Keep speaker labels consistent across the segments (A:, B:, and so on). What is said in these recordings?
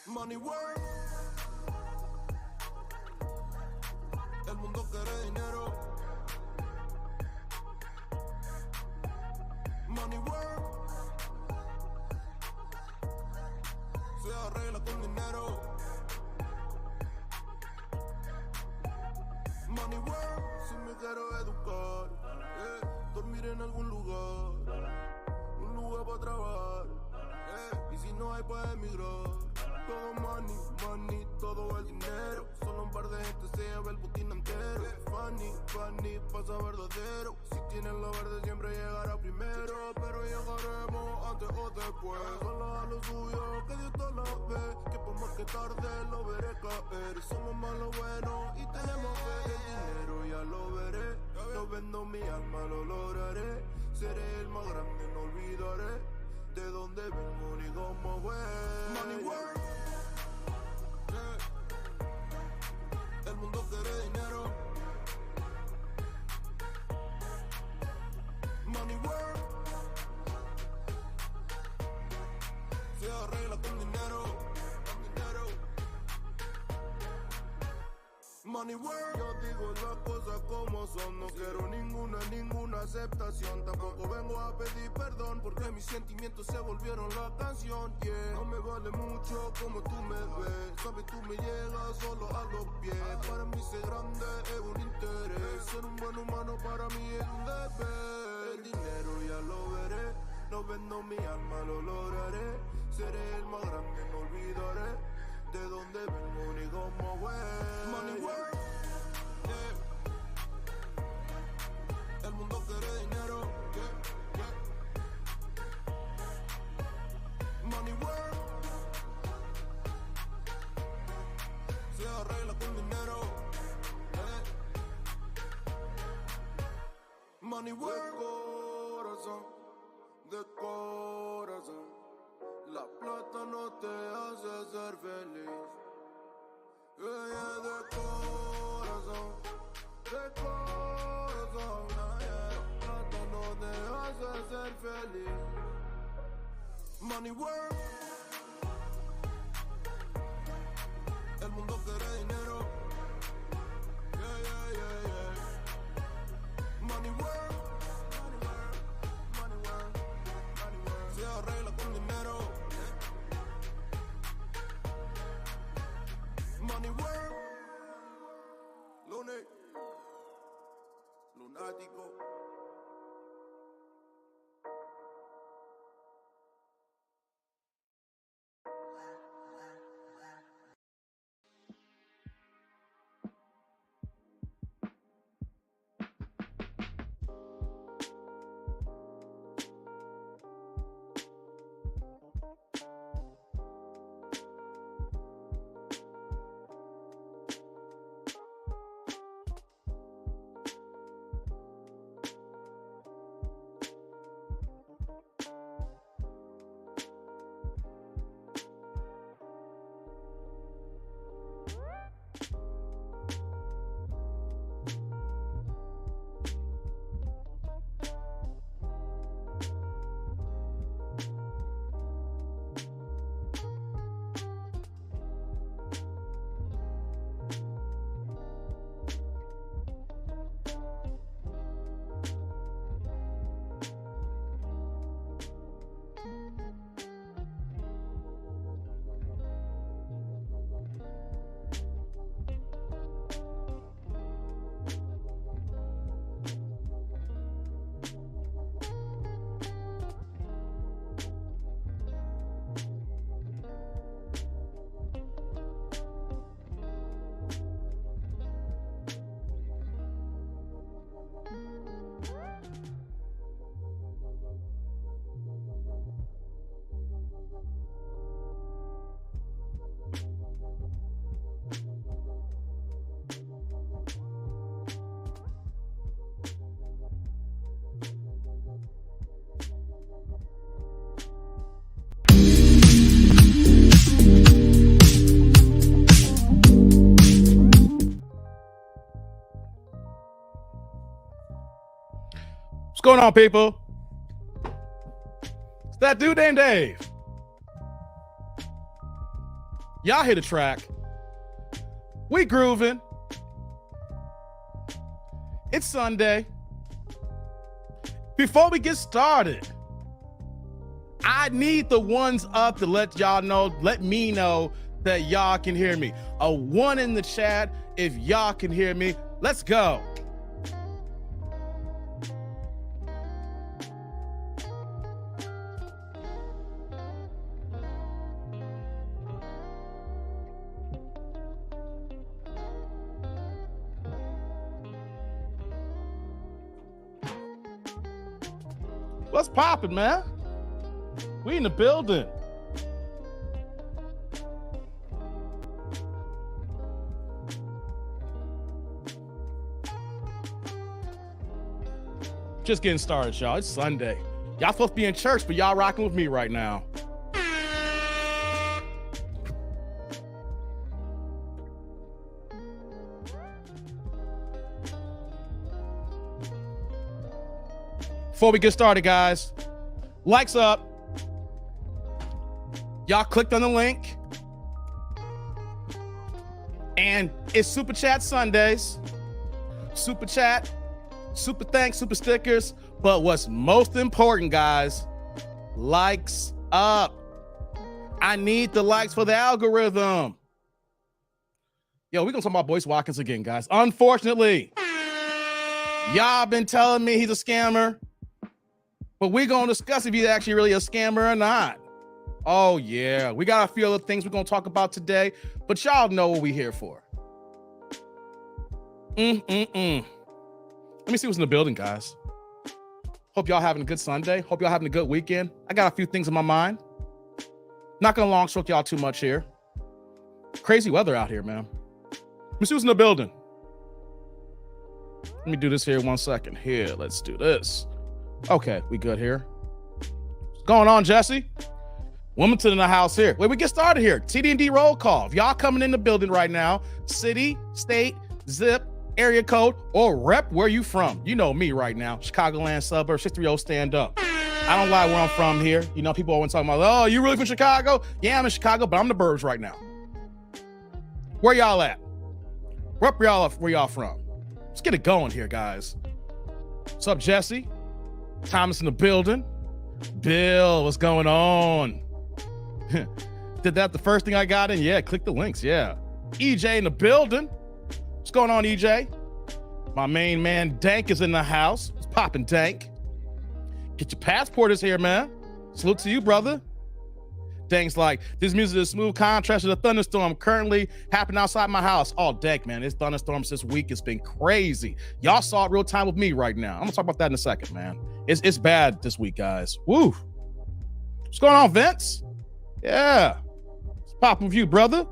A: Money work. El mundo quiere dinero. Money work. Se arregla con dinero. Money work. Si me quiero educar, dormir en algún lugar, un lugar para trabajar, y si no hay para emigrar. Todo money, money, todo el dinero. Solo un par de gente se lleva el botín entero. Funny, funny, pasa verdadero. Si tienes lo verde siempre llegará primero. Pero llegaremos antes o después. Solo a lo suyo, que Dios te lo ve. Que por más que tarde lo veré caer. Somos más lo bueno y tenemos fe. El dinero ya lo veré. No vendo mi alma, lo lograré. Seré el más grande, no olvidaré de dónde vengo ni cómo voy. Money work. El mundo quiere dinero. Money work. Se arregla con dinero. Con dinero. Money work. Yo digo las cosas como son. No quiero ninguna aceptación. Tampoco vengo a pedir perdón porque mis sentimientos se volvieron la canción. Yeah. No me vale mucho como tú me ves. Sabes, tú me llegas solo a los pies. Para mí ser grande es un interés. Ser un buen humano para mí es un deber. El dinero ya lo veré. No vendo mi alma, lo lograré. Seré el más grande, no olvidaré de dónde vengo ni cómo voy. Money work. Yeah. El mundo quiere dinero. Yeah. Yeah. Money work. Se arregla con dinero. Money work. De corazón, la plata no te hace ser feliz. De corazón, la plata no te hace ser feliz. Money work. El mundo quiere dinero. Yeah. Money work. Se arregla con dinero. Money work. Lunático.
B: What's going on, people? It's that dude named Dave. Y'all hear the track. We grooving. It's Sunday. Before we get started, I need the ones up to let y'all know, let me know that y'all can hear me. A 1 in the chat if y'all can hear me. Let's go. What's poppin', man? We in the building. Just getting started, y'all. It's Sunday. Y'all supposed to be in church, but y'all rocking with me right now. Before we get started, guys, likes up. Y'all clicked on the link. And it's Super Chat Sundays. Super Chat, super thanks, super stickers. But what's most important, guys, likes up. I need the likes for the algorithm. Yo, we're going to talk about Boyce Watkins again, guys. Unfortunately, y'all been telling me he's a scammer. But we're going to discuss if he's actually really a scammer or not. Oh, yeah. We got a few other things we're going to talk about today. But y'all know what we're here for. Let me see what's in the building, guys. Hope y'all having a good Sunday. Hope y'all having a good weekend. I got a few things in my mind. Not going to long stroke y'all too much here. Crazy weather out here, man. Let me see what's in the building. Let me do this here 1 second. Here, let's do this. Okay, we good here. What's going on, Jesse? Wilmington in the house here. Wait, we get started here. TD&D roll call. If y'all coming in the building right now, city, state, zip, area code, or rep where you from. You know me right now. Chicagoland suburb, 630 stand up. I don't lie where I'm from here. You know, people always talking about, oh, you really from Chicago? Yeah, I'm in Chicago, but I'm the burbs right now. Where y'all at? Rep y'all up where y'all from. Let's get it going here, guys. What's up, Jesse? Thomas in the building. Bill, what's going on? Did that the first thing I got in? Yeah, click the links, yeah. EJ in the building. What's going on, EJ? My main man, Dank, is in the house. It's popping, Dank. Get your passporters here, man. Salute to you, brother. Dank's like, this music is a smooth contrast to the thunderstorm currently happening outside my house. Oh, Dank, man, this thunderstorm this week has been crazy. Y'all saw it real time with me right now. I'm gonna talk about that in a second, man. It's bad this week, guys. Woo. What's going on, Vince? Yeah. It's popping with you, brother.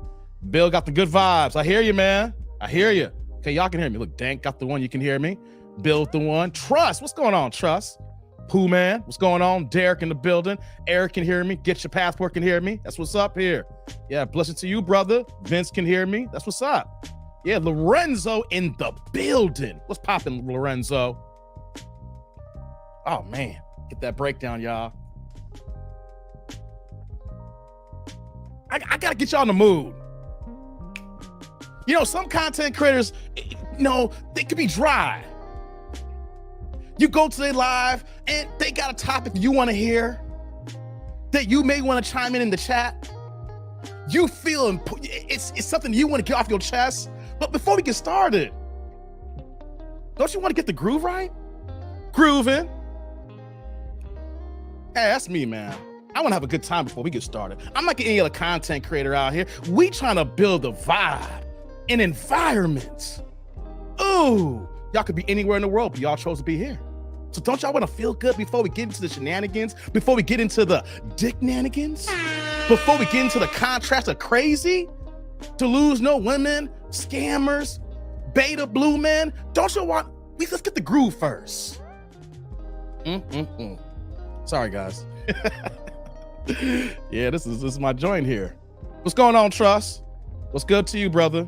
B: Bill got the good vibes. I hear you, man. I hear you. Okay, y'all can hear me. Look, Dank got the one. You can hear me. Bill the one. Trust. What's going on, Trust? Pooh, man. What's going on? Derek in the building. Eric can hear me. Get your passport can hear me. That's what's up here. Yeah, blessing to you, brother. Vince can hear me. That's what's up. Yeah, Lorenzo in the building. What's popping, Lorenzo? Oh, man. Get that breakdown, y'all. I got to get y'all in the mood. You know, some content creators, you know, they could be dry. You go to their live and they got a topic you want to hear that you may want to chime in the chat. You feel it's something you want to get off your chest. But before we get started, don't you want to get the groove right? Grooving. Hey, that's me, man. I want to have a good time before we get started. I'm like any other content creator out here. We trying to build a vibe, an environment. Ooh, y'all could be anywhere in the world, but y'all chose to be here. So don't y'all want to feel good before we get into the shenanigans, before we get into the dick-nanigans, before we get into the contrast of crazy, to lose no women, scammers, beta blue men? Don't you want, let's get the groove first. Sorry, guys. Yeah, this is my joint here. What's going on, Trust? What's good to you, brother?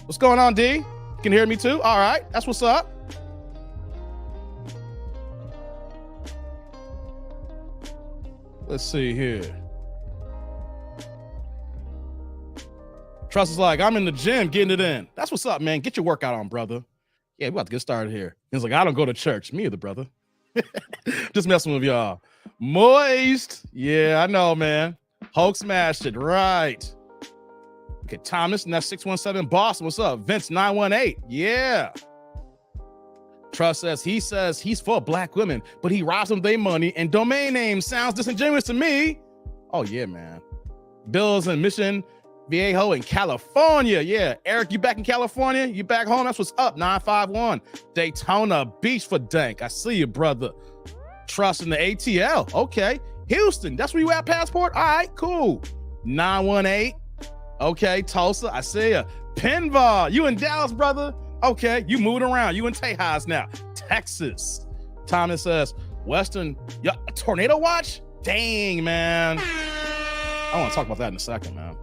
B: What's going on, D? You can hear me too? All right, that's what's up. Let's see here. Trust is like, I'm in the gym getting it in. That's what's up, man. Get your workout on, brother. Yeah, we about to get started here. He's like, I don't go to church. Me either, brother. Just messing with y'all. Moist. Yeah, I know, man. Hulk smashed it. Right. Okay, Thomas, and that's 617 Boston. What's up? Vince 918. Yeah. Trust says he's for black women, but he robs them their money and domain name sounds disingenuous to me. Oh, yeah, man. Bill's in Mission Viejo in California. Yeah. Eric, you back in California? You back home? That's what's up. 951. Daytona Beach for Dank. I see you, brother. Trust in the ATL. Okay. Houston. That's where you at, Passport? All right, cool. 918. Okay. Tulsa. I see ya. Pinball. You in Dallas, brother? Okay. You moving around. You in Tejas now. Texas. Thomas says, Western. Yeah, tornado watch? Dang, man. I want to talk about that in a second, man.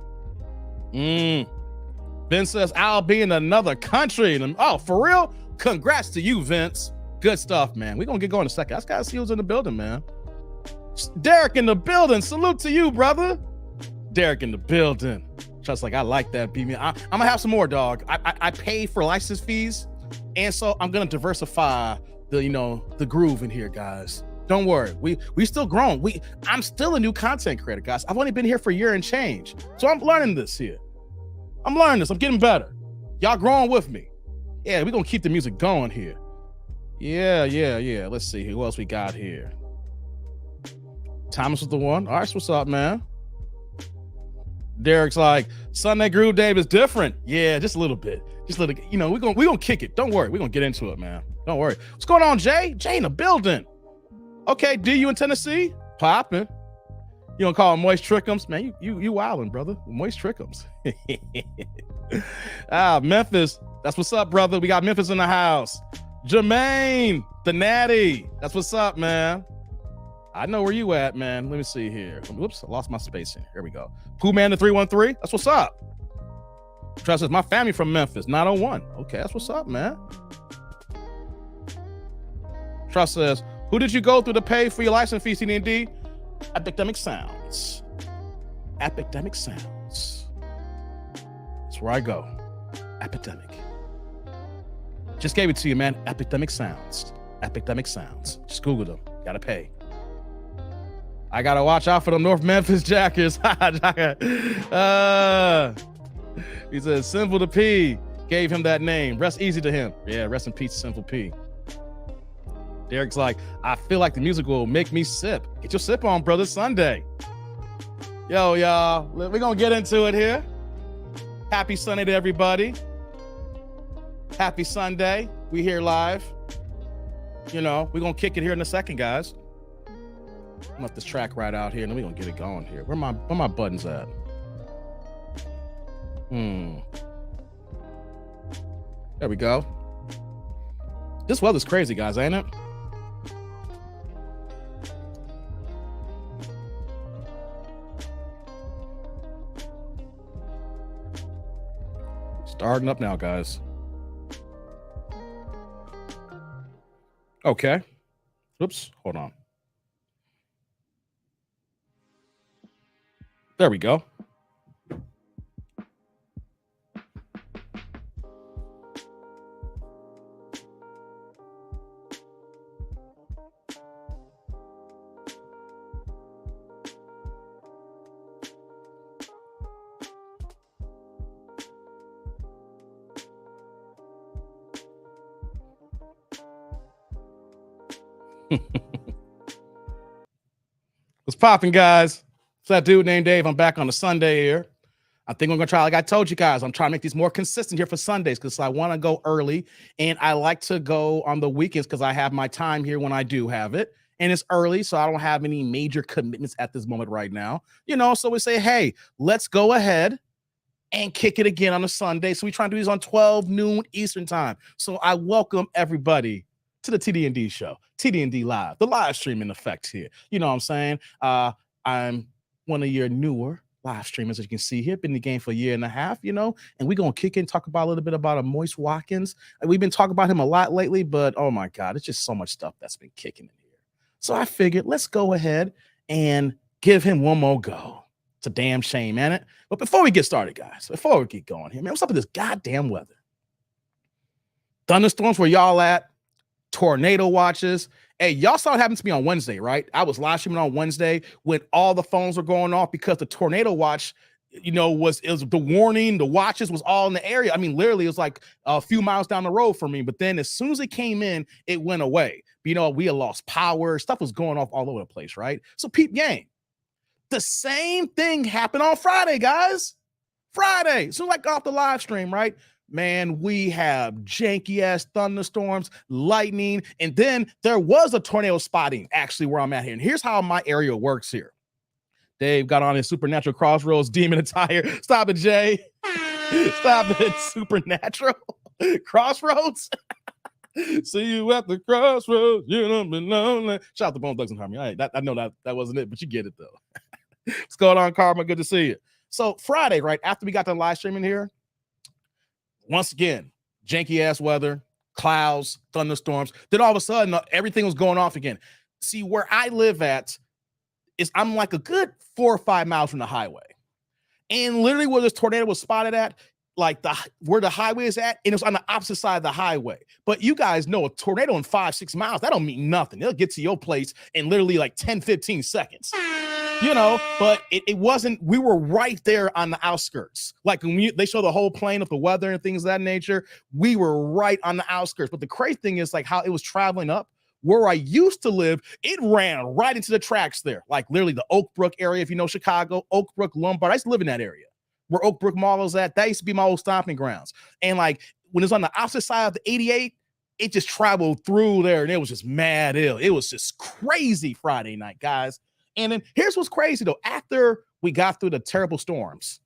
B: Ben says, I'll be in another country. Oh, for real? Congrats to you, Vince. Good stuff, man. We're going to get going in a second. I just got to see who's in the building, man. Derek in the building. Salute to you, brother. Derek in the building. Just like, I like that, B. I'm going to have some more, dog. I pay for license fees, and so I'm going to diversify the groove in here, guys. Don't worry. We still grown. I'm still a new content creator, guys. I've only been here for a year and change. So I'm learning this here. I'm learning this. I'm getting better. Y'all growing with me. Yeah, we're going to keep the music going here. Yeah. Let's see who else we got here. Thomas was the one. All right, so what's up, man? Derek's like, Sunday Groove Dave is different. Yeah, just a little bit. Just a little, we're gonna kick it. Don't worry. We're gonna get into it, man. Don't worry. What's going on, Jay? Jay in the building. Okay, D, you in Tennessee? Popping. You don't call him Moist Trickums? Man, you wildin', brother. Moist Trickums. Memphis. That's what's up, brother. We got Memphis in the house. Jermaine, the Natty. That's what's up, man. I know where you at, man. Let me see here. Whoops, I lost my spacing. Here we go. Pooh Man the 313. That's what's up. Trust says, my family from Memphis, 901. Okay, that's what's up, man. Trust says, who did you go through to pay for your license fee, CD&D? Epidemic Sounds. Epidemic Sounds. That's where I go. Epidemic. Just gave it to you, man. Epidemic Sounds. Epidemic Sounds. Just Google them. Gotta pay. I gotta watch out for them North Memphis Jackers. He says, Simple to P gave him that name. Rest easy to him. Yeah, rest in peace, Simple P. Derek's like, I feel like the music will make me sip. Get your sip on, brother. Sunday. Yo, y'all. We're gonna get into it here. Happy Sunday to everybody. Happy Sunday. We here live. We're gonna kick it here in a second, guys. I'm let this track right out here, and then we're gonna get it going here. Where my buttons at? There we go. This weather's crazy, guys, ain't it? Starting up now, guys. Okay. Oops, hold on. There we go. What's popping, guys? It's that dude named Dave. I'm back on a Sunday here. I think I'm going to try, like I told you guys, I'm trying to make these more consistent here for Sundays because I want to go early, and I like to go on the weekends because I have my time here when I do have it, and it's early, so I don't have any major commitments at this moment right now. So we say, hey, let's go ahead and kick it again on a Sunday. So we try to do these on 12 noon Eastern time. So I welcome everybody to the TD&D show, TD&D Live, the live streaming effect here. You know what I'm saying? I'm one of your newer live streamers, as you can see here. Been in the game for a year and a half, and we're going to kick in, talk about a little bit about a Boyce Watkins. And we've been talking about him a lot lately, but oh my God, it's just so much stuff that's been kicking in here. So I figured let's go ahead and give him one more go. It's a damn shame, man. But before we get started, guys, before we get going here, man, what's up with this goddamn weather? Thunderstorms where y'all at? Tornado watches. Hey, y'all saw what happened to me on Wednesday, right? I was live streaming on Wednesday when all the phones were going off because the tornado watch, it was the warning, the watches was all in the area. I mean, literally, it was like a few miles down the road from me. But then as soon as it came in, it went away. But, we had lost power. Stuff was going off all over the place, right? So peep game. The same thing happened on Friday, guys. Friday. So like off the live stream, right? Man, we have janky-ass thunderstorms, lightning, and then there was a tornado spotting actually where I'm at here. And here's how my area works here. Dave got on his Supernatural Crossroads demon attire. Stop it, Jay. Stop it, Supernatural Crossroads. See you at the crossroads. You don't be lonely. Shout out to Bone Thugs and Harmony. I know that wasn't it, but you get it, though. What's going on, Karma? Good to see you. So Friday, right after we got the live streaming here, once again, janky-ass weather, clouds, thunderstorms. Then all of a sudden, everything was going off again. See, where I live at I'm like a good 4 or 5 miles from the highway. And literally where this tornado was spotted at, like where the highway is at, and it was on the opposite side of the highway. But you guys know a tornado in 5-6 miles, that don't mean nothing. It'll get to your place in literally like 10-15 seconds. But it wasn't, we were right there on the outskirts. Like when they show the whole plane of the weather and things of that nature, we were right on the outskirts. But the crazy thing is like how it was traveling up where I used to live, it ran right into the tracks there. Like literally the Oak Brook area, if you know Chicago, Oak Brook, Lombard. I used to live in that area where Oak Brook Mall was at. That used to be my old stomping grounds. And like when it's on the opposite side of the 88, it just traveled through there and it was just mad ill. It was just crazy Friday night, guys. And then here's what's crazy though. After we got through the terrible storms,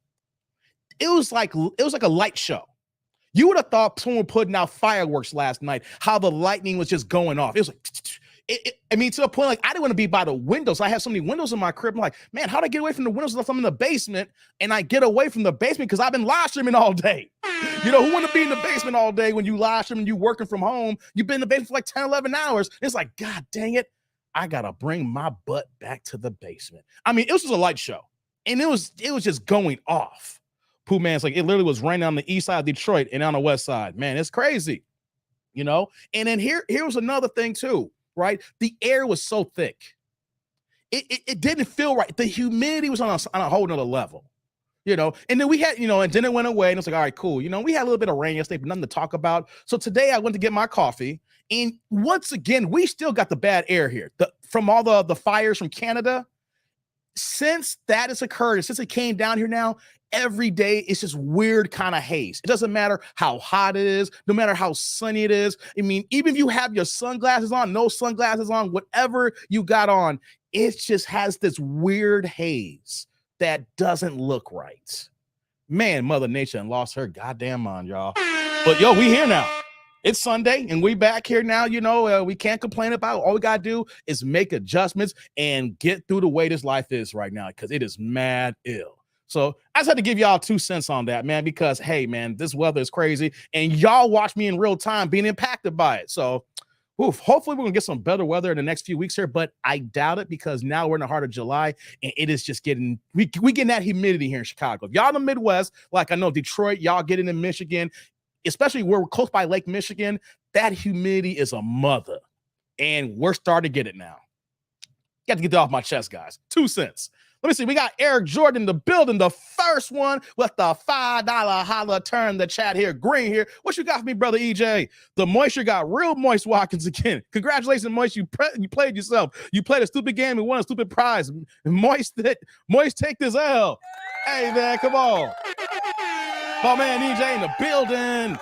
B: it was like a light show. You would have thought someone putting out fireworks last night, how the lightning was just going off. It was like, to the point, like, I didn't want to be by the windows. I have so many windows in my crib. I'm like, man, how'd I get away from the windows if I'm in the basement? And I get away from the basement because I've been live streaming all day. Who want to be in the basement all day when you live streaming, you working from home? You've been in the basement for like 10, 11 hours. It's like, God dang it. I got to bring my butt back to the basement. I mean, it was just a light show. And it was just going off. Pooh Man's like, it literally was raining on the east side of Detroit and on the west side. Man, it's crazy. And then here was another thing too, right? The air was so thick. It didn't feel right. The humidity was on a whole nother level. And then we had, and then it went away and it's like, all right, cool. We had a little bit of rain yesterday, but nothing to talk about. So today I went to get my coffee. And once again, we still got the bad air here from all the fires from Canada. Since that has occurred, since it came down here now, every day it's just weird kind of haze. It doesn't matter how hot it is, no matter how sunny it is. I mean, even if you have your sunglasses on, no sunglasses on, whatever you got on, it just has this weird haze that doesn't look right. Man, Mother Nature lost her goddamn mind, y'all. But yo, we here now. It's Sunday and we back here now. We can't complain about it. All we got to do is make adjustments and get through the way this life is right now because it is mad ill. So I just had to give y'all 2 cents on that, man, because, hey, man, this weather is crazy and y'all watch me in real time being impacted by it. So hopefully we're going to get some better weather in the next few weeks here, but I doubt it because now we're in the heart of July and it is just getting, we getting that humidity here in Chicago. If y'all in the Midwest, like I know Detroit, y'all getting in Michigan, especially where we're close by Lake Michigan, that humidity is a mother. And we're starting to get it now. Got to get that off my chest, guys. 2 cents. Let me see. We got Eric Jordan in the building, the first one with the $5 holla. Turn the chat here. Green here. What you got for me, brother EJ? The Moisture got real Boyce Watkins again. Congratulations, Moist. You played yourself. You played a stupid game and won a stupid prize. Moist, take this L. Hey, man, come on. My man EJ in the building.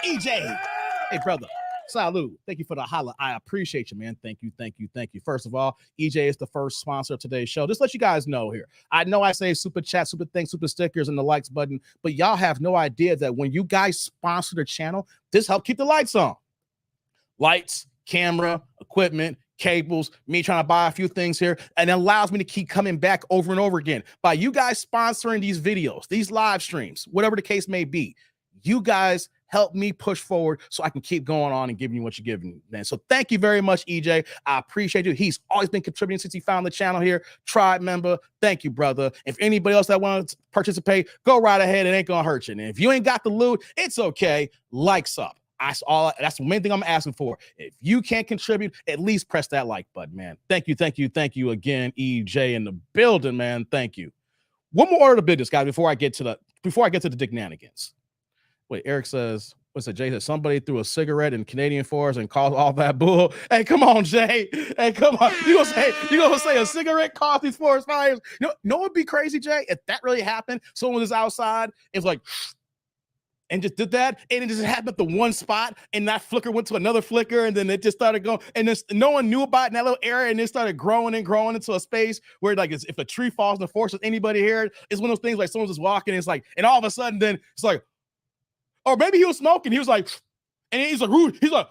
B: EJ. Hey, brother. Salud. Thank you for the holla. I appreciate you, man. Thank you. First of all, EJ is the first sponsor of today's show. Just let you guys know here. I know I say super chat, super thanks, super stickers, and the likes button, but y'all have no idea that when you guys sponsor the channel, this helps keep the lights on. Lights, camera, equipment, cables, me trying to buy a few things here, and it allows me to keep coming back over and over again. By you guys sponsoring these videos, these live streams, whatever the case may be, you guys help me push forward so I can keep going on and giving you what you're giving me, man. So thank you very much, EJ. I appreciate you. He's always been contributing since he found the channel here. Tribe member. Thank you, brother. If anybody else that wants to participate, go right ahead. It ain't gonna hurt you. And if you ain't got the loot, it's okay. Likes up. That's the main thing I'm asking for. If you can't contribute, at least press that like button, man. Thank you again, EJ in the building, man. Thank you. One more order of business, guys, before I get to the dignanigans. Wait, Eric says, what's it? Jay says somebody threw a cigarette in Canadian Forest and caused all that bull. Hey, come on, Jay. Hey, come on. You gonna say a cigarette caused these forest fires? You know what'd be crazy, Jay? If that really happened, someone was outside, it's like, and just did that, and it just happened at the one spot, and that flicker went to another flicker, and then it just started going, and no one knew about it in that little area, and it started growing into a space where, like, if a tree falls in the forest, does anybody hear it? It's one of those things like someone's just walking, and it's like, and all of a sudden, then it's like, or maybe he was smoking, he was like, and he's like,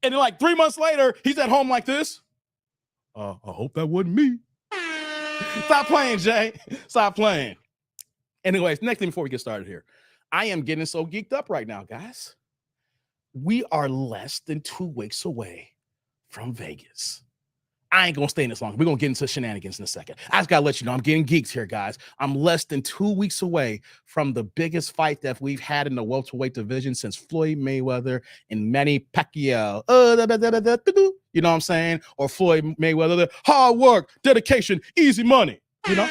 B: and then like 3 months later, he's at home like this. I hope that wasn't me. Stop playing, Jay. Stop playing. Anyways, next thing before we get started here, I am getting so geeked up right now, guys. We are less than 2 weeks away from Vegas. I ain't gonna stay in this long. We're gonna get into shenanigans in a second. I just gotta let you know I'm getting geeked here, guys. I'm less than 2 weeks away from the biggest fight that we've had in the welterweight division since Floyd Mayweather and Manny Pacquiao. You know what I'm saying? Or Floyd Mayweather, hard work, dedication, easy money. You know?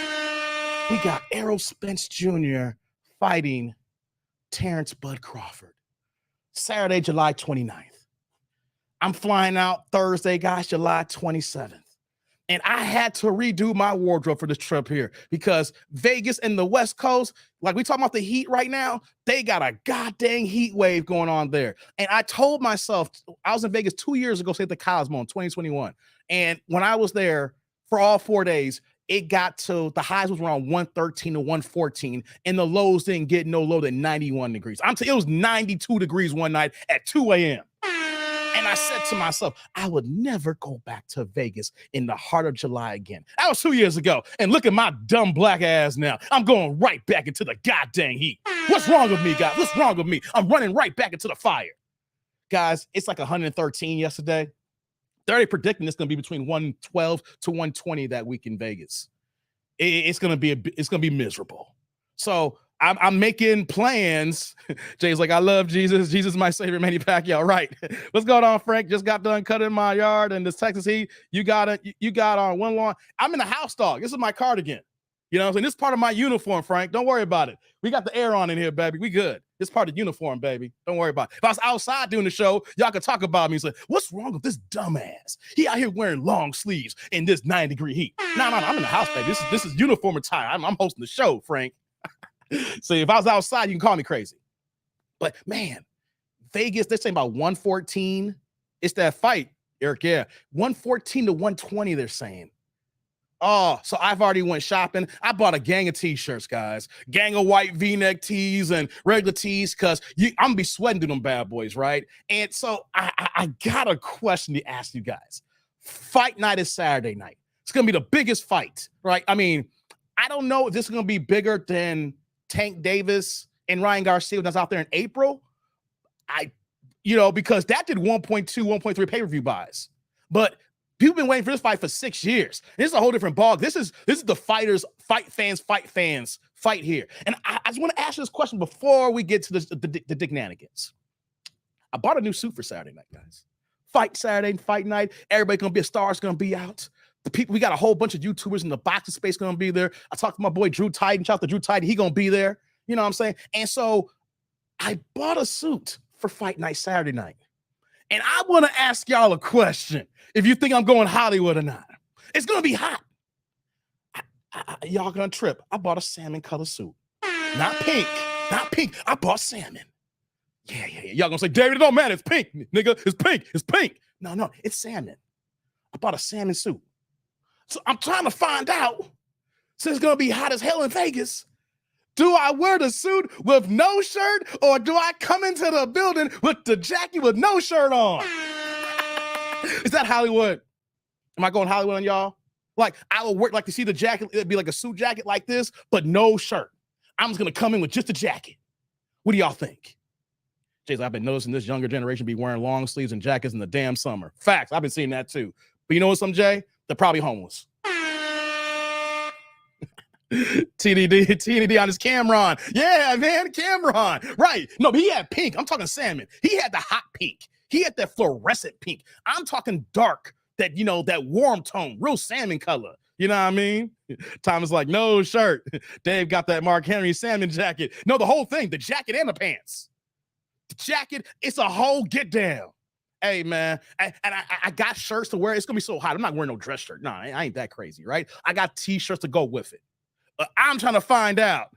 B: We got Errol Spence Jr. fighting Terrence Bud Crawford. Saturday, July 29th. I'm flying out Thursday, guys, July 27th. And I had to redo my wardrobe for this trip here because Vegas and the West Coast, like we talking about the heat right now, they got a goddamn heat wave going on there. And I told myself, I was in Vegas 2 years ago, say at the Cosmo in 2021. And when I was there for all 4 days, it got to, the highs was around 113 to 114, and the lows didn't get no lower than 91 degrees. It was 92 degrees one night at 2 a.m. And I said to myself, I would never go back to Vegas in the heart of July again. That was 2 years ago. And look at my dumb black ass now. I'm going right back into the goddamn heat. What's wrong with me, guys? What's wrong with me? I'm running right back into the fire. Guys, it's like 113 yesterday. They're already predicting it's going to be between 112 to 120 that week in Vegas. It's going to be miserable. So I'm making plans. Jay's like, I love Jesus. Jesus is my savior, Manny Pacquiao. Right. What's going on, Frank? Just got done cutting my yard in this Texas heat. You got on one lawn. I'm in a house dog. This is my cardigan. You know what I'm saying? This is part of my uniform, Frank. Don't worry about it. We got the air on in here, baby. We good. This part of the uniform, baby. Don't worry about it. If I was outside doing the show, y'all could talk about me and say, what's wrong with this dumbass? He out here wearing long sleeves in this 90-degree heat. No, I'm in the house, baby. This is uniform attire. I'm hosting the show, Frank. So if I was outside, you can call me crazy. But man, Vegas, they're saying about 114. It's that fight, Eric. Yeah. 114 to 120, they're saying. Oh, so I've already went shopping. I bought a gang of t-shirts, guys. Gang of white V-neck tees and regular tees, because I'm going to be sweating through them bad boys, right? And so I got a question to ask you guys. Fight night is Saturday night. It's going to be the biggest fight, right? I mean, I don't know if this is going to be bigger than Tank Davis and Ryan Garcia when I was out there in April. Because that did 1.2, 1.3 pay-per-view buys. But people been waiting for this fight for 6 years. This is a whole different ball. This is the fighters, fight fans fight here. And I just want to ask you this question before we get to the dignanigans. I bought a new suit for Saturday night, guys. Fight Saturday, fight night. Everybody gonna be a star. It's gonna be out. We got a whole bunch of YouTubers in the boxing space gonna be there. I talked to my boy Drew Titan. Shout out to Drew Titan. He gonna be there. You know what I'm saying? And so I bought a suit for fight night Saturday night. And I want to ask y'all a question. If you think I'm going Hollywood or not, it's going to be hot. Y'all going to trip. I bought a salmon color suit. Not pink. I bought salmon. Yeah. Y'all going to say, David, it don't matter. It's pink, nigga. It's pink. No, it's salmon. I bought a salmon suit. So I'm trying to find out, since it's going to be hot as hell in Vegas, do I wear the suit with no shirt, or do I come into the building with the jacket with no shirt on? Is that Hollywood? Am I going Hollywood on y'all? Like, I would work like to see the jacket. It'd be like a suit jacket like this, but no shirt. I'm just going to come in with just a jacket. What do y'all think? Jay's like, I've been noticing this younger generation be wearing long sleeves and jackets in the damn summer. Facts. I've been seeing that too. But you know what, some Jay? They're probably homeless. TDD on his Cameron. Yeah, man, Cameron. Right. No, but he had pink. I'm talking salmon. He had the hot pink. He had that fluorescent pink. I'm talking dark, that, you know, that warm tone, real salmon color. You know what I mean? Tom is like, no shirt. Dave got that Mark Henry salmon jacket. No, the whole thing, the jacket and the pants. The jacket, it's a whole get down. Hey, man, I got shirts to wear. It's going to be so hot. I'm not wearing no dress shirt. No, I ain't that crazy, right? I got T-shirts to go with it. I'm trying to find out.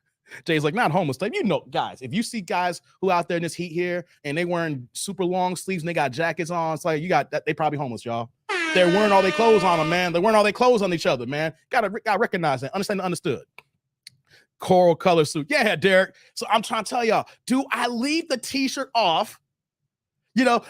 B: Jay's like, not homeless type. You know, guys, if you see guys who out there in this heat here and they wearing super long sleeves and they got jackets on, it's like, you got that. They probably homeless, y'all. They're wearing all their clothes on them, man. They're wearing all their clothes on each other, man. Gotta recognize that. Understand and understood. Coral color suit. Yeah, Derek. So I'm trying to tell y'all, do I leave the T-shirt off? You know,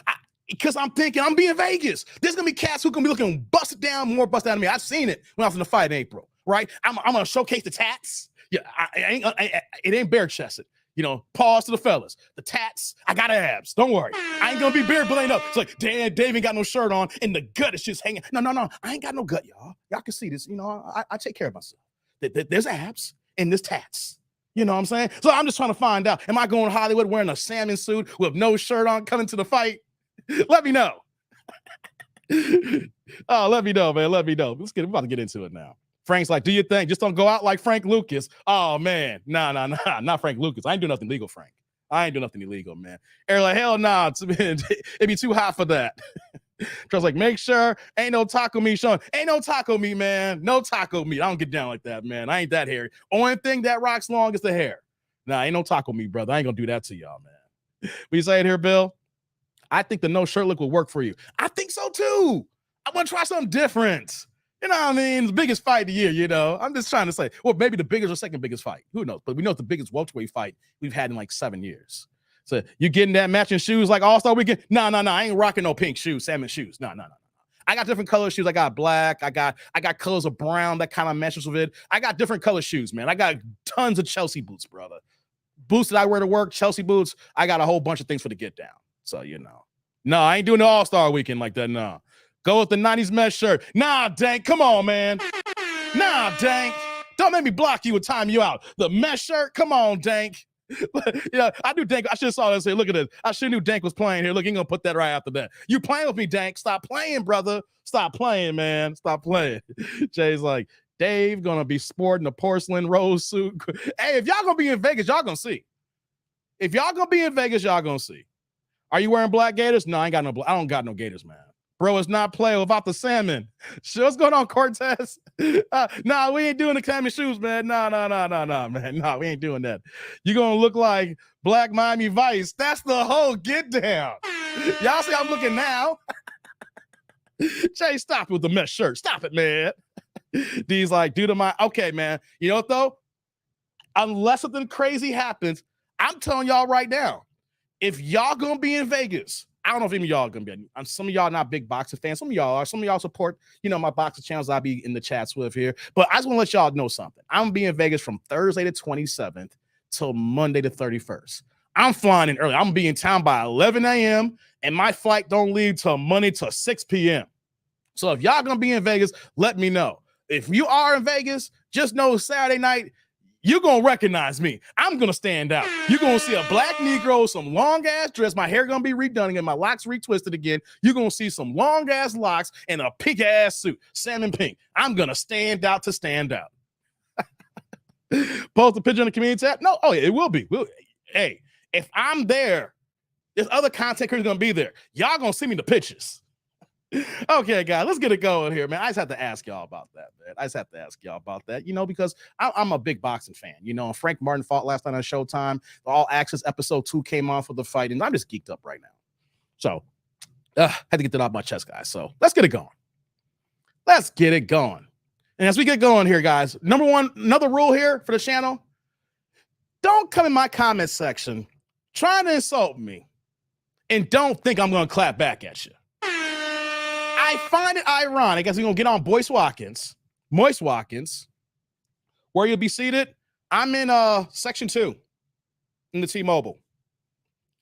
B: because I'm thinking I'm being Vegas. There's going to be cats who going to be looking busted down, more busted out of me. I've seen it when I was in the fight in April, right? I'm going to showcase the tats. Yeah, it ain't bare chested. You know, pause to the fellas. The tats, I got abs. Don't worry. I ain't going to be bare blaying up. It's like, damn, Dave ain't got no shirt on and the gut is just hanging. No. I ain't got no gut, y'all. Y'all can see this. You know, I take care of myself. There's abs and there's tats. You know what I'm saying? So I'm just trying to find out, am I going to Hollywood wearing a salmon suit with no shirt on coming to the fight? Let me know. Oh, let me know, man. Let me know. We're about to get into it now. Frank's like, do you think? Just don't go out like Frank Lucas. Oh, man. Nah. Not Frank Lucas. I ain't doing nothing illegal, Frank. I ain't doing nothing illegal, man. Eric like, hell nah. It'd be too hot for that. Trust like, make sure ain't no taco meat, Sean. Ain't no taco meat, man. No taco meat. I don't get down like that, man. I ain't that hairy. Only thing that rocks long is the hair. Nah, ain't no taco meat, brother. I ain't gonna do that to y'all, man. What you saying here, Bill? I think the no shirt look will work for you. I think so too. I want to try something different. You know what I mean? The biggest fight of the year, you know. I'm just trying to say, well, maybe the biggest or second biggest fight. Who knows? But we know it's the biggest welterweight fight we've had in like 7 years. So you getting that matching shoes like All-Star Weekend? No. I ain't rocking no pink shoes, salmon shoes. No. I got different color shoes. I got black. I got colors of brown that kind of meshes with it. I got different color shoes, man. I got tons of Chelsea boots, brother. Boots that I wear to work, Chelsea boots. I got a whole bunch of things for the get down. So, you know. No, I ain't doing the All-Star Weekend like that, no. Go with the 90s mesh shirt. Nah, Dank, come on, man. Nah, Dank. Don't make me block you and time you out. The mesh shirt, come on, Dank. Yeah, I knew Dank. I should have saw that and say, look at this. I should knew Dank was playing here. Look, he gonna put that right after that. You playing with me, Dank. Stop playing, brother. Stop playing, man. Stop playing. Jay's like, Dave gonna be sporting a porcelain rose suit. Hey, if y'all gonna be in Vegas, y'all gonna see. If y'all gonna be in Vegas, y'all gonna see. Are you wearing black gators? No, I don't got no gators, man. Bro, it's not playing without the salmon. What's going on, Cortez? Nah, we ain't doing the salmon shoes, man. No, man. No, we ain't doing that. You're going to look like Black Miami Vice. That's the whole get down. Y'all see I'm looking now? Jay, stop with the mesh shirt. Stop it, man. D's like, due to my, okay, man. You know what, though? Unless something crazy happens, I'm telling y'all right now, if y'all going to be in Vegas, I don't know if any of y'all are going to be. Some of y'all not big boxing fans. Some of y'all are. Some of y'all support, you know, my boxing channels I'll be in the chats with here. But I just want to let y'all know something. I'm going to be in Vegas from Thursday the 27th till Monday the 31st. I'm flying in early. I'm going to be in town by 11 a.m. and my flight don't leave till Monday till 6 p.m. So if y'all going to be in Vegas, let me know. If you are in Vegas, just know Saturday night, you're going to recognize me. I'm going to stand out. You're going to see a black Negro, some long-ass dress. My hair going to be redone again. My locks retwisted again. You're going to see some long-ass locks and a pink-ass suit, salmon pink. I'm going to stand out to stand out. Post a picture in the community tab? No. Oh, yeah, it will be. Hey, if I'm there, there's other content creators going to be there. Y'all going to see me in the pictures. Okay, guys, let's get it going here, man. I just have to ask y'all about that, man. You know, because I'm a big boxing fan. You know, Frank Martin fought last night on Showtime. The All Access episode 2 came on for the fight, and I'm just geeked up right now. So, had to get that off my chest, guys. So, let's get it going. And as we get going here, guys, number one, another rule here for the channel, don't come in my comment section trying to insult me and don't think I'm going to clap back at you. I find it ironic as we're going to get on Boyce Watkins, where you'll be seated. I'm in section 2 in the T-Mobile.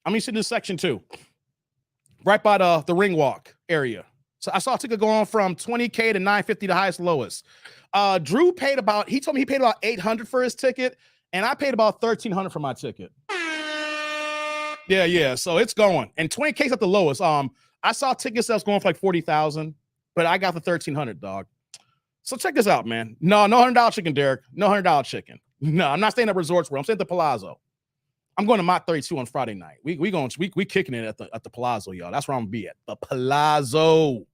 B: I'm sitting in section 2, right by the ring walk area. So I saw a ticket going from 20K to 950, the highest, lowest. Drew paid about, he told me he paid about 800 for his ticket, and I paid about 1,300 for my ticket. Yeah. So it's going. And 20K's at the lowest. I saw ticket sales going for like 40,000, but I got the 1,300, dog. So check this out, man. No $100 chicken, Derek. No $100 chicken. No, I'm not staying at Resorts World. I'm staying at the Palazzo. I'm going to Mach 32 on Friday night. We kicking it at the Palazzo, y'all. That's where I'm gonna be at. The Palazzo.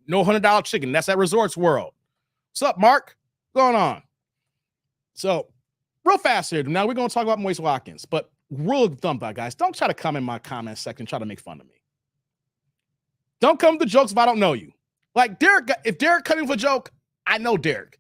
B: No $100 chicken. That's at Resorts World. What's up, Mark? What's going on? So, real fast here. Now we're gonna talk about Boyce Watkins, but rule of thumb, guys, don't try to come in my comment section, try to make fun of me. Don't come to jokes if I don't know you. Like Derek, if Derek comes with a joke, I know Derek.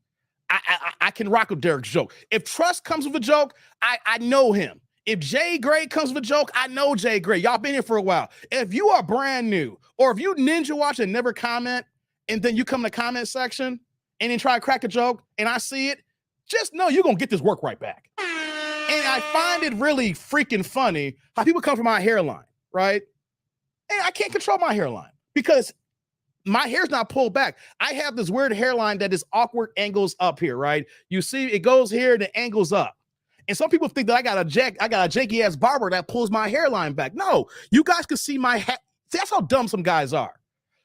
B: I can rock with Derek's joke. If Trust comes with a joke, I know him. If Jay Gray comes with a joke, I know Jay Gray. Y'all been here for a while. If you are brand new, or if you ninja watch and never comment, and then you come in the comment section and then try to crack a joke, and I see it, just know you're going to get this work right back. And I find it really freaking funny how people come from my hairline, right? And I can't control my hairline because my hair's not pulled back. I have this weird hairline that is awkward angles up here, right? You see, it goes here and it angles up. And some people think that I got a janky ass barber that pulls my hairline back. No, you guys can see my hat. That's how dumb some guys are.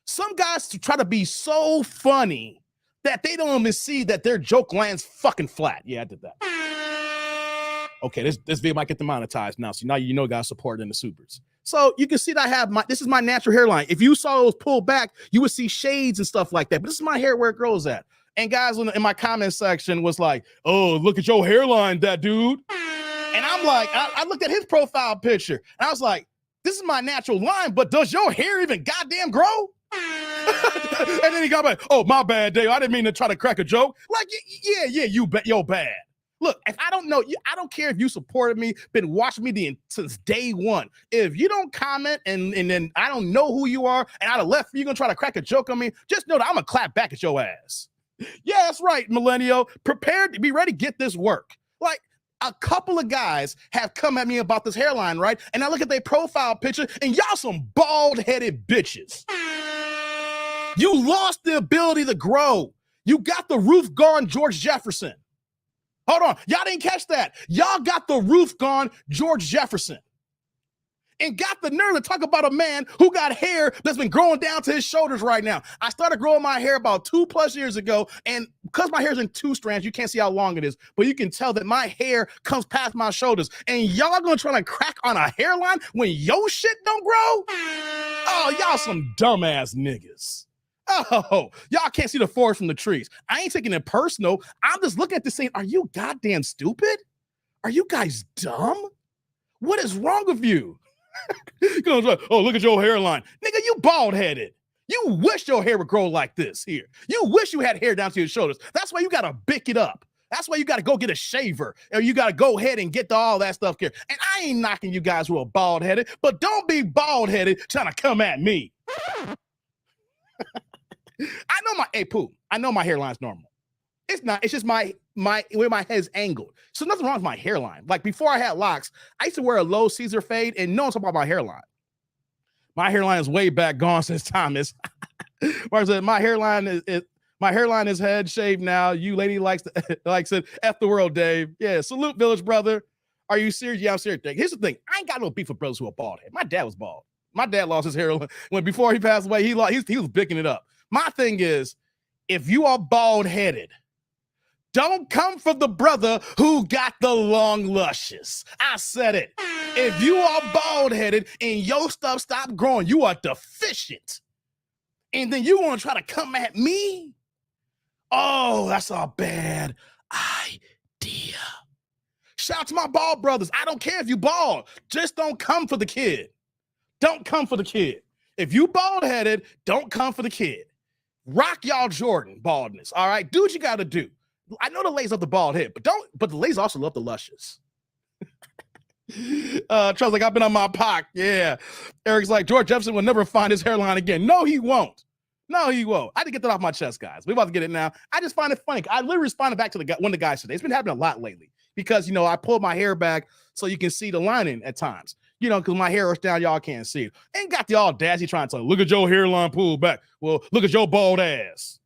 B: Some guys try to be so funny that they don't even see that their joke lands fucking flat. Yeah, I did that. Okay, this video might get demonetized now. So now you know guys support in the supers. So you can see that I have this is my natural hairline. If you saw those pulled back, you would see shades and stuff like that. But this is my hair where it grows at. And guys in my comment section was like, oh, look at your hairline, that dude. And I'm like, I looked at his profile picture and I was like, this is my natural line, but does your hair even goddamn grow? And then he got like, oh, my bad, Dave. I didn't mean to try to crack a joke. Like, yeah, you're bad. Look, if I don't know you, I don't care if you supported me, been watching me since day one. If you don't comment and then I don't know who you are and I'd have left you gonna try to crack a joke on me, just know that I'm gonna clap back at your ass. Yeah, that's right, Millennial. Prepared to be ready to get this work. Like, a couple of guys have come at me about this hairline, right? And I look at their profile picture and y'all some bald-headed bitches. You lost the ability to grow. You got the roof gone, George Jefferson. Hold on. Y'all didn't catch that. Y'all got the roof gone, George Jefferson. And got the nerve to talk about a man who got hair that's been growing down to his shoulders right now. I started growing my hair about 2+ years ago. And because my hair's in 2 strands, you can't see how long it is. But you can tell that my hair comes past my shoulders. And y'all gonna try to crack on a hairline when your shit don't grow? Oh, y'all some dumbass niggas. Oh, y'all can't see the forest from the trees. I ain't taking it personal. I'm just looking at this saying, are you goddamn stupid? Are you guys dumb? What is wrong with you? Oh, look at your hairline. Nigga, you bald-headed. You wish your hair would grow like this here. You wish you had hair down to your shoulders. That's why you got to bick it up. That's why you got to go get a shaver, or you got to go ahead and get to all that stuff here. And I ain't knocking you guys who are bald-headed, but don't be bald-headed trying to come at me. I know my hairline's normal. It's not. It's just my where my head's angled. So nothing wrong with my hairline. Like before I had locks, I used to wear a low Caesar fade, and no one's talking about my hairline. My hairline is way back gone since Thomas. Where I said my hairline is head shaved now. You lady likes it. F the world, Dave. Yeah, salute, village brother. Are you serious? Yeah, I'm serious. Here's the thing. I ain't got no beef with brothers who are bald head. My dad was bald. My dad lost his hair when before he passed away. He was picking it up. My thing is, if you are bald-headed, don't come for the brother who got the long luscious. I said it. If you are bald-headed and your stuff stopped growing, you are deficient. And then you want to try to come at me? Oh, that's a bad idea. Shout out to my bald brothers. I don't care if you bald. Just don't come for the kid. Don't come for the kid. If you bald-headed, don't come for the kid. Rock y'all Jordan baldness, all right? Do what you got to do. I know the ladies love the bald head, but the ladies also love the luscious. Charles like, I've been on my POC. Yeah. Eric's like, George Jefferson will never find his hairline again. No, he won't. No, he won't. I had to get that off my chest, guys. We're about to get it now. I just find it funny. I literally responded back to one of the guys today. It's been happening a lot lately because, I pulled my hair back so you can see the lining at times. because my hair is down, y'all can't see it. Ain't got the audacity trying to tell, look at your hairline pulled back. Well, look at your bald ass.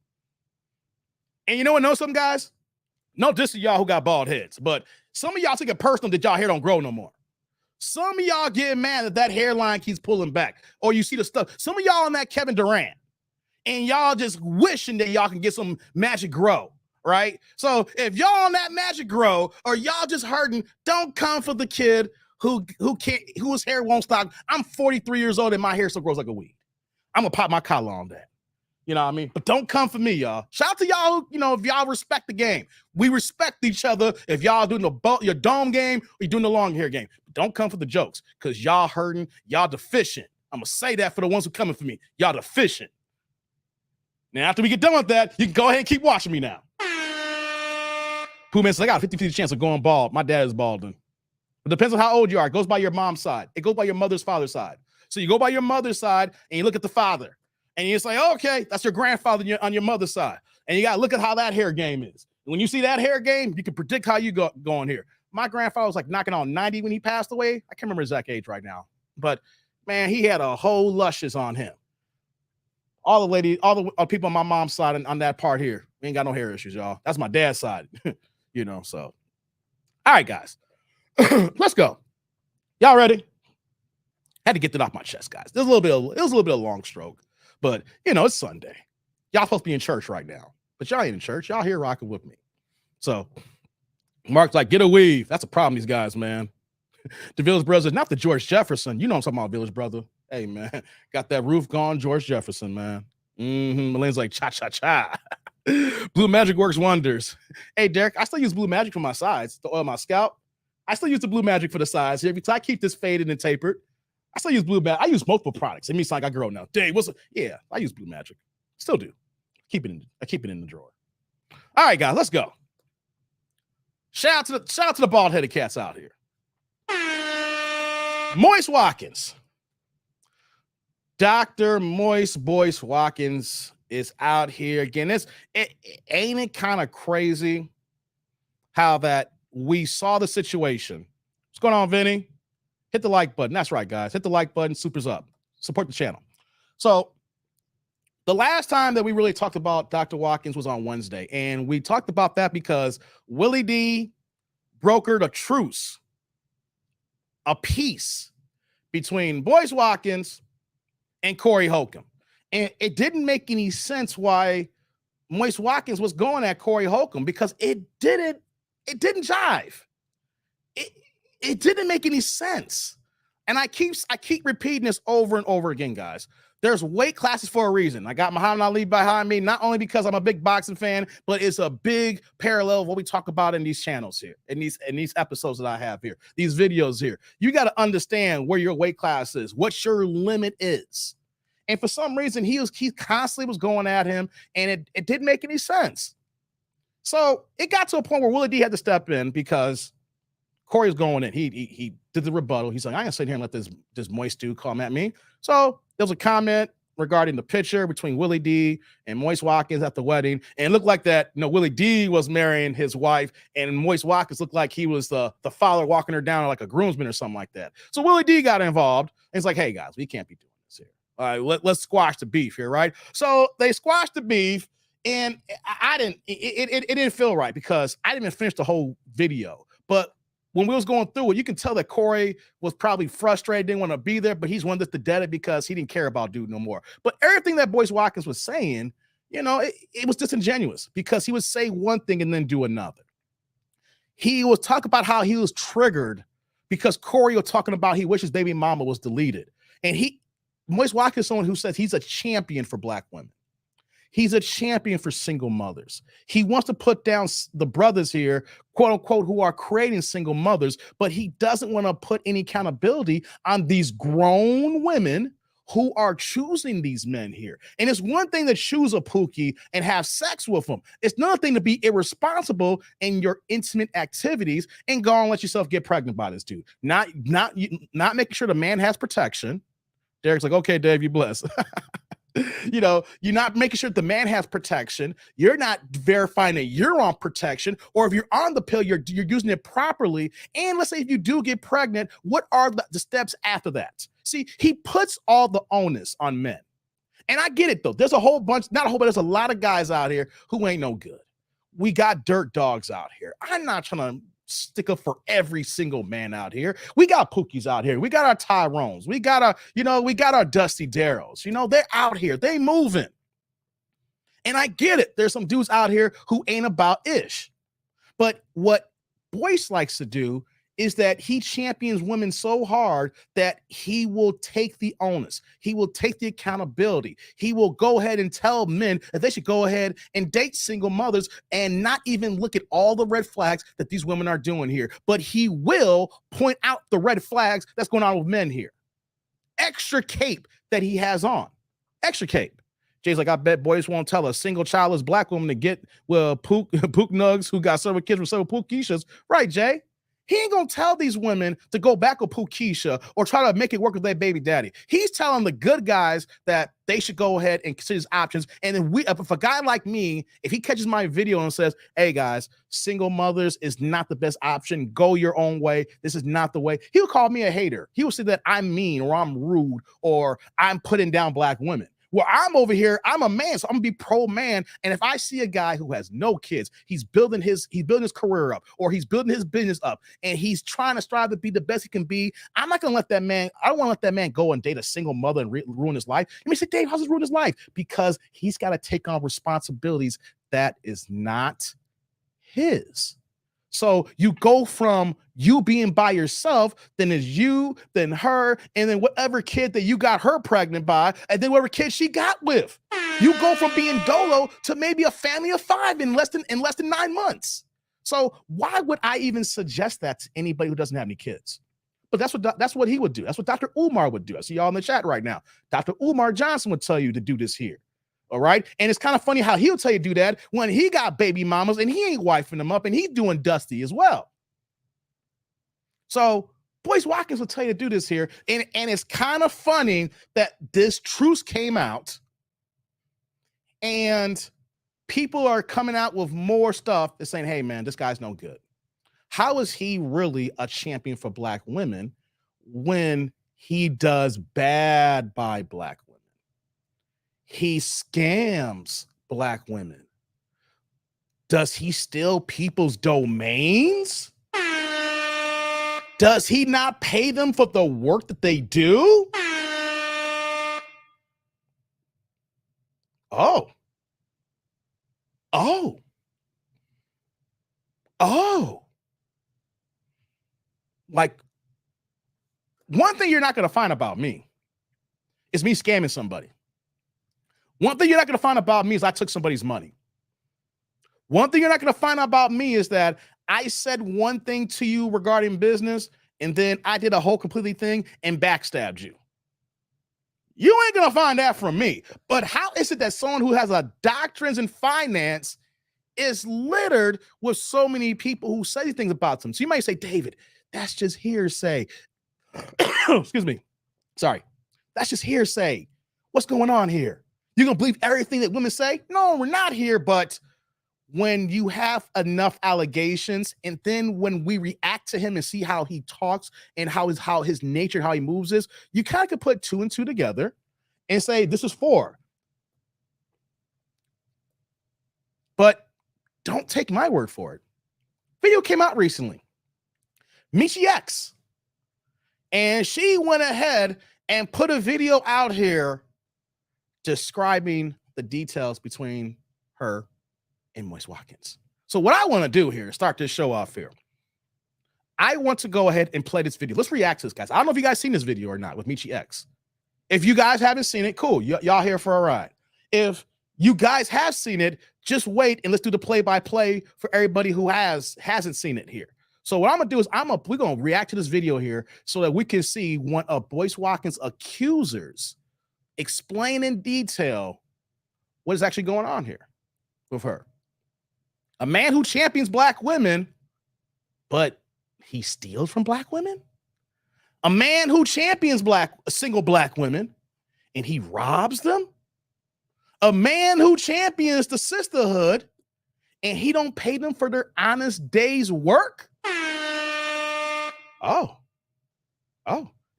B: And you know what? Know some guys? No diss to y'all who got bald heads, but some of y'all take it personal that y'all hair don't grow no more. Some of y'all getting mad that hairline keeps pulling back, or you see the stuff. Some of y'all on that Kevin Durant, and y'all just wishing that y'all can get some magic grow, right? So if y'all on that magic grow, or y'all just hurting, don't come for the kid whose hair won't stop. I'm 43 years old and my hair still grows like a weed. I'm gonna pop my collar on that. You know what I mean? But don't come for me, y'all. Shout out to y'all, if y'all respect the game. We respect each other. If y'all doing your dome game or you doing the long hair game. But don't come for the jokes, because y'all hurting, y'all deficient. I'm going to say that for the ones who coming for me. Y'all deficient. Now, after we get done with that, you can go ahead and keep watching me now. Pooh Man says, I got a 50-50 chance of going bald. My dad is balding. It depends on how old you are. It goes by your mom's side. It goes by your mother's father's side. So you go by your mother's side and you look at the father. And you say, okay, that's your grandfather on your mother's side. And you got to look at how that hair game is. When you see that hair game, you can predict how you going here. My grandfather was like knocking on 90 when he passed away. I can't remember his exact age right now. But, man, he had a whole luscious on him. All the people on my mom's side on that part here, we ain't got no hair issues, y'all. That's my dad's side, so. All right, guys. Let's go. Y'all ready? Had to get that off my chest, guys. It was a little bit of long stroke. But, it's Sunday. Y'all supposed to be in church right now. But y'all ain't in church. Y'all here rocking with me. So, Mark's like, get a weave. That's a problem, these guys, man. The Village Brothers, not the George Jefferson. You know I'm talking about, Village Brother. Hey, man. Got that roof gone, George Jefferson, man. Malane's like, cha-cha-cha. Blue Magic works wonders. Hey, Derek, I still use Blue Magic for my sides to oil my scalp. I still use the Blue Magic for the sides here because I keep this faded and tapered. I still use Blue Magic. I use multiple products. It means like I grow now. Dave, yeah, I use Blue Magic. Still do. I keep it in the drawer. All right, guys, let's go. Shout out to the bald-headed cats out here. Boyce Watkins. Dr. Boyce Watkins is out here again. Ain't it kind of crazy how that we saw the situation? What's going on, Vinny? Hit the like button. That's right, guys. Hit the like button. Super's up. Support the channel. So the last time that we really talked about Dr. Watkins was on Wednesday. And we talked about that because Willie D brokered a truce, a peace between Boyce Watkins and Corey Holcomb. And it didn't make any sense why Boyce Watkins was going at Corey Holcomb, because it didn't jive. It didn't make any sense. And I keep repeating this over and over again, guys. There's weight classes for a reason. I got Muhammad Ali behind me, not only because I'm a big boxing fan, but it's a big parallel of what we talk about in these channels here, in these episodes that I have here, these videos here. You got to understand where your weight class is, what your limit is. And for some reason, he constantly was going at him, and it didn't make any sense. So it got to a point where Willie D had to step in because Corey was going in. He did the rebuttal. He's like, I ain't sit here and let this moist dude come at me. So there was a comment regarding the picture between Willie D and Boyce Watkins at the wedding. And it looked like that, Willie D was marrying his wife, and Boyce Watkins looked like he was the father walking her down like a groomsman or something like that. So Willie D got involved. And it's like, hey, guys, we can't be doing this here. All right, let's squash the beef here, right? So they squashed the beef, and it didn't feel right because I didn't even finish the whole video. But when we was going through it, you can tell that Corey was probably frustrated, didn't want to be there, but he's one that's to dead it because he didn't care about dude no more. But everything that Boyce Watkins was saying, it was disingenuous because he would say one thing and then do another. He was talking about how he was triggered because Corey was talking about he wishes baby mama was deleted. And Boyce Watkins is someone who says he's a champion for black women. He's a champion for single mothers. He wants to put down the brothers here, quote unquote, who are creating single mothers, but he doesn't want to put any accountability on these grown women who are choosing these men here. And it's one thing to choose a Pookie and have sex with them. It's another thing to be irresponsible in your intimate activities and go and let yourself get pregnant by this dude. Not making sure the man has protection. Derek's like, okay, Dave, you bless. You're not making sure the man has protection. You're not verifying that you're on protection, or if you're on the pill, you're using it properly. And let's say if you do get pregnant, what are the steps after that? See, he puts all the onus on men. And I get it, though. There's a whole bunch, not a whole, but there's a lot of guys out here who ain't no good. We got dirt dogs out here. I'm not trying to stick up for every single man out here. We got Pookies out here. We got our Tyrones. We got our Dusty Darrows. They're out here. They moving. And I get it. There's some dudes out here who ain't about ish. But what Boyce likes to do is that he champions women so hard that he will take the onus. He will take the accountability. He will go ahead and tell men that they should go ahead and date single mothers and not even look at all the red flags that these women are doing here. But he will point out the red flags that's going on with men here. Extra cape that he has on. Extra cape. Jay's like, I bet Boyce won't tell a single childless black woman to get pook nugs who got several kids with several pookishas. Right, Jay? He ain't gonna tell these women to go back with Pookeisha or try to make it work with their baby daddy. He's telling the good guys that they should go ahead and consider his options. And then if a guy like me, if he catches my video and says, hey guys, single mothers is not the best option. Go your own way. This is not the way. He'll call me a hater. He will say that I'm mean or I'm rude or I'm putting down black women. Well, I'm over here, I'm a man, so I'm gonna be pro-man. And if I see a guy who has no kids, he's building his career up, or he's building his business up, and he's trying to strive to be the best he can be, I'm not gonna let that man, I don't wanna let that man go and date a single mother and ruin his life. You may say, Dave, how's this ruin his life? Because he's gotta take on responsibilities that is not his. So you go from you being by yourself, then it's you, then her, and then whatever kid that you got her pregnant by, and then whatever kid she got with. You go from being dolo to maybe a family of 5 in less than 9 months. So why would I even suggest that to anybody who doesn't have any kids? But that's what he would do. That's what Dr. Umar would do. I see y'all in the chat right now. Dr. Umar Johnson would tell you to do this here. All right. And it's kind of funny how he'll tell you to do that when he got baby mamas and he ain't wifing them up and he's doing Dusty as well. So Boyce Watkins will tell you to do this here. And it's kind of funny that this truce came out and people are coming out with more stuff that's saying, hey, man, this guy's no good. How is he really a champion for black women when he does bad by black women? He scams black women. Does he steal people's domains? Does he not pay them for the work that they do? Oh. Like, one thing you're not going to find about me is me scamming somebody. One thing you're not going to find about me is I took somebody's money. One thing you're not going to find out about me is that I said one thing to you regarding business, and then I did a whole completely thing and backstabbed you. You ain't going to find that from me. But how is it that someone who has a doctorate in finance is littered with so many people who say things about them? So you might say, David, that's just hearsay. Excuse me. Sorry. That's just hearsay. What's going on here? You're going to believe everything that women say? No, we're not here. But when you have enough allegations, and then when we react to him and see how he talks and how his nature, how he moves is, you kind of could put 2 and 2 together and say, this is 4. But don't take my word for it. Video came out recently. Michi X. And she went ahead and put a video out here describing the details between her and Boyce Watkins. So what I want to do here is start this show off here. I want to go ahead and play this video. Let's react to this, guys. I don't know if you guys seen this video or not with Michi X. If you guys haven't seen it, cool. Y'all here for a ride. If you guys have seen it, just wait and let's do the play-by-play for everybody who hasn't seen it here. So what I'm gonna do is we're gonna react to this video here so that we can see one of Boyce Watkins' accusers explain in detail what is actually going on here with her. A man who champions black women, but he steals from black women. A man who champions single black women, and he robs them. A man who champions the sisterhood and he don't pay them for their honest day's work? Oh.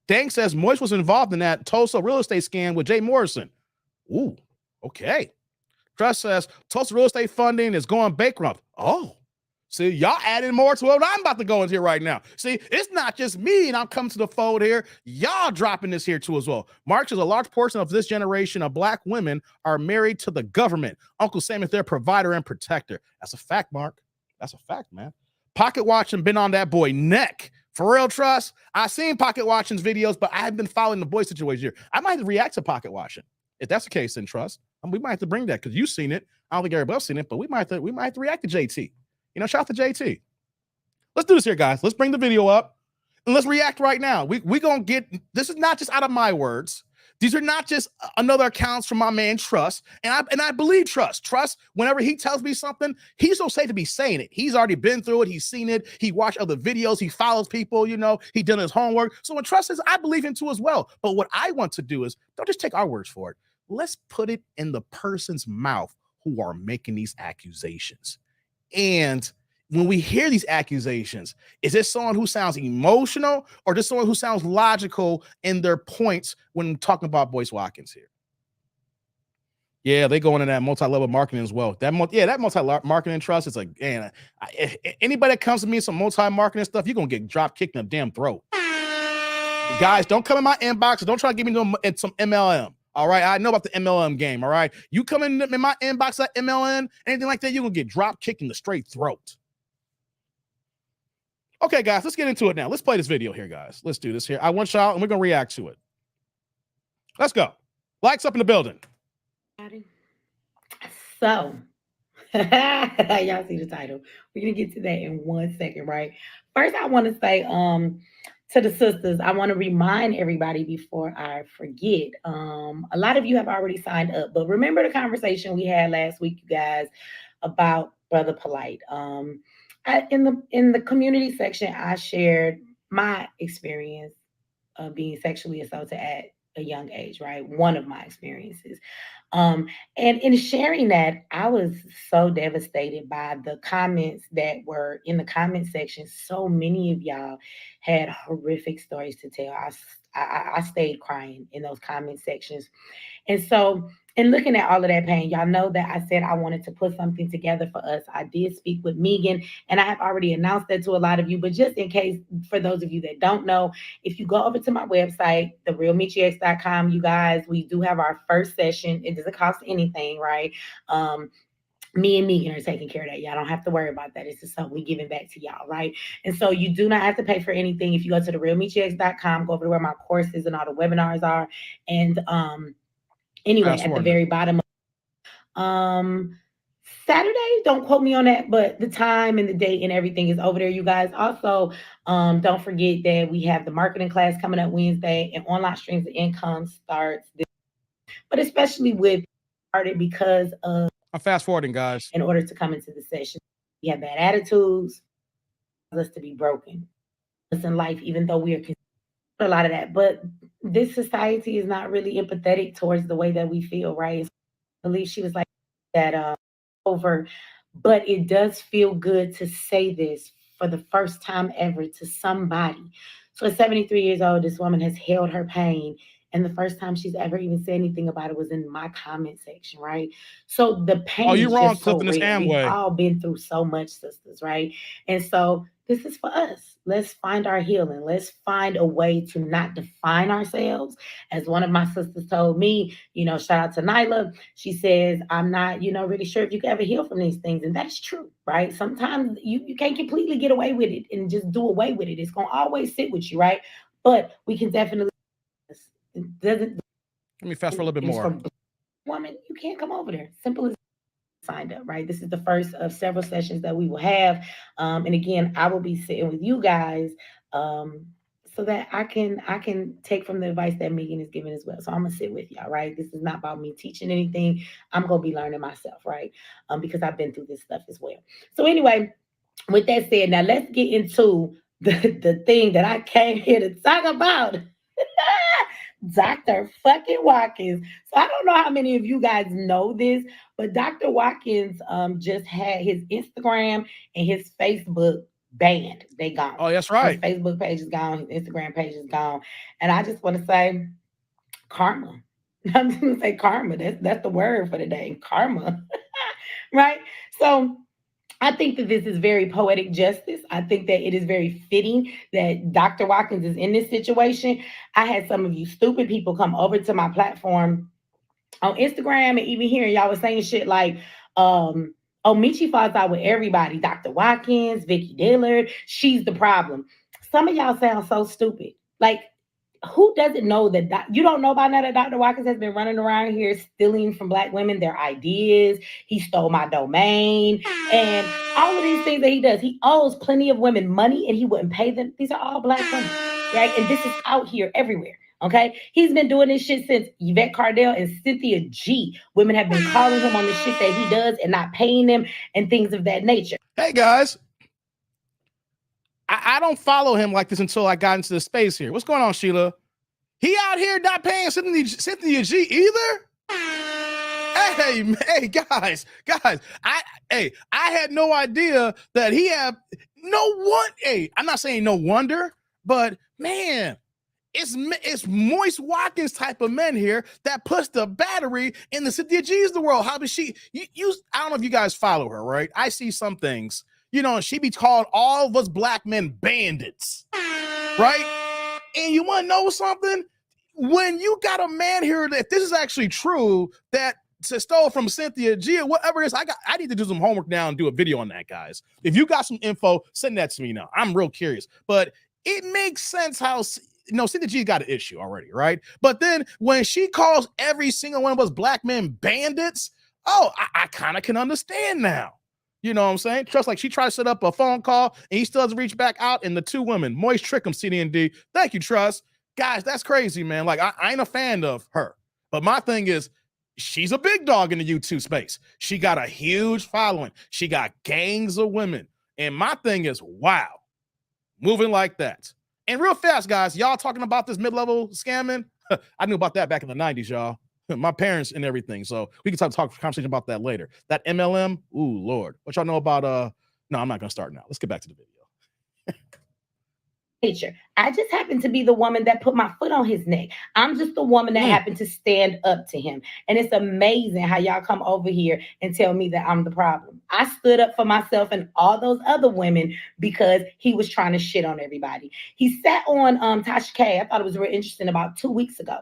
B: Dang says Moist was involved in that Tulsa real estate scam with Jay Morrison. Ooh, okay. Trust says Tulsa real estate funding is going bankrupt. Oh, see, y'all adding more to what I'm about to go into here right now. See, it's not just me and I'm coming to the fold here. Y'all dropping this here too as well. Mark says a large portion of this generation of black women are married to the government. Uncle Sam is their provider and protector. That's a fact, Mark. That's a fact, man. Pocket watching been on that boy neck. For real, Trust. I seen Pocket Watching's videos, but I have been following the boy situation here. I might have to react to Pocket Watching. If that's the case, then Trust. We might have to bring that because you've seen it. I don't think everybody else seen it, but we might have to react to JT. Shout out to JT. Let's do this here, guys. Let's bring the video up and let's react right now. We gonna get this is not just out of my words. These are not just another accounts from my man Trust. And I believe Trust. Trust, whenever he tells me something, he's so safe to be saying it. He's already been through it. He's seen it. He watched other videos. He follows people, he done his homework. So when Trust says, I believe him too as well. But what I want to do is don't just take our words for it. Let's put it in the person's mouth who are making these accusations. And when we hear these accusations, is this someone who sounds emotional or just someone who sounds logical in their points when talking about Boyce Watkins here? Yeah, they go into that multi-level marketing as well. That multi-marketing Trust is like, man, anybody that comes to me some multi-marketing stuff, you're going to get drop kicked in the damn throat. Guys, don't come in my inbox. Don't try to give me some MLM. All right, I know about the MLM game. All right, you come in my inbox like MLM, anything like that, you're going to get drop kicked in the straight throat. Okay, guys, let's get into it now. Let's play this video here, guys. Let's do this here. I want y'all, and we're going to react to it. Let's go. Likes up in the building.
C: So, y'all see the title. We're going to get to that in 1 second, right? First, I want to say to the sisters, I want to remind everybody before I forget. A lot of you have already signed up, but remember the conversation we had last week, you guys, about Brother Polite. In the community section, I shared my experience of being sexually assaulted at a young age, right? One of my experiences. And in sharing that, I was so devastated by the comments that were in the comment section. So many of y'all had horrific stories to tell. I stayed crying in those comment sections. And so in looking at all of that pain, y'all know that I said I wanted to put something together for us. I did speak with Megan, and I have already announced that to a lot of you. But just in case, for those of you that don't know, if you go over to my website, therealmichix.com, you guys, we do have our first session. It doesn't cost anything, right? Me and Megan are taking care of that. Y'all don't have to worry about that. It's just something we giving back to y'all, right? And so you do not have to pay for anything. If you go to therealmichix.com, go over to where my courses and all the webinars are. And anyway, at the very bottom, Saturday, don't quote me on that, but the time and the date and everything is over there, you guys. Also, don't forget that we have the marketing class coming up Wednesday, and online streams of income starts this, but especially with started because of
B: I'm fast forwarding, guys.
C: In order to come into the session, we have bad attitudes, us to be broken. Us in life, even though we are a lot of that, but this society is not really empathetic towards the way that we feel, right? I believe she was like that over, but it does feel good to say this for the first time ever to somebody. So at 73 years old, this woman has held her pain, and the first time she's ever even said anything about it was in my comment section, right? So the pain is just so real. We've all been through so much, sisters, right? And so this is for us. Let's find our healing. Let's find a way to not define ourselves. As one of my sisters told me, shout out to Nyla. She says, I'm not, really sure if you can ever heal from these things. And that's true, right? Sometimes you can't completely get away with it and just do away with it. It's going to always sit with you, right? But we can definitely, it doesn't.
B: Let me fast forward a little bit more.
C: Woman, you can't come over there. Simple as signed up, right? This is the first of several sessions that we will have. And again, I will be sitting with you guys so that I can take from the advice that Megan is giving as well. So I'm gonna sit with y'all, right? This is not about me teaching anything. I'm gonna be learning myself, right? Because I've been through this stuff as well. So anyway, with that said, now let's get into the thing that I came here to talk about. Dr. fucking Watkins. So I don't know how many of you guys know this, but Dr. Watkins just had his Instagram and his Facebook banned. They gone.
B: Oh, that's
C: His
B: right.
C: Facebook page is gone. His Instagram page is gone. And I just want to say karma. I'm just gonna say karma. That's the word for the day. Karma. Right? So I think that this is very poetic justice. I think that it is very fitting that Dr. Watkins is in this situation. I had some of you stupid people come over to my platform on Instagram and even here, y'all was saying shit like, oh, Michi falls out with everybody. Dr. Watkins, Vicky Dillard, she's the problem. Some of y'all sound so stupid. Like, who doesn't know that you don't know by now that Dr. Watkins has been running around here stealing from Black women their ideas. He stole my domain and all of these things that he does. He owes plenty of women money and he wouldn't pay them. These are all Black women, right? And this is out here everywhere. Okay, he's been doing this shit since Yvette Cardell and Cynthia G. Women have been calling him on the shit that he does and not paying them and things of that nature.
B: Hey guys, I don't follow him like this until I got into the space here. What's going on, Sheila? He out here not paying Cynthia G either? Hey, guys, I had no idea that he had I'm not saying no wonder, but man, it's Boyce Watkins type of men here that puts the battery in the Cynthia G's of the world. How does she? I don't know if you guys follow her, right? I see some things. She be calling all of us Black men bandits, right? And you want to know something? When you got a man here, if this is actually true, that stole from Cynthia G or whatever it is, I need to do some homework now and do a video on that, guys. If you got some info, send that to me now. I'm real curious. But it makes sense how Cynthia G got an issue already, right? But then when she calls every single one of us Black men bandits, I kind of can understand now. You know what I'm saying? Just like she tried to set up a phone call and he still doesn't reach back out. And the two women, Moist trick him, CD&D. Thank you, Trust. Guys, that's crazy, man. Like, I ain't a fan of her. But my thing is, she's a big dog in the YouTube space. She got a huge following. She got gangs of women. And my thing is, wow, moving like that. And real fast, guys, y'all talking about this mid-level scamming? I knew about that back in the 90s, y'all. My parents and everything. So we can talk conversation about that later. That MLM, ooh, Lord. What y'all know about, no, I'm not going to start now. Let's get back to the video.
C: I just happened to be the woman that put my foot on his neck. I'm just the woman that happened to stand up to him. And it's amazing how y'all come over here and tell me that I'm the problem. I stood up for myself and all those other women because he was trying to shit on everybody. He sat on Tasha K. I thought it was real interesting about 2 weeks ago.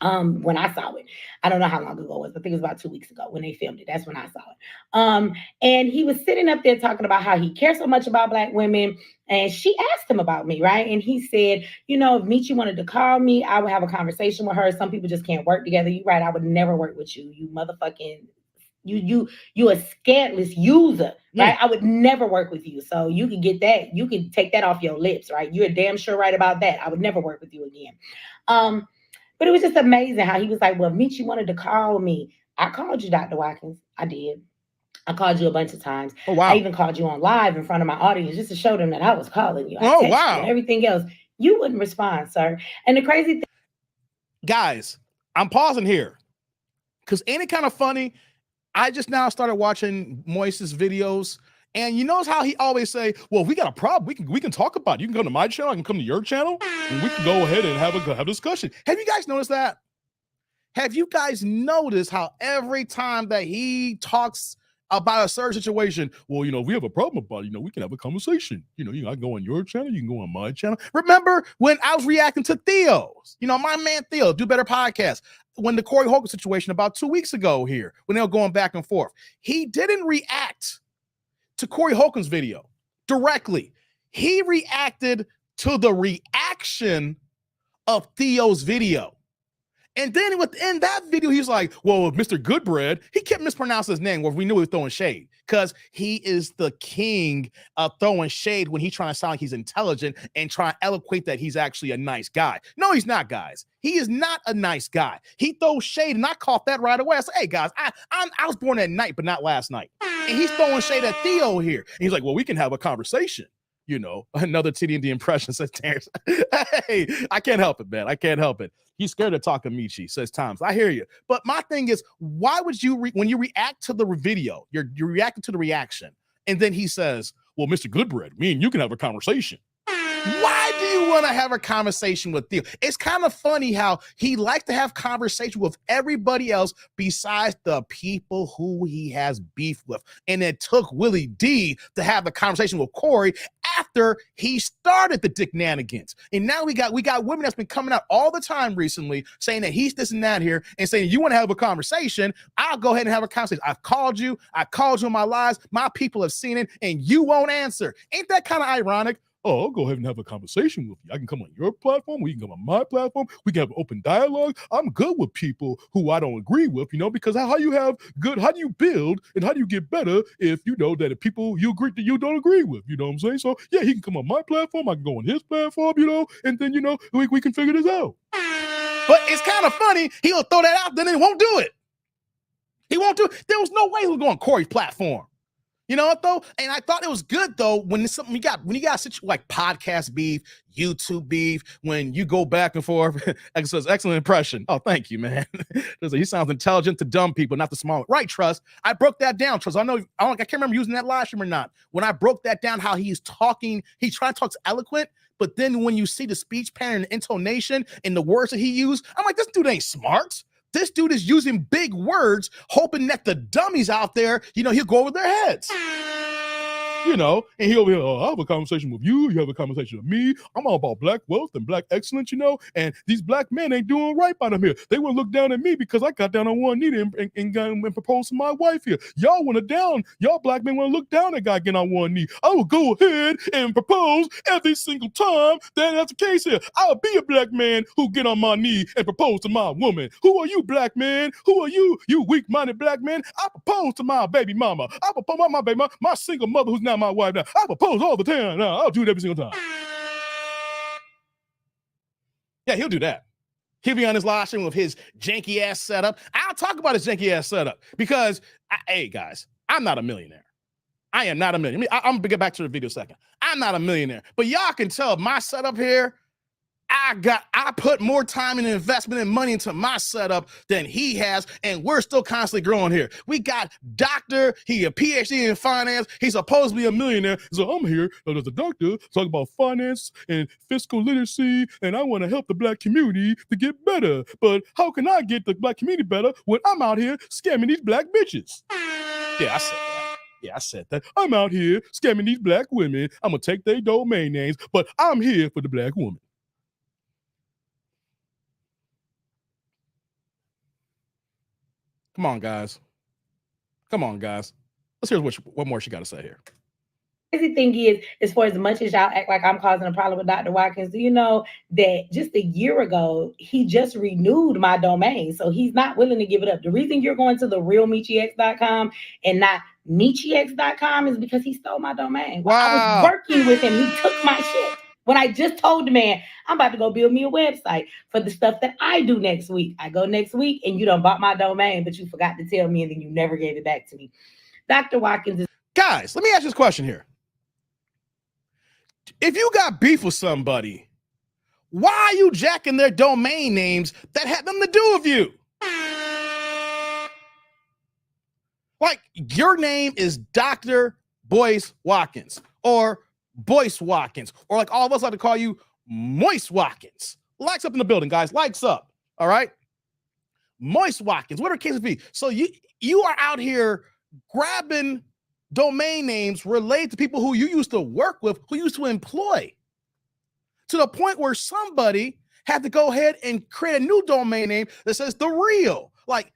C: When I saw it, I don't know how long ago it was, but I think it was about 2 weeks ago when they filmed it. That's when I saw it. And he was sitting up there talking about how he cares so much about Black women. And she asked him about me, right? And he said, if Michi wanted to call me, I would have a conversation with her. Some people just can't work together. You're right. I would never work with you. You motherfucking, you a scantless user, right? I would never work with you. So you can get that. You can take that off your lips, right? You're damn sure right about that. I would never work with you again. But it was just amazing how he was like, well, Michi wanted to call me. I called you, Dr. Watkins. I did. I called you a bunch of times.
B: Oh, wow.
C: I even called you on live in front of my audience just to show them that I was calling you.
B: Oh, wow.
C: And everything else. You wouldn't respond, sir. And the crazy thing.
B: Guys, I'm pausing here because ain't it kind of funny? I just now started watching Moise's videos. And you notice how he always say, well, if we got a problem, we can talk about it. You can come to my channel, I can come to your channel, and we can go ahead and have a discussion. Have you guys noticed that? Have you guys noticed how every time that he talks about a certain situation, well, if we have a problem about it, we can have a conversation. I can go on your channel, you can go on my channel. Remember when I was reacting to Theo's, my man Theo, Do Better Podcast, when the Corey Holcomb situation about 2 weeks ago here, when they were going back and forth, he didn't react to Corey Holcomb's video directly. He reacted to the reaction of Theo's video. And then within that video, he's like, well, Mr. Goodbread, he kept mispronouncing his name where we knew he was throwing shade because he is the king of throwing shade when he's trying to sound like he's intelligent and trying to eloquate that he's actually a nice guy. No, he's not, guys. He is not a nice guy. He throws shade, and I caught that right away. I said, hey, guys, I was born at night, but not last night. And he's throwing shade at Theo here. And he's like, well, we can have a conversation. You know, another TD&D impression, says Terrence. Hey, I can't help it, man. I can't help it. He's scared to talk to Michi, says Thomas. I hear you. But my thing is, why would you, when you react to the video, you're reacting to the reaction, and then he says, well, Mr. Goodbread, me and you can have a conversation. Why do you want to have a conversation with Theo? It's kind of funny how he likes to have conversation with everybody else besides the people who he has beef with. And it took Willie D to have a conversation with Corey after he started the Dicknanigans. And now we got women that's been coming out all the time recently saying that he's this and that here and saying, you want to have a conversation? I'll go ahead and have a conversation. I've called you. I called you in my lives. My people have seen it and you won't answer. Ain't that kind of ironic? Oh, I'll go ahead and have a conversation with you. I can come on your platform, or you can come on my platform. We can have an open dialogue. I'm good with people who I don't agree with, you know, because how do you build and how do you get better if you know that if people you agree that you don't agree with, you know what I'm saying? So yeah, he can come on my platform, I can go on his platform, you know, and then, you know, we can figure this out. But it's kind of funny, he'll throw that out, then he won't do it. He won't do it. There was no way he was going on Corey's platform. You know what though? And I thought it was good though when it's something when you got situation like podcast beef, YouTube beef, when you go back and forth. X says excellent impression. Oh, thank you, man. He sounds intelligent to dumb people, not the small. Right, Trust. I broke that down, Trust. I can't remember using that live stream or not. When I broke that down, how he's talking, he's trying to talk eloquent, but then when you see the speech pattern and intonation and the words that he used, I'm like, this dude ain't smart. This dude is using big words, hoping that the dummies out there, you know, he'll go over their heads. You know, and he'll be, I'll have a conversation with you. You have a conversation with me. I'm all about black wealth and black excellence, you know, and these black men ain't doing right by them here. They want to look down at me because I got down on one knee and proposed to my wife here. Y'all black men want to look down at guy getting on one knee. I will go ahead and propose every single time that's the case here. I'll be a black man who get on my knee and propose to my woman. Who are you, black man? Who are you, you weak-minded black man? I propose to my baby mama. I propose to my baby mama, my single mother who's now my wife now. I propose all the time now. I'll do it every single time. Yeah, he'll do that. He'll be on his live stream with his janky ass setup. I'll talk about his janky ass setup because, hey guys, I'm not a millionaire. I am not a millionaire. I'm gonna get back to the video second. I'm not a millionaire, but y'all can tell my setup here. I put more time and investment and money into my setup than he has, and we're still constantly growing here. We got doctor, he a PhD in finance, he's supposed to be a millionaire, so I'm here as a doctor talking about finance and fiscal literacy, and I want to help the black community to get better. But how can I get the black community better when I'm out here scamming these black bitches? Yeah, I said that. Yeah, I said that. I'm out here scamming these black women. I'm going to take their domain names, but I'm here for the black woman. Come on, guys. Let's hear what more she got to say here.
C: Crazy thing is, for as much as y'all act like I'm causing a problem with Dr. Watkins, do you know that just a year ago, he just renewed my domain? So he's not willing to give it up. The reason you're going to the realmichix.com and not michix.com is because he stole my domain. Wow. I was working with him. He took my shit. When I just told the man, I'm about to go build me a website for the stuff that I do next week. I go next week and you done bought my domain, but you forgot to tell me and then you never gave it back to me. Dr. Watkins is...
B: Guys, let me ask you this question here. If you got beef with somebody, why are you jacking their domain names that had nothing to do with you? Like, your name is Dr. Boyce Watkins or Boyce Watkins, or like all of us like to call you Moist Watkins. Likes up in the building, guys. Likes up. All right. Moist Watkins, whatever the case may be. So you are out here grabbing domain names related to people who you used to work with, who you used to employ, to the point where somebody had to go ahead and create a new domain name that says the real. Like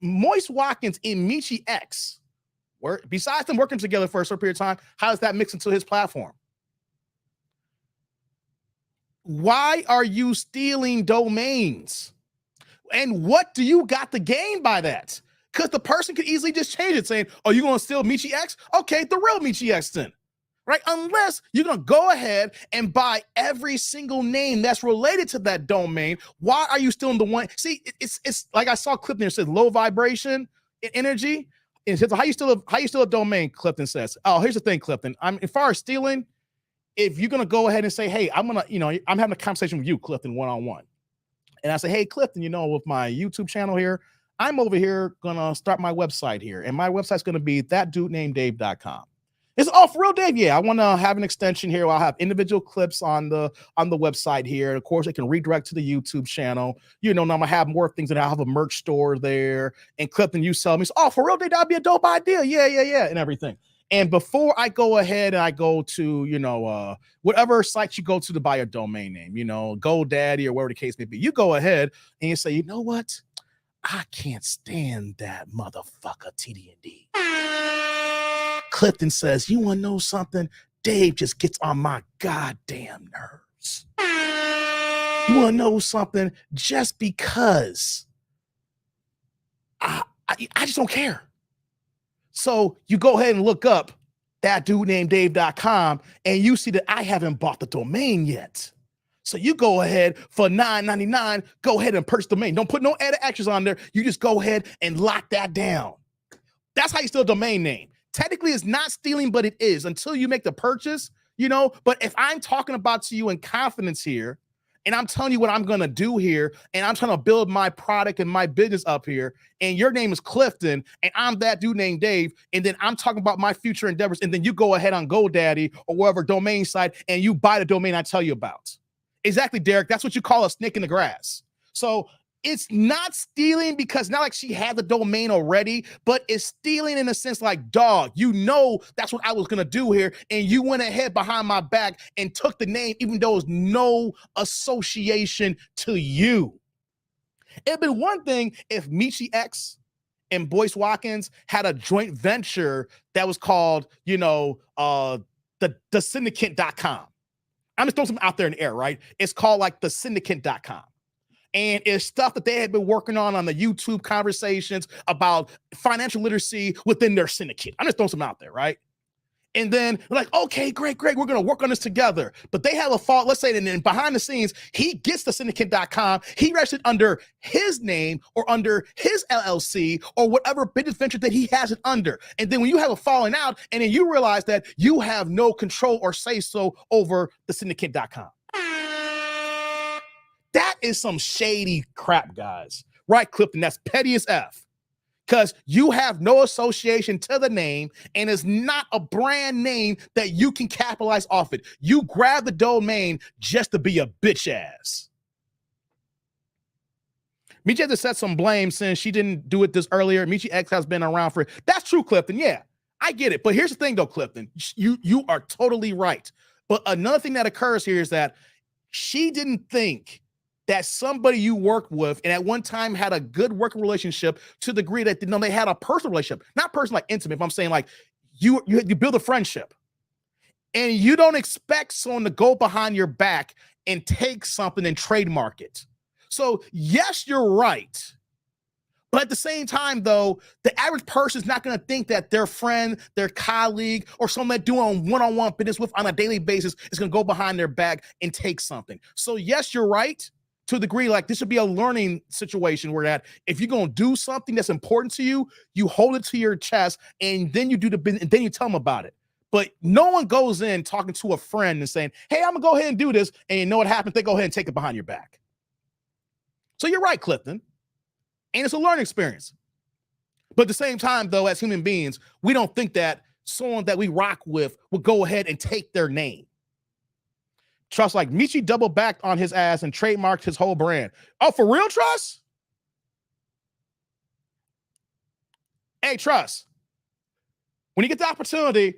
B: Boyce Watkins and Michi X. Besides them working together for a certain period of time, how does that mix into his platform? Why are you stealing domains? And what do you got to gain by that? Because the person could easily just change it, saying, "Oh, you're going to steal Michi X? Okay, the real Michi X then." Right? Unless you're going to go ahead and buy every single name that's related to that domain. Why are you stealing the one? See, it's like I saw a clip there that says low vibration energy. It says, how you steal a domain, Clifton says. Oh, here's the thing, Clifton. As far as stealing, if you're gonna go ahead and say, hey, I'm having a conversation with you, Clifton, one-on-one. And I say, hey, Clifton, with my YouTube channel here, I'm over here gonna start my website here. And my website's gonna be thatdudenamedDave.com. It's for real, Dave. Yeah, I want to have an extension here. I'll have individual clips on the website here. Of course, it can redirect to the YouTube channel. Now I'm gonna have more things, and I'll have a merch store there. And Clifton, you sell me. For real, Dave, that'd be a dope idea. Yeah, and everything. And before I go ahead and I go to, whatever site you go to buy a domain name, GoDaddy or whatever the case may be, you go ahead and you say, you know what? I can't stand that motherfucker TD&D. Clifton says, you want to know something? Dave just gets on my goddamn nerves. You want to know something? Just because I just don't care. So you go ahead and look up thatdudenamedDave.com and you see that I haven't bought the domain yet. So you go ahead for $9.99, go ahead and purchase the domain. Don't put no added extras on there. You just go ahead and lock that down. That's how you steal a domain name. Technically, it's not stealing, but it is until you make the purchase, But if I'm talking about to you in confidence here, and I'm telling you what I'm going to do here, and I'm trying to build my product and my business up here, and your name is Clifton, and I'm that dude named Dave, and then I'm talking about my future endeavors, and then you go ahead on GoDaddy or whatever domain site, and you buy the domain I tell you about. Exactly, Derek. That's what you call a snake in the grass. So it's not stealing because not like she had the domain already, but it's stealing in a sense like, dog, that's what I was going to do here. And you went ahead behind my back and took the name, even though there's no association to you. It'd been one thing if Michi X and Boyce Watkins had a joint venture that was called, the syndicate.com. I'm just throwing something out there in the air, right? It's called like the syndicate.com. And it's stuff that they had been working on the YouTube conversations about financial literacy within their syndicate. I'm just throwing something out there, right? And then we're like, okay, great. We're going to work on this together. But they have a fault. Let's say, and then behind the scenes, he gets the syndicate.com. He registered under his name or under his LLC or whatever business venture that he has it under. And then when you have a falling out and then you realize that you have no control or say so over the syndicate.com. That is some shady crap, guys. Right, Clifton? That's petty as F. Because you have no association to the name and it's not a brand name that you can capitalize off it. You grab the domain just to be a bitch ass. Michi had to set some blame since she didn't do it this earlier. Michi X has been around for it. That's true, Clifton. Yeah, I get it. But here's the thing, though, Clifton. You are totally right. But another thing that occurs here is that she didn't think that somebody you worked with and at one time had a good working relationship to the degree that they had a personal relationship, not personal like intimate. If I'm saying like you build a friendship and you don't expect someone to go behind your back and take something and trademark it. So yes, you're right. But at the same time, though, the average person is not going to think that their friend, their colleague, or someone they're doing one-on-one business with on a daily basis is going to go behind their back and take something. So yes, you're right. To a degree, like this should be a learning situation where that if you're going to do something that's important to you, you hold it to your chest and then you do the business and then you tell them about it. But no one goes in talking to a friend and saying, hey, I'm going to go ahead and do this. And you know what happens? They go ahead and take it behind your back. So you're right, Clifton. And it's a learning experience. But at the same time, though, as human beings, we don't think that someone that we rock with will go ahead and take their name. Trust, like Michi double backed on his ass and trademarked his whole brand. Oh, for real, Trust? Hey, Trust. When you get the opportunity,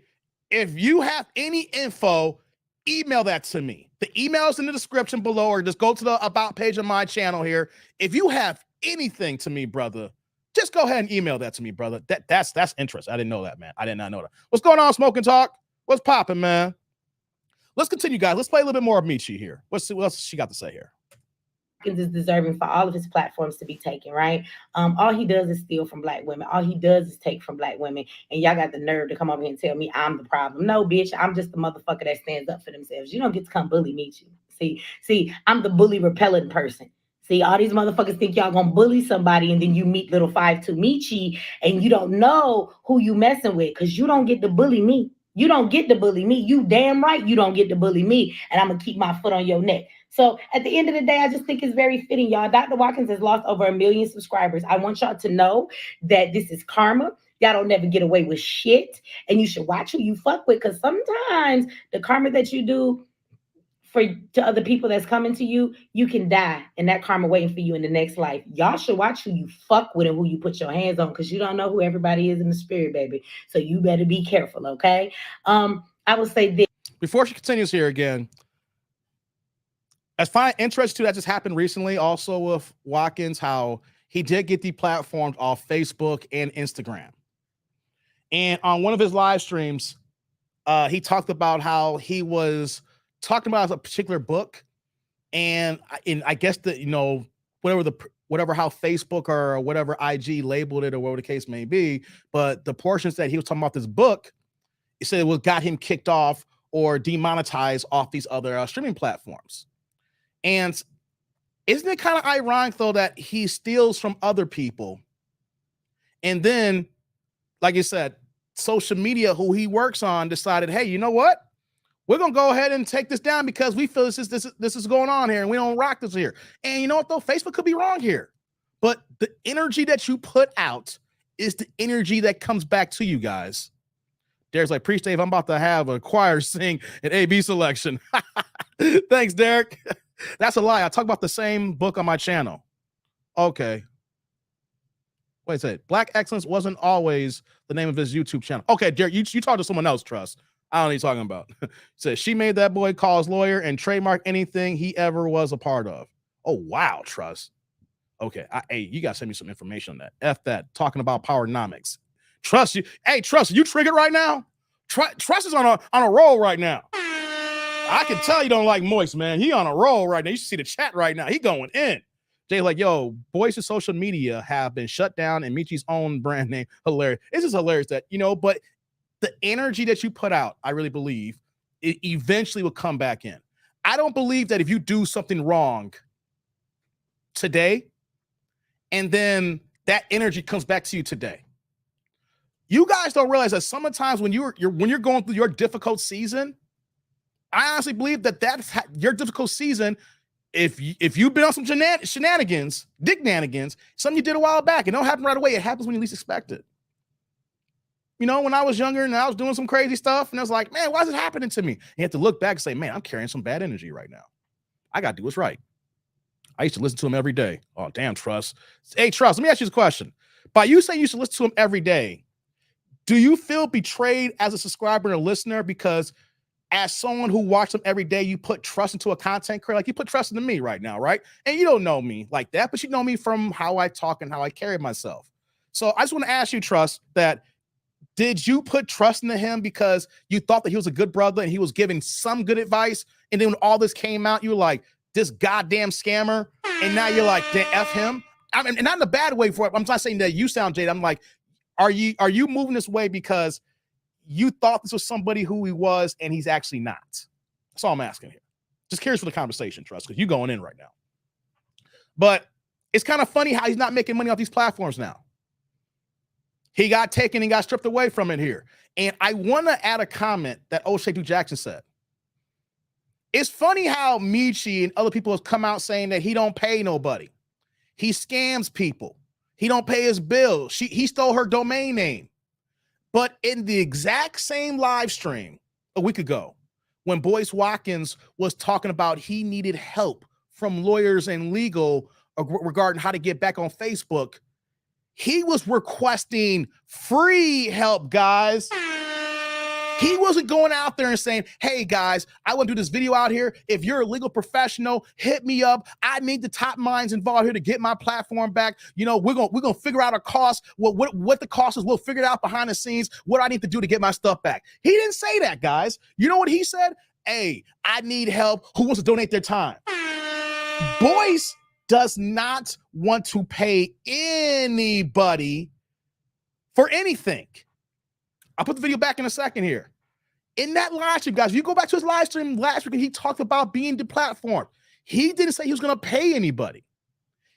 B: if you have any info, email that to me. The email is in the description below, or just go to the about page of my channel here. If you have anything to me, brother, just go ahead and email that to me, brother. That's interest. I didn't know that, man. I did not know that. What's going on, Smoke and Talk? What's popping, man? Let's continue, guys. Let's play a little bit more of Michi here. What else she got to say here?
C: Is deserving for all of his platforms to be taken, right? All he does is steal from Black women. All he does is take from Black women. And y'all got the nerve to come over here and tell me I'm the problem. No, bitch, I'm just the motherfucker that stands up for themselves. You don't get to come bully Michi. See, I'm the bully repellent person. See, all these motherfuckers think y'all gonna bully somebody and then you meet little 5'2" Michi and you don't know who you messing with because you don't get to bully me. You don't get to bully me. You damn right you don't get to bully me. And I'm going to keep my foot on your neck. So at the end of the day, I just think it's very fitting, y'all. Dr. Watkins has lost over 1 million subscribers. I want y'all to know that this is karma. Y'all don't never get away with shit. And you should watch who you fuck with, because sometimes the karma that you do to other people that's coming to you, you can die and that karma waiting for you in the next life. Y'all should watch who you fuck with and who you put your hands on, because you don't know who everybody is in the spirit, baby. So you better be careful, okay? I will say this.
B: Before she continues here again, I find interesting too that just happened recently also with Watkins, how he did get deplatformed off Facebook and Instagram. And on one of his live streams, he talked about how he was talking about a particular book, and I guess that, you know, whatever how Facebook or whatever IG labeled it or whatever the case may be, but the portions that he was talking about this book, he said it was got him kicked off or demonetized off these other streaming platforms. And isn't it kind of ironic though that he steals from other people, and then, like you said, social media, who he works on, decided, hey, you know what? We're gonna go ahead and take this down because we feel this is going on here, and we don't rock this here. And you know what though? Facebook could be wrong here, but the energy that you put out is the energy that comes back to you guys. Derek's like, preach, Dave. I'm about to have a choir sing an A/B selection. Thanks, Derek. That's a lie. I talk about the same book on my channel. Okay. Wait a second. Black Excellence wasn't always the name of his YouTube channel. Okay, Derek, you talk to someone else, trust. I don't know what you're talking about. Says she made that boy call his lawyer and trademark anything he ever was a part of. Oh, wow, trust. Okay, hey, you got to send me some information on that. F that. Talking about powernomics. Trust you. Hey, Trust, you triggered right now? Trust is on a roll right now. I can tell you don't like Moist, man. He on a roll right now. You should see the chat right now. He going in. Jay's like, yo, Boyce's social media have been shut down and Michi's own brand name. Hilarious. It's just hilarious that, you know, but the energy that you put out, I really believe, it eventually will come back in. I don't believe that if you do something wrong today, and then that energy comes back to you today. You guys don't realize that sometimes when you're going through your difficult season, I honestly believe that that's your difficult season. If you've been on some shenanigans, dick-nanigans, something you did a while back, it don't happen right away. It happens when you least expect it. You know, when I was younger and I was doing some crazy stuff, and I was like, man, why is it happening to me? You have to look back and say, man, I'm carrying some bad energy right now. I got to do what's right. I used to listen to him every day. Oh, damn, Trust. Hey, Trust, let me ask you this question. By you saying you should listen to him every day, do you feel betrayed as a subscriber and a listener because as someone who watches him every day, you put trust into a content creator? Like you put trust into me right now, right? And you don't know me like that, but you know me from how I talk and how I carry myself. So I just want to ask you, Trust, that did you put trust into him because you thought that he was a good brother and he was giving some good advice? And then when all this came out, you were like, this goddamn scammer. And now you're like, F him. I mean, and not in a bad way for it. I'm not saying that you sound jaded. I'm like, are you moving this way because you thought this was somebody who he was and he's actually not? That's all I'm asking here. Just curious for the conversation, Trust, because you're going in right now. But it's kind of funny how he's not making money off these platforms now. He got taken and got stripped away from it here. And I want to add a comment that O'Shea Jackson said. It's funny how Michi and other people have come out saying that he don't pay nobody. He scams people. He don't pay his bills. He stole her domain name. But in the exact same live stream a week ago, when Boyce Watkins was talking about he needed help from lawyers and legal regarding how to get back on Facebook, he was requesting free help, guys. He wasn't going out there and saying, hey, guys, I want to do this video out here. If you're a legal professional, hit me up. I need the top minds involved here to get my platform back. You know, we're gonna figure out a cost, what the cost is. We'll figure it out behind the scenes, what I need to do to get my stuff back. He didn't say that, guys. You know what he said? Hey, I need help. Who wants to donate their time? Boyce does not want to pay anybody for anything. I'll put the video back in a second here. In that live stream, guys, if you go back to his live stream last week and he talked about being deplatformed, he didn't say he was going to pay anybody.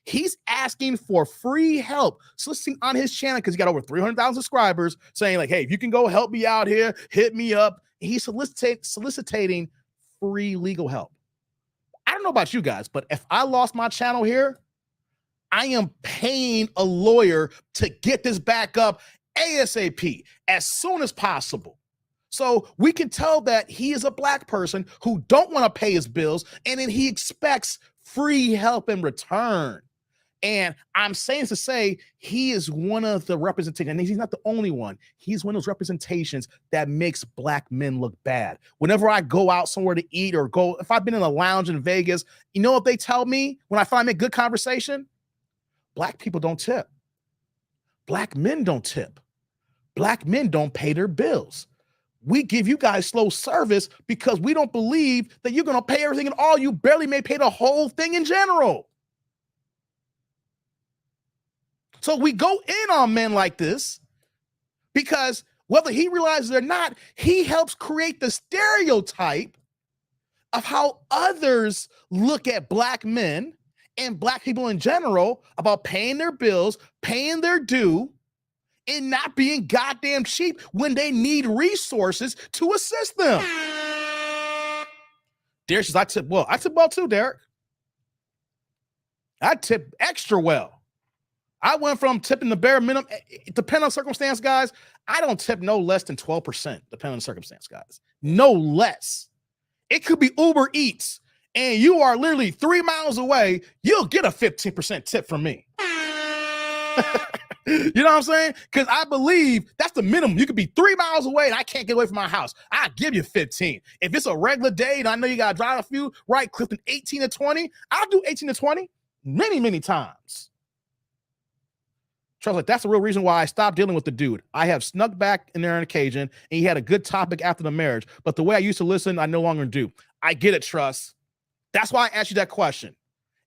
B: He's asking for free help, soliciting on his channel because he got over 300,000 subscribers, saying like, hey, if you can go help me out here, hit me up. He's soliciting free legal help. I don't know about you guys, but if I lost my channel here, I am paying a lawyer to get this back up ASAP, as soon as possible. So we can tell that he is a black person who don't want to pay his bills, and then he expects free help in return. And I'm saying to say he is one of the representations, and he's not the only one. He's one of those representations that makes black men look bad. Whenever I go out somewhere to eat or go, if I've been in a lounge in Vegas, you know what they tell me when I finally make good conversation? Black people don't tip. Black men don't tip. Black men don't pay their bills. We give you guys slow service because we don't believe that you're going to pay everything, and all you barely may pay the whole thing in general. So we go in on men like this because whether he realizes it or not, he helps create the stereotype of how others look at black men and black people in general about paying their bills, paying their due, and not being goddamn cheap when they need resources to assist them. Derek says, I tip well. I tip well too, Derek. I tip extra well. I went from tipping the bare minimum, depending on circumstance, guys. I don't tip no less than 12%, depending on circumstance, guys. No less. It could be Uber Eats, and you are literally 3 miles away. You'll get a 15% tip from me. You know what I'm saying? Because I believe that's the minimum. You could be 3 miles away, and I can't get away from my house. I'll give you 15. If it's a regular day, and I know you got to drive a few, right, Clifton, 18 to 20, I'll do 18 to 20 many, many times. Charles, like, that's the real reason why I stopped dealing with the dude. I have snuck back in there on occasion, and he had a good topic after the marriage. But the way I used to listen, I no longer do. I get it, Trust. That's why I asked you that question.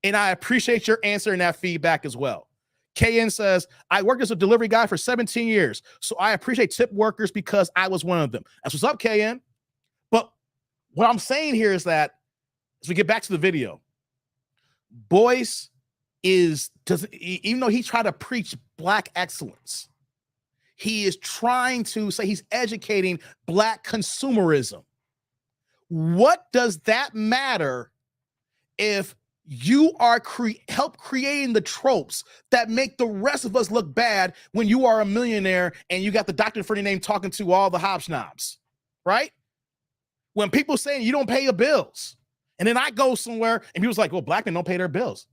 B: And I appreciate your answer and that feedback as well. KN says, I worked as a delivery guy for 17 years, so I appreciate tip workers because I was one of them. That's what's up, KN. But what I'm saying here is that, as we get back to the video, Boyce doesn't, even though he tried to preach black excellence, he is trying to say he's educating black consumerism. What does that matter if you are help creating the tropes that make the rest of us look bad when you are a millionaire and you got the doctor for your name talking to all the hobsnobs, right? When people saying you don't pay your bills, and then I go somewhere and people's like, well, black men don't pay their bills.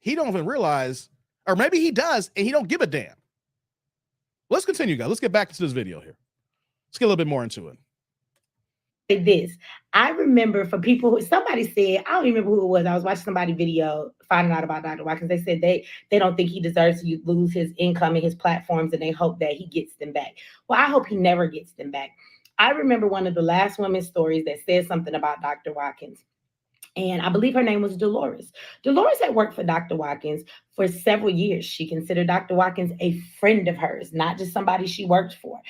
B: He don't even realize, or maybe he does, and he don't give a damn. Let's continue, guys. Let's get back into this video here. Let's get a little bit more into it.
C: This, I remember for people who, somebody said, I don't even remember who it was. I was watching somebody's video finding out about Dr. Watkins. They said they don't think he deserves to lose his income and his platforms, and they hope that he gets them back. Well, I hope he never gets them back. I remember one of the last women's stories that said something about Dr. Watkins. And I believe her name was Dolores. Dolores had worked for Dr. Watkins for several years. She considered Dr. Watkins a friend of hers, not just somebody she worked for.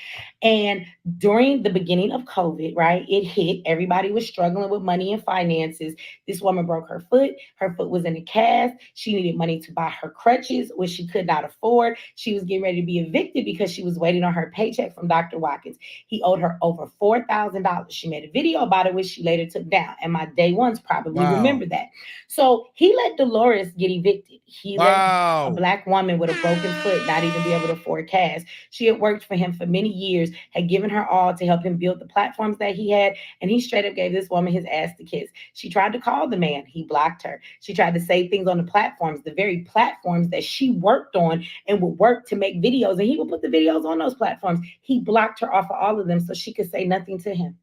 C: And during the beginning of COVID, right, it hit. Everybody was struggling with money and finances. This woman broke her foot. Her foot was in a cast. She needed money to buy her crutches, which she could not afford. She was getting ready to be evicted because she was waiting on her paycheck from Dr. Watkins. He owed her over $4,000. She made a video about it, which she later took down. And my day ones probably remember that. So he let Dolores get evicted. He let a black woman with a broken foot not even be able to afford cash. She had worked for him for many years, had given her all to help him build the platforms that he had, and he straight up gave this woman his ass to kiss. She tried to call the man. He blocked her. She tried to say things on the platforms, the very platforms that she worked on and would work to make videos, and he would put the videos on those platforms. He blocked her off of all of them so she could say nothing to him.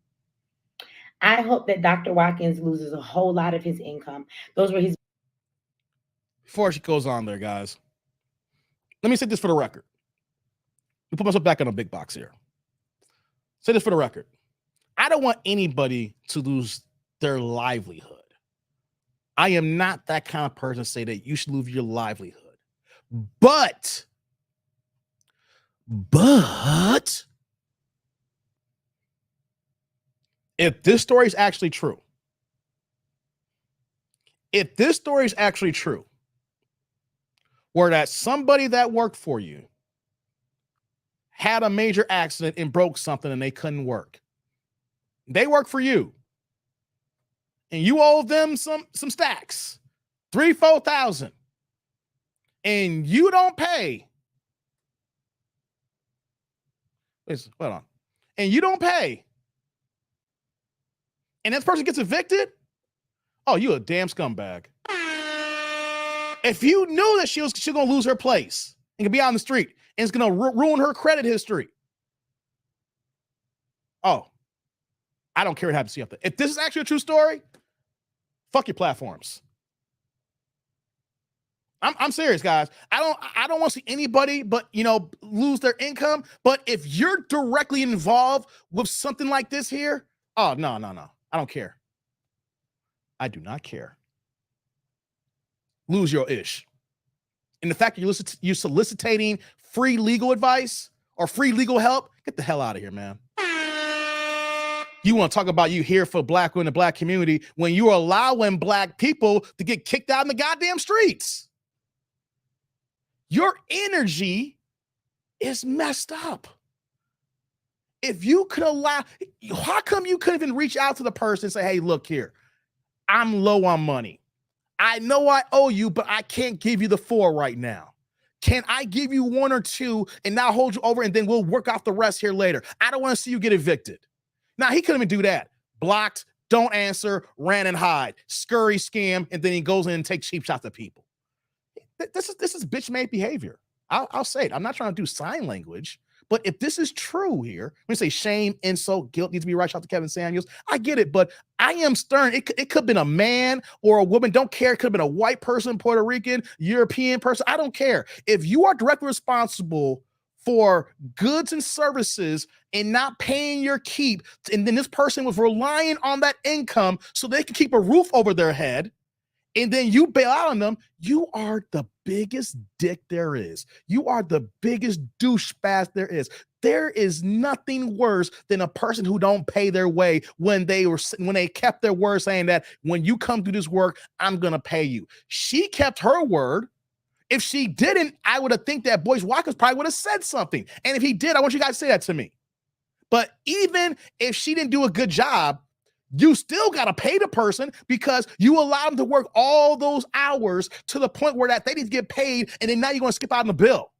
C: I hope that Dr. Watkins loses a whole lot of his income. Those were his.
B: Before she goes on there, guys, let me say this for the record. Let me put myself back on a big box here. Say this for the record. I don't want anybody to lose their livelihood. I am not that kind of person to say that you should lose your livelihood. But if this story is actually true, If this story is actually true, where that somebody that worked for you had a major accident and broke something and they couldn't work, they work for you, and you owe them some stacks, 3,000-4,000, and you don't pay. Listen, hold on. And you don't pay, and this person gets evicted. Oh, you a damn scumbag. If you knew that she's going to lose her place and could be out on the street and it's going to ruin her credit history. Oh, I don't care what happens to you up there. If this is actually a true story, fuck your platforms. I'm serious, guys. I don't want to see anybody but, lose their income. But if you're directly involved with something like this here, oh, no. I don't care. I do not care. Lose your ish. And the fact that you're soliciting free legal advice or free legal help, get the hell out of here, man. You want to talk about you here for black women in the black community when you're allowing black people to get kicked out in the goddamn streets. Your energy is messed up. If you could allow, how come you couldn't even reach out to the person and say, hey, look here, I'm low on money. I know I owe you, but I can't give you the 4 right now. Can I give you 1 or 2 and now hold you over and then we'll work off the rest here later? I don't want to see you get evicted. Now, he couldn't even do that. Blocked, don't answer, ran and hide, scurry scam, and then he goes in and takes cheap shots at people. This is bitch-made behavior. I'll say it. I'm not trying to do sign language, but if this is true here, when you say shame, insult, guilt needs to be right out to Kevin Samuels, I get it, but I am stern. It could have been a man or a woman. Don't care. It could have been a white person, Puerto Rican, European person. I don't care. If you are directly responsible for goods and services and not paying your keep, and then this person was relying on that income so they could keep a roof over their head, and then you bail out on them, you are the biggest dick there is. You are the biggest douchebag there is. There is nothing worse than a person who don't pay their way when they kept their word saying that when you come do this work, I'm going to pay you. She kept her word. If she didn't, I would have think that Boyce Watkins probably would have said something. And if he did, I want you guys to say that to me. But even if she didn't do a good job, you still got to pay the person because you allowed them to work all those hours to the point where that they need to get paid, and then now you're going to skip out on the bill.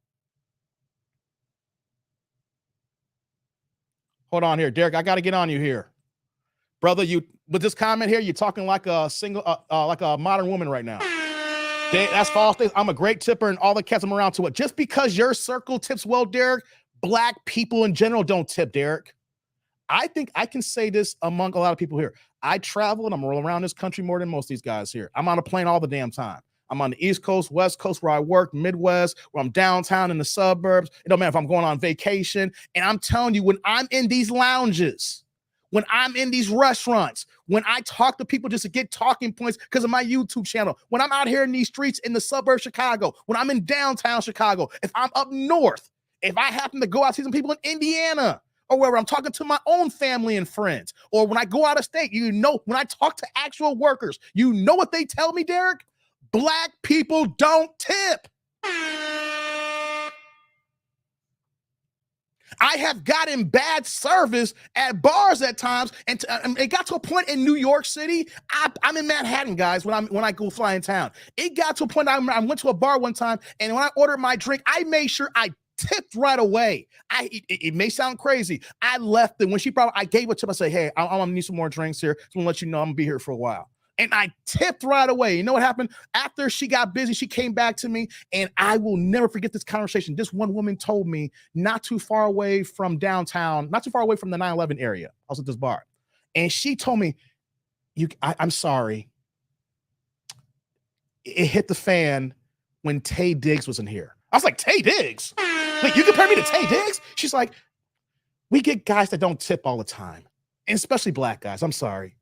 B: Hold on here, Derek. I got to get on you here. Brother, you with this comment here, you're talking like a like a modern woman right now. That's false. I'm a great tipper and all the cats I'm around to it. Just because your circle tips well, Derek, black people in general don't tip, Derek. I think I can say this among a lot of people here. I travel and I'm around this country more than most of these guys here. I'm on a plane all the damn time. I'm on the East Coast, West Coast, where I work, Midwest, where I'm downtown in the suburbs. It don't matter if I'm going on vacation. And I'm telling you, when I'm in these lounges, when I'm in these restaurants, when I talk to people just to get talking points because of my YouTube channel, when I'm out here in these streets in the suburbs of Chicago, when I'm in downtown Chicago, if I'm up north, if I happen to go out to see some people in Indiana, or wherever I'm talking to my own family and friends, or when I go out of state, when I talk to actual workers, you know what they tell me, Derek? Black people don't tip. I have gotten bad service at bars at times, and it got to a point in New York City. I'm in Manhattan, guys. When I go fly in town, it got to a point. I went to a bar one time, and when I ordered my drink, I made sure I tipped right away. It may sound crazy. I left, and when I gave a tip. I said, "Hey, I'm gonna need some more drinks here. So I'm gonna let you know I'm gonna be here for a while." And I tipped right away. You know what happened? After she got busy, she came back to me, and I will never forget this conversation. This one woman told me not too far away from downtown, not too far away from the 9/11 area. I was at this bar, and she told me, I'm sorry. It hit the fan when Tay Diggs wasn't here. I was like, Tay Diggs? Like, you compare me to Tay Diggs? She's like, we get guys that don't tip all the time, and especially black guys. I'm sorry.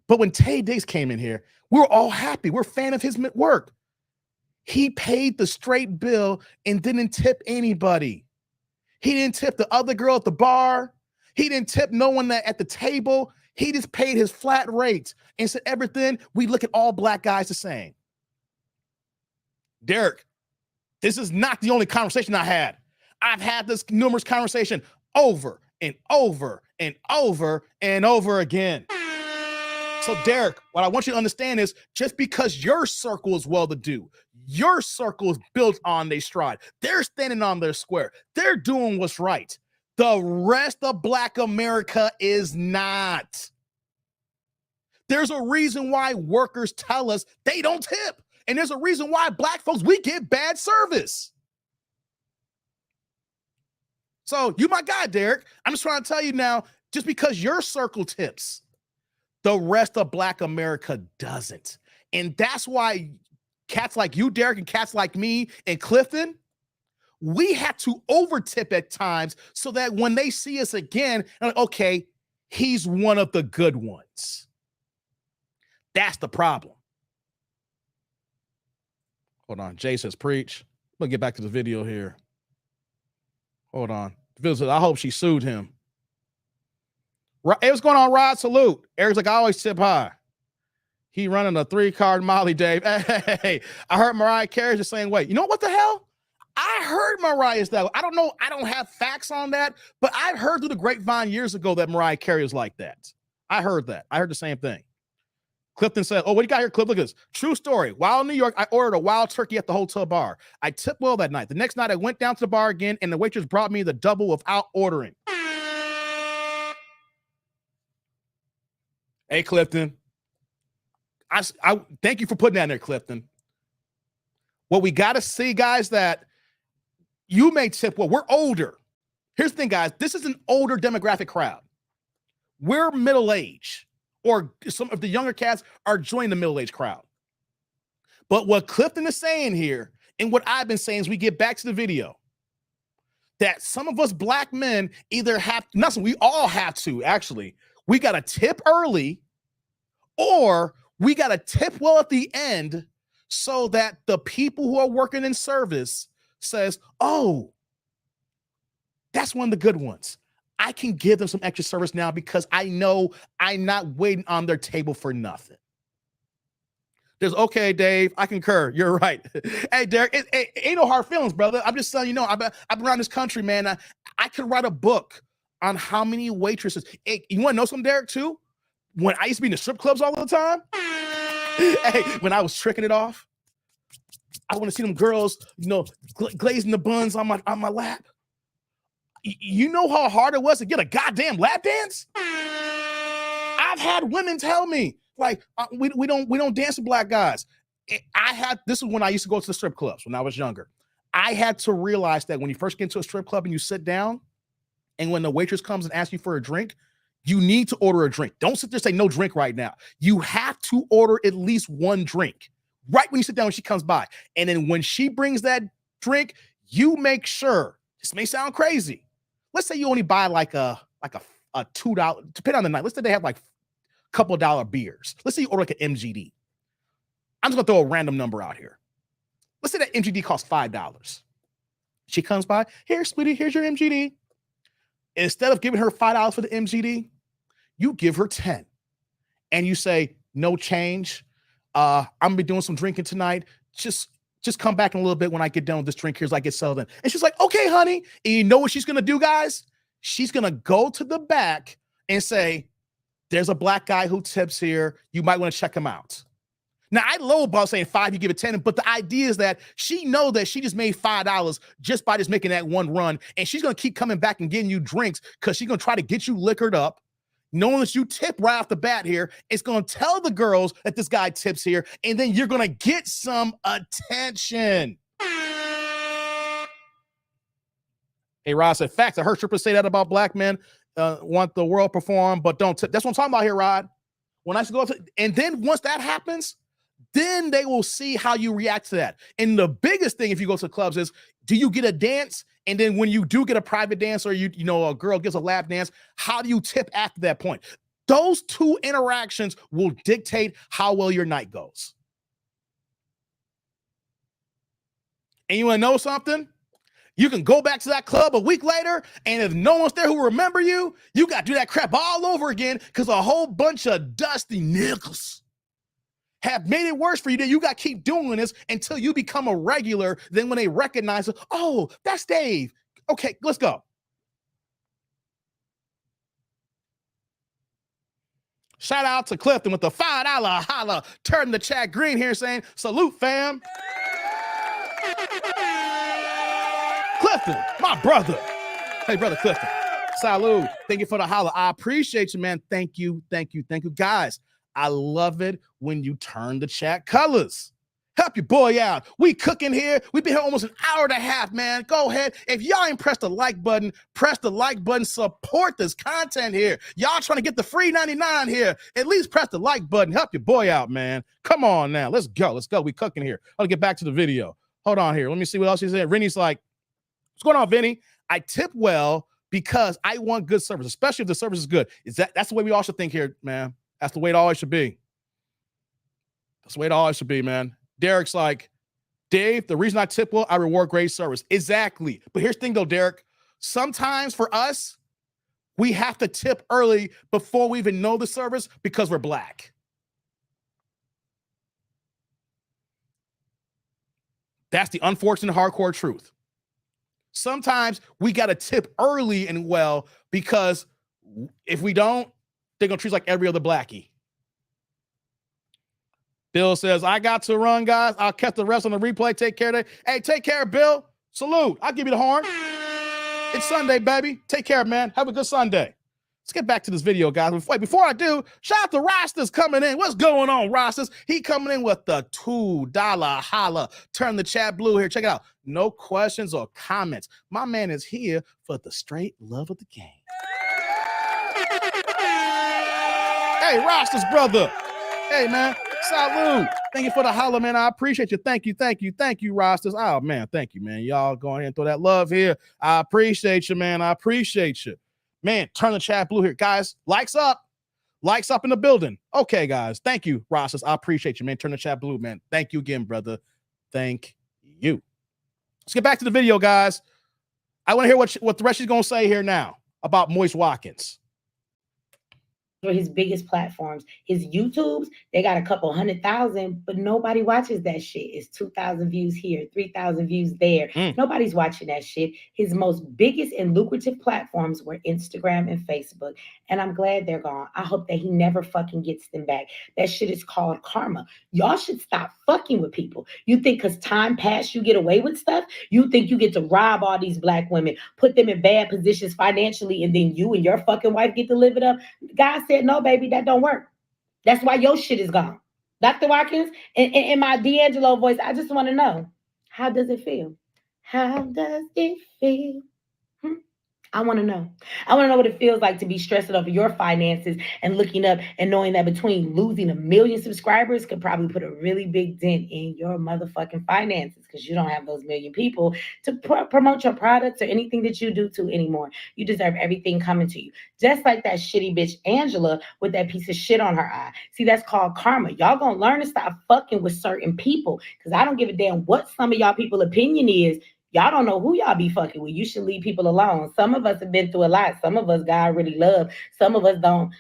B: But when Tay Diggs came in here, we're all happy. We're a fan of his work. He paid the straight bill and didn't tip anybody. He didn't tip the other girl at the bar. He didn't tip no one at the table. He just paid his flat rate and said everything. We look at all black guys the same. Derek, this is not the only conversation I had. I've had this numerous conversation over and over and over and over again. So Derek, what I want you to understand is just because your circle is well-to-do, your circle is built on their stride. They're standing on their square. They're doing what's right. The rest of Black America is not. There's a reason why workers tell us they don't tip. And there's a reason why Black folks, we get bad service. So you my guy, Derek. I'm just trying to tell you now, just because your circle tips, the rest of Black America doesn't. And that's why cats like you, Derek, and cats like me and Clifton, we have to over tip at times so that when they see us again, like, okay, he's one of the good ones. That's the problem. Hold on. Jay says, preach. I'm going to get back to the video here. Hold on. I hope she sued him. Hey, what's going on, Rod? Salute. Eric's like, I always tip high. He running a 3-card Molly, Dave. Hey, I heard Mariah Carey's the same way. You know what the hell? I heard Mariah's that way. I don't know. I don't have facts on that, but I've heard through the grapevine years ago that Mariah Carey was like that. I heard that. I heard the same thing. Clifton said, oh, what do you got here, Clip? Look at this. True story. While in New York, I ordered a wild turkey at the hotel bar. I tipped well that night. The next night, I went down to the bar again, and the waitress brought me the double without ordering. Hey, Clifton. I thank you for putting that in there, Clifton. What we got to see, guys, that you may tip well. We're older. Here's the thing, guys. This is an older demographic crowd. We're middle-aged, or some of the younger cats are joining the middle-aged crowd. But what Clifton is saying here, and what I've been saying as we get back to the video, that some of us Black men either have, nothing, we all have to, actually, we got to tip early, or we got to tip well at the end so that the people who are working in service says, oh, that's one of the good ones. I can give them some extra service now because I know I'm not waiting on their table for nothing. There's, okay, Dave, I concur. You're right. Hey, Derek, it ain't no hard feelings, brother. I'm just telling you, I've been around this country, man. I could write a book on how many waitresses. Hey, you want to know something, Derek, too? When I used to be in the strip clubs all the time, hey, when I was tricking it off, I want to see them girls, glazing the buns on my lap. You know how hard it was to get a goddamn lap dance? I've had women tell me, like, we don't dance with Black guys. This is when I used to go to the strip clubs when I was younger. I had to realize that when you first get into a strip club and you sit down, and when the waitress comes and asks you for a drink, you need to order a drink. Don't sit there and say no drink right now. You have to order at least one drink right when you sit down when she comes by. And then when she brings that drink, you make sure, this may sound crazy, let's say you only buy like a $2, depending on the night. Let's say they have like a couple $1 beers. Let's say you order like an MGD. I'm just gonna throw a random number out here. Let's say that MGD costs $5. She comes by, here, sweetie, here's your MGD. Instead of giving her $5 for the MGD, you give her 10. And you say, no change. I'm gonna be doing some drinking tonight. Just come back in a little bit when I get done with this drink here as I get settled in. And she's like, okay, honey. And you know what she's going to do, guys? She's going to go to the back and say, there's a Black guy who tips here. You might want to check him out. Now, I lowball saying 5, you give it 10, but the idea is that she know that she just made $5 just by just making that one run, and she's going to keep coming back and getting you drinks because she's going to try to get you liquored up. Knowing that you tip right off the bat here, it's going to tell the girls that this guy tips here, and then you're going to get some attention. Hey, Rod said, facts. I heard strippers say that about Black men, want the world perform, but don't tip. That's what I'm talking about here, Rod. When I used to go up to, and then once that happens, then they will see how you react to that. And the biggest thing, if you go to clubs, is do you get a dance? And then when you do get a private dance, or a girl gives a lap dance, how do you tip after that point? Those two interactions will dictate how well your night goes. And you want to know something? You can go back to that club a week later, and if no one's there who remember you, you got to do that crap all over again because a whole bunch of dusty niggas have made it worse for you that you got to keep doing this until you become a regular. Then when they recognize it, oh, that's Dave. Okay, let's go. Shout out to Clifton with the $5 holla. Turn the chat green here saying, salute, fam. Clifton, my brother. Hey, brother Clifton. Salute. Thank you for the holla. I appreciate you, man. Thank you. Guys, I love it when you turn the chat colors. Help your boy out. We cooking here. We've been here almost an hour and a half, man. Go ahead. If y'all ain't pressed the like button, press the like button. Support this content here. Y'all trying to get the free 99 here. At least press the like button. Help your boy out, man. Come on now. Let's go. We cooking here. I'll get back to the video. Hold on here. Let me see what else he said. Rennie's like, what's going on, Vinny? I tip well because I want good service, especially if the service is good. That's the way we all should think here, man. That's the way it always should be. That's the way it always should be, man. Derek's like, Dave, the reason I tip well, I reward great service. Exactly. But here's the thing, though, Derek. Sometimes for us, we have to tip early before we even know the service because we're black. That's the unfortunate hardcore truth. Sometimes we got to tip early and well because if we don't, they're going to treat us like every other blackie. Bill says, I got to run, guys. I'll catch the rest on the replay. Take care today. Hey, take care, Bill. Salute. I'll give you the horn. It's Sunday, baby. Take care, man. Have a good Sunday. Let's get back to this video, guys. Before I do, shout out to Rastas coming in. What's going on, Rastas? He coming in with the $2 holla. Turn the chat blue here. Check it out. No questions or comments. My man is here for the straight love of the game. Hey, Rastas, brother. Hey, man. Salute. Thank you for the holla, man. I appreciate you. Thank you, Rastas. Oh, man, thank you, man. Y'all go ahead and throw that love here. I appreciate you, man. I appreciate you. Man, turn the chat blue here. Guys, likes up. Likes up in the building. Okay, guys. Thank you, Rastas. I appreciate you, man. Turn the chat blue, man. Thank you again, brother. Thank you. Let's get back to the video, guys. I want to hear what the rest is going to say here now about Boyce Watkins.
C: His biggest platforms, his YouTubes, they got a couple 100,000, but nobody watches that shit. It's 2,000 views here, 3,000 views there. Nobody's watching that shit. His most biggest and lucrative platforms were Instagram and Facebook, and I'm glad they're gone. I hope that he never fucking gets them back. That shit is called karma. Y'all should stop fucking with people. You think because time passed you get away with stuff? You think you get to rob all these black women, put them in bad positions financially, and then you and your fucking wife get to live it up? God said, no, baby, that don't work. That's why your shit is gone. Dr. Watkins, in my D'Angelo voice, I just want to know, how does it feel? How does it feel? I want to know. I want to know what it feels like to be stressing over your finances and looking up and knowing that between losing 1 million subscribers could probably put a really big dent in your motherfucking finances because you don't have those 1 million people to promote your products or anything that you do to anymore. You deserve everything coming to you. Just like that shitty bitch Angela with that piece of shit on her eye. See, that's called karma. Y'all gonna learn to stop fucking with certain people because I don't give a damn what some of y'all people's opinion is. Y'all don't know who y'all be fucking with. You should leave people alone. Some of us have been through a lot. Some of us God really love. Some of us don't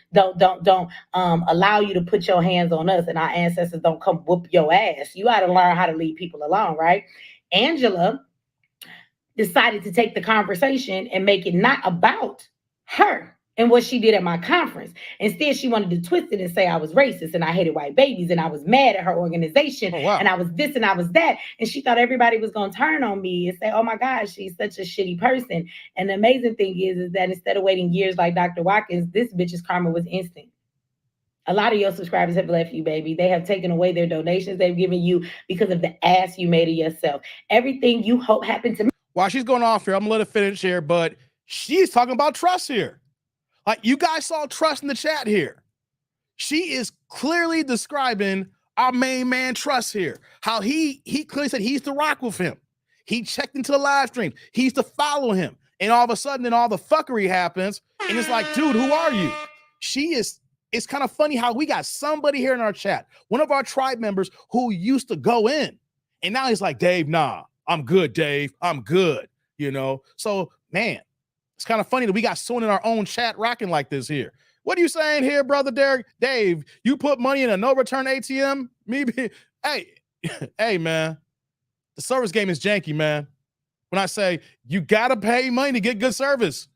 C: allow you to put your hands on us, and our ancestors don't come whoop your ass. You got to learn how to leave people alone, right? Angela decided to take the conversation and make it not about her and what she did at my conference. Instead, she wanted to twist it and say I was racist and I hated white babies and I was mad at her organization and I was this and I was that. And she thought everybody was going to turn on me and say, oh my gosh, she's such a shitty person. And the amazing thing is that instead of waiting years like Dr. Watkins, this bitch's karma was instant. A lot of your subscribers have left you, baby. They have taken away their donations they've given you because of the ass you made of yourself. Everything you hope happened to me.
B: While she's going off here, I'm going to let it finish here, but she's talking about trust here. Like, you guys saw trust in the chat here. She is clearly describing our main man Trust here. How he clearly said he's to rock with him. He checked into the live stream. He's to follow him. And all of a sudden, then all the fuckery happens. And it's like, dude, who are you? It's kind of funny how we got somebody here in our chat, one of our tribe members who used to go in. And now he's like, Dave, nah, I'm good, Dave. I'm good. you know? So, man, it's kind of funny that we got someone in our own chat rocking like this here. What are you saying here, brother Derek? Dave, you put money in a no return ATM? Hey, hey, man, the service game is janky, man. When I say you got to pay money to get good service.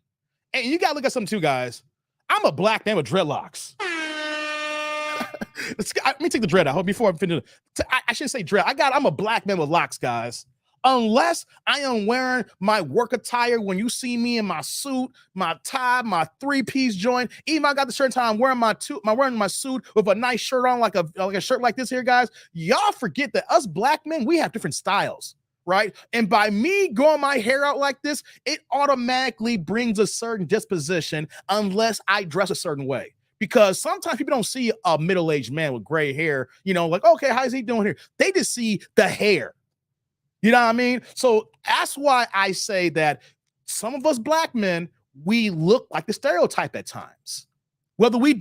B: And you got to look at something too, guys. I'm a black man with dreadlocks. Let me take the dread out before I finish. I shouldn't say dread. I'm a black man with locks, guys. Unless I am wearing my work attire, when you see me in my suit, my tie, my three-piece joint, even I got the shirt tie, I'm wearing my suit with a nice shirt on, like a shirt like this here, guys. Y'all forget that us black men, we have different styles, right? And by me growing my hair out like this, it automatically brings a certain disposition unless I dress a certain way. Because sometimes people don't see a middle-aged man with gray hair, you know, like, okay, how's he doing here? They just see the hair. You know what I mean? So that's why I say that some of us black men, we look like the stereotype at times, whether we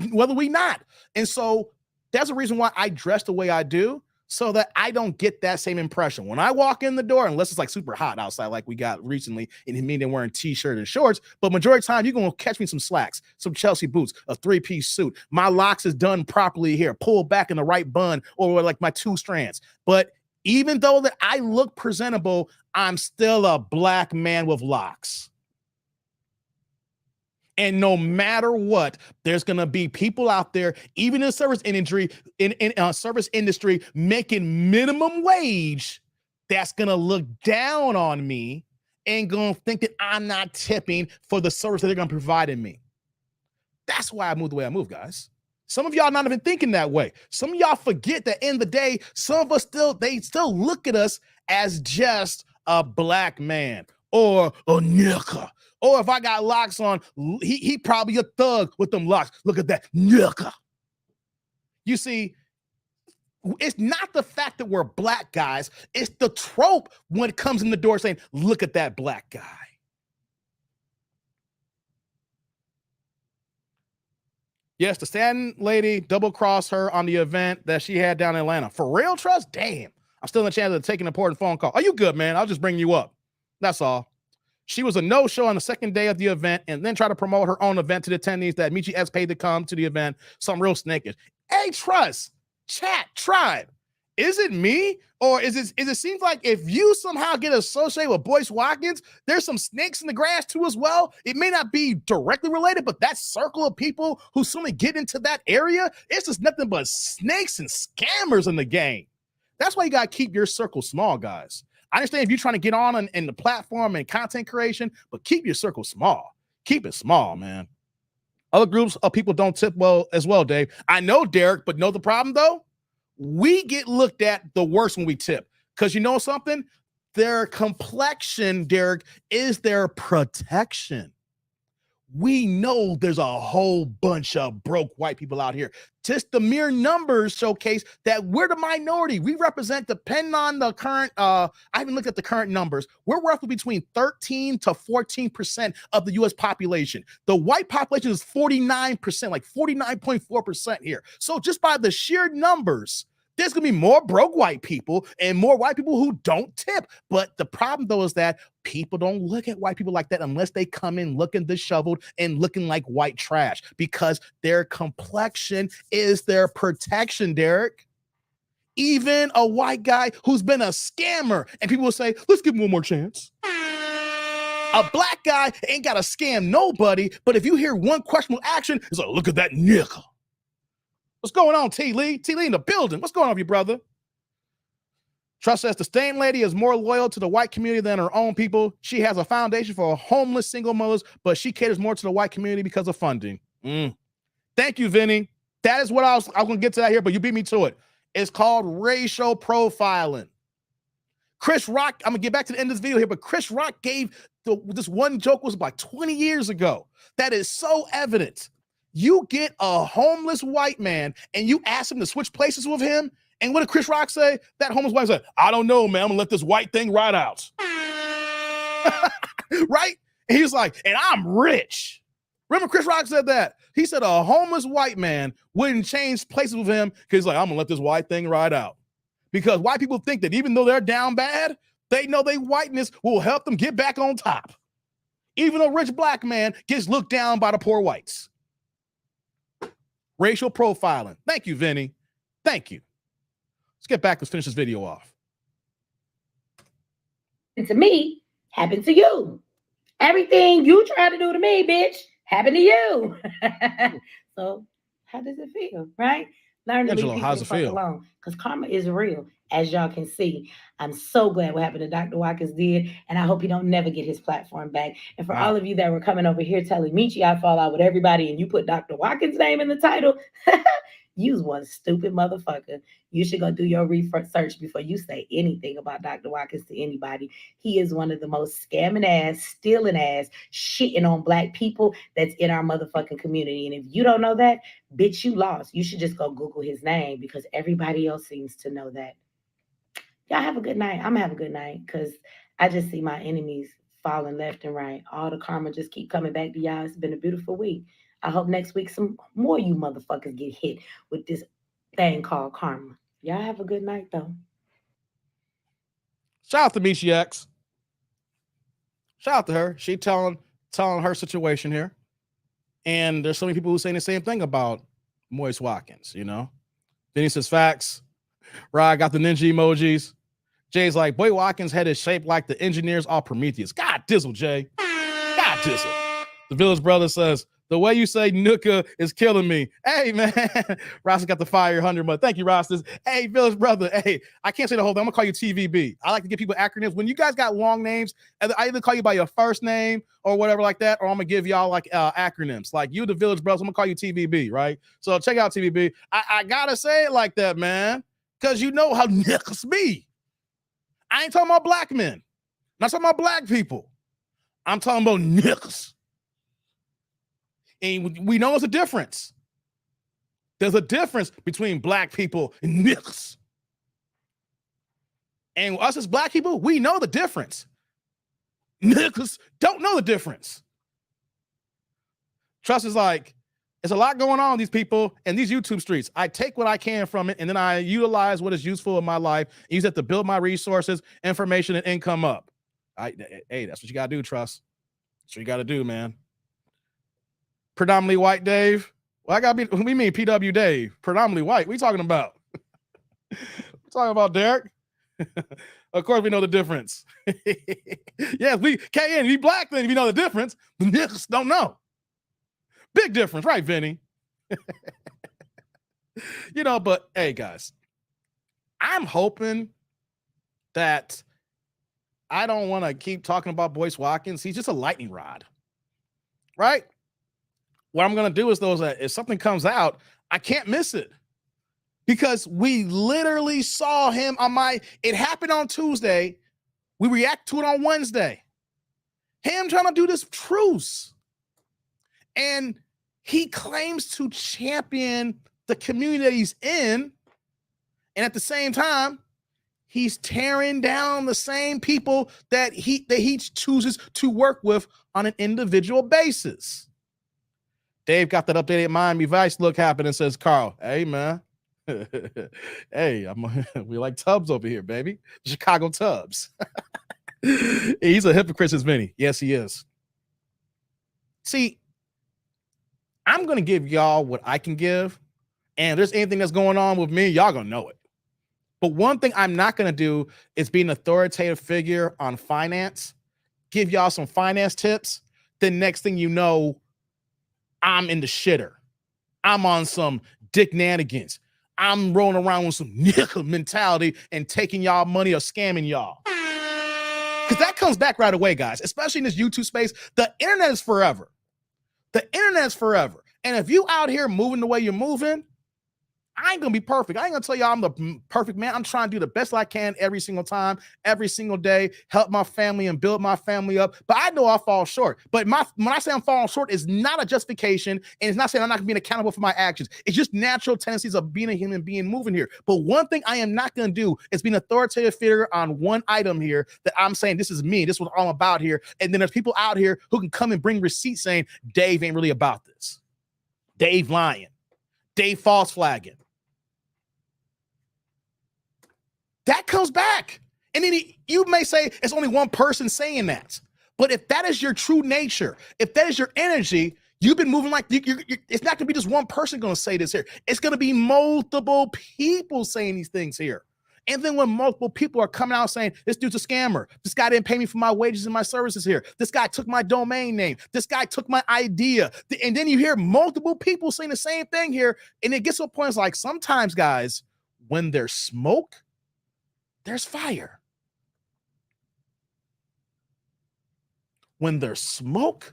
B: not. And so that's the reason why I dress the way I do, so that I don't get that same impression. When I walk in the door, unless it's like super hot outside, like we got recently, and it means they're wearing t-shirt and shorts, but majority of the time, you're going to catch me some slacks, some Chelsea boots, a three-piece suit. My locks is done properly here, pulled back in the right bun, or like my 2 strands. But even though that I look presentable, I'm still a black man with locks. And no matter what, there's gonna be people out there, even in the service industry, service industry, making minimum wage, that's gonna look down on me and gonna think that I'm not tipping for the service that they're gonna provide in me. That's why I move the way I move, guys. Some of y'all not even thinking that way. Some of y'all forget that in the day, some of us they still look at us as just a black man or a nigga. Or if I got locks on, he probably a thug with them locks. Look at that nigga. You see, it's not the fact that we're black guys. It's the trope when it comes in the door saying, look at that black guy. Yes, the Stanton lady double-crossed her on the event that she had down in Atlanta. For real, Trust? Damn. I'm still in the chance of taking an important phone call. Are you good, man? I'll just bring you up. That's all. She was a no-show on the second day of the event and then tried to promote her own event to the attendees that Michi X paid to come to the event. Some real snakish. Hey, Trust, chat, tribe. Is it me? Or is it seems like if you somehow get associated with Boyce Watkins, there's some snakes in the grass too as well? It may not be directly related, but that circle of people who suddenly get into that area, it's just nothing but snakes and scammers in the game. That's why you got to keep your circle small, guys. I understand if you're trying to get on in the platform and content creation, but keep your circle small. Keep it small, man. Other groups of people don't tip well as well, Dave. I know, Derek, but know the problem, though? We get looked at the worst when we tip. Because you know something? Their complexion, Derek, is their protection. We know there's a whole bunch of broke white people out here. Just the mere numbers showcase that we're the minority. We represent, depending on the current, I haven't looked at the current numbers, we're roughly between 13 to 14% of the U.S. population. The white population is 49%, like 49.4% here. So just by the sheer numbers, there's going to be more broke white people and more white people who don't tip. But the problem, though, is that people don't look at white people like that unless they come in looking disheveled and looking like white trash, because their complexion is their protection, Derek. Even a white guy who's been a scammer, and people will say, let's give him one more chance. A black guy ain't got to scam nobody, but if you hear one questionable action, it's like, look at that nigga. What's going on, T. Lee? T. Lee in the building. What's going on with you, brother? Trust says the Stain lady is more loyal to the white community than her own people. She has a foundation for homeless single mothers, but she caters more to the white community because of funding. Thank you, Vinny. That is what I was going to get to that here, but you beat me to it. It's called racial profiling. Chris Rock, I'm going to get back to the end of this video here, but Chris Rock gave this one joke was about 20 years ago. That is so evident. You get a homeless white man and you ask him to switch places with him. And what did Chris Rock say? That homeless white man said, I don't know, man. I'm gonna let this white thing ride out. Right? And he's like, and I'm rich. Remember Chris Rock said that? He said a homeless white man wouldn't change places with him because he's like, I'm gonna let this white thing ride out. Because white people think that even though they're down bad, They know their whiteness will help them get back on top. Even a rich black man gets looked down by the poor whites. Racial profiling. Thank you, Vinny. Thank you. Let's get back. Let's finish this video off.
C: To me, happened to you. Everything you try to do to me, bitch, happened to you. So how does it feel, right? Learn to
B: Angelo,
C: leave
B: how's
C: people
B: it feel?
C: alone. Because karma is real, as y'all can see. I'm so glad what happened to Dr. Watkins did, and I hope he don't never get his platform back. And for all of you that were coming over here telling Michi I fall out with everybody, and you put Dr. Watkins' name in the title, you's one stupid motherfucker. You should go do your research before you say anything about Dr. Watkins to anybody. He is one of the most scamming ass, stealing ass, shitting on black people that's in our motherfucking community. And if you don't know that, bitch, you lost. You should just go Google his name because everybody else seems to know that. Y'all have a good night. I'm gonna have a good night because I just see my enemies falling left and right. All the karma just keep coming back to y'all. It's been a beautiful week. I hope next week some more you motherfuckers get hit with this thing called karma. Y'all have a good night, though.
B: Shout out to Michi X. Shout out to her. She telling her situation here. And there's so many people who saying the same thing about Boyce Watkins, you know? Then he says facts. Rod got the ninja emojis. Jay's like, Boyce Watkins' head is shaped like the engineers are Prometheus. God dizzle, Jay. God dizzle. The Village Brother says, the way you say Nuka is killing me. Hey, man. Ross got the fire 100 month. Thank you, Ross. Hey, Village Brother. Hey, I can't say the whole thing. I'm going to call you TVB. I like to give people acronyms. When you guys got long names, I either call you by your first name or whatever like that, or I'm going to give y'all like acronyms. Like you, the Village Brothers, I'm going to call you TVB, right? So check out TVB. I got to say it like that, man, because you know how niggas be. I ain't talking about black men. I'm not talking about black people. I'm talking about niggas. And we know there's a difference. There's a difference between black people and niggas. And us as black people, we know the difference. Niggas don't know the difference. Trust is like, there's a lot going on with these people and these YouTube streets. I take what I can from it, and then I utilize what is useful in my life, and use it to build my resources, information, and income up. Hey, that's what you got to do, Trust. That's what you got to do, man. Predominantly white Dave. Well, I got to be, we mean PW Dave. Predominantly white. What are you talking about? We're talking about Derek. Of course, we know the difference. Yes, we KN, we black then, if you know the difference. The niggas don't know. Big difference, right, Vinny? You know, but hey, guys, I'm hoping that I don't want to keep talking about Boyce Watkins. He's just a lightning rod, right? What I'm going to do is, if something comes out, I can't miss it. Because we literally saw him it happened on Tuesday. We react to it on Wednesday. Him trying to do this truce. And he claims to champion the community that he's in. And at the same time, he's tearing down the same people that he chooses to work with on an individual basis. Dave got that updated Miami Vice look happening and says, Carl, hey, man. Hey, we like Tubbs over here, baby. Chicago Tubbs. He's a hypocrite as Vinny. Yes, he is. See, I'm going to give y'all what I can give. And if there's anything that's going on with me, y'all going to know it. But one thing I'm not going to do is be an authoritative figure on finance, give y'all some finance tips. Then next thing you know, I'm in the shitter. I'm on some dick nanigans. I'm rolling around with some nigga mentality and taking y'all money or scamming y'all. Because that comes back right away, guys, especially in this YouTube space. The internet is forever. The internet is forever. And if you out here moving the way you're moving, I ain't going to be perfect. I ain't going to tell y'all I'm the perfect man. I'm trying to do the best I can every single time, every single day, help my family and build my family up. But I know I fall short. But when I say I'm falling short, it's not a justification. And it's not saying I'm not being accountable for my actions. It's just natural tendencies of being a human being moving here. But one thing I am not going to do is be an authoritative figure on one item here that I'm saying this is me. This is what I'm about here. And then there's people out here who can come and bring receipts saying Dave ain't really about this. Dave lying. Dave false flagging. That comes back. And then you may say it's only one person saying that. But if that is your true nature, if that is your energy, you've been moving like it's not going to be just one person going to say this here. It's going to be multiple people saying these things here. And then when multiple people are coming out saying, this dude's a scammer. This guy didn't pay me for my wages and my services here. This guy took my domain name. This guy took my idea. And then you hear multiple people saying the same thing here. And it gets to a point, it's like sometimes, guys, when there's smoke, there's fire. When there's smoke,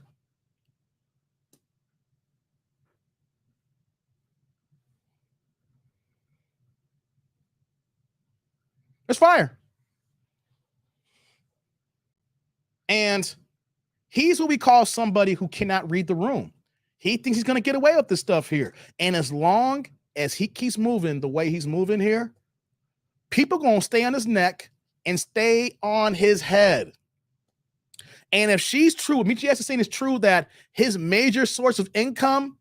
B: there's fire. And he's what we call somebody who cannot read the room. He thinks he's going to get away with this stuff here. And as long as he keeps moving the way he's moving here, people going to stay on his neck and stay on his head. And if she's true, Michi X is saying it's true that his major source of income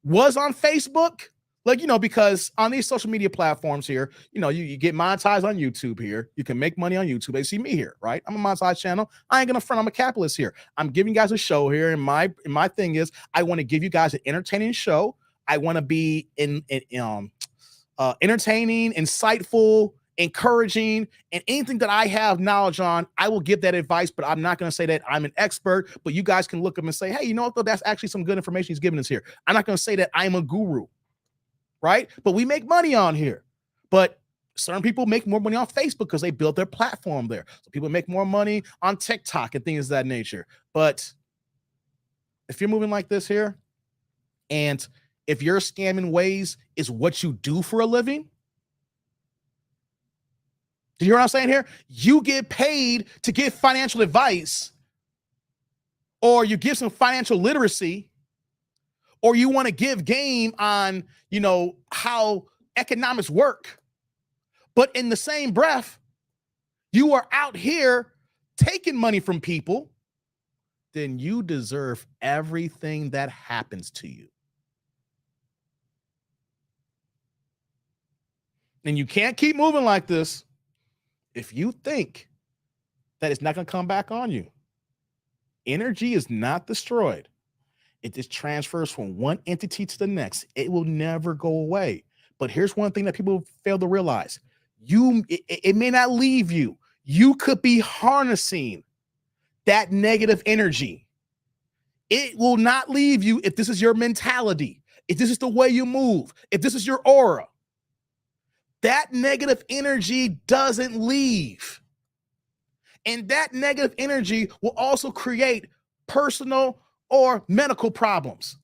B: was on Facebook, like, because on these social media platforms here, you get monetized on YouTube here. You can make money on YouTube. They see me here, right? I'm a monetized channel. I ain't going to front. I'm a capitalist here. I'm giving you guys a show here. And my thing is I want to give you guys an entertaining show. I want to be entertaining, insightful, encouraging, and anything that I have knowledge on, I will give that advice, but I'm not going to say that I'm an expert, but you guys can look up and say, hey, you know what, though? That's actually some good information he's giving us here. I'm not going to say that I'm a guru, right? But we make money on here. But certain people make more money on Facebook because they built their platform there. So people make more money on TikTok and things of that nature. But if you're moving like this here, and if your scamming ways is what you do for a living, do you hear what I'm saying here? You get paid to give financial advice, or you give some financial literacy, or you want to give game on, how economics work. But in the same breath, you are out here taking money from people, then you deserve everything that happens to you. And you can't keep moving like this if you think that it's not going to come back on you. Energy is not destroyed. It just transfers from one entity to the next. It will never go away. But here's one thing that people fail to realize. It may not leave you. You could be harnessing that negative energy. It will not leave you if this is your mentality, if this is the way you move, if this is your aura. That negative energy doesn't leave. And that negative energy will also create personal or medical problems.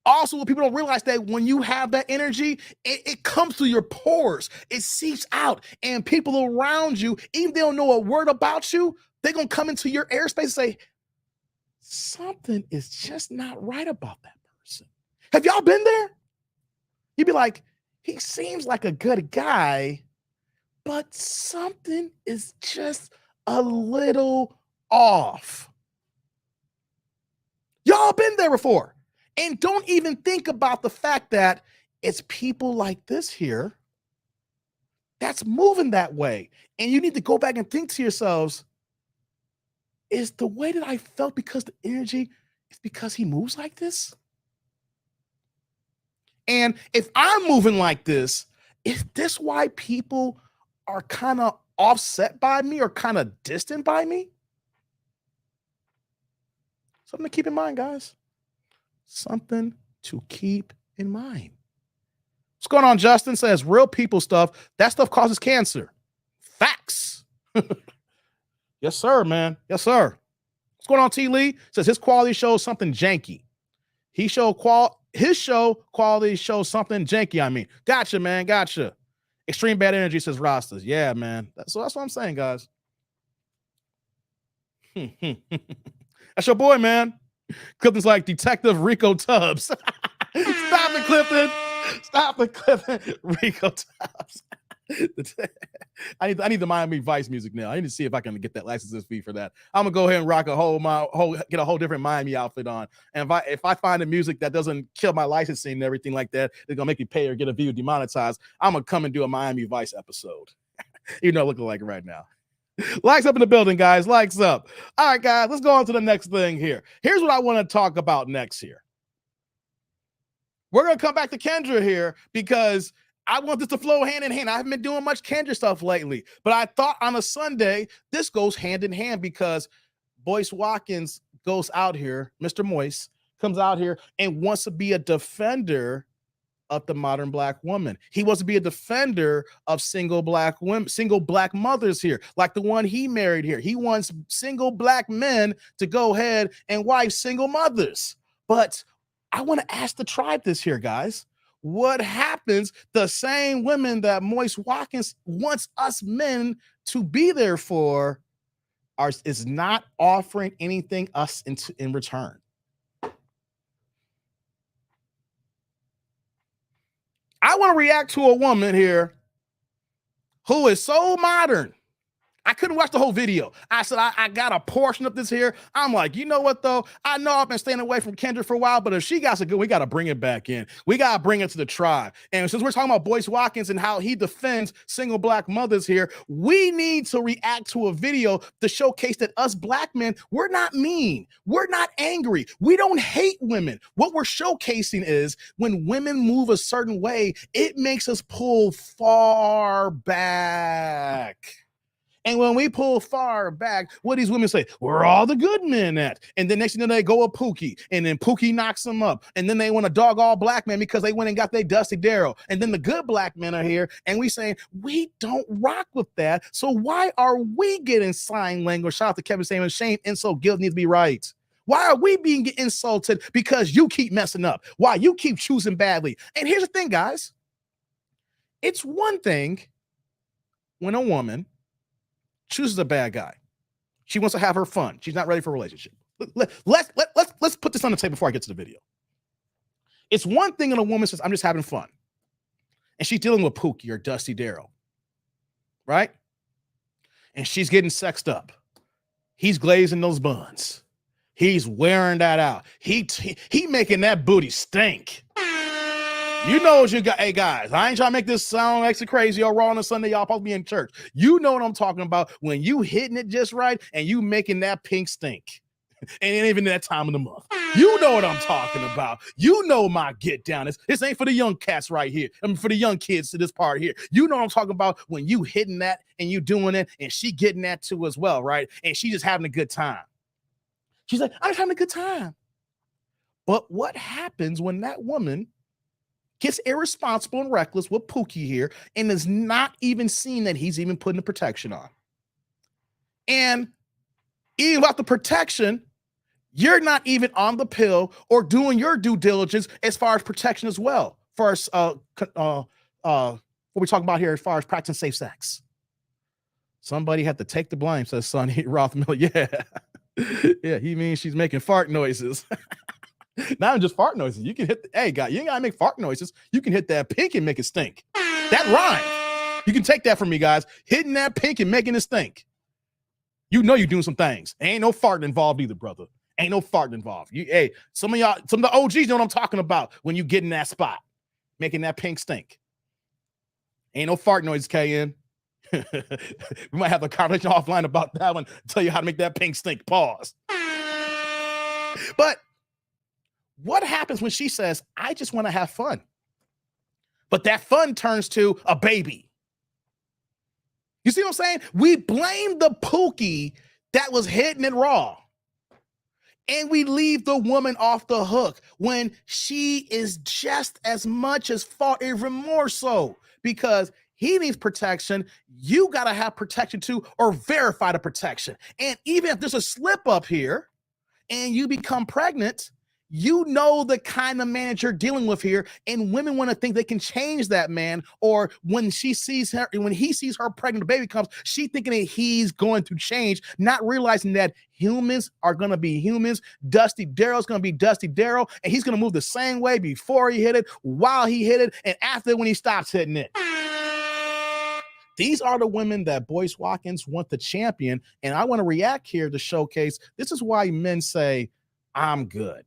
B: Also, what people don't realize that when you have that energy, it comes through your pores. It seeps out. And people around you, even if they don't know a word about you, they're going to come into your airspace and say, something is just not right about that person. Have y'all been there? You'd be like, he seems like a good guy, but something is just a little off. Y'all been there before. And don't even think about the fact that it's people like this here that's moving that way. And you need to go back and think to yourselves, is the way that I felt because the energy is because he moves like this? And if I'm moving like this, is this why people are kind of offset by me or kind of distant by me? Something to keep in mind, guys. Something to keep in mind. What's going on? Justin says real people stuff. That stuff causes cancer. Facts. Yes, sir, man. Yes, sir. What's going on? T. Lee says his quality shows something janky. His show quality shows something janky. I mean, gotcha, man. Gotcha. Extreme bad energy says Rastas. Yeah, man. That's what I'm saying, guys. That's your boy, man. Clifton's like Detective Rico Tubbs. Stop it, Clifton. Stop it, Clifton. Rico Tubbs. I need the Miami Vice music now. I need to see if I can get that license fee for that. I'm gonna go ahead and rock get a whole different Miami outfit on. And if I find the music that doesn't kill my licensing and everything like that, it's gonna make me pay or get a video demonetized, I'm gonna come and do a Miami Vice episode. You know, looking like it right now. Likes up in the building, guys. Likes up. All right, guys, let's go on to the next thing here. Here's what I want to talk about next here. We're going to come back to Kendra here because I want this to flow hand in hand. I haven't been doing much Kendra stuff lately, but I thought on a Sunday, this goes hand in hand because Boyce Watkins goes out here, Mr. Moist comes out here and wants to be a defender of the modern Black woman. He wants to be a defender of single Black women, single Black mothers here, like the one he married here. He wants single Black men to go ahead and wife single mothers. But I want to ask the tribe this here, guys. What happens? The same women that Boyce Watkins wants us men to be there for is not offering anything us in return. I want to react to a woman here who is so modern. I couldn't watch the whole video. I said, I got a portion of this here. I'm like, you know what, though? I know I've been staying away from Kendra for a while, but if she got so good, we got to bring it back in. We got to bring it to the tribe. And since we're talking about Boyce Watkins and how he defends single Black mothers here, we need to react to a video to showcase that us Black men, we're not mean. We're not angry. We don't hate women. What we're showcasing is when women move a certain way, it makes us pull far back. And when we pull far back, what these women say, where are all the good men at? And then next thing you know, they go with Pookie, and then Pookie knocks them up. And then they want to dog all Black men because they went and got their Dusty Daryl. And then the good Black men are here, and we saying, we don't rock with that. So why are we getting sign language? Shout out to Kevin saying shame, insult, guilt needs to be right. Why are we being insulted because you keep messing up? Why you keep choosing badly? And here's the thing, guys. It's one thing when a woman chooses a bad guy. She wants to have her fun. She's not ready for a relationship. Let's put this on the table before I get to the video. It's one thing when a woman says, I'm just having fun. And she's dealing with Pookie or Dusty Daryl, right? And she's getting sexed up. He's glazing those buns. He's wearing that out. He making that booty stink. You know what you got. Hey, guys, I ain't trying to make this sound extra crazy or raw on a Sunday. Y'all supposed to be in church. You know what I'm talking about when you hitting it just right and you making that pink stink. And it ain't even that time of the month. You know what I'm talking about. You know my get down. This ain't for the young cats right here. I mean, for the young kids to this part here. You know what I'm talking about when you hitting that and you doing it and she getting that too as well, right? And she just having a good time. She's like, I'm just having a good time. But what happens when that woman gets irresponsible and reckless with Pookie here and is not even seeing that he's even putting the protection on? And even without the protection, you're not even on the pill or doing your due diligence as far as protection as well. For us, what we talking about here as far as practicing safe sex. Somebody had to take the blame, says Sonny Rothmiller. Yeah. Yeah, he means she's making fart noises. Not even just fart noises. You can hit, hey, guy, you ain't gotta make fart noises. You can hit that pink and make it stink. That rhyme. You can take that from me, guys. Hitting that pink and making it stink. You know you're doing some things. Ain't no farting involved either, brother. Ain't no farting involved. Hey, some of the OGs know what I'm talking about when you get in that spot, making that pink stink. Ain't no fart noise, KN. We might have a conversation offline about that one. Tell you how to make that pink stink. Pause. But what happens when she says, I just want to have fun? But that fun turns to a baby. You see what I'm saying? We blame the Pookie that was hitting it raw. And we leave the woman off the hook when she is just as much as fault, even more so, because he needs protection. You got to have protection too, or verify the protection. And even if there's a slip up here and you become pregnant, you know the kind of man you're dealing with here, and women want to think they can change that man. Or when she sees her, when he sees her pregnant, the baby comes, she thinking that he's going to change, not realizing that humans are going to be humans. Dusty Daryl's going to be Dusty Daryl, and he's going to move the same way before he hit it, while he hit it, and after when he stops hitting it. These are the women that Boyce Watkins want to champion, and I want to react here to showcase this is why men say, I'm good.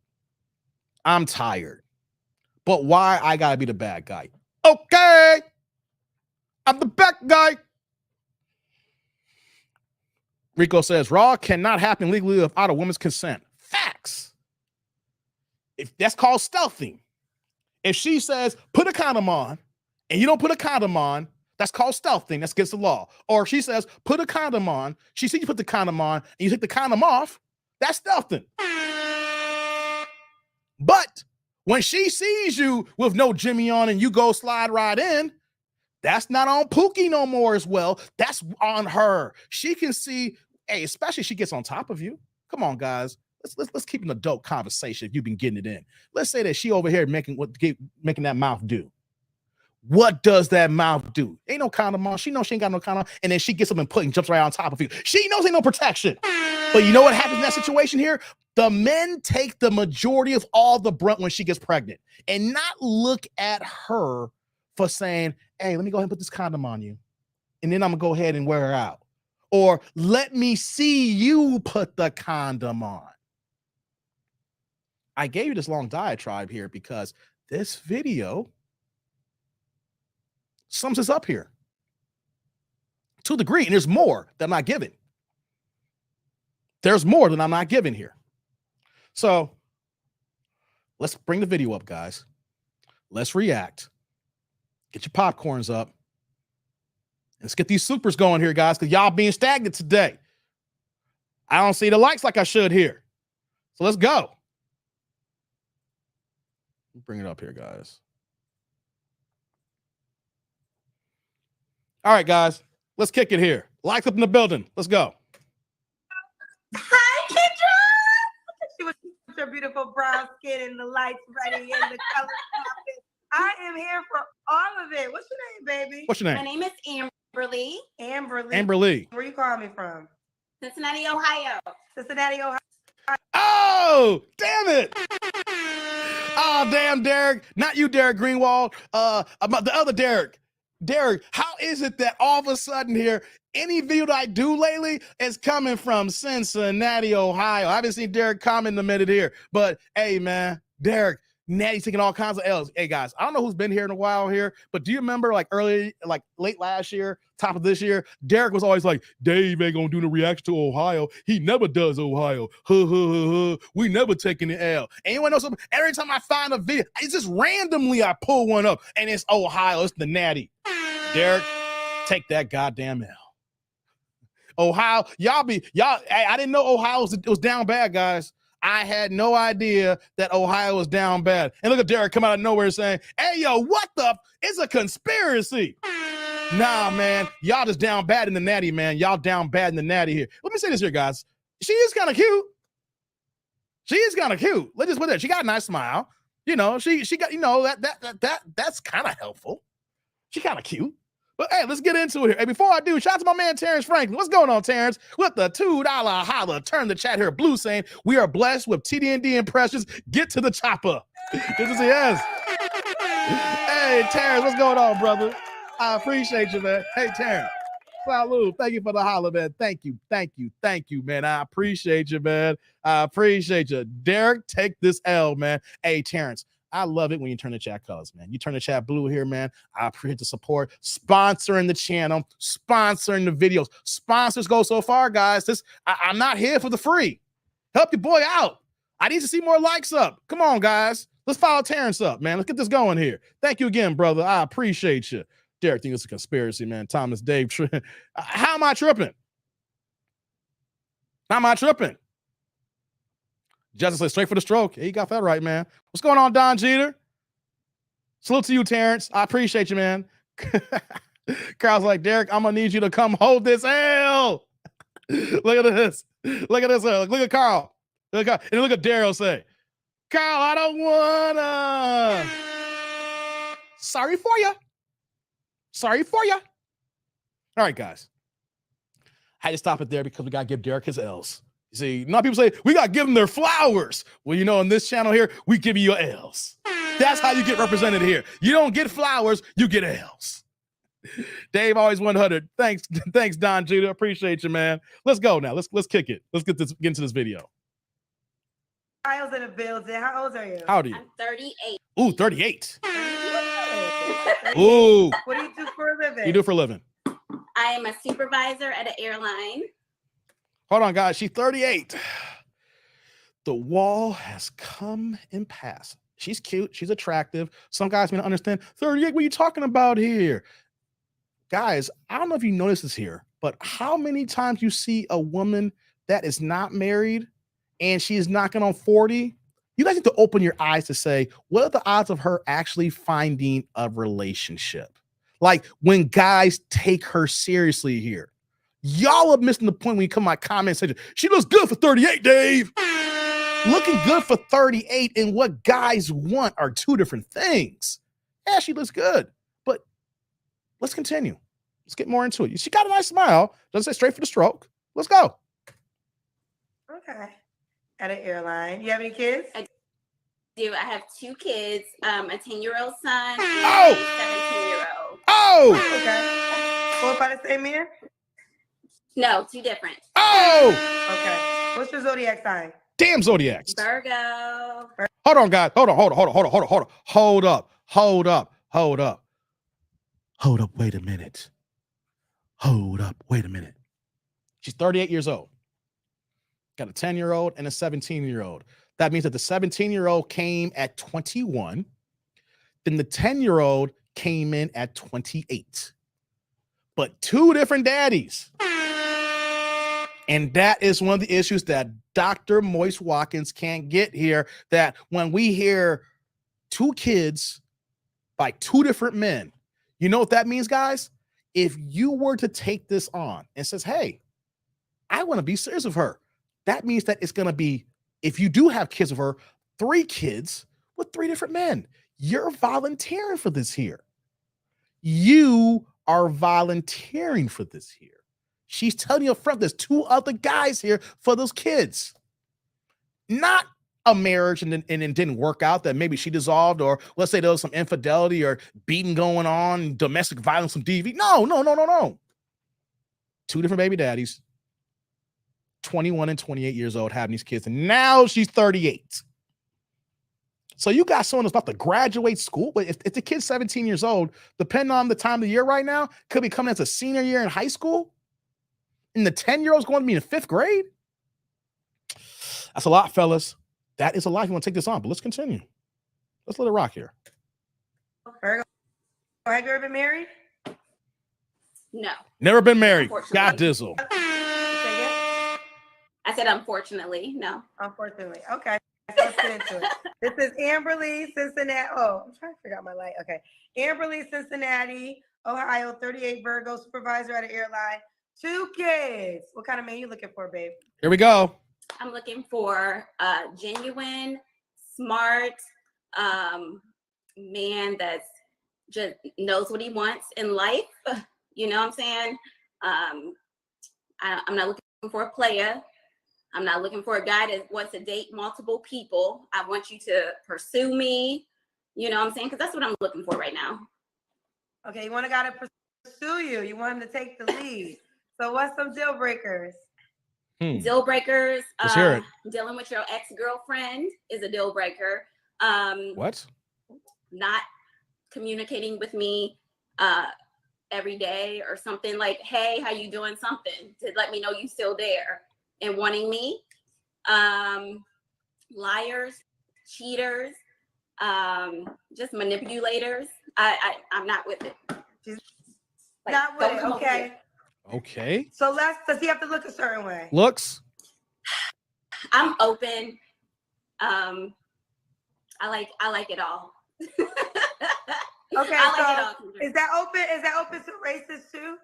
B: I'm tired. But why I gotta be the bad guy? Okay. I'm the bad guy. Rico says, Raw cannot happen legally without a woman's consent. Facts. If that's called stealthing. If she says, put a condom on, and you don't put a condom on, that's called stealthing. That's against the law. Or if she says, put a condom on, she sees you put the condom on, and you take the condom off, that's stealthing. But when she sees you with no Jimmy on and you go slide right in, that's not on Pookie no more as well. That's on her. She can see, hey, especially if she gets on top of you. Come on, guys. Let's keep an adult conversation if you've been getting it in. Let's say that she over here making that mouth do. What does that mouth do? Ain't no condom on. She knows she ain't got no condom. And then she gets up and jumps right on top of you. She knows ain't no protection. But you know what happens in that situation here? The men take the majority of all the brunt when she gets pregnant and not look at her for saying, hey, let me go ahead and put this condom on you. And then I'm going to go ahead and wear her out. Or let me see you put the condom on. I gave you this long diatribe here because this video sums this up here to a degree, and there's more that I'm not giving. There's more than I'm not giving here. So let's bring the video up, guys. Let's react. Get your popcorns up. Let's get these supers going here, guys, because y'all being stagnant today. I don't see the likes like I should here. So let's go. Bring it up here, guys. All right, guys, let's kick it here. Lights up in the building. Let's go.
D: Hi, Kendra. She was your beautiful brown skin and the lights ready and the colors popping. I am here for all of it. What's your name, baby?
B: What's your name?
E: My name is Amberly.
D: Amberly. Where you calling me from?
E: Cincinnati, Ohio.
D: Cincinnati, Ohio.
B: Oh, damn it. Oh, damn, Derek. Not you, Derek Greenwald. About the other Derek. Derek, how is it that all of a sudden here, any video that I do lately is coming from Cincinnati, Ohio? I haven't seen Derek comment in a minute here, but hey, man, Derek, Natty's taking all kinds of L's. Hey, guys, I don't know who's been here in a while here, but do you remember like late last year, top of this year, Derek was always like, Dave ain't gonna do the reaction to Ohio. He never does Ohio. We never taking the L. Anyone knows something? Every time I find a video, it's just randomly I pull one up and it's Ohio. It's the Natty. Derek, take that goddamn L. Ohio, y'all, I didn't know Ohio was down bad, guys. I had no idea that Ohio was down bad. And look at Derek come out of nowhere saying, hey, yo, what the? It's a conspiracy. Nah, man, y'all just down bad in the Natty, man. Y'all down bad in the Natty here. Let me say this here, guys. She is kind of cute. She is kind of cute. Let's just put that. She got a nice smile. You know, she got, you know, that's kind of helpful. She kind of cute. But hey, let's get into it here. Hey, before I do, shout out to my man Terrence Franklin. What's going on, Terrence? With the $2 holla. Turn the chat here blue saying we are blessed with TD&D impressions. Get to the chopper. Good to see us. Hey, Terrence, what's going on, brother? I appreciate you, man. Hey, Terrence. Salud. Thank you for the holla, man. Thank you, man. I appreciate you, man. I appreciate you. Derek, take this L, man. Hey, Terrence. I love it when you turn the chat colors, man. You turn the chat blue here, man. I appreciate the support. Sponsoring the channel, sponsoring the videos. Sponsors go so far, guys. I'm not here for the free. Help your boy out. I need to see more likes up. Come on, guys. Let's follow Terrence up, man. Let's get this going here. Thank you again, brother. I appreciate you. Derek thinks it's a conspiracy, man. Thomas Dave. How am I tripping? How am I tripping? Justice says straight for the stroke. Hey, you got that right, man. What's going on, Don Jeter? Salute to you, Terrence. I appreciate you, man. Carl's like, Derek, I'm going to need you to come hold this L. Look at this. Look at this. Look at Carl. And look at Daryl say, Carl, I don't want to. Sorry for you. All right, guys. I had to stop it there because we got to give Derek his L's. You see, a lot of people say, we got to give them their flowers. Well, you know, on this channel here, we give you your L's. That's how you get represented here. You don't get flowers, you get L's. Dave, always 100. Thanks, Don Judah. Appreciate you, man. Let's go now. Let's kick it. Let's get into this video.
D: Kyle's in the building. How old are you?
B: How old are you?
E: I'm 38.
B: Ooh, 38.
D: Ooh.
B: Ooh.
D: What do you do for a living?
B: You do for a living?
E: I am a supervisor at an airline.
B: Hold on, guys. She's 38. The wall has come and passed. She's cute. She's attractive. Some guys may not understand. 38, what are you talking about here? Guys, I don't know if you notice this here, but how many times you see a woman that is not married and she is knocking on 40? You guys need to open your eyes to say, what are the odds of her actually finding a relationship? Like when guys take her seriously here. Y'all are missing the point when you come to my comment section. She looks good for 38, Dave. Looking good for 38 and what guys want are two different things. Yeah, she looks good, but let's continue. Let's get more into it. She got a nice smile. Doesn't say straight for the stroke. Let's go.
D: Okay. At an airline. You have any kids?
E: I do. I have 2 kids, a 10-year-old son and
B: Oh!
E: a 17-year-old.
B: Oh!
D: Okay. Both by the same man?
E: No, 2 different.
B: Oh!
D: Okay. What's your zodiac sign?
B: Damn Zodiacs.
E: Virgo.
B: Hold on, guys. Hold up. Wait a minute. She's 38 years old. Got a 10-year-old and a 17-year-old. That means that the 17-year-old came at 21. Then the 10-year-old came in at 28. But 2 different daddies. And that is one of the issues that Dr. Boyce Watkins can't get here, that when we hear 2 kids by 2 different men, you know what that means, guys? If you were to take this on and says, hey, I want to be serious with her, that means that it's going to be, if you do have kids with her, 3 kids with 3 different men. You're volunteering for this here. You are volunteering for this here. She's telling you up front, there's 2 other guys here for those kids. Not a marriage and it didn't work out, that maybe she dissolved, or let's say there was some infidelity or beating going on, domestic violence, some DV. No. 2 different baby daddies, 21 and 28 years old, having these kids. And now she's 38. So you got someone that's about to graduate school, but if the kid's 17 years old, depending on the time of the year right now, could be coming as a senior year in high school. And the 10-year-old's going to be in 5th grade. That's a lot, fellas. That is a lot if you want to take this on, but let's continue. Let's let it rock here.
D: Virgo. Have you ever been married?
E: No.
B: Never been married.
E: Unfortunately.
B: God dizzle.
D: Say again?
E: I said unfortunately, no.
D: Unfortunately. Okay. So let's get into it. This is Amberly, Cincinnati. Oh, I'm trying to figure out my light. Okay. Amberly, Cincinnati, Ohio, 38, Virgo, supervisor at an airline. 2 kids. What kind of man you looking for, babe?
B: Here we go.
E: I'm looking for a genuine, smart man that's just knows what he wants in life. You know what I'm saying? I'm not looking for a player. I'm not looking for a guy that wants to date multiple people. I want you to pursue me. You know what I'm saying? Because that's what I'm looking for right now.
D: Okay, you want a guy to pursue you. You want him to take the lead. So what's some deal breakers?
E: Deal breakers.
B: Let's hear it.
E: Dealing with your ex-girlfriend is a deal breaker.
B: What?
E: Not communicating with me every day or something, like, hey, how you doing? Something to let me know you still there and wanting me. Liars, cheaters, just manipulators. I'm not with it. Like,
D: Not with
E: don't
D: it.
E: come over
D: Okay.
E: here.
B: Okay.
D: So does he have to look a certain way?
B: Looks.
E: I'm open. I like it all.
D: Okay,
E: I like
D: so
E: it all.
D: is that open to races too?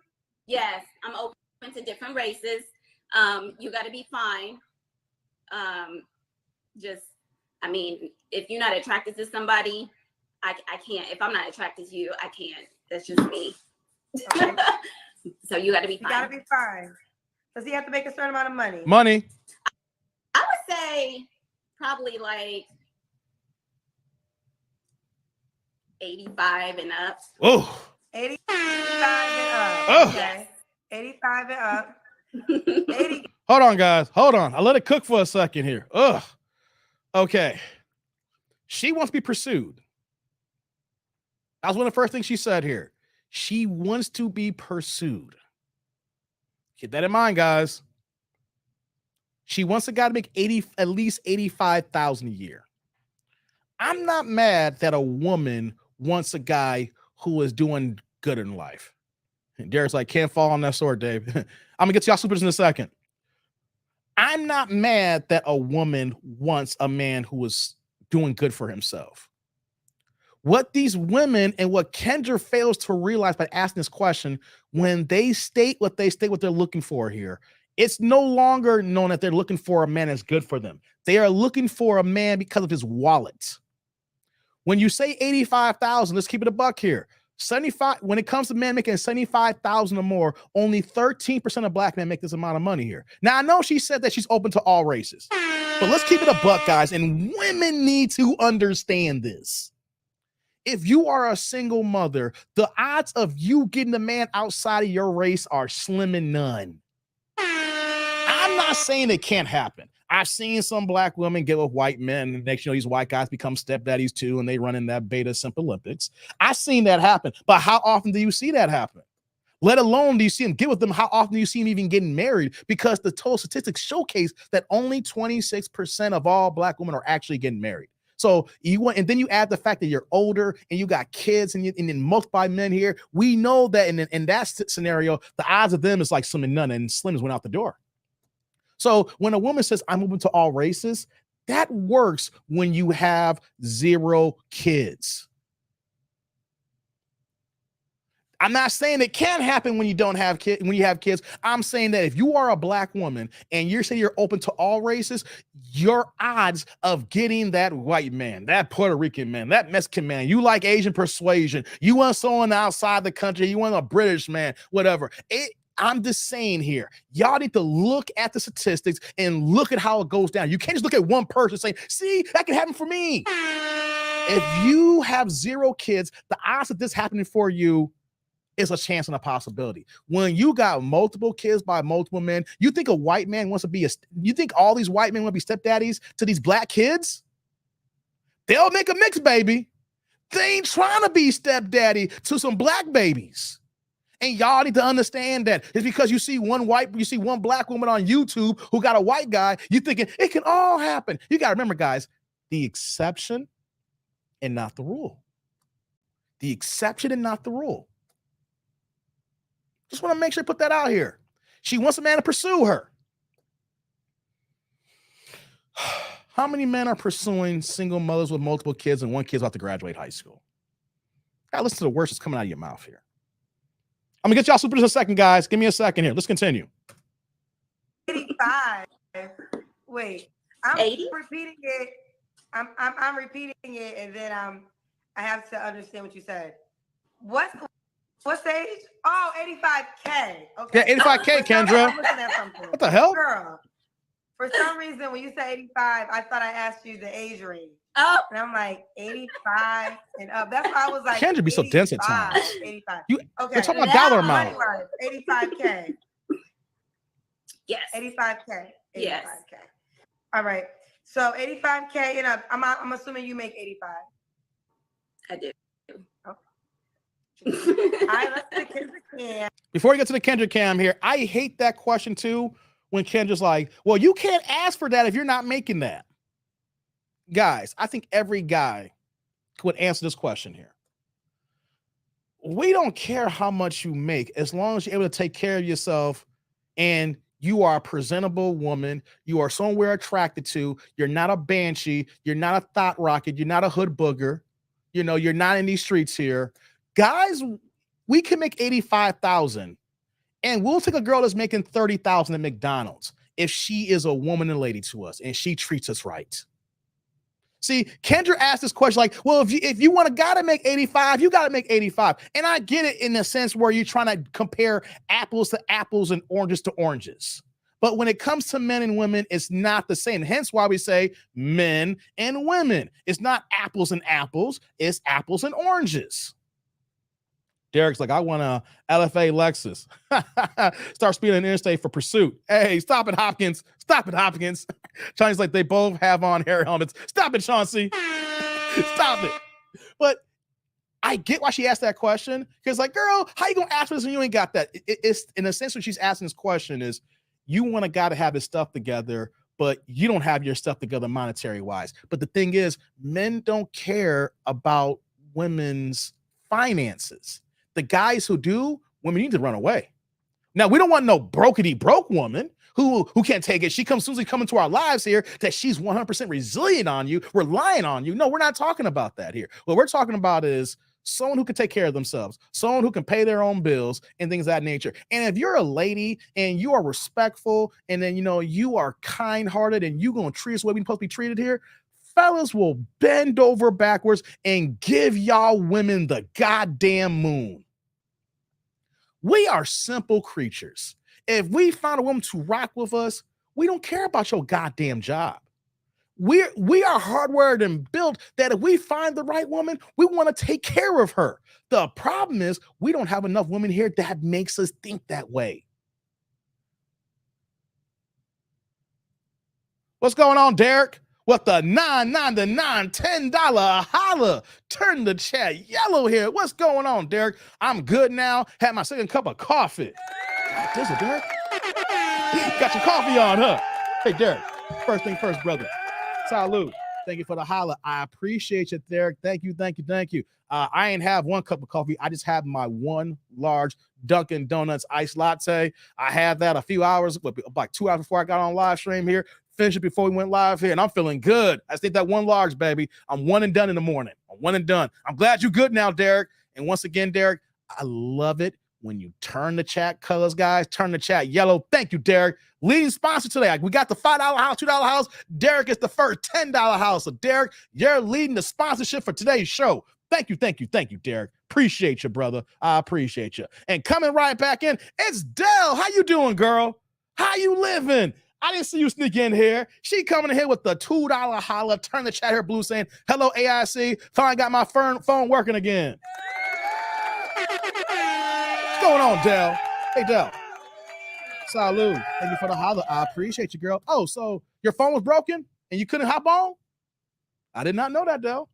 E: Yes, I'm open to different races. You got to be fine. I mean, if you're not attracted to somebody, I can't. If I'm not attracted to you, I can't. That's just me.
D: Okay.
E: So you got to be
D: You
E: fine.
D: gotta be fine. Does he have to make a certain amount of money?
B: Money.
E: I would say probably like 85 and up.
B: Oh.
D: 85 and up.
B: Oh.
D: Okay. 85 and up. 80.
B: Hold on, guys. Hold on. I let it cook for a second here. Ugh. Okay. She wants to be pursued. That was one of the first things she said here. She wants to be pursued. Keep that in mind, guys. She wants a guy to make at least 85,000 a year. I'm not mad that a woman wants a guy who is doing good in life. And Derek's like, can't fall on that sword, Dave. I'm gonna get to y'all supers in a second. I'm not mad that a woman wants a man who is doing good for himself. What these women and what Kendra fails to realize by asking this question, when they state what they're looking for here, it's no longer known that they're looking for a man that's good for them. They are looking for a man because of his wallet. When you say 85,000, let's keep it a buck here. 75. When it comes to men making 75,000 or more, only 13% of black men make this amount of money here. Now I know she said that she's open to all races, but let's keep it a buck, guys. And women need to understand this. If you are a single mother, the odds of you getting a man outside of your race are slim and none. I'm not saying it can't happen. I've seen some black women get with white men, and next, these white guys become stepdaddies too, and they run in that beta simp Olympics. I've seen that happen, but how often do you see that happen? Let alone do you see them get with them? How often do you see them even getting married? Because the total statistics showcase that only 26% of all black women are actually getting married. So and then you add the fact that you're older and you got kids and then multiply men here. We know that in that scenario, the odds of them is like slim and none, and slims went out the door. So when a woman says, I'm open to all races, that works when you have 0 kids. I'm not saying it can't happen when you don't have kids, when you have kids. I'm saying that if you are a black woman and you're saying you're open to all races, your odds of getting that white man, that Puerto Rican man, that Mexican man, you like Asian persuasion, you want someone outside the country, you want a British man, whatever. I'm just saying here, y'all need to look at the statistics and look at how it goes down. You can't just look at one person saying, see, that can happen for me. If you have 0 kids, the odds of this happening for you is a chance and a possibility. When you got multiple kids by multiple men, you think a white man wants to be you think all these white men want to be stepdaddies to these black kids? They'll make a mix, baby. They ain't trying to be stepdaddy to some black babies. And y'all need to understand that it's because you see one black woman on YouTube who got a white guy, you thinking it can all happen. You got to remember, guys, the exception and not the rule. The exception and not the rule. Just want to make sure I put that out here. She wants a man to pursue her. How many men are pursuing single mothers with multiple kids and one kid's about to graduate high school? Gotta listen to the words that's coming out of your mouth here. I'm gonna get y'all supers in a second, guys. Give me a second here. Let's continue.
D: 85. Wait, I'm
E: 80?
D: repeating it. I'm repeating it, and then I have to understand what you said. What stage? Oh, 85K. Okay.
B: Yeah, 85K, Kendra.
D: I'm looking at something.
B: What the hell?
D: Girl, for some reason, when you said 85, I thought I asked you the age range.
E: Oh,
D: And I'm like, 85 and up. That's why I was like,
B: Kendra be so dense at times.
D: 85.
B: We're
D: Okay.
B: talking about dollar
D: Money
B: amount.
D: wise, 85K.
E: yes.
D: 85K.
E: Yes.
D: 85K. All right. So 85K and up. I'm assuming you make 85.
E: I do.
D: All right, let's do Kendra Cam.
B: Before we get to the Kendra Cam here, I hate that question too when Kendra's like, well, you can't ask for that if you're not making that. Guys, I think every guy could answer this question here. We don't care how much you make as long as you're able to take care of yourself and you are a presentable woman. You are somewhere attracted to. You're not a banshee. You're not a thought rocket. You're not a hood booger. You're not in these streets here. Guys, we can make 85,000 and we'll take a girl that's making 30,000 at McDonald's if she is a woman and lady to us and she treats us right. See, Kendra asked this question like, well, if you want a guy to make 85, you got to make 85. And I get it in the sense where you're trying to compare apples to apples and oranges to oranges. But when it comes to men and women, it's not the same. Hence why we say men and women. It's not apples and apples. It's apples and oranges. Derek's like, I want a LFA Lexus. Start speeding on the interstate for pursuit. Hey, stop it, Hopkins. Stop it, Hopkins. Chauncey's like, they both have on hair helmets. Stop it, Chauncey. Stop it. But I get why she asked that question. Because like, girl, how you going to ask for this when you ain't got that? It's in a sense, what she's asking this question is, you want a guy to have his stuff together, but you don't have your stuff together monetary wise. But the thing is, men don't care about women's finances. The guys who do, women need to run away. Now, we don't want no brokety broke woman who can't take it. She comes soon as we come into our lives here that she's 100% resilient on you, relying on you. No, we're not talking about that here. What we're talking about is someone who can take care of themselves, someone who can pay their own bills and things of that nature. And if you're a lady and you are respectful and then, you are kind-hearted and you're going to treat us the way we're supposed to be treated here, fellas will bend over backwards and give y'all women the goddamn moon. We are simple creatures. If we find a woman to rock with us, we don't care about your goddamn job. We are hardwired and built that if we find the right woman, we want to take care of her. The problem is we don't have enough women here that makes us think that way. What's going on, Derek? What the $9.99 $10 holla? Turn the chat yellow here. What's going on, Derek? I'm good now. Had my second cup of coffee. This is Derek. Got your coffee on, huh? Hey, Derek. First thing first, brother. Salute. Thank you for the holla. I appreciate you, Derek. Thank you. I ain't have one cup of coffee. I just have my one large Dunkin' Donuts iced latte. I had that a few hours, like 2 hours before I got on live stream here. Finished it before we went live here, and I'm feeling good. I think that one large, baby. I'm one and done in the morning. I'm one and done. I'm glad you're good now, Derek. And once again, Derek, I love it when you turn the chat colors, guys. Turn the chat yellow. Thank you, Derek. Leading sponsor today. We got the $5 house, $2 house. Derek is the first $10 house. So, Derek, you're leading the sponsorship for today's show. Thank you, Derek. Appreciate you, brother. I appreciate you. And coming right back in, it's Dell. How you doing, girl? How you living? I didn't see you sneak in here. She coming in here with the $2 holla. Turn the chat here blue saying, hello, AIC. Finally got my phone working again. What's going on, Dell? Hey, Dell. Salud. Thank you for the holla. I appreciate you, girl. Oh, so your phone was broken and you couldn't hop on? I did not know that, Dell.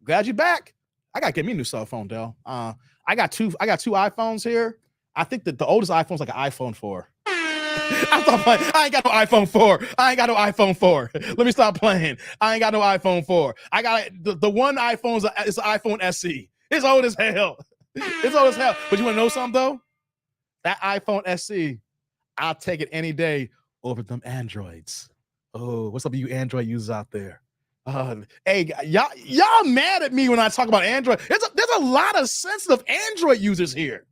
B: Glad you're back. I got to get me a new cell phone, Dell. I got two iPhones here. I think that the oldest iPhone's like an iPhone 4. I stop playing. I ain't got no iPhone 4. Let me stop playing. I ain't got no iPhone 4. I got the one iPhone is an iPhone SE. It's old as hell. But you want to know something, though? That iPhone SE, I'll take it any day over them Androids. Oh, what's up with you Android users out there? Hey, y'all mad at me when I talk about Android. There's a lot of sensitive Android users here.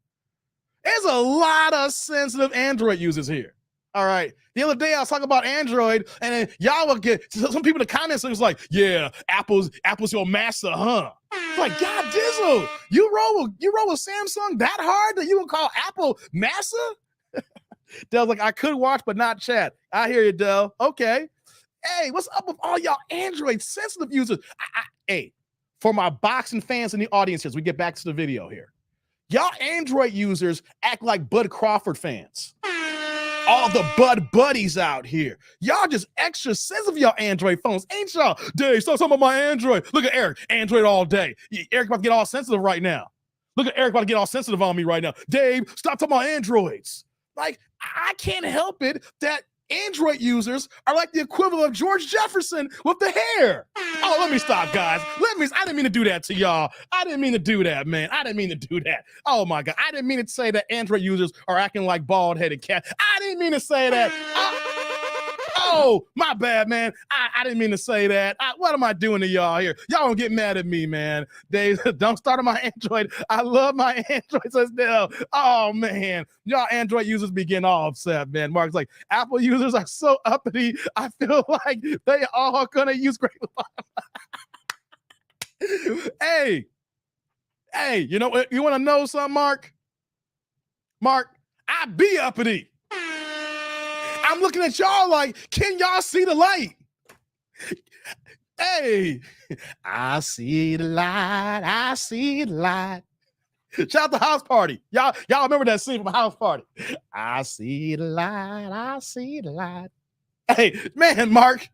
B: There's a lot of sensitive Android users here. All right. The other day I was talking about Android, and then y'all will get some people in the comments. It was like, "Yeah, Apple's your master, huh?" It's like, God dizzle, you roll with Samsung that hard that you would call Apple master? Dell's like, I could watch but not chat. I hear you, Dell. Okay. Hey, what's up with all y'all Android sensitive users? Hey, for my boxing fans in the audience here, as we get back to the video here. Y'all Android users act like Bud Crawford fans. All the Bud buddies out here. Y'all just extra sensitive y'all Android phones, ain't y'all? Dave, stop talking about my Android. Look at Eric, Android all day. Eric about to get all sensitive right now. Look at Eric about to get all sensitive on me right now. Dave, stop talking about Androids. Like, I can't help it that Android users are like the equivalent of George Jefferson with the hair. Oh, let me stop, guys. I didn't mean to do that to y'all. I didn't mean to do that, man. I didn't mean to do that. Oh my God. I didn't mean to say that Android users are acting like bald-headed cats. I didn't mean to say that. Oh, my bad, man. I didn't mean to say that. What am I doing to y'all here? Y'all don't get mad at me, man. Don't start on my Android. I love my Android still. Oh, man. Y'all Android users be getting all upset, man. Mark's like, Apple users are so uppity. I feel like they all gonna use great. Hey, you know what? You want to know something, Mark? Mark, I be uppity. I'm looking at y'all like, can y'all see the light? Hey, I see the light. I see the light. Shout out to House Party. Y'all remember that scene from House Party? I see the light. I see the light. Hey, man, Mark,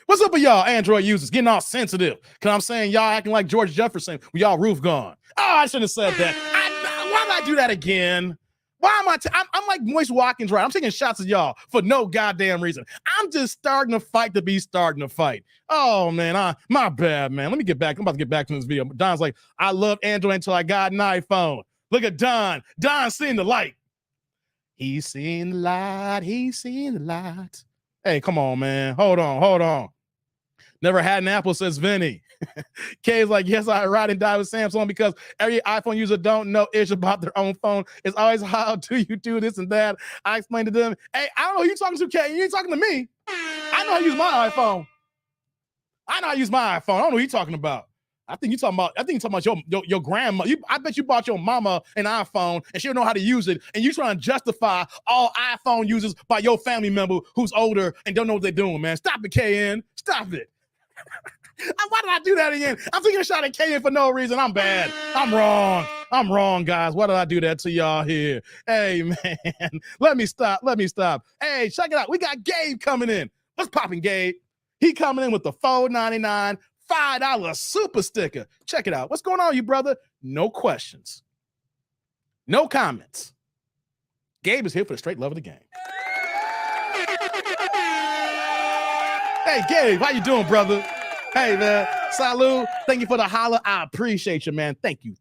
B: what's up with y'all Android users getting all sensitive? Because I'm saying y'all acting like George Jefferson with y'all roof gone. Oh, I shouldn't have said that. Why did I do that again? Why am I'm like Boyce Watkins, right? I'm taking shots at y'all for no goddamn reason. I'm just starting to fight to be starting to fight. Oh, man, my bad, man. Let me get back. I'm about to get back to this video. Don's like, I loved Android until I got an iPhone. Look at Don. Don's seeing the light. He's seeing the light. He's seeing the light. Hey, come on, man. Hold on. Never had an Apple, says Vinny. Kay's like, yes, I ride and die with Samsung because every iPhone user don't know ish about their own phone. It's always, how do you do this and that? I explained to them, hey, I don't know who you talking to, Kay. You ain't talking to me. I know how to use my iPhone. I don't know who you talking about. I think you're talking about your grandma. I bet you bought your mama an iPhone and she don't know how to use it. And you trying to justify all iPhone users by your family member who's older and don't know what they're doing, man. Stop it, KN. Stop it. Why did I do that again? I'm taking a shot at KN for no reason. I'm bad. I'm wrong, guys. Why did I do that to y'all here? Hey, man. Let me stop. Hey, check it out. We got Gabe coming in. What's popping, Gabe? He coming in with the $4.99 $5 super sticker. Check it out. What's going on, you brother? No questions. No comments. Gabe is here for the straight love of the game. Hey, Gabe, how you doing, brother? Hey, man. Salud. Thank you for the holla. I appreciate you, man. Thank you,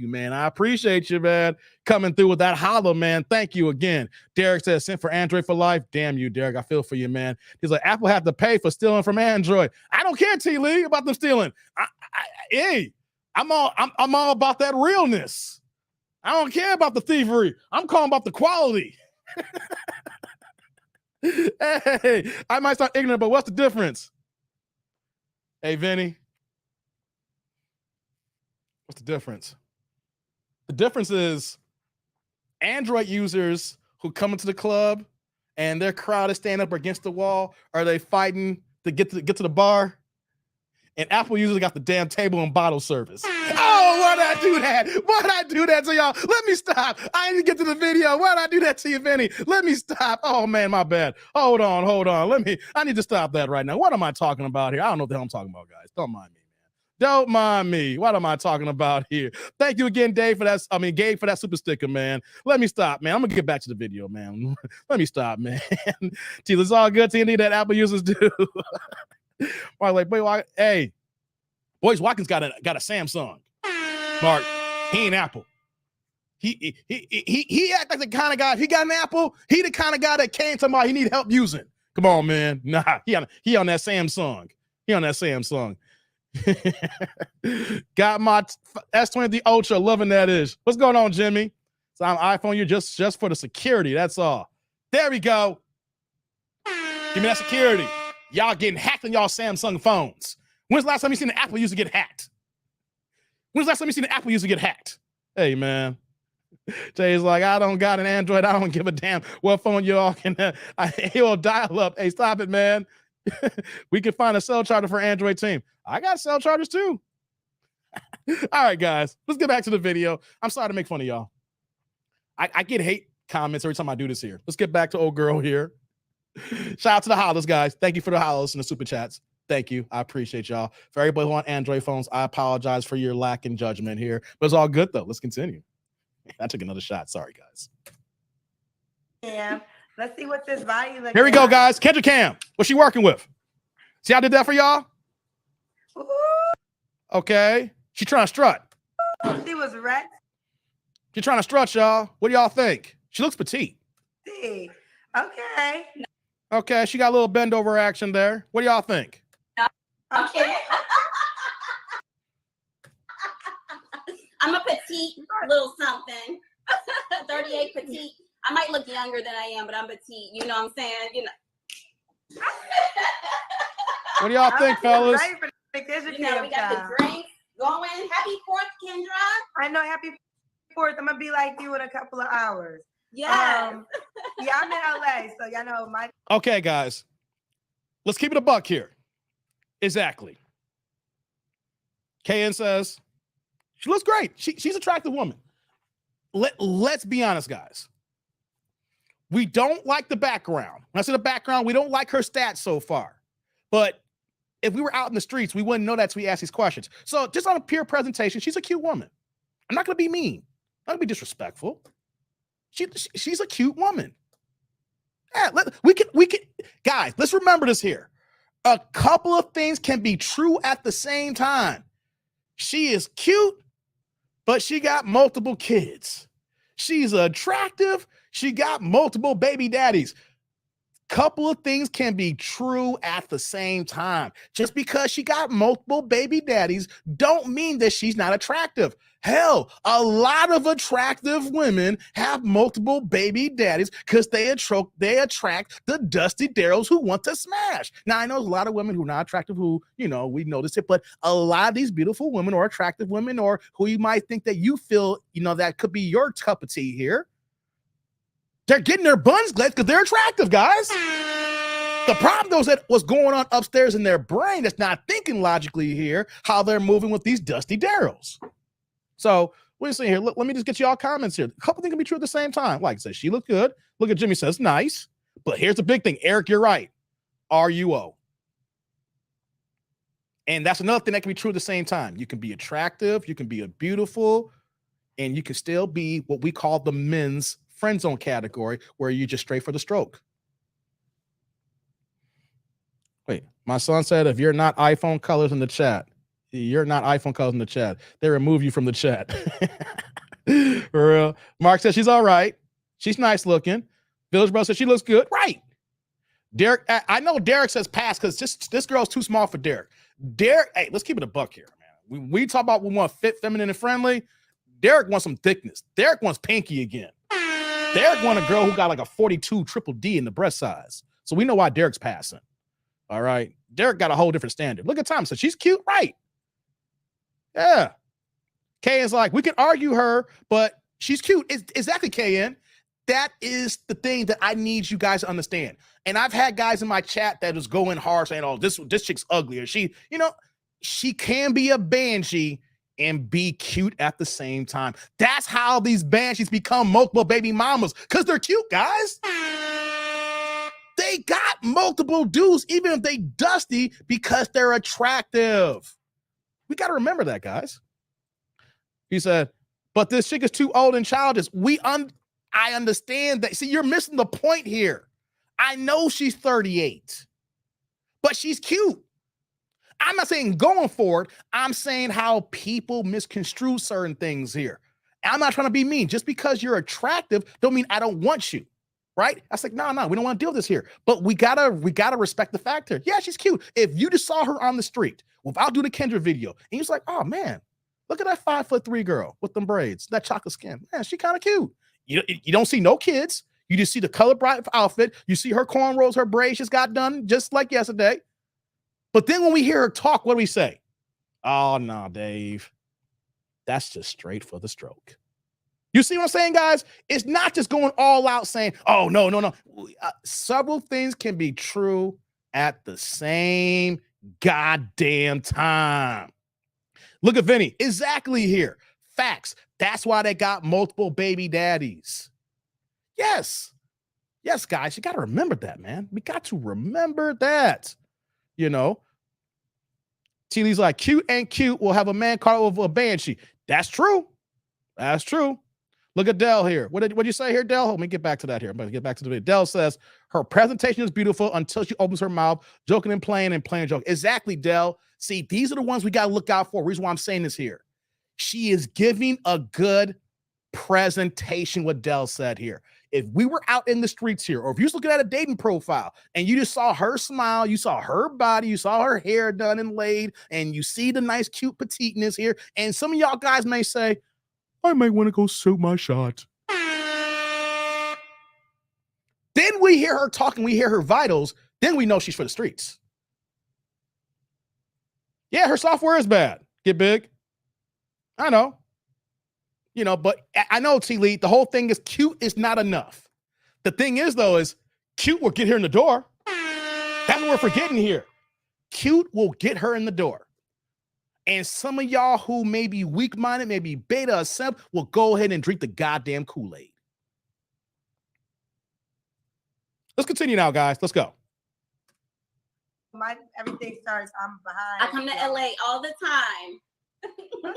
B: man. I appreciate you, man. Coming through with that holla, man. Thank you again. Derek says, sent for Android for life. Damn you, Derek. I feel for you, man. He's like, Apple have to pay for stealing from Android. I don't care, T. Lee, about them stealing. I'm all about that realness. I don't care about the thievery. I'm calling about the quality. Hey, I might sound ignorant, but what's the difference? Hey, Vinny. What's the difference? The difference is Android users who come into the club and their crowd is standing up against the wall, are they fighting to get to the bar? And Apple users got the damn table and bottle service. Oh, why'd I do that? Why'd I do that to y'all? Let me stop. I didn't get to the video. Why'd I do that to you, Vinny? Let me stop. Oh, man, my bad. Hold on. I need to stop that right now. What am I talking about here? I don't know what the hell I'm talking about, guys. Don't mind me, man. Don't mind me. What am I talking about here? Thank you again, Gabe, for that super sticker, man. Let me stop, man. I'm going to get back to the video, man. Let me stop, man. It's all good, TND, that Apple users do. Hey, Boyce Watkins got a Samsung. Mark, he ain't Apple. He act like the kind of guy. He got an Apple. He the kind of guy that came to my. He need help using. Come on, man. Nah, he on that Samsung. Got my S23 Ultra. Loving that is. What's going on, Jimmy? So I'm iPhone. You're just for the security. That's all. There we go. Give me that security. Y'all getting hacked on y'all Samsung phones. When's the last time you seen an Apple user get hacked? Hey, man. Jay's like, I don't got an Android. I don't give a damn what phone you all can. He'll dial up. Hey, stop it, man. We can find a cell charger for Android team. I got cell chargers too. All right, guys. Let's get back to the video. I'm sorry to make fun of y'all. I get hate comments every time I do this here. Let's get back to old girl here. Shout out to the hollers, guys. Thank you for the hollers and the super chats. Thank you. I appreciate y'all. For everybody who on Android phones, I apologize for your lack in judgment here. But it's all good, though. Let's continue. I took another shot. Sorry, guys.
D: Yeah. Let's see what this body looks like.
B: Here we go, guys. Kendra Cam. What's she working with? See how I did that for y'all?
D: Ooh.
B: Okay. She trying to strut.
D: She was wrecked.
B: She trying to strut, y'all. What do y'all think? She looks petite.
D: See.
B: Okay. She got a little bend over action there. What do y'all think?
E: Okay. I'm a petite little something. 38 petite. I might look younger than I am, but I'm petite. You know what I'm saying? You know.
B: What do y'all think, fellas?
E: We got the drink going. Happy 4th, Kendra.
D: I know. Happy 4th. I'm gonna be like you in a couple of hours.
E: Yeah.
D: Yeah, I'm in LA, so y'all know my.
B: Okay, guys. Let's keep it a buck here. Exactly. KN says she looks great. She's an attractive woman. Let's be honest, guys. We don't like the background. When I say the background, we don't like her stats so far. But if we were out in the streets, we wouldn't know that till we ask these questions. So just on a pure presentation, she's a cute woman. I'm not going to be mean. I'm not going to be disrespectful. She's a cute woman. Yeah, we can guys, let's remember this here. A couple of things can be true at the same time. She is cute, but she got multiple kids. She's attractive. She got multiple baby daddies. Couple of things can be true at the same time. Just because she got multiple baby daddies don't mean that she's not attractive. Hell, a lot of attractive women have multiple baby daddies because they attract the dusty Darryls who want to smash. Now, I know there's a lot of women who are not attractive who, we notice it, but a lot of these beautiful women or attractive women or who you might think that you feel, that could be your cup of tea here, they're getting their buns glazed because they're attractive, guys. The problem, though, is that what's going on upstairs in their brain that's not thinking logically here, how they're moving with these dusty Darryls. So, what are you saying here? Look, let me just get you all comments here. A couple things can be true at the same time. Like I said, she looked good. Look at Jimmy says, nice. But here's the big thing. Eric, you're right. RUO. And that's another thing that can be true at the same time. You can be attractive. You can be beautiful. And you can still be what we call the men's friend zone category where you just straight for the stroke. Wait, my son said if you're not iPhone colors in the chat, you're not iPhone colors in the chat, they remove you from the chat. For real. Mark says she's all right. She's nice looking. Village Bro says she looks good. Right. Derek, I know Derek says pass because this girl's too small for Derek. Derek, hey, let's keep it a buck here, man. We talk about we want fit, feminine, and friendly. Derek wants some thickness. Derek wants pinky again. Derek want a girl who got like a 42 triple D in the breast size. So we know why Derek's passing. All right. Derek got a whole different standard. Look at Tom. So she's cute, right? Yeah. Kay is like, we can argue her, but she's cute. It's exactly, KN. That is the thing that I need you guys to understand. And I've had guys in my chat that is going hard saying, oh, this chick's ugly. Or she can be a banshee and be cute at the same time. That's how these banshees become multiple baby mamas, because they're cute, guys. They got multiple dudes, even if they dusty, because they're attractive. We got to remember that, guys. He said, but this chick is too old and childish. I understand that. See, you're missing the point here. I know she's 38, but she's cute. I'm not saying going for it. I'm saying how people misconstrue certain things here. And I'm not trying to be mean. Just because you're attractive don't mean I don't want you, right? I was like, no, we don't want to deal with this here. But we gotta respect the fact here. Yeah, she's cute. If you just saw her on the street without doing the Kendra video, and you was like, oh man, look at that 5'3" girl with them braids, that chocolate skin. Man, she kind of cute. You don't see no kids. You just see the color bright outfit. You see her cornrows, her braids just got done just like yesterday. But then when we hear her talk, what do we say? Oh, no, Dave. That's just straight for the stroke. You see what I'm saying, guys? It's not just going all out saying, oh, no. Several things can be true at the same goddamn time. Look at Vinny. Exactly here. Facts. That's why they got multiple baby daddies. Yes, guys, you got to remember that, man. We got to remember that. T. Lee's like, cute ain't cute. We'll have a man caught over a banshee. That's true. Look at Dell here. What did you say here, Dell? Let me get back to that here. I'm going to get back to the video. Dell says her presentation is beautiful until she opens her mouth, joking and playing a joke. Exactly, Dell. See, these are the ones we got to look out for. Reason why I'm saying this here. She is giving a good presentation, what Dell said here. If we were out in the streets here, or if you was looking at a dating profile and you just saw her smile, you saw her body, you saw her hair done and laid, and you see the nice, cute petiteness here, and some of y'all guys may say, I might want to go shoot my shot. Then we hear her talking, we hear her vitals, then we know she's for the streets. Yeah, her software is bad. Get big. I know. But I know, T. Lee, the whole thing is cute is not enough. The thing is, though, is cute will get her in the door. That's what we're forgetting here. Cute will get her in the door. And some of y'all who may be weak-minded, maybe beta or simp, will go ahead and drink the goddamn Kool-Aid. Let's continue now, guys. Let's go.
D: Everything starts, I'm behind.
E: I come to LA all the time.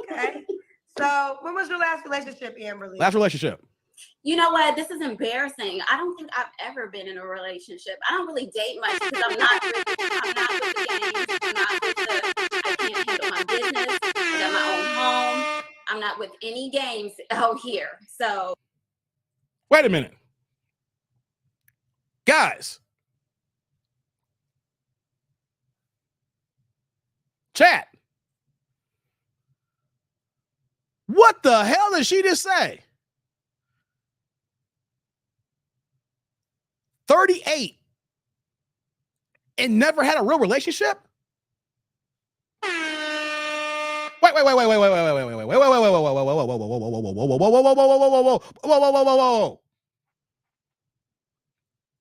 D: Okay. So when was your last relationship, Amberly?
B: Last relationship.
E: You know what? This is embarrassing. I don't think I've ever been in a relationship. I don't really date much because I'm not with the games. I'm not with I can't handle my business. I got my own home. I'm not with any games out here. So.
B: Wait a minute. Guys. Chat. What the hell did she just say? 38 and never had a real relationship? Wait.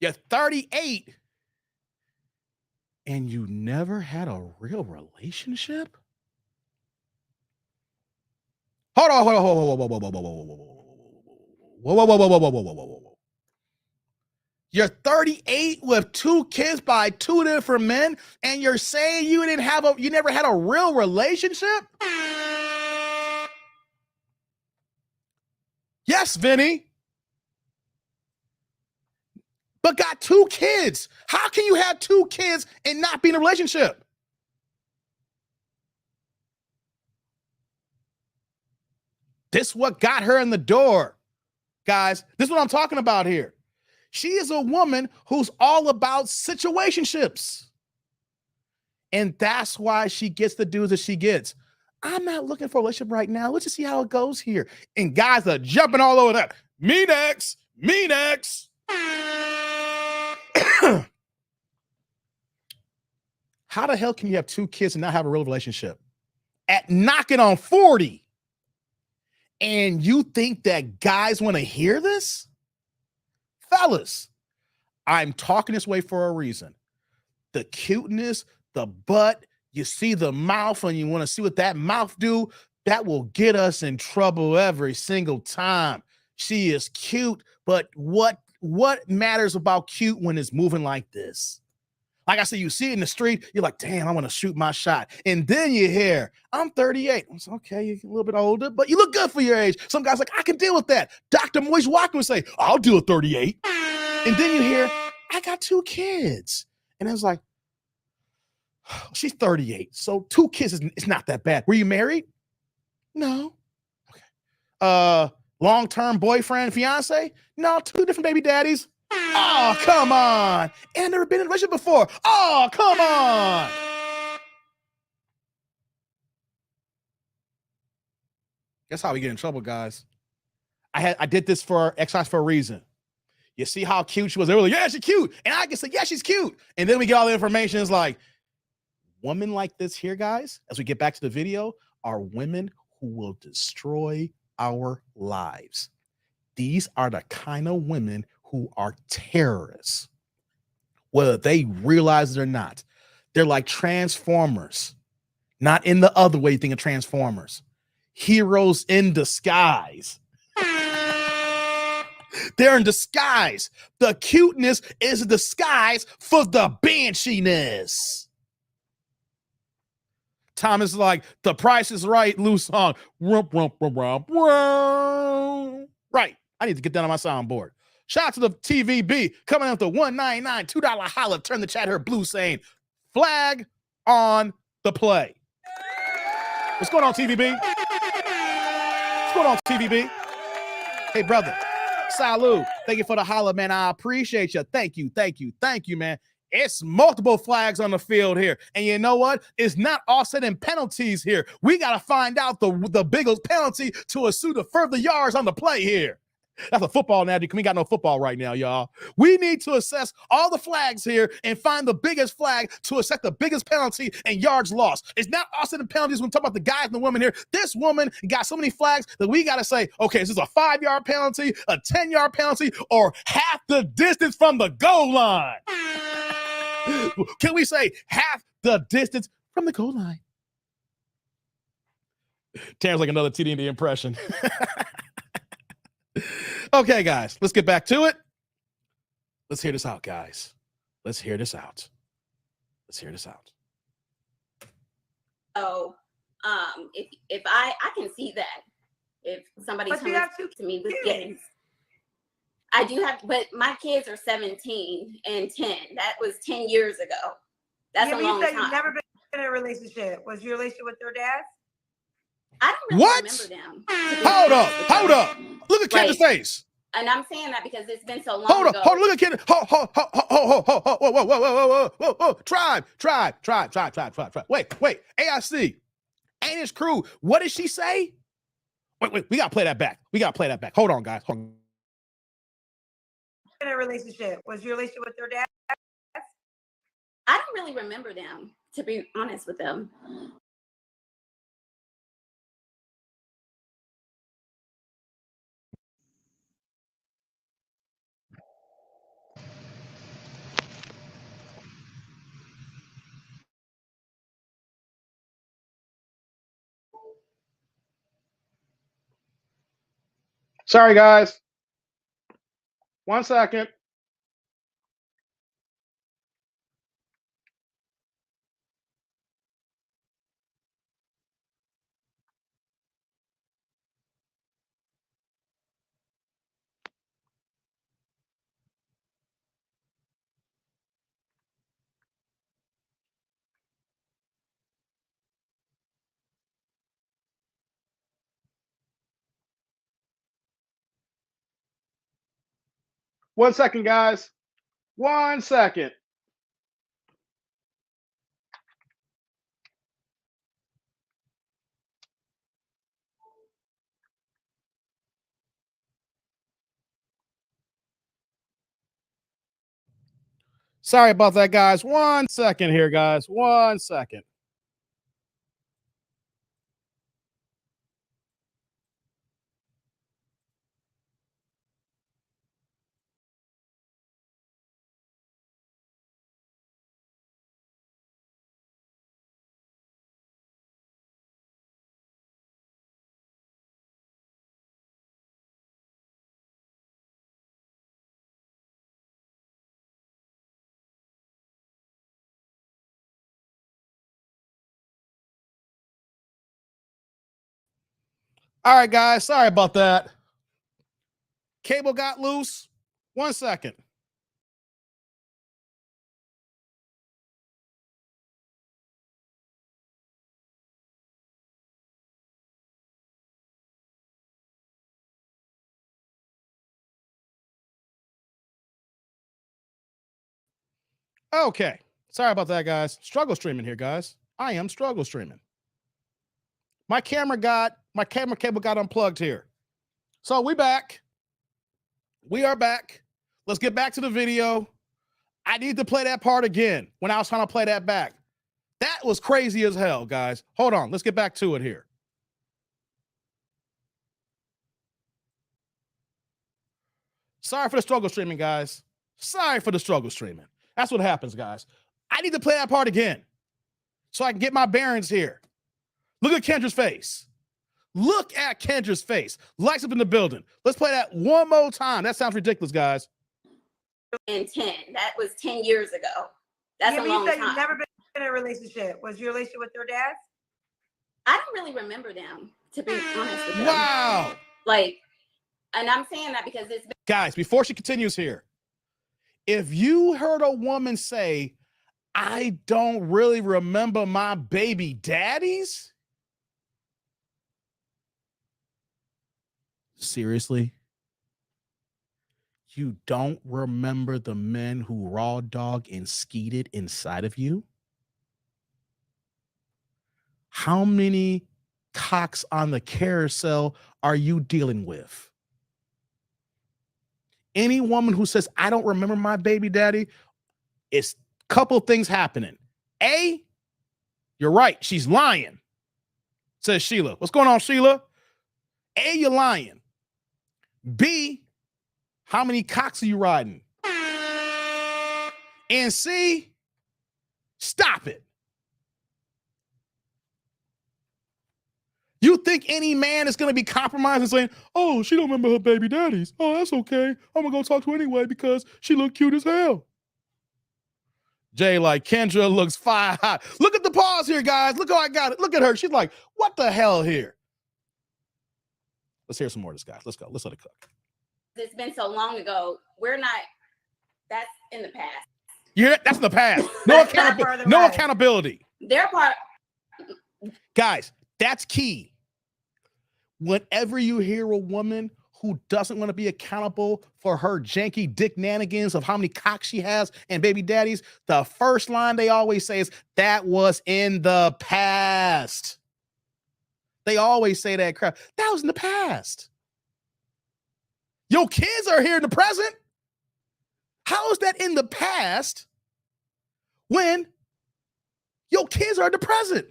B: You're 38 and you never had a real relationship? Hold on. Whoa. You're 38 with 2 kids by 2 different men, and you're saying you never had a real relationship? Yes, Vinny. But got 2 kids. How can you have 2 kids and not be in a relationship? This what got her in the door, guys. This is what I'm talking about here. She is a woman who's all about situationships. And that's why she gets the dudes that she gets. I'm not looking for a relationship right now. Let's just see how it goes here. And guys are jumping all over that. Me next. How the hell can you have 2 kids and not have a real relationship? At knocking on 40. And you think that guys want to hear this? Fellas, I'm talking this way for a reason. The cuteness, the butt, you see the mouth and you want to see what that mouth do, that will get us in trouble every single time. She is cute, but what matters about cute when it's moving like this? Like I said, you see it in the street, you're like, damn, I want to shoot my shot. And then you hear, I'm 38. It's okay, you're a little bit older, but you look good for your age. Some guys like, I can deal with that. Dr. Boyce Watkins would say, I'll do a 38. And then you hear, I got 2 kids. And it's like, she's 38. So 2 kids is not that bad. Were you married? No. Okay. Long-term boyfriend, fiance? No, 2 different baby daddies. Oh, come on. And never been in a relationship before. Oh, come on. That's how we get in trouble, guys. I did this for exercise for a reason. You see how cute she was? They were like, yeah, she's cute. And I can say, yeah, she's cute. And then we get all the information. It's like, women like this here, guys, as we get back to the video, are women who will destroy our lives. These are the kind of women who are terrorists, whether they realize it or not. They're like Transformers, not in the other way you think of Transformers. Heroes in disguise. They're in disguise. The cuteness is a disguise for the banshiness. Thomas is like, The Price is Right, loose song. Right. I need to get that on my soundboard. Shout out to the TVB coming out with the $1.99 $2 holla. Turn the chat here blue saying, flag on the play. What's going on, TVB? What's going on, TVB? Hey, brother. Salud. Thank you for the holla, man. I appreciate you. Thank you, man. It's multiple flags on the field here. And you know what? It's not offsetting penalties here. We got to find out the biggest penalty to assume the further yards on the play here. That's a football analogy. We got no football right now, y'all. We need to assess all the flags here and find the biggest flag to assess the biggest penalty and yards lost. It's not offsetting penalties when we talk about the guys and the women here. This woman got so many flags that we got to say, okay, is this a 5-yard penalty, a 10-yard penalty, or half the distance from the goal line? Can we say half the distance from the goal line? Terrence like another TD&D impression. Okay, guys, let's get back to it. Let's hear this out, guys. Let's hear this out.
E: So, if I can see that if somebody's coming to me with games, I do have, but my kids are 17 and 10. That was 10 years ago. That's a long time.
D: You've never been in a relationship. Was your relationship with their dad?
E: I don't really remember them.
B: Hold up. Look at Kendra's face.
E: And I'm saying that because it's been so long
B: Hold
E: ago.
B: up, look at Kendra. Whoa. Tribe. Wait. AIC. Ain't his crew. What did she say? Wait. We gotta play that back. Hold on, guys. Hold on.
D: In a relationship. Was your relationship with their dad?
E: I don't really remember them, to be honest with them.
B: Sorry, guys. 1 second. One second, guys. 1 second. Sorry about that, guys. 1 second here, guys. 1 second. All right, guys. Sorry about that. Cable got loose. 1 second. Okay. Sorry about that, guys. Struggle streaming here, guys. I am struggle streaming. My camera cable got unplugged here. So we back. We are back. Let's get back to the video. I need to play that part again when I was trying to play that back. That was crazy as hell, guys. Hold on. Let's get back to it here. Sorry for the struggle streaming, guys. Sorry for the struggle streaming. That's what happens, guys. I need to play that part again so I can get my bearings here. Look at Kendra's face. Look at Kendra's face. Lights up in the building. Let's play that one more time. That sounds ridiculous, guys.
E: And 10. That was 10 years ago. That's a long time.
D: You've never been in a relationship. Was your relationship with their dad?
E: I don't really remember them, to be honest with them.
B: Wow.
E: And I'm saying that because it's been.
B: Guys, before she continues here, if you heard a woman say, I don't really remember my baby daddies. Seriously? You don't remember the men who raw dog and skeeted inside of you? How many cocks on the carousel are you dealing with? Any woman who says, I don't remember my baby daddy, it's a couple things happening. A, you're right. She's lying, says Sheila. What's going on, Sheila? A, you're lying. B, how many cocks are you riding? And C, stop it. You think any man is going to be compromised and saying, oh, she don't remember her baby daddies. Oh, that's okay. I'm going to go talk to her anyway because she look cute as hell. Jay, like, Kendra looks fire hot. Look at the pause here, guys. Look how I got it. Look at her. She's like, what the hell here? Let's hear some more of this, guys. Let's go. Let's let it cook.
E: it's been so long ago, that's in the past.
B: Yeah, that's in the past. No accountability. No accountability.
E: Their part.
B: Guys, that's key. Whenever you hear a woman who doesn't want to be accountable for her janky dick nanigans of how many cocks she has and baby daddies, the first line they always say is, that was in the past. They always say that crap. That was in the past. Your kids are here in the present. How is that in the past when your kids are in the present?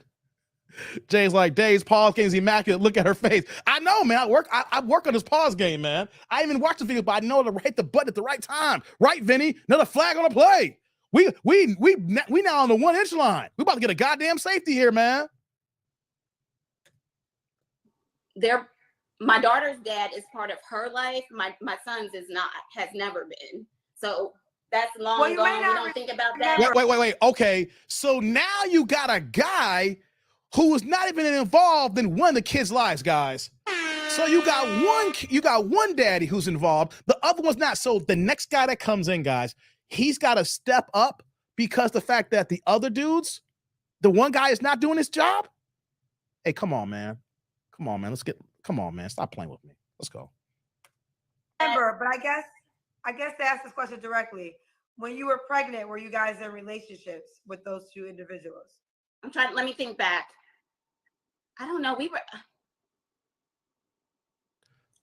B: Jay's like, Dave's pause game is immaculate. Look at her face. I know, man. I work on this pause game, man. I even watched the video, but I know to hit the button at the right time. Right, Vinny? Another flag on the play. We now on the 1 inch line. We about to get a goddamn safety here, man.
E: My daughter's dad is part of her life. My son's is not, has never been. So that's long gone. We don't think about that.
B: Wait. Okay. So now you got a guy who was not even involved in one of the kids' lives, guys. So you got one daddy who's involved. The other one's not. So the next guy that comes in, guys, he's got to step up because the fact that the other dudes, the one guy is not doing his job. Hey, come on, man. Come on, man. Come on, man. Stop playing with me. Let's go.
D: Remember, but I guess to ask this question directly, when you were pregnant, were you guys in relationships with those two individuals?
E: Let me think back. I don't know. We were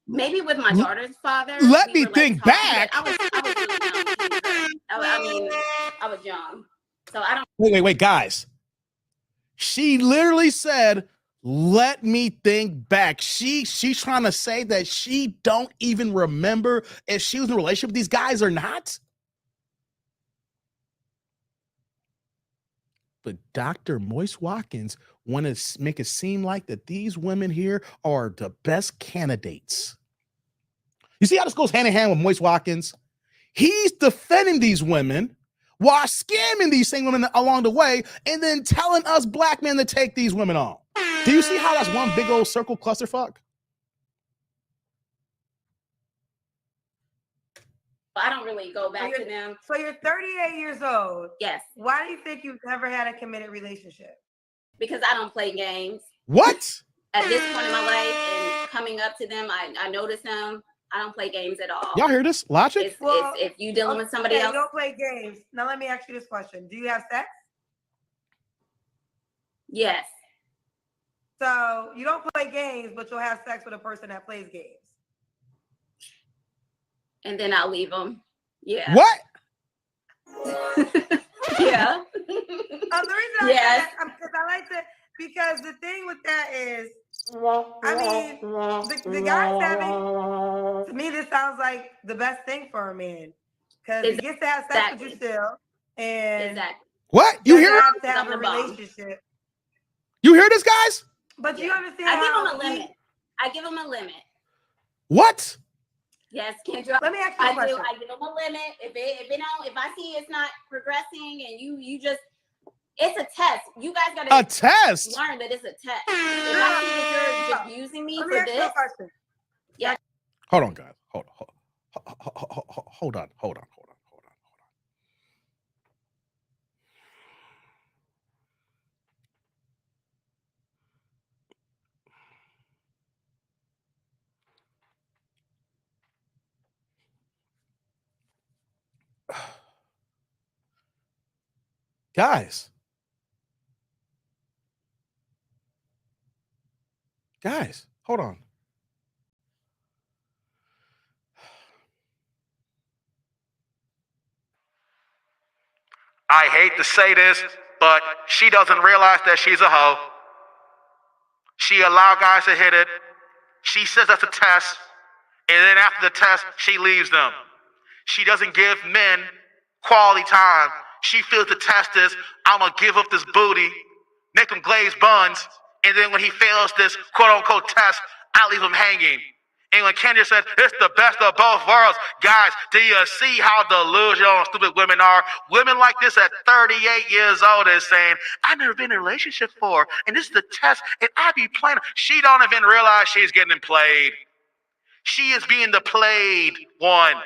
E: maybe with my daughter's father.
B: Let me think back.
E: I was really young. I was young. So I don't.
B: Wait, guys. She literally said, let me think back. She's trying to say that she don't even remember if she was in a relationship with these guys or not. But Dr. Boyce Watkins wanted to make it seem like that these women here are the best candidates. You see how this goes hand in hand with Boyce Watkins? He's defending these women while scamming these same women along the way and then telling us black men to take these women on. Do you see how that's one big old circle clusterfuck?
E: I don't really go back to them.
D: So you're 38 years old.
E: Yes.
D: Why do you think you've never had a committed relationship?
E: Because I don't play games.
B: What?
E: At this point in my life and coming up to them, I notice them. I don't play games at all.
B: Y'all hear this logic?
E: If you dealing with somebody else.
D: You don't play games. Now let me ask you this question. Do you have sex?
E: Yes.
D: So you don't play games, but you'll have sex with a person that plays games.
E: And then I'll leave them. Yeah.
B: What?
E: Yeah.
D: The reason
E: yes.
D: because the thing with that is, I mean, the guys having, to me, this sounds like the best thing for a man. Because he gets to have sex with you still. And
B: what? You hear
D: have to have a relationship.
B: You hear this, guys?
D: But you understand
E: I give him a limit. I give him a limit.
B: What?
E: Yes, Kendra.
D: Let me ask you a question.
E: I give them a limit. If I see it's not progressing and you just, it's a test. You guys gotta learn that it's a test. If I see that you're just using me for this. Yeah.
B: Hold on, guys. Hold on. Guys, hold on.
F: I hate to say this, but she doesn't realize that she's a hoe. She allowed guys to hit it. She says that's a test. And then after the test, she leaves them. She doesn't give men quality time. She feels the test is, I'm going to give up this booty, make him glaze buns, and then when he fails this quote-unquote test, I leave him hanging. And when Kendra said, it's the best of both worlds, guys, do you see how delusional and stupid women are? Women like this at 38 years old is saying, I've never been in a relationship before, and this is the test, and I be playing. She don't even realize she's getting played. She is being the played one.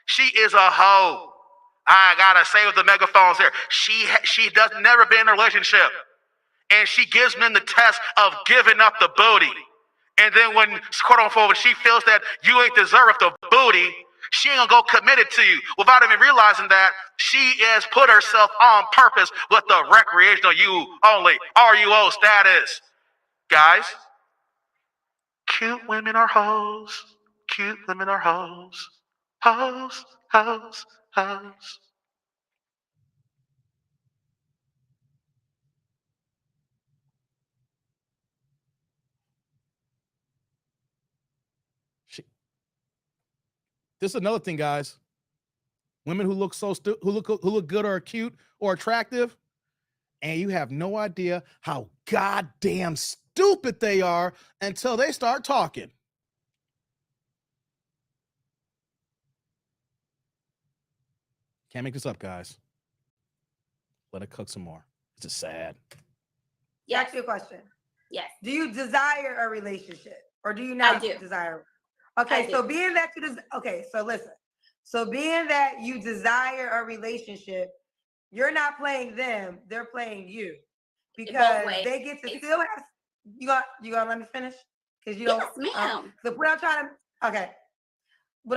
F: She is a hoe. I gotta say with the megaphones here, she does never been in a relationship. And she gives men the test of giving up the booty. And then when, quote unquote, when she feels that you ain't deserve the booty, she ain't gonna go committed to you without even realizing that she has put herself on purpose with the recreational you only, RUO status. Guys, cute women are hoes. Cute women are hoes. Hoes, hoes, hoes.
B: This is another thing, guys. Women who look who look good or cute or attractive, and you have no idea how goddamn stupid they are until they start talking. Can't make this up, guys. Let it cook some more. It's just sad.
D: Yes. Ask you a question.
E: Yes.
D: Do you desire a relationship or do you not desire? Okay, so being that you so listen. So being that you desire a relationship, you're not playing them, they're playing you. Because they get to still have you gonna let me finish? Because you don't
E: ma'am.
D: So what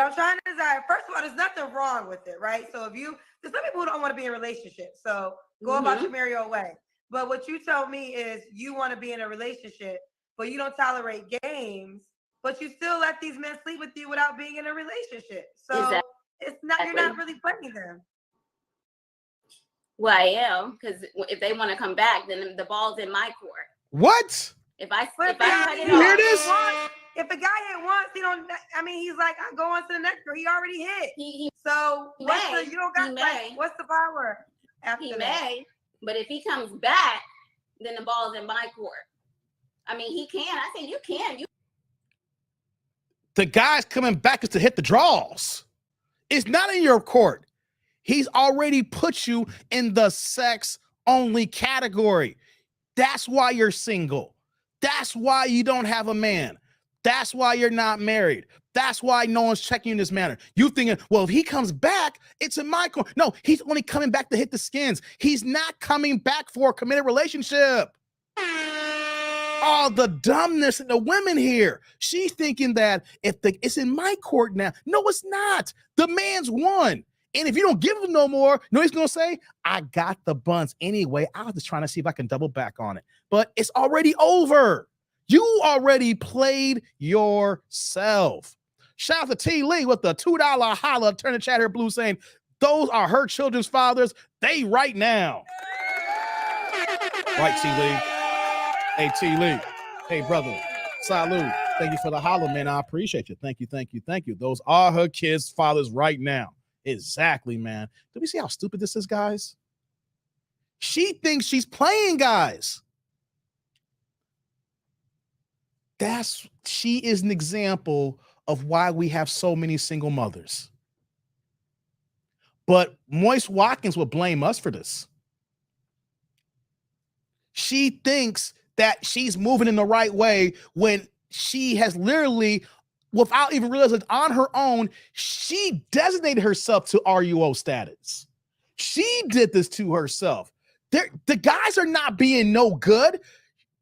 D: I'm trying to desire, first of all, there's nothing wrong with it, right? So there's some people who don't want to be in a relationship. So go about your merry old way. But what you told me is you want to be in a relationship, but you don't tolerate games, but you still let these men sleep with you without being in a relationship. So it's not, you're not really playing them.
E: Well, I am, because if they want to come back, then the ball's in my court.
B: What?
E: If I
B: cut it off.
D: If a guy hit once, he's like, I go on to the next girl. He already hit. What's the power after that?
E: May, but if he comes back, then the ball's in my court. I mean, he can. I said, you can.
B: The guy's coming back is to hit the draws. It's not in your court. He's already put you in the sex only category. That's why you're single. That's why you don't have a man. That's why you're not married. That's why no one's checking you in this manner. You thinking, well, if he comes back, it's in my court. No, he's only coming back to hit the skins. He's not coming back for a committed relationship. Oh, the dumbness in the women here. She's thinking that it's in my court now. No, it's not. The man's won. And if you don't give him no more, no, he's going to say, I got the buns anyway. I was just trying to see if I can double back on it. But it's already over. You already played yourself. Shout out to T. Lee with the $2 holla. Turn the chat here blue saying, those are her children's fathers. They right now. Right, T. Lee. Hey, T. Lee. Hey, brother. Salute. Thank you for the holla, man. I appreciate you. Thank you, thank you, thank you. Those are her kids' fathers right now. Exactly, man. Do we see how stupid this is, guys? She thinks she's playing, guys. She is an example of why we have so many single mothers. But Boyce Watkins will blame us for this. She thinks that she's moving in the right way when she has literally, without even realizing on her own, she designated herself to RUO status. She did this to herself. The guys are not being no good.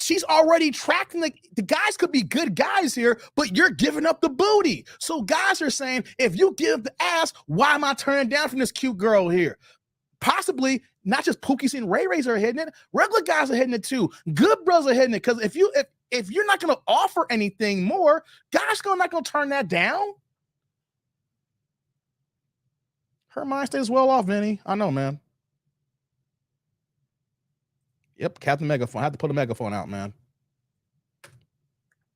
B: She's already tracking the guys could be good guys here, but you're giving up the booty. So guys are saying, if you give the ass, why am I turning down from this cute girl here? Possibly not just Pookies and Ray Rays are hitting it. Regular guys are hitting it too. Good brothers are hitting it. Because if you're not going to offer anything more, guys not going to turn that down. Her mind stays well off, Vinny. I know, man. Yep, Captain Megaphone. I had to put a megaphone out, man.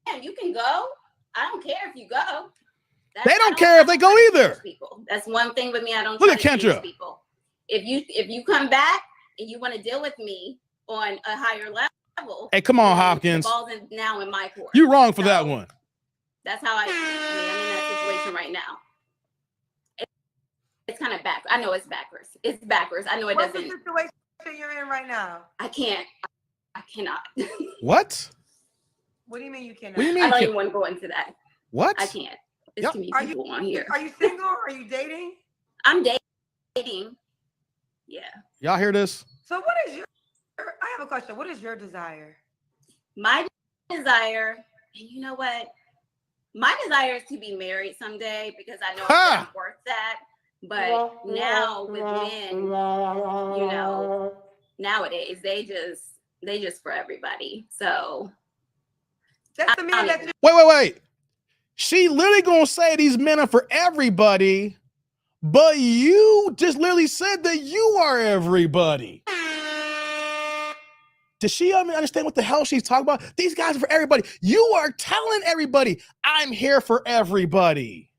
E: Yeah, you can go. I don't care if you go.
B: They don't care if they go either.
E: People. That's one thing with me. I don't
B: look at Kendra.
E: People. If you come back and you want to deal with me on a higher level,
B: hey, come on, Hopkins.
E: The ball's now in my court.
B: You're wrong for that one.
E: That's how I'm in that situation right now. It's kind of back. I know it's backwards. It's backwards. I know it doesn't.
D: What's the situation you're in right now?
E: I cannot.
B: What?
D: What do you mean you cannot?
B: What do you mean
E: I don't even want to go into that.
B: What?
E: I can't. There's too many people on here.
D: Are you single? Are you dating?
E: I'm dating. Yeah.
B: Y'all hear this?
D: So what is I have a question. What is your desire?
E: My desire, and you know what? My desire is to be married someday because I know I'm worth that. But now with men, you know, nowadays they just for everybody. So
D: that's the man that you
B: Wait. She literally gonna say these men are for everybody, but you just literally said that you are everybody. Does she understand what the hell she's talking about? These guys are for everybody. You are telling everybody, I'm here for everybody.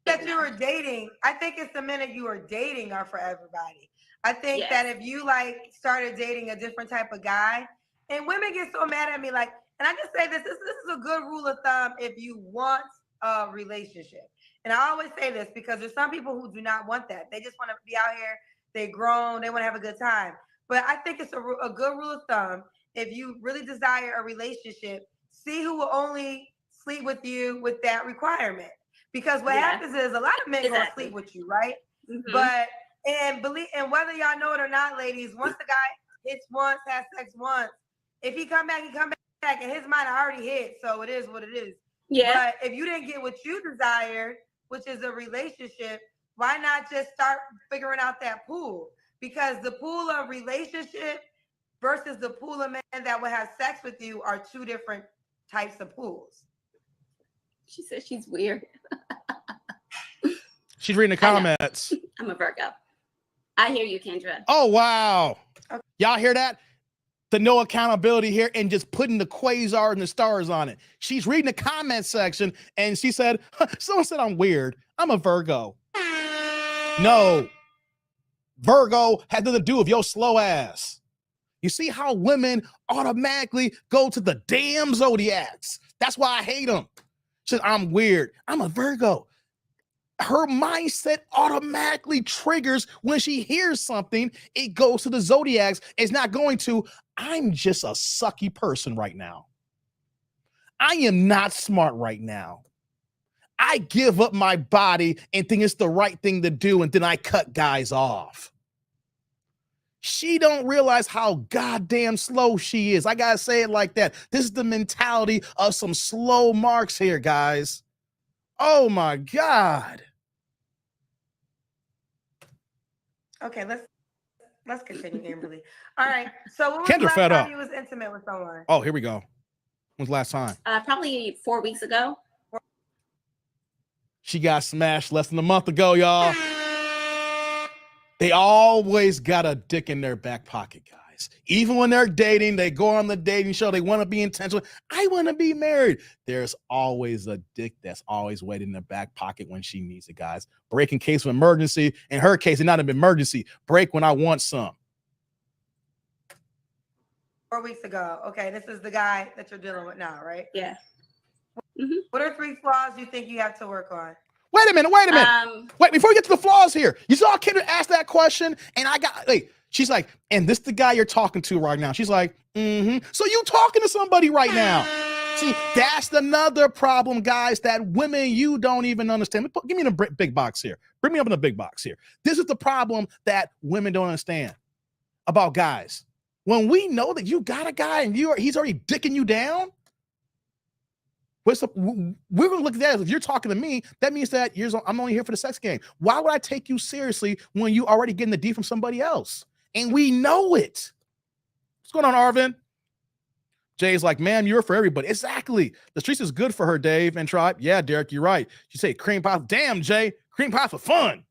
D: that you were dating, I think it's the men that you are dating are for everybody. I think that if you like started dating a different type of guy, and women get so mad at me, like, and I just say this is a good rule of thumb if you want a relationship. And I always say this because there's some people who do not want that. They just want to be out here, they grown, they want to have a good time. But I think it's a good rule of thumb. If you really desire a relationship, see who will only sleep with you with that requirement. Because what happens is a lot of men gonna sleep with you, right? Mm-hmm. But and whether y'all know it or not, ladies, once the guy hits once, has sex once, if he come back, in his mind I already hit, so it is what it is. Yeah. But if you didn't get what you desired, which is a relationship, why not just start figuring out that pool? Because the pool of relationship versus the pool of men that will have sex with you are two different types of pools.
E: She said she's weird.
B: She's reading the comments.
E: I'm a Virgo. I hear you, Kendra.
B: Oh, wow. Okay. Y'all hear that? The no accountability here and just putting the quasars and the stars on it. She's reading the comment section and she said, someone said I'm weird. I'm a Virgo. No. Virgo had nothing to do with your slow ass. You see how women automatically go to the damn zodiacs. That's why I hate them. She said, I'm weird. I'm a Virgo. Her mindset automatically triggers when she hears something. It goes to the zodiacs. It's not going to, I'm just a sucky person right now. I am not smart right now. I give up my body and think it's the right thing to do, and then I cut guys off. She don't realize how goddamn slow she is. I gotta say it like that. This is the mentality of some slow marks here, guys. Oh my God.
D: Okay, let's continue, Amberly. All right. So when was
B: Kendra
D: the last time you was intimate with someone?
B: Oh, here we go. When's the last time?
E: Probably 4 weeks ago.
B: She got smashed less than a month ago, y'all. They always got a dick in their back pocket, guys. Even when they're dating, they go on the dating show, they want to be intentional. I want to be married. There's always a dick that's always waiting in their back pocket when she needs it, guys. Break in case of emergency. In her case, it's not an emergency. Break when I want some.
D: 4 weeks ago. Okay, this is the guy that you're dealing with now, right?
E: Yeah.
D: Mm-hmm. What are 3 flaws you think you have to work on?
B: Wait a minute. Wait, before we get to the flaws here, you saw Kendra ask that question, and she's like, and this the guy you're talking to right now. She's like, So you talking to somebody right now. See, that's another problem, guys, that women, you don't even understand. Give me in a big box here. Bring me up in a big box here. This is the problem that women don't understand about guys. When we know that you got a guy and he's already dicking you down, we're going to look at that as if you're talking to me, that means that I'm only here for the sex game. Why would I take you seriously when you already getting the D from somebody else? And we know it. What's going on, Arvin? Jay's like, ma'am, you're for everybody. Exactly. The streets is good for her, Dave and Tribe. Yeah, Derek, you're right. You say cream pie. Damn, Jay. Cream pie for fun.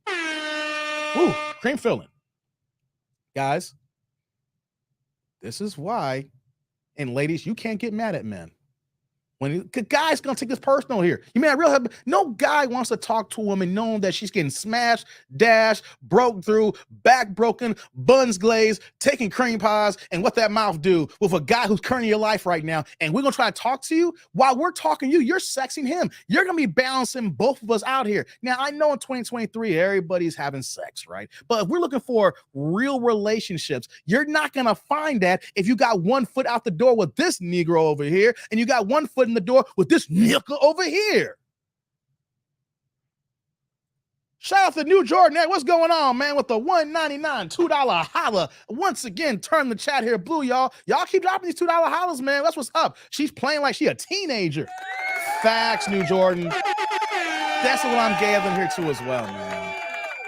B: Ooh, cream filling. Guys, this is why, and ladies, you can't get mad at men. When the guy's gonna take this personal here. You mean I real have no guy wants to talk to a woman knowing that she's getting smashed, dashed, broke through, back broken, buns glazed, taking cream pies, and what that mouth do with a guy who's currently in your life right now. And we're gonna try to talk to you while we're talking to you. You're sexing him. You're gonna be balancing both of us out here. Now I know in 2023 everybody's having sex, right? But if we're looking for real relationships, you're not gonna find that if you got one foot out the door with this Negro over here, and you got one foot in the door with this nickel over here. Shout out to New Jordan. What's going on, man? With the $1.99 $2 holla. Once again, turn the chat here blue, y'all. Y'all keep dropping these $2 hollers, man. That's what's up. She's playing like she a teenager. Facts, New Jordan. That's what I'm gathering here too as well, man.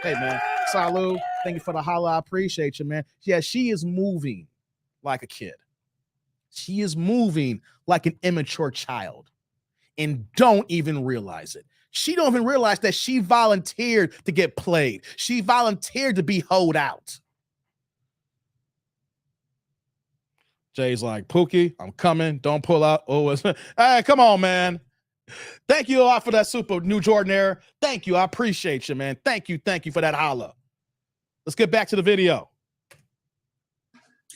B: Hey, man. Salud. Thank you for the holla. I appreciate you, man. Yeah, she is moving like a kid. She is moving like an immature child and don't even realize it. She don't even realize that she volunteered to get played. She volunteered to be hoed out. Jay's like, Pookie, I'm coming. Don't pull out. Oh, hey, come on, man. Thank you a lot for that super New Jordan era. Thank you. I appreciate you, man. Thank you for that holla. Let's get back to the video.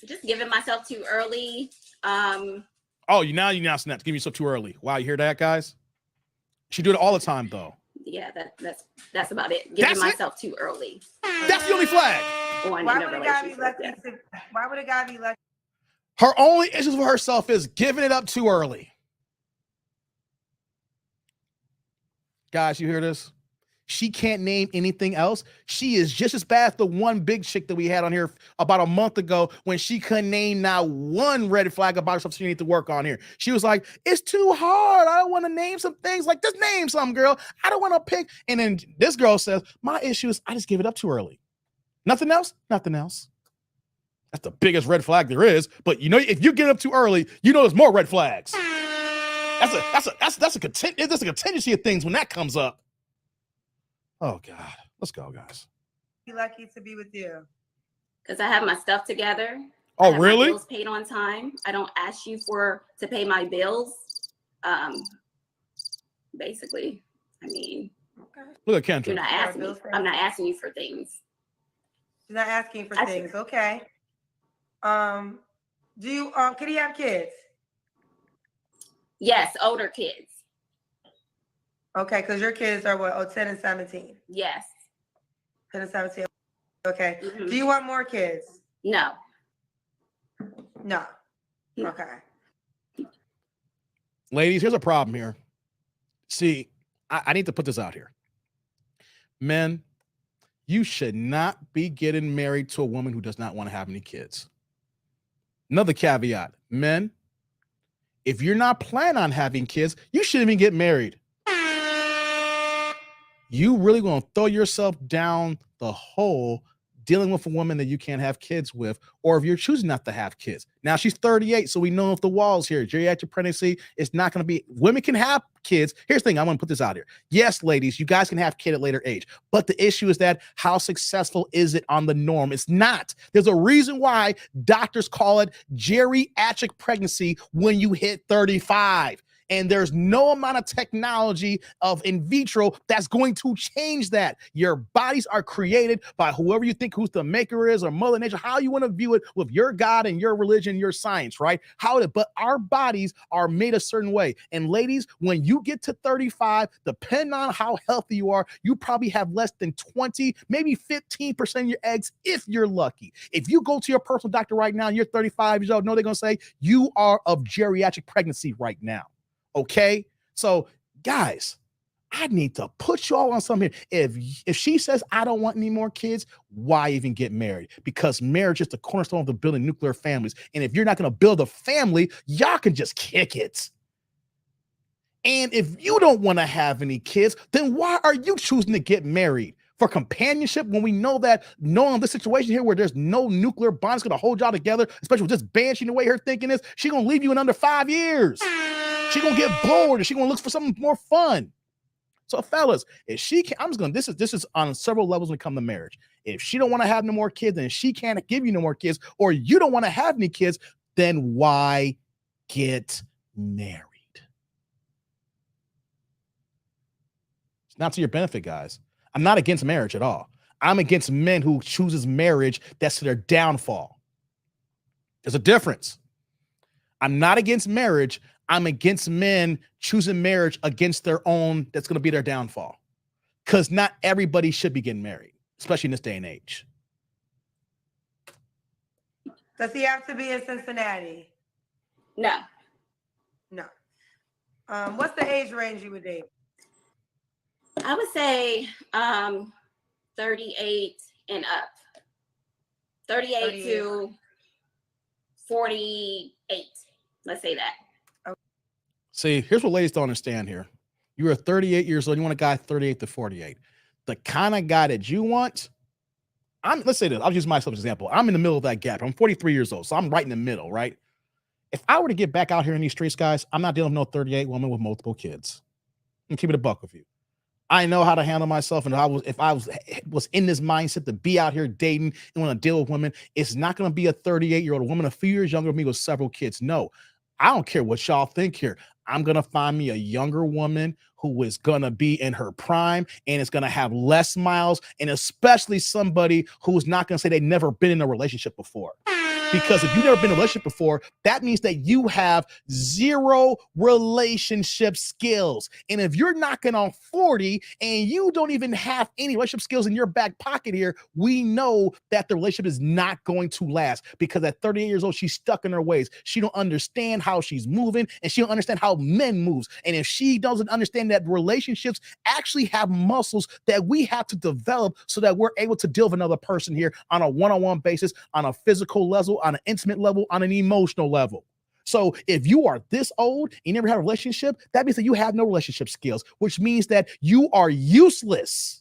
E: Just giving myself too early.
B: Oh, you now snap. Give yourself too early. Wow, you hear that, guys? She do it all the time, though.
E: Yeah, that's about it. Giving myself too early.
B: That's the only flag.
D: Why would a guy be lucky? Why would a guy be lucky?
B: Her only issue for herself is giving it up too early. Guys, you hear this? She can't name anything else. She is just as bad as the one big chick that we had on here about a month ago when she couldn't name now one red flag about herself she needs to work on here. She was like, it's too hard. I don't want to name some things. Like, just name some, girl. I don't want to pick. And then this girl says, my issue is I just give it up too early. Nothing else? Nothing else. That's the biggest red flag there is. But you know, if you get up too early, you know there's more red flags. That's a contingency of things when that comes up. Oh God, let's go, guys.
D: Be lucky to be with you
E: because I have my stuff together.
B: Oh, really?
E: My bills paid on time. I don't ask you to pay my bills. Basically, I mean,
B: look at Kendra.
E: You're not asking me. I'm not asking you for things.
D: You're not asking for things. Okay. Do you can he have kids?
E: Yes, older kids.
D: Okay, because your kids are what? Oh, 10 and 17.
E: Yes.
D: 10 and 17. Okay.
E: Mm-hmm.
D: Do you want more kids?
E: No.
D: No. Okay.
B: Ladies, here's a problem here. See, I need to put this out here. Men, you should not be getting married to a woman who does not want to have any kids. Another caveat, men, if you're not planning on having kids, you shouldn't even get married. You really going to throw yourself down the hole dealing with a woman that you can't have kids with, or if you're choosing not to have kids. Now she's 38, so we know if the walls here, geriatric pregnancy, it's not going to be, women can have kids. Here's the thing, I'm going to put this out here. Yes, ladies, you guys can have kids at a later age, but the issue is that how successful is it on the norm? It's not. There's a reason why doctors call it geriatric pregnancy when you hit 35. And there's no amount of technology of in vitro that's going to change that. Your bodies are created by whoever you think who's the maker is or Mother Nature, how you want to view it with your God and your religion, your science, right? But our bodies are made a certain way. And ladies, when you get to 35, depending on how healthy you are, you probably have less than 20, maybe 15% of your eggs if you're lucky. If you go to your personal doctor right now and you're 35 years old, know they're going to say you are of geriatric pregnancy right now. Okay, so guys, I need to put you all on something here. If she says I don't want any more kids, why even get married? Because marriage is the cornerstone of the building nuclear families. And if you're not going to build a family, y'all can just kick it. And if you don't want to have any kids, then why are you choosing to get married? For companionship, when we know that knowing this situation here where there's no nuclear bond is going to hold y'all together, especially with this banshee the way her thinking is, she's going to leave you in under 5 years. She's going to get bored and she's going to look for something more fun. So fellas, if she can, this is on several levels when it comes to marriage. If she don't want to have no more kids and she can't give you no more kids, or you don't want to have any kids, then why get married? not to your benefit, guys. I'm not against marriage at all. I'm against men who chooses marriage that's to their downfall. There's a difference. I'm not against marriage. I'm against men choosing marriage against their own, that's going to be their downfall. Because not everybody should be getting married, especially in this day and age.
D: Does he have to be in Cincinnati?
E: No.
D: No. What's the age range you would date?
E: I would say 38 and up. 38 to 48. Let's say that.
D: Okay.
B: See, here's what ladies don't understand here. You are 38 years old. You want a guy 38 to 48. The kind of guy that you want, let's say this. I'll use myself as an example. I'm in the middle of that gap. I'm 43 years old, so I'm right in the middle, right? If I were to get back out here in these streets, guys, I'm not dealing with no 38 woman with multiple kids. I'm keep it a buck with you. I know how to handle myself, and if I was in this mindset to be out here dating and want to deal with women, it's not going to be a 38-year-old woman a few years younger than me with several kids. No, I don't care what y'all think here. I'm going to find me a younger woman who is going to be in her prime and is going to have less miles, and especially somebody who's not going to say they've never been in a relationship before. Because if you've never been in a relationship before, that means that you have zero relationship skills. And if you're knocking on 40 and you don't even have any relationship skills in your back pocket here, we know that the relationship is not going to last, because at 38 years old, she's stuck in her ways. She don't understand how she's moving, and she don't understand how men moves. And if she doesn't understand that relationships actually have muscles that we have to develop so that we're able to deal with another person here on a one-on-one basis, on a physical level, on an intimate level, on an emotional level. So if you are this old and you never had a relationship, that means that you have no relationship skills, which means that you are useless.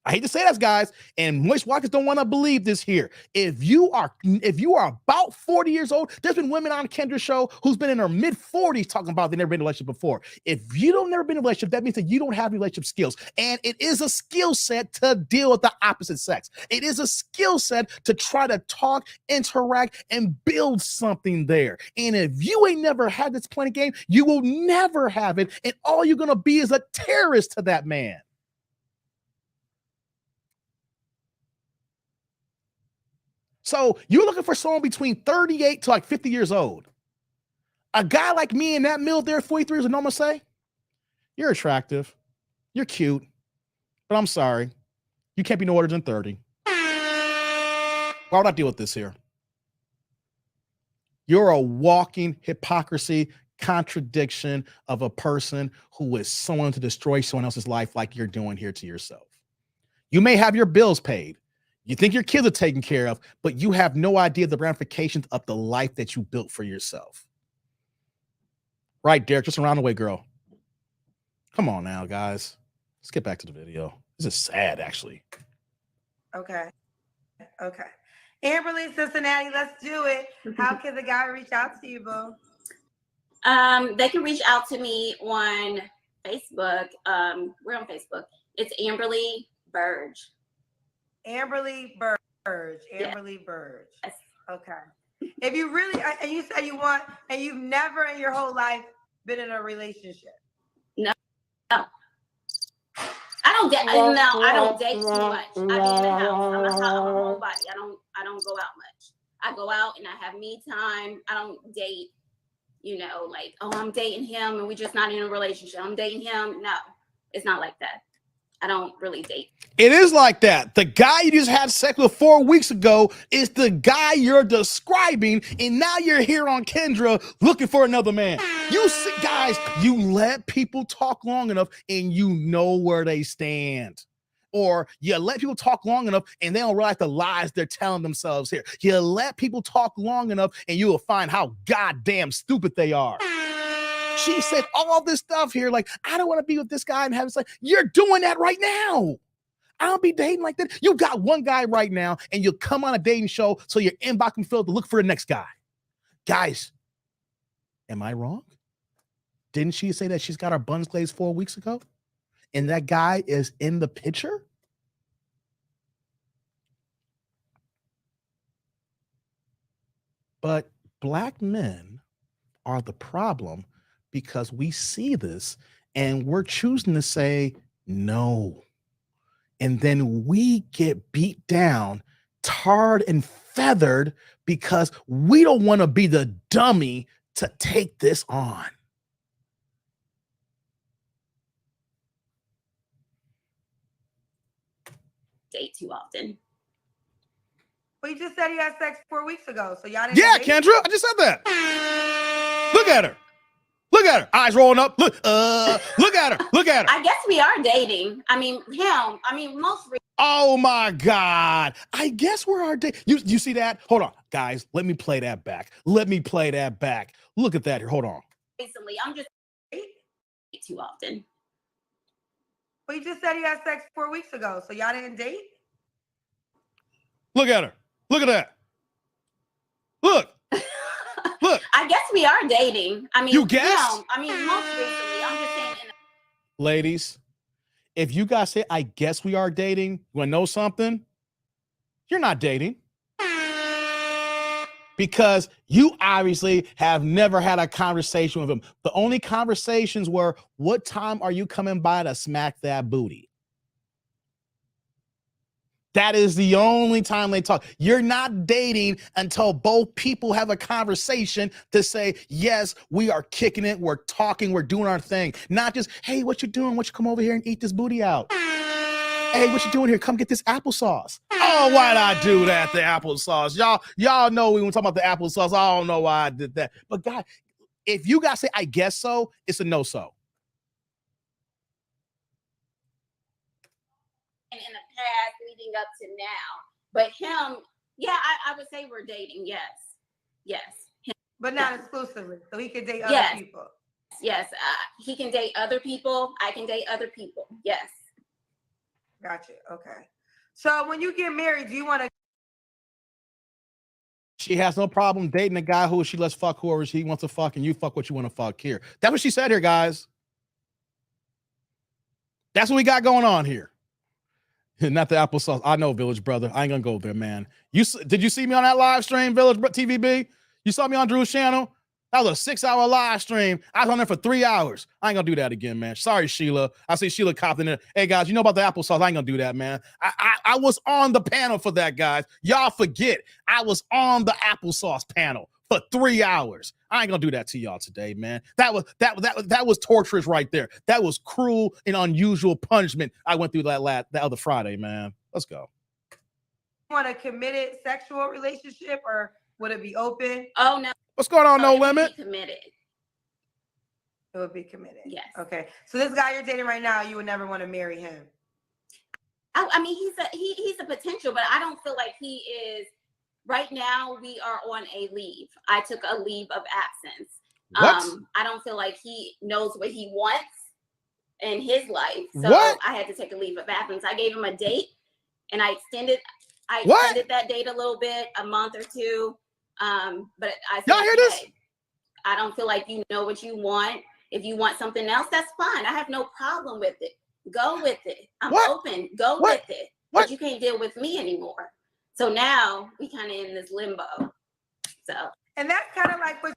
B: I hate to say that, guys, and Boyce Watkins don't want to believe this here. If you are about 40 years old, there's been women on Kendra's show who's been in her mid-40s talking about they never been in a relationship before. If you don't never been in a relationship, that means that you don't have relationship skills. And it is a skill set to deal with the opposite sex. It is a skill set to try to talk, interact, and build something there. And if you ain't never had this plenty game, you will never have it. And all you're going to be is a terrorist to that man. So you're looking for someone between 38 to like 50 years old. A guy like me in that middle there, 43 years old, I'm gonna say, you're attractive, you're cute, but I'm sorry, you can't be no older than 30. Why would I deal with this here? You're a walking hypocrisy, contradiction of a person who is someone to destroy someone else's life like you're doing here to yourself. You may have your bills paid. You think your kids are taken care of, but you have no idea the ramifications of the life that you built for yourself. Right, Derek, just around the way, girl. Come on now, guys. Let's get back to the video. This is sad, actually.
D: Okay. Amberly, Cincinnati, let's do it. How can the guy reach out to you, boo?
E: They can reach out to me on Facebook. We're on Facebook. It's Amberly Burge.
D: Amberly Burge.
E: Yes.
D: Burge. Yes. Okay. If you really, and you said you want, and you've never in your whole life been in a relationship.
E: No. I don't date. No, I don't date too much. I be in the house. I'm a homebody. I don't go out much. I go out and I have me time. I don't date. Like, oh, I'm dating him and we're just not in a relationship. I'm dating him. No, it's not like that. I don't really date.
B: It is like that. The guy you just had sex with 4 weeks ago is the guy you're describing, and now you're here on Kendra looking for another man. You see, guys, you let people talk long enough and you know where they stand. Or you let people talk long enough and they don't realize the lies they're telling themselves here. You let people talk long enough and you will find how goddamn stupid they are. She said all this stuff here, like, I don't want to be with this guy and have it like, you're doing that right now. I don't be dating like that. You got one guy right now and you'll come on a dating show so your inbox can fill to look for the next guy. Guys, am I wrong? Didn't she say that she's got her buns glazed 4 weeks ago? And that guy is in the picture? But black men are the problem, because we see this and we're choosing to say no. And then we get beat down, tarred and feathered because we don't want to be the dummy to take this on.
E: Date too often.
D: Well, you just said he had sex 4 weeks ago, so y'all didn't.
B: Yeah,
D: date?
B: Kendra, I just said that. Look at her. Look at her. Eyes rolling up. Look at her. Look at her.
E: I guess we are dating. I mean, him. I mean, most.
B: Oh my God. I guess we're our date. You see that? Hold on, guys. Let me play that back. Let me play that back. Look at that here. Hold on.
E: Recently, I'm just too often.
D: Well, you just said he had sex 4 weeks ago, so y'all didn't date?
B: Look at her. Look at that. Look. Look.
E: I guess we are dating. I mean,
B: you guess?
E: Him. I mean, most recently. I'm just saying.
B: Ladies, if you guys say, I guess we are dating, you want to know something? You're not dating. Because you obviously have never had a conversation with him. The only conversations were, what time are you coming by to smack that booty? That is the only time they talk. You're not dating until both people have a conversation to say, yes, we are kicking it, we're talking, we're doing our thing. Not just, hey, what you doing? What you come over here and eat this booty out? Hey, what you doing here? Come get this applesauce. Oh, why'd I do that, the applesauce? Y'all know we were talking about the applesauce. I don't know why I did that. But God, if you guys say, I guess so, it's a no-so.
E: In the past leading up to now. But him, yeah, I would say we're dating. Yes. Yes. Him.
D: But not exclusively. So he could date other people.
E: Yes. He can date other people. I can date other people. Yes.
D: Gotcha. Okay. So when you get married, do you want to?
B: She has no problem dating a guy who she lets fuck whoever she wants to fuck, and you fuck what you want to fuck here. That's what she said here, guys. That's what we got going on here. Not the applesauce. I know, Village Brother. I ain't gonna go there, man. Did you see me on that live stream, Village TVB? You saw me on Drew's channel? That was a 6-hour live stream. I was on there for 3 hours. I ain't gonna do that again, man. Sorry, Sheila. I see Sheila copped in there. Hey, guys, you know about the applesauce? I ain't gonna do that, man. I was on the panel for that, guys. Y'all forget. I was on the applesauce panel for 3 hours. I ain't gonna do that to y'all today, man. That was torturous right there. That was cruel and unusual punishment I went through that other Friday, man. Let's go.
D: Want a committed sexual relationship, or would it be open?
E: Oh no.
B: What's going on? No limit.
E: Committed.
D: It would be committed.
E: Yes.
D: Okay. So this guy you're dating right now, you would never want to marry him.
E: I mean, he's a potential, but I don't feel like he is. Right now, we are on a leave. I took a leave of absence.
B: What?
E: I don't feel like he knows what he wants in his life. So
B: what?
E: I had to take a leave of absence. I gave him a date, and I extended that date a little bit, a month or two. But I said,
B: y'all hear this?
E: I don't feel like you know what you want. If you want something else, that's fine. I have no problem with it. Go with it. I'm open. Go with it. But you can't deal with me anymore. So now we kind of in this limbo. So,
D: and that's kind of like what.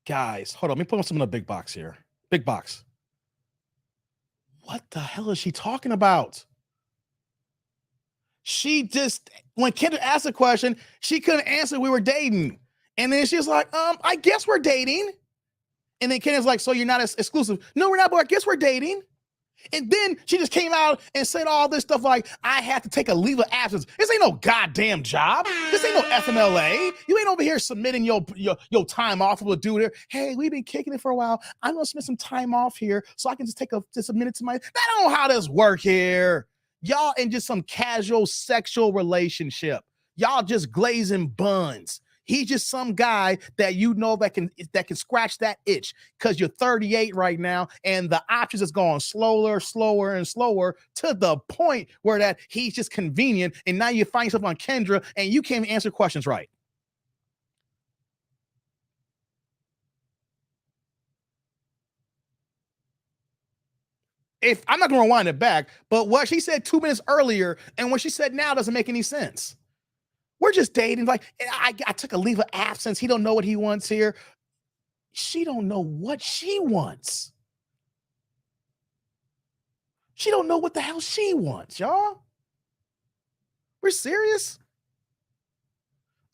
B: Guys, hold on. Let me put some in the big box here. Big box. What the hell is she talking about? She just, when Kendra asked a question, she couldn't answer. We were dating. And then she was like, I guess we're dating. And then Kendra's like, so you're not as exclusive. No, we're not, but I guess we're dating. And then she just came out and said all this stuff like, I had to take a leave of absence. This ain't no goddamn job. This ain't no FMLA. You ain't over here submitting your time off with a dude here. Hey, we've been kicking it for a while. I'm going to submit some time off here so I can just submit it to my, that don't know how this work here. Y'all in just some casual sexual relationship. Y'all just glazing buns. He's just some guy that you know that can scratch that itch because you're 38 right now, and the options is going slower to the point where that he's just convenient, and now you find yourself on Kendra, and you can't answer questions right. If I'm not going to rewind it back, but what she said 2 minutes earlier and what she said now doesn't make any sense. We're just dating. Like, I took a leave of absence. He don't know what he wants here. She don't know what she wants. She don't know what the hell she wants, y'all. We're serious?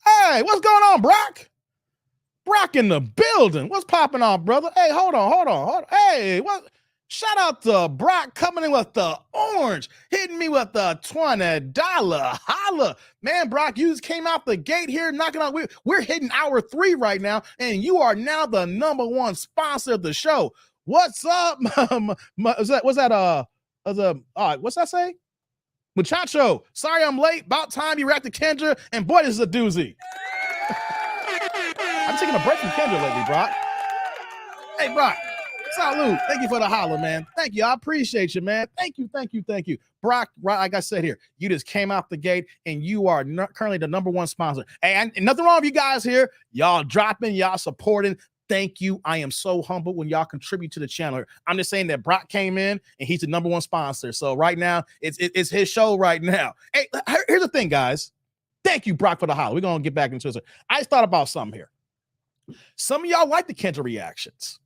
B: Hey, what's going on, Brock? Brock in the building. What's popping off, brother? Hey, hold on. Hey, what? Shout out to Brock coming in with the orange, hitting me with the $20 holla. Man, Brock, you just came out the gate here, knocking on. We're hitting hour 3 right now, and you are now the #1 sponsor of the show. What's up? What's that say? Muchacho, sorry I'm late. About time you react to Kendra, and boy, this is a doozy. I'm taking a break from Kendra lately, Brock. Hey, Brock, salute. Thank you for the holler, man. Thank you. I appreciate you, man. Thank you. Brock, right, like I said here, you just came out the gate, and you are currently the #1 sponsor. And nothing wrong with you guys here. Y'all dropping, y'all supporting. Thank you. I am so humbled when y'all contribute to the channel. I'm just saying that Brock came in, and he's the #1 sponsor. So right now, it's his show right now. Hey, here's the thing, guys. Thank you, Brock, for the holler. We're going to get back into it. I just thought about something here. Some of y'all like the Kendra reactions.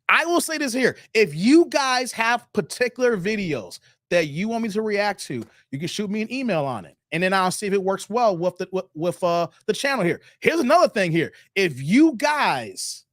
B: I will say this here. If you guys have particular videos that you want me to react to, you can shoot me an email on it. And then I'll see if it works well with the channel here. Here's another thing here. If you guys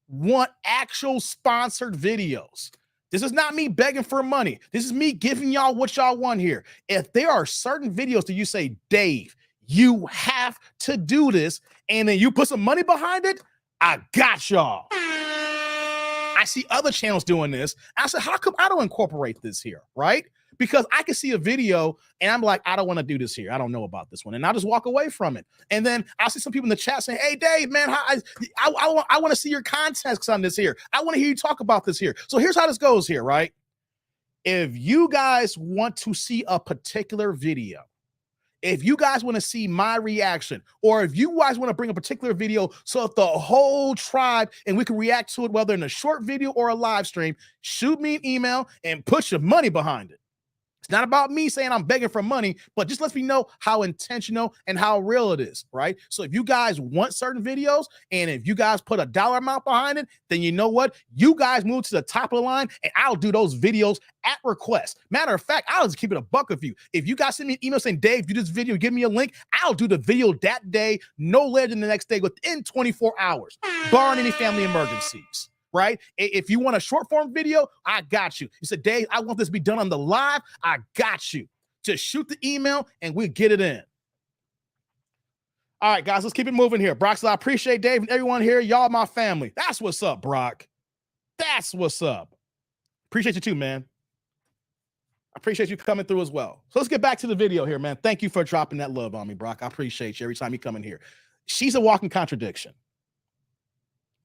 B: want actual sponsored videos, this is not me begging for money. This is me giving y'all what y'all want here. If there are certain videos that you say, Dave, you have to do this, and then you put some money behind it, I got y'all. I see other channels doing this. I said, how come I don't incorporate this here, right? Because I can see a video and I'm like, I don't want to do this here. I don't know about this one. And I'll just walk away from it. And then I'll see some people in the chat saying, hey, Dave, man, I want to see your context on this here. I want to hear you talk about this here. So here's how this goes here, right? If you guys want to see a particular video, if you guys want to see my reaction, or if you guys want to bring a particular video so that the whole tribe and we can react to it, whether in a short video or a live stream, shoot me an email and put your money behind it. It's not about me saying I'm begging for money, but just lets me know how intentional and how real it is, right? So if you guys want certain videos and if you guys put a dollar amount behind it, then you know what? You guys move to the top of the line and I'll do those videos at request. Matter of fact, I'll just keep it a buck with you. If you guys send me an email saying, Dave, do this video, give me a link, I'll do the video that day, no later than the next day, within 24 hours, barring any family emergencies. Right? If you want a short form video, I got you. You said, Dave, I want this to be done on the live. I got you. Just shoot the email and we'll get it in. All right, guys, let's keep it moving here. Brock said, I appreciate Dave and everyone here. Y'all my family. That's what's up, Brock. That's what's up. Appreciate you too, man. I appreciate you coming through as well. So let's get back to the video here, man. Thank you for dropping that love on me, Brock. I appreciate you every time you come in here. She's a walking contradiction.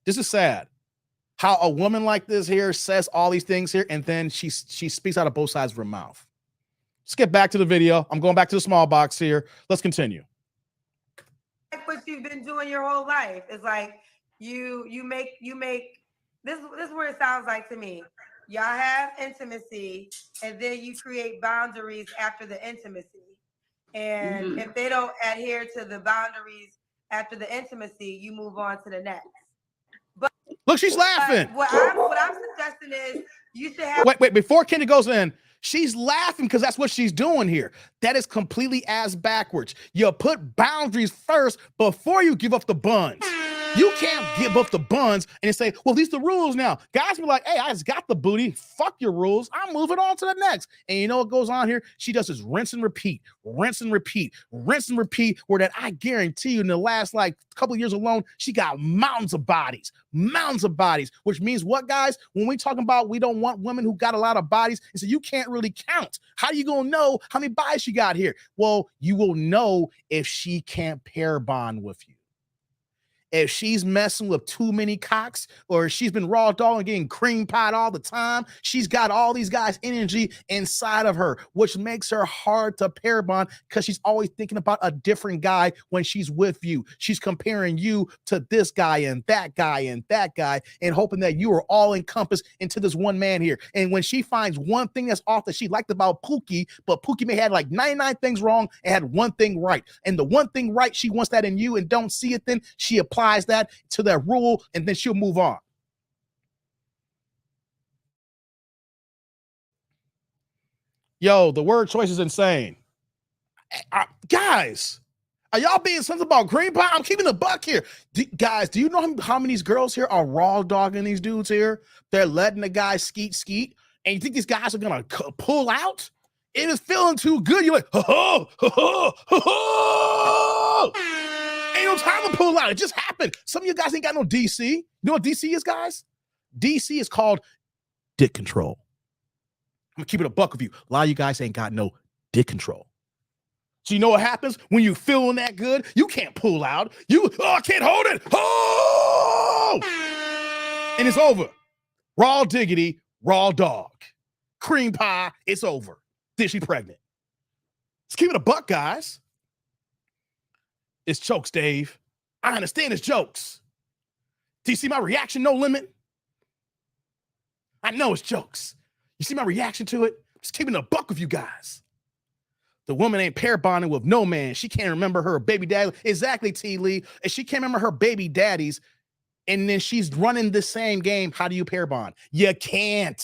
B: This is sad. How a woman like this here says all these things here, and then she speaks out of both sides of her mouth. Let's get back to the video. I'm going back to the small box here. Let's continue.
D: Like what you've been doing your whole life. It's like you make this is where it sounds like to me. Y'all have intimacy, and then you create boundaries after the intimacy. And if they don't adhere to the boundaries after the intimacy, you move on to the next.
B: Look, she's laughing.
D: What I'm suggesting is you should have.
B: Wait, before Kendra goes in, she's laughing because that's what she's doing here. That is completely ass backwards. You put boundaries first before you give up the buns. You can't give up the buns and say, well, these are the rules now. Guys be like, hey, I just got the booty. Fuck your rules. I'm moving on to the next. And you know what goes on here? She does this rinse and repeat, rinse and repeat, rinse and repeat, where that I guarantee you in the last like couple of years alone, she got mountains of bodies, which means what, guys? When we talking about we don't want women who got a lot of bodies, and so you can't really count. How are you going to know how many bodies she got here? Well, you will know if she can't pair bond with you. If she's messing with too many cocks, or she's been raw dog and getting cream pied all the time, she's got all these guys' energy inside of her, which makes her hard to pair bond because she's always thinking about a different guy when she's with you. She's comparing you to this guy and that guy and that guy, and hoping that you are all encompassed into this one man here. And when she finds one thing that's off that she liked about Pookie, but Pookie may have like 99 things wrong and had one thing right. And the one thing right, she wants that in you and don't see it, then she applies that to that rule, and then she'll move on. Yo, the word choice is insane. Guys, are y'all being sensitive about green pie? I'm keeping the buck here. Guys, do you know how many girls here are raw dogging these dudes here? They're letting the guys skeet. And you think these guys are going to pull out? It is feeling too good. You're like, ho. Ain't no time to pull out. It just happened. Some of you guys ain't got no DC. You know what DC is, guys? DC is called dick control. I'm going to keep it a buck with you. A lot of you guys ain't got no dick control. So you know what happens when you feeling that good? You can't pull out. I can't hold it. Oh! And it's over. Raw diggity, raw dog. Cream pie, it's over. Then she pregnant. Let's keep it a buck, guys. It's jokes, Dave. I understand it's jokes. Do you see my reaction? No limit. I know it's jokes. You see my reaction to it? Just keeping a buck with you guys. The woman ain't pair bonding with no man. She can't remember her baby daddy. Exactly, T. Lee. And she can't remember her baby daddies. And then she's running the same game. How do you pair bond? You can't.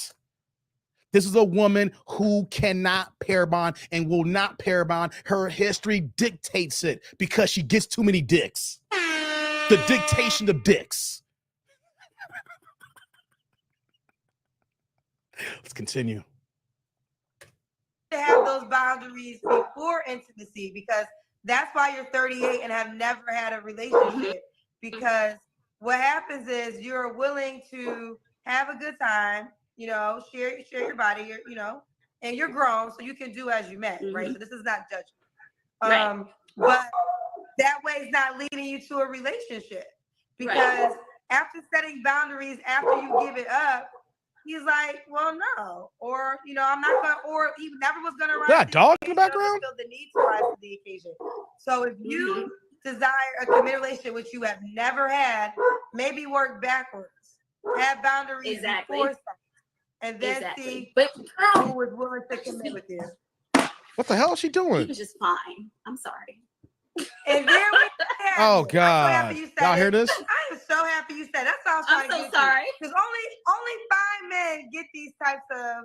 B: This is a woman who cannot pair bond and will not pair bond. Her history dictates it because she gets too many dicks. The dictation of dicks. Let's continue.
D: To have those boundaries before intimacy, because that's why you're 38 and have never had a relationship, because what happens is you're willing to have a good time, share your body, and you're grown, so you can do as you met, right? So this is not judgment.
E: Right.
D: But that way it's not leading you to a relationship, because after setting boundaries, after you give it up, he's like, well, no, or, I'm not going to, or he never was going to rise.
B: That dog in the background?
D: Feel the need to rise to the occasion. So if you desire a committed relationship, which you have never had, maybe work backwards. Have boundaries before sex, and then see who is willing to commit with you.
B: What the hell is she doing?
E: He was just fine. I'm sorry.
D: And there we have
B: Oh,
D: it.
B: God.
D: I'm so happy you said
B: Y'all
D: it.
B: hear this?
D: I am so happy you said it. That's all
E: I'm so sorry.
D: Because only 5 men get these types of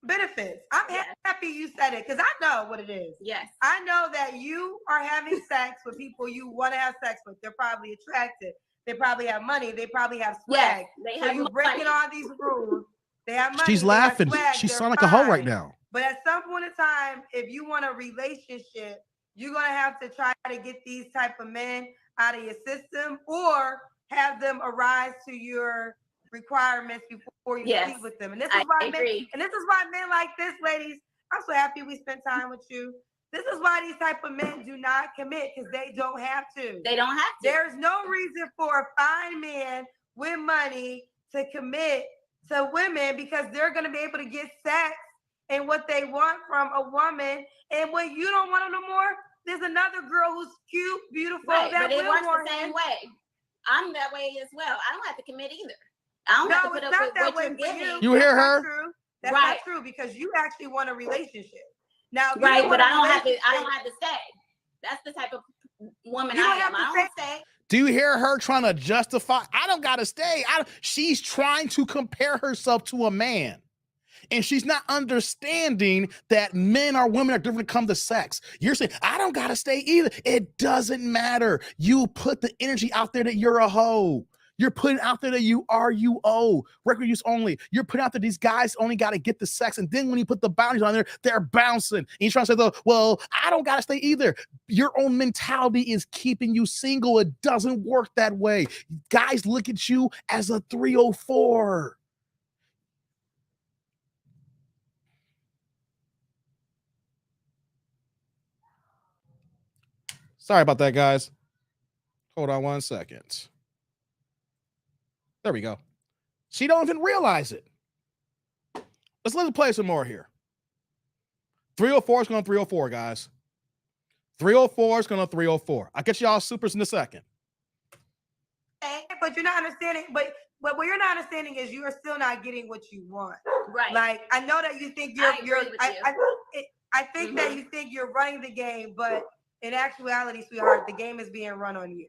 D: benefits. I'm happy you said it, because I know what it is.
E: Yes.
D: I know that you are having sex with people you want to have sex with. They're probably attractive. They probably have money. They probably have swag.
E: Yes,
D: so you're breaking all these rules. They have money.
B: She's laughing. She sounds like a hoe right now.
D: But at some point in time, if you want a relationship, you're going to have to try to get these type of men out of your system, or have them arise to your requirements before you sleep with them. And this is why men like this, ladies. I'm so happy we spent time with you. This is why these type of men do not commit, because they don't have to.
E: They don't have to.
D: There's no reason for a fine man with money to commit to women, because they're going to be able to get sex and what they want from a woman. And when you don't want them no more, there's another girl who's cute, beautiful, that
E: but it
D: will
E: works
D: want
E: the same
D: him.
E: way. I'm that way as well. I don't have to commit either. I don't have to put up with what you're giving.
B: You hear her?
D: True. That's not true, because you actually want a relationship. Now,
E: but I don't have to stay. That's the type of woman I am. I don't stay.
B: Do you hear her trying to justify? I don't gotta stay. She's trying to compare herself to a man. And she's not understanding that men or women are different when it comes to sex. You're saying, I don't got to stay either. It doesn't matter. You put the energy out there that you're a hoe. You're putting out there that you are UO, record use only. You're putting out that these guys only got to get the sex. And then when you put the boundaries on there, they're bouncing. And you're trying to say, well, I don't got to stay either. Your own mentality is keeping you single. It doesn't work that way. Guys look at you as a 304. Sorry about that, guys. Hold on 1 second. There we go. She don't even realize it. Let's play some more here. 304 is going to 304, guys. 304 is going to 304. I'll get y'all supers in a second.
D: But you're not understanding. But what you're not understanding is you are still not getting what you want.
E: Right.
D: Like, I know that you think I think that you think you're running the game, but in actuality, sweetheart, the game is being run on you,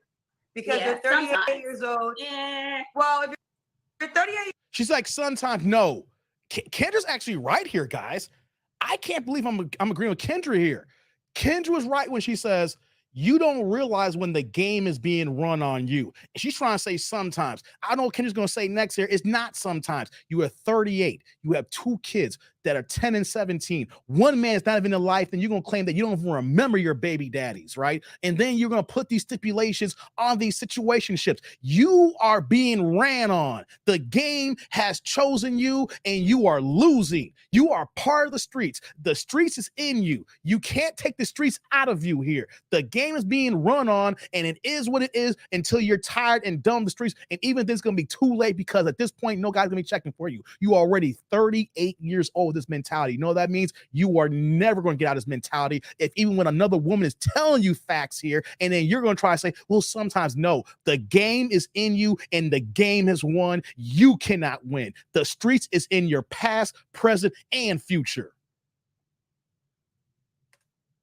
D: because you're 38 years old.
E: Yeah.
D: Well, if you're 38,
B: she's like, sometimes no. Kendra's actually right here, guys. I can't believe I'm agreeing with Kendra here. Kendra was right when she says, you don't realize when the game is being run on you. And she's trying to say sometimes. I don't know what Kendra's going to say next here. It's not sometimes. You are 38. You have 2 kids that are 10 and 17. One man is not even in life, and you're going to claim that you don't even remember your baby daddies, right? And then you're going to put these stipulations on these situationships. You are being ran on. The game has chosen you, and you are losing. You are part of the streets. The streets is in you. You can't take the streets out of you here. The game is being run on, and it is what it is until you're tired and done with the streets. And even then, it's going to be too late, because at this point, no guy's going to be checking for you. You are already 38 years old with this mentality. You know what that means? You are never going to get out of this mentality. If even when another woman is telling you facts here, and then you're going to try to say, well, sometimes no. The game is in you, and the game has won. You cannot win. The streets is in your past, present, and future.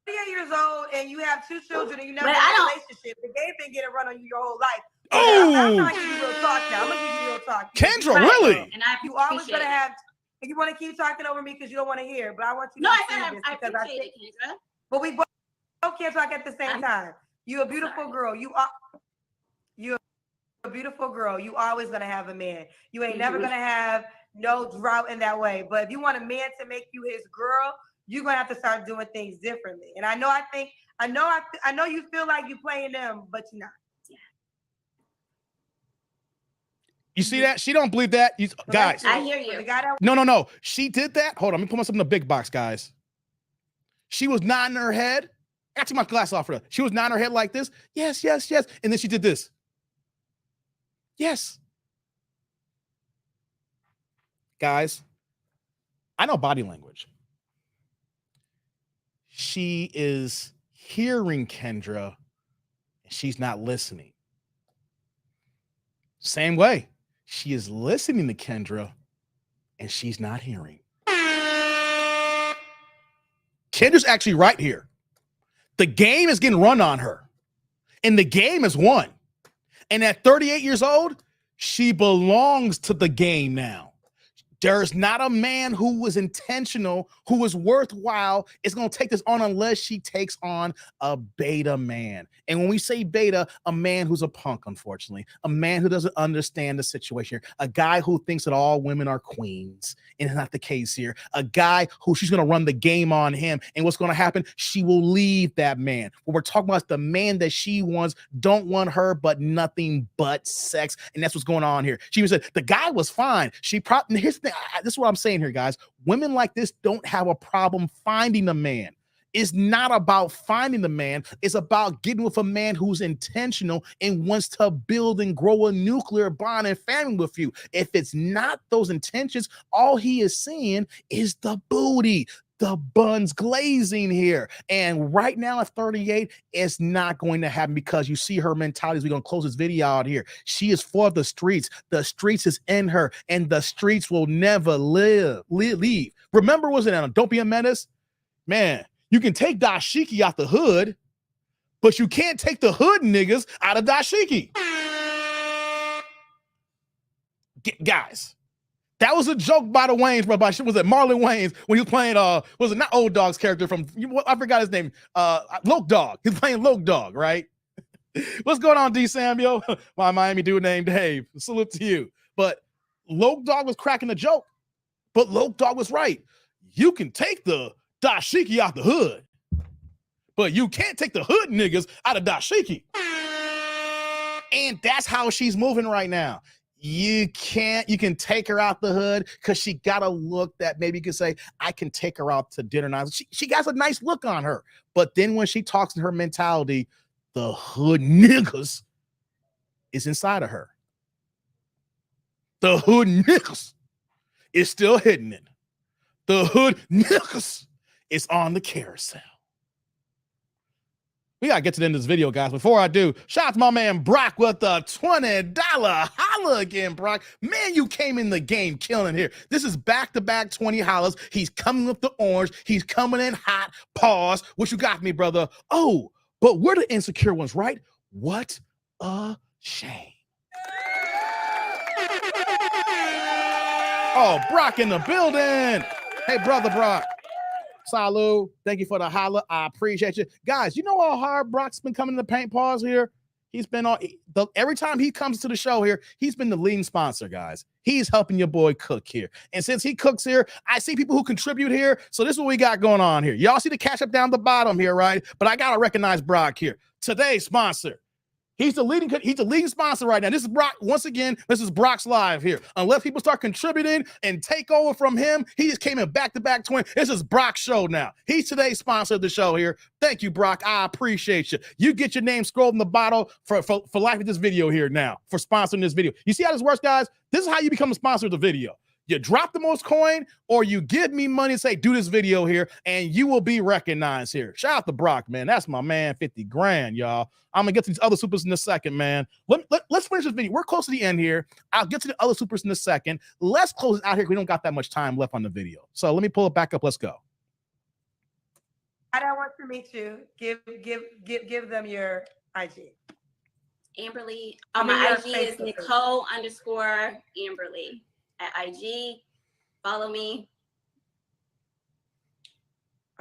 D: 38 years old and you have 2 children and you never
E: But
D: had
E: I
D: a
E: don't-
D: relationship. The game been getting run on you your whole life.
B: Oh!
D: I'm trying to give you real talk now. I'm gonna give you real talk.
B: Kendra,
E: Right.
B: really?
E: And I
D: You always
E: appreciate
D: gonna
E: it.
D: have. You want to keep talking over me because you don't want to hear, but I want you
E: No,
D: to
E: I
D: see
E: said
D: this
E: I
D: because I
E: appreciate
D: think.
E: it, Kendra.
D: But we both can't talk at the same time. You a beautiful girl. You a beautiful girl. You always gonna have a man. You ain't never gonna have no drought in that way. But if you want a man to make you his girl, you're gonna have to start doing things differently. And I know you feel like you playing them, but you're not.
B: You see that? She don't believe that. Guys.
E: I hear you.
D: The guy that
B: No. She did that. Hold on. Let me put myself in the big box, guys. She was nodding her head. I took my glass off for her. She was nodding her head like this. Yes. And then she did this. Yes. Guys, I know body language. She is hearing Kendra, and she's not listening. Same way. She is listening to Kendra, and she's not hearing. Kendra's actually right here. The game is getting run on her, and the game is won. And at 38 years old, she belongs to the game now. There's not a man who was intentional, who was worthwhile, is going to take this on unless she takes on a beta man. And when we say beta, a man who's a punk, unfortunately, a man who doesn't understand the situation, a guy who thinks that all women are queens, and it's not the case here, a guy who she's going to run the game on him. And what's going to happen? She will leave that man. What we're talking about is the man that she wants, don't want her, but nothing but sex. And that's what's going on here. She even said, the guy was fine. She probably, here's the thing. This is what I'm saying here, guys. Women like this don't have a problem finding a man. It's not about finding the man. It's about getting with a man who's intentional and wants to build and grow a nuclear bond and family with you. If it's not those intentions, all he is seeing is the booty. The buns glazing here. And right now at 38, it's not going to happen because you see her mentality. We're going to close this video out here. She is for the streets. The streets is in her, and the streets will never leave. Remember, was it on Don't Be a Menace? Man, you can take dashiki out the hood, but you can't take the hood niggas out of dashiki. Guys. That was a joke by the Wayans, bro. Was it Marlon Wayans when he was playing? Was it not Old Dog's character from? I forgot his name. Loke Dog. He's playing Loke Dog, right? What's going on, D. Samuel? My Miami dude named Dave. Salute to you. But Loke Dog was cracking a joke, but Loke Dog was right. You can take the dashiki out the hood, but you can't take the hood niggas out of dashiki. And that's how she's moving right now. You can take her out the hood because she got a look that maybe you can say, I can take her out to dinner now. She got a nice look on her. But then when she talks in her mentality, the hood niggas is inside of her. The hood niggas is still hitting it. The hood niggas is on the carousel. We got to get to the end of this video, guys. Before I do, shout out to my man Brock with the $20 holla again, Brock. Man, you came in the game killing here. This is back-to-back 20 hollers. He's coming with the orange. He's coming in hot. Pause. What you got me, brother? Oh, but we're the insecure ones, right? What a shame. Oh, Brock in the building. Hey, brother Brock. Salud. Thank you for the holla. I appreciate you. Guys, you know how hard Brock's been coming to paint pause here? He's been on every time he comes to the show here, he's been the leading sponsor, guys. He's helping your boy cook here. And since he cooks here, I see people who contribute here. So this is what we got going on here. Y'all see the cash up down the bottom here, right? But I gotta recognize Brock here. Today's sponsor. He's the leading sponsor right now. This is Brock. Once again, this is Brock's Live here. Unless people start contributing and take over from him, he just came in back-to-back twin. This is Brock's show now. He's today's sponsor of the show here. Thank you, Brock. I appreciate you. You get your name scrolled in the bottle for life of this video here now, for sponsoring this video. You see how this works, guys? This is how you become a sponsor of the video. You drop the most coin, or you give me money and say, do this video here, and you will be recognized here. Shout out to Brock, man. That's my man, 50 grand, y'all. I'm going to get to these other supers in a second, man. Let's finish this video. We're close to the end here. I'll get to the other supers in a second. Let's close it out here. We don't got that much time left on the video. So let me pull it back up. Let's go.
D: I don't want to meet you. Give them your IG.
E: Amberly. Oh, my IG is Nicole_Amberly at IG. Follow me.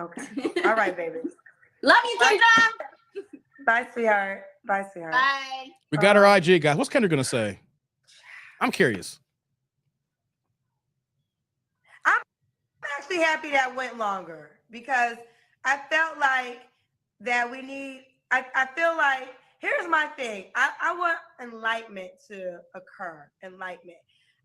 D: Okay. All right, baby.
E: Love you, Kendra.
D: Bye, sweetheart. Bye, sweetheart.
E: Bye.
B: We got her IG, guys. What's Kendra going to say? I'm curious.
D: I'm actually happy that went longer because I felt like that we need, I feel like, here's my thing. I want enlightenment to occur. Enlightenment.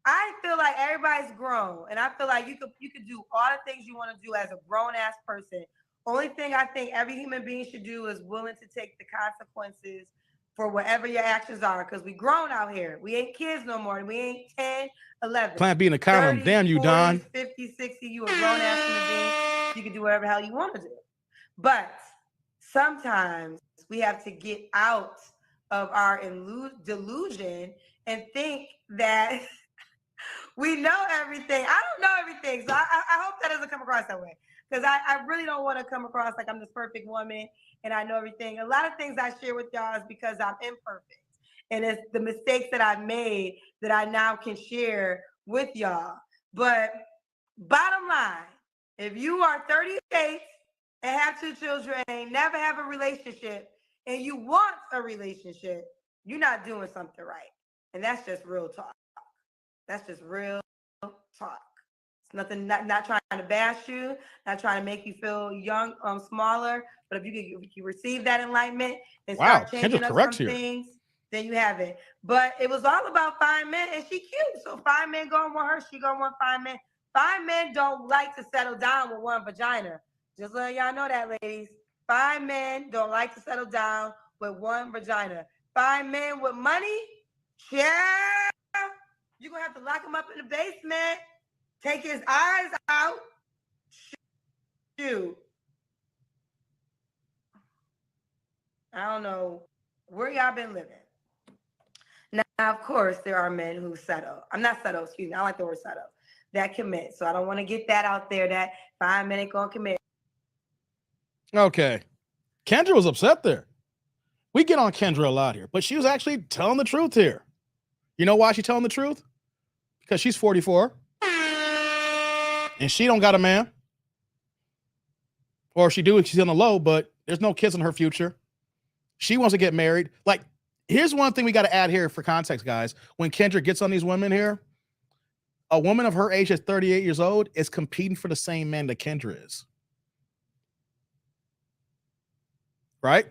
D: I feel like everybody's grown, and I feel like you could do all the things you want to do as a grown-ass person. Only thing I think every human being should do is willing to take the consequences for whatever your actions are, because we grown out here. We ain't kids no more. We ain't 10, 11.
B: Plan B in the column. Damn you,
D: 40,
B: Don.
D: 50, 60, you a grown-ass human being. You can do whatever the hell you want to do. But sometimes we have to get out of our delusion and think that we know everything. I don't know everything, so I hope that doesn't come across that way. Because I really don't want to come across like I'm this perfect woman and I know everything. A lot of things I share with y'all is because I'm imperfect. And it's the mistakes that I've made that I now can share with y'all. But bottom line, if you are 38 and have 2 children and never have a relationship and you want a relationship, you're not doing something right. And that's just real talk. That's just real talk. It's nothing, not trying to bash you, not trying to make you feel young, smaller. But if you receive that enlightenment and start changing up some things, then you have it. But it was all about 5 men, and she cute. So 5 men gonna want her, she gonna want 5 men. 5 men don't like to settle down with 1 vagina. Just let y'all know that, ladies. 5 men don't like to settle down with 1 vagina. 5 men with money, yeah, you're gonna have to lock him up in the basement. Take his eyes out. Shoot. I don't know where y'all been living. Now, of course, there are men who settle. I'm not settle, excuse me. I like the word settle. That commit. So I don't want to get that out there that 5 men ain't gonna commit.
B: Okay. Kendra was upset there. We get on Kendra a lot here, but she was actually telling the truth here. You know why she's telling the truth? Because she's 44. And she don't got a man. Or if she do, she's on the low, but there's no kids in her future. She wants to get married. Like, here's one thing we got to add here for context, guys. When Kendra gets on these women here, a woman of her age at 38 years old is competing for the same man that Kendra is. Right?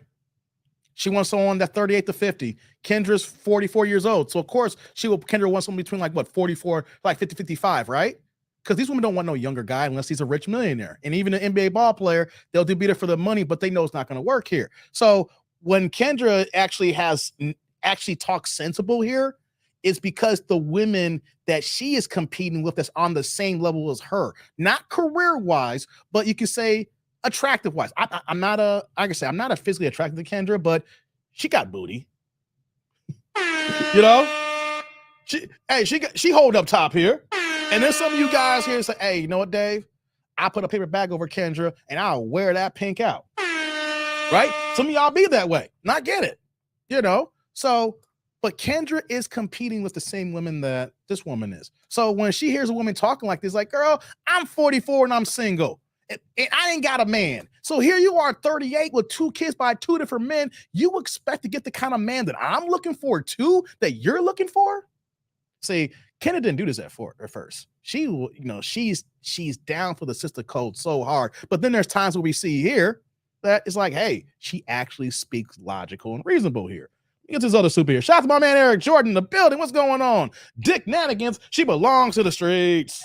B: She wants someone that's 38 to 50. Kendra's 44 years old. So, of course, Kendra wants someone between, 44, 50, 55, right? Because these women don't want no younger guy unless he's a rich millionaire. And even an NBA ball player, they'll do beat it for the money, but they know it's not going to work here. So when Kendra actually talks sensible here, it's because the women that she is competing with that's on the same level as her, not career-wise, but you can say attractive-wise. I'm not a physically attracted to Kendra, but she got booty. You know? She hold up top here. And there's some of you guys here say, hey, you know what, Dave? I put a paper bag over Kendra and I'll wear that pink out. Right? Some of y'all be that way. Not get it. You know? So, but Kendra is competing with the same women that this woman is. So when she hears a woman talking like this, like, girl, I'm 44 and I'm single. and I ain't got a man. So here you are, 38 with 2 kids by 2 different men. You expect to get the kind of man that I'm looking for too, that you're looking for? See, Kendra didn't do this at first. She's down for the sister code so hard. But then there's times where we see here that it's like, hey, she actually speaks logical and reasonable here. Get this other super here. Shout out to my man Eric Jordan in the building. What's going on? Dick Nanigans. She belongs to the streets.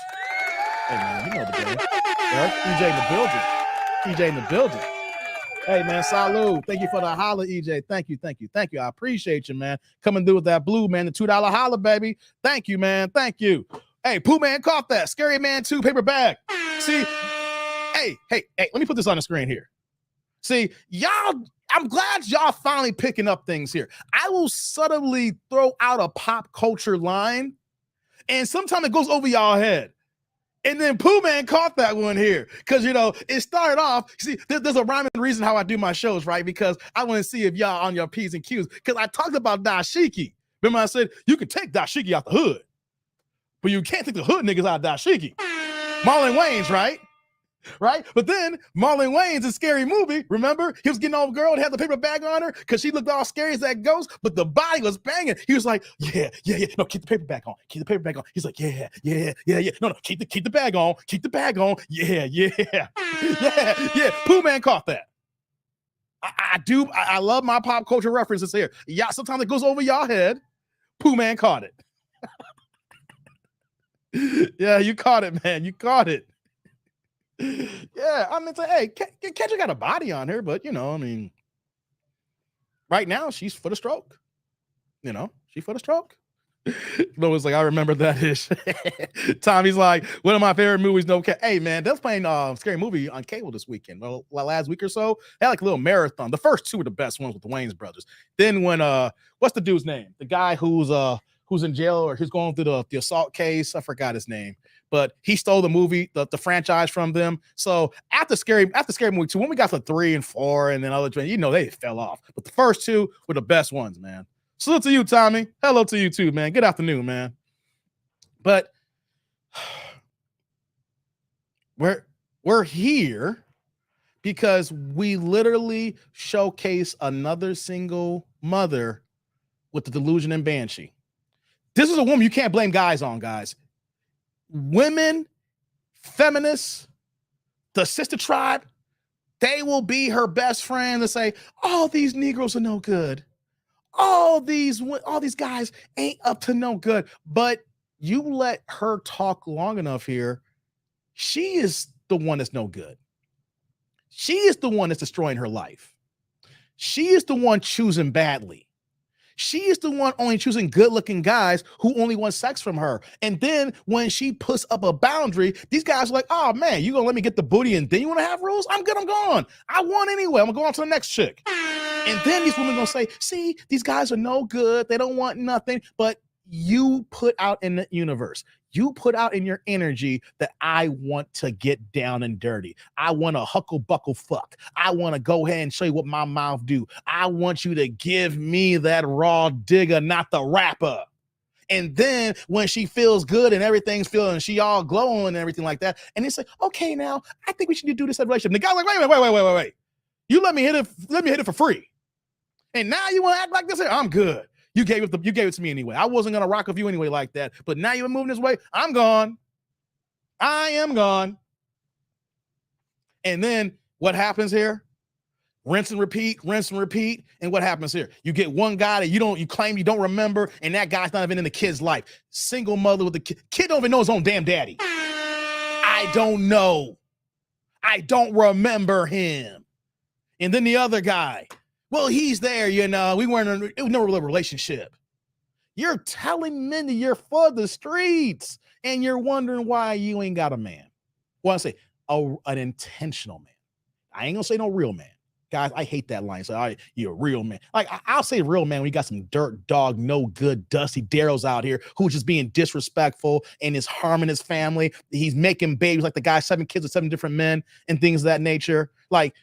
B: Hey man, you know the deal. Eric, EJ in the building. EJ in the building. Hey man, salute. Thank you for the holla, EJ. Thank you. I appreciate you, man. Coming through with that blue, man. The $2 holla, baby. Thank you, man. Thank you. Hey, Pooh Man caught that. Scary Man 2 paper bag. See, hey, let me put this on the screen here. See, y'all, I'm glad y'all finally picking up things here. I will subtly throw out a pop culture line, and sometimes it goes over y'all head. And then Pooh Man caught that one here because, it started off. See, there's a rhyme and reason how I do my shows, right? Because I want to see if y'all on your P's and Q's. Because I talked about dashiki. Remember I said you can take dashiki out the hood, but you can't take the hood niggas out of dashiki. Marlon Wayans, right? Right? But then Marlon Wayans in Scary Movie, remember? He was getting on a girl and had the paper bag on her because she looked all scary as that ghost, but the body was banging. He was like, yeah. No, keep the paper bag on. Keep the paper bag on. He's like, yeah. No, keep the bag on. Keep the bag on. Yeah. Pooh Man caught that. I love my pop culture references here. Yeah, sometimes it goes over y'all head. Pooh Man caught it. Yeah, you caught it, man. You caught it. Yeah, I mean, hey, Kendra got a body on her, but right now she's for the stroke. She's for the stroke. It's like I remember that ish. Tommy's like, one of my favorite movies. No, hey man, that's playing Scary Movie on cable this weekend. Well, last week or so, they had like a little marathon. The first 2 were the best ones with the Wayans brothers. Then when what's the dude's name? The guy who's in jail or who's going through the assault case. I forgot his name. But he stole the movie, the franchise from them. So after Scary Movie 2, when we got to 3 and 4 and then other, they fell off. But the first 2 were the best ones, man. Salute to you, Tommy. Hello to you too, man. Good afternoon, man. But we're here because we literally showcase another single mother with the delusion and banshee. This is a woman you can't blame guys on, guys. Women, feminists, the sister tribe, they will be her best friend to say, all these Negroes are no good. All these guys ain't up to no good. But you let her talk long enough here, she is the one that's no good. She is the one that's destroying her life. She is the one choosing badly. She is the one only choosing good-looking guys who only want sex from her. And then when she puts up a boundary, these guys are like, oh, man, you going to let me get the booty and then you want to have rules? I'm good, I'm gone. I won anyway. I'm going to go on to the next chick. And then these women going to say, see, these guys are no good. They don't want nothing. But you put out in the universe, you put out in your energy that I want to get down and dirty. I want to huckle buckle fuck. I want to go ahead and show you what my mouth do. I want you to give me that raw digger, not the rapper. And then when she feels good and everything's feeling, she all glowing and everything like that. And it's like, okay, now I think we should do this relationship. And the guy's like, wait. You let me hit it for free. And now you want to act like this? I'm good. You gave it to me anyway. I wasn't gonna rock with you anyway like that. But now you're moving this way. I'm gone. I am gone. And then what happens here? Rinse and repeat. And what happens here? You get one guy that you claim you don't remember, and that guy's not even in the kid's life. Single mother with the kid don't even know his own damn daddy. I don't know. I don't remember him. And then the other guy. Well, he's there, we weren't it was never a relationship. You're telling men that you're for the streets and you're wondering why you ain't got a man. Well, I say an intentional man. I ain't gonna say no real man. Guys, I hate that line. So you're a real man. Like I'll say real man when you got some dirt dog, no good, dusty Daryl's out here who's just being disrespectful and is harming his family. He's making babies like the guy, 7 kids with 7 different men and things of that nature. Like,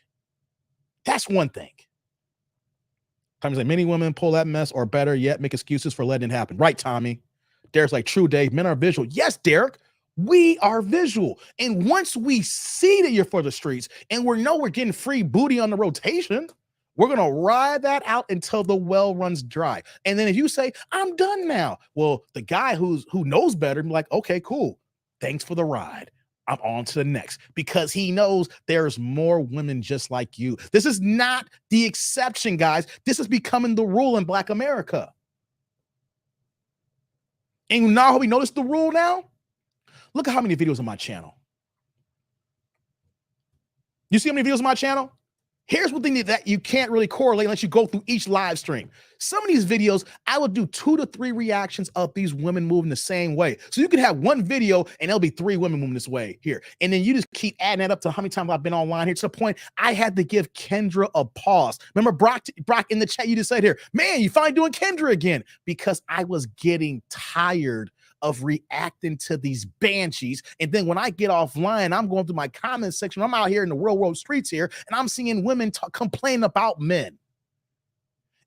B: that's one thing. Tommy's like, many women pull that mess or better yet, make excuses for letting it happen. Right, Tommy. Derek's like, true, Dave. Men are visual. Yes, Derek. We are visual. And once we see that you're for the streets and we're getting free booty on the rotation, we're going to ride that out until the well runs dry. And then if you say, I'm done now, well, the guy who knows better, be like, okay, cool. Thanks for the ride. I'm on to the next, because he knows there's more women just like you. This is not the exception, guys. This is becoming the rule in Black America. And now how we notice the rule now? Look at how many videos on my channel. You see how many videos on my channel? Here's one thing that you can't really correlate unless you go through each live stream. Some of these videos, I will do 2 to 3 reactions of these women moving the same way. So you can have one video and there'll be 3 women moving this way here. And then you just keep adding that up to how many times I've been online here, to the point I had to give Kendra a pause. Remember Brock in the chat, you just said here, man, you finally doing Kendra again, because I was getting tired of reacting to these banshees. And then when I get offline, I'm going through my comment section. I'm out here in the real world streets here, and I'm seeing women complain about men.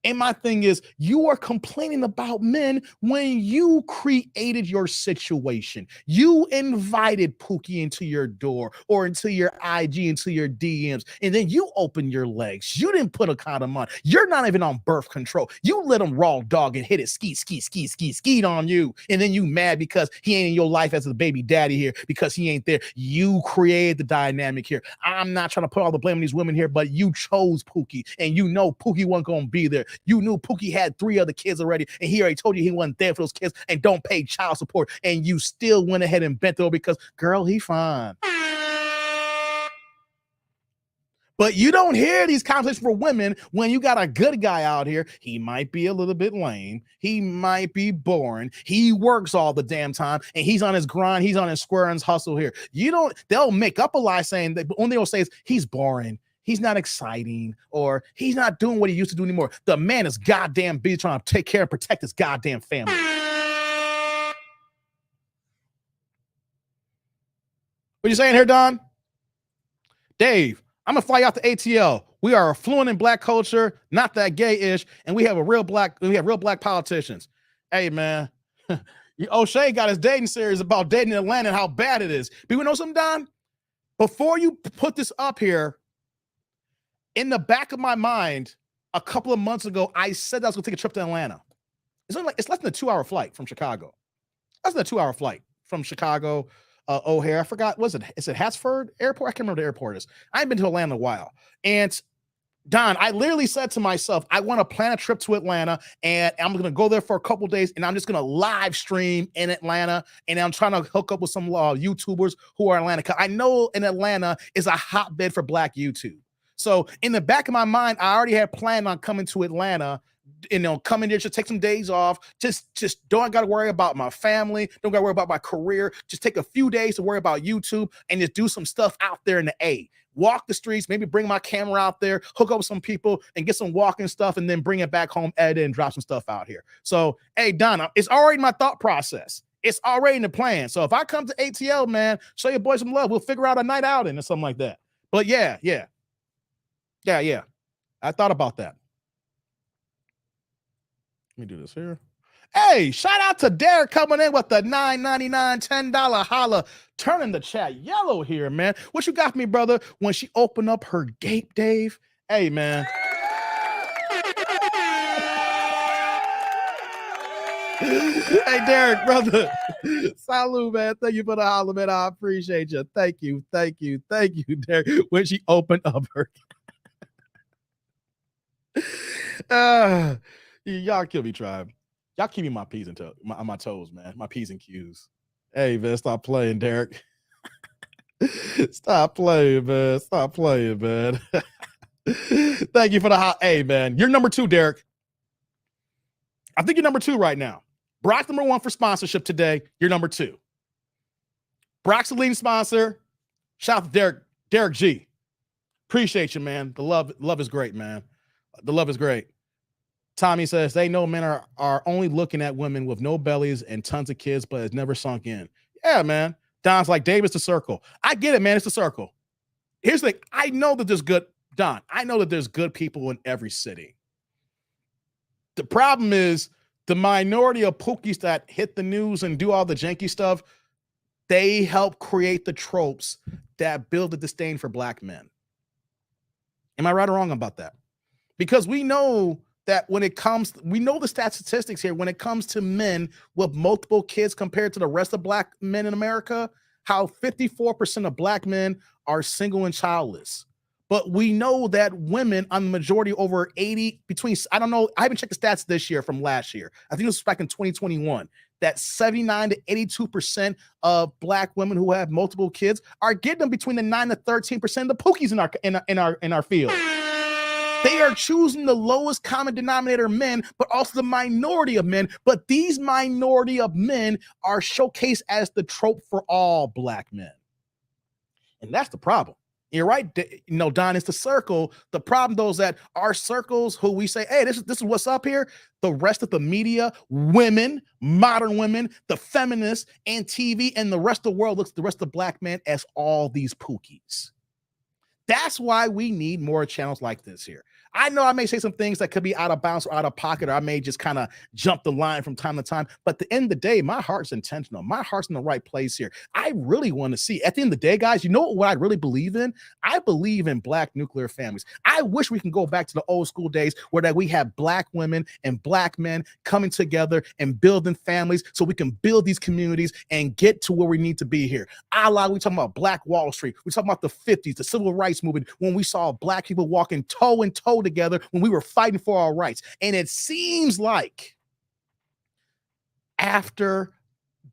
B: And my thing is, you are complaining about men when you created your situation. You invited Pookie into your door or into your IG, into your DMs, and then you open your legs. You didn't put a condom on. You're not even on birth control. You let him raw dog and hit it skeet on you. And then you mad because he ain't in your life as a baby daddy here, because he ain't there. You created the dynamic here. I'm not trying to put all the blame on these women here, but you chose Pookie, and you know Pookie wasn't going to be there. You knew Pookie had 3 other kids already, and he already told you he wasn't there for those kids and don't pay child support, and you still went ahead and bent over because, girl, he fine. But you don't hear these conversations for women when you got a good guy out here. He might be a little bit lame. He might be boring. He works all the damn time, and he's on his grind. He's on his square and his hustle here. They'll make up a lie saying that, but only they'll say is he's boring. He's not exciting, or he's not doing what he used to do anymore. The man is goddamn busy trying to take care and protect his goddamn family. What you saying here, Don? Dave, I'm gonna fly you out to ATL. We are fluent in Black culture, not that gay-ish, and we have real black politicians. Hey, man, O'Shea got his dating series about dating in Atlanta and how bad it is. But you know something, Don? Before you put this up here, in the back of my mind, a couple of months ago, I said I was going to take a trip to Atlanta. It's less than a 2-hour flight from Chicago. Less than a 2-hour flight from Chicago, O'Hare. I forgot, is it Hatsford Airport? I can't remember the airport is. I haven't been to Atlanta in a while. And Don, I literally said to myself, I want to plan a trip to Atlanta, and I'm going to go there for a couple of days, and I'm just going to live stream in Atlanta, and I'm trying to hook up with some YouTubers who are in Atlanta. 'Cause I know in Atlanta is a hotbed for Black YouTube. So in the back of my mind, I already had planned on coming to Atlanta, come in there, just take some days off. Just don't got to worry about my family. Don't got to worry about my career. Just take a few days to worry about YouTube and just do some stuff out there in the A. Walk the streets, maybe bring my camera out there, hook up with some people and get some walking stuff, and then bring it back home, edit, and drop some stuff out here. So, hey, Donna, it's already my thought process. It's already in the plan. So if I come to ATL, man, show your boy some love. We'll figure out a night outing or something like that. But yeah. I thought about that. Let me do this here. Hey, shout out to Derek coming in with the $9.99, $10 holla, turning the chat yellow here, man. What you got for me, brother? When she opened up her gape, Dave. Hey, man. Hey, Derek, brother. Salute, man. Thank you for the holla, man. I appreciate you. Thank you, Derek. When she opened up her y'all kill me, tribe. Y'all keep me my P's and my toes, man. My P's and Q's. Hey, man, stop playing, Derek. Stop playing, man. Thank you for the hot. Hey, man, you're number 2, Derek. I think you're number 2 right now. Brock's number 1 for sponsorship today. You're number 2. Brock's the leading sponsor. Shout out to Derek G. Appreciate you, man. The love is great, man. The love is great. Tommy says they know men are only looking at women with no bellies and tons of kids, but it's never sunk in. Yeah, man. Don's like, Dave, it's the circle. I get it, man. It's the circle. Here's the thing. I know that there's good people in every city. The problem is the minority of pookies that hit the news and do all the janky stuff, They help create the tropes that build the disdain for black men. Am I right or wrong about that? Because we know that when it comes, we know the statistics here, when it comes to men with multiple kids compared to the rest of black men in America, how 54% of black men are single and childless. But we know that women on the majority over 80, between, I don't know, I haven't checked the stats this year from last year. I think it was back in 2021, that 79 to 82% of black women who have multiple kids are getting them between the 9 to 13% of the pookies in our field. They are choosing the lowest common denominator men, but also the minority of men. But these minority of men are showcased as the trope for all black men. And that's the problem. You're right, Don, it's the circle. The problem, though, is that our circles, who we say, hey, this is what's up here, the rest of the media, women, modern women, the feminists, and TV, and the rest of the world looks at the rest of black men as all these pookies. That's why we need more channels like this here. I know I may say some things that could be out of bounds or out of pocket, or I may just kind of jump the line from time to time. But at the end of the day, my heart's intentional. My heart's in the right place here. I really want to see, at the end of the day, guys, you know what I really believe in? I believe in black nuclear families. I wish we can go back to the old school days where that we have black women and black men coming together and building families so we can build these communities and get to where we need to be here. We talking about Black Wall Street. We talking about the 50s, the civil rights movement, when we saw black people walking toe and toe together when we were fighting for our rights. And it seems like after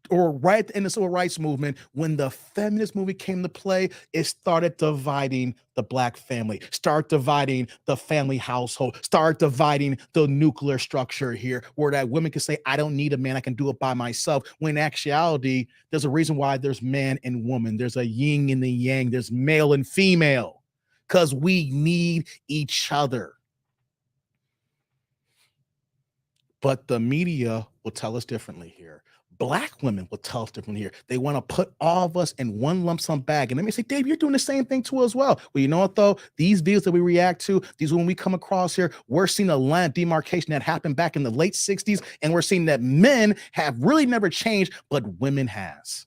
B: or right in the civil rights movement, when the feminist movement came to play, it started dividing the black family, start dividing the family household, start dividing the nuclear structure here, where that women can say, I don't need a man, I can do it by myself. When in actuality, there's a reason why there's man and woman. There's a yin and the yang. There's male and female, because we need each other. But the media will tell us differently here. Black women will tell us differently here. They want to put all of us in one lump sum bag. And they may say, Dave, you're doing the same thing too as well. Well, you know what, though? These videos that we react to, these when we come across here, we're seeing a line of demarcation that happened back in the late 60s. And we're seeing that men have really never changed, but women has.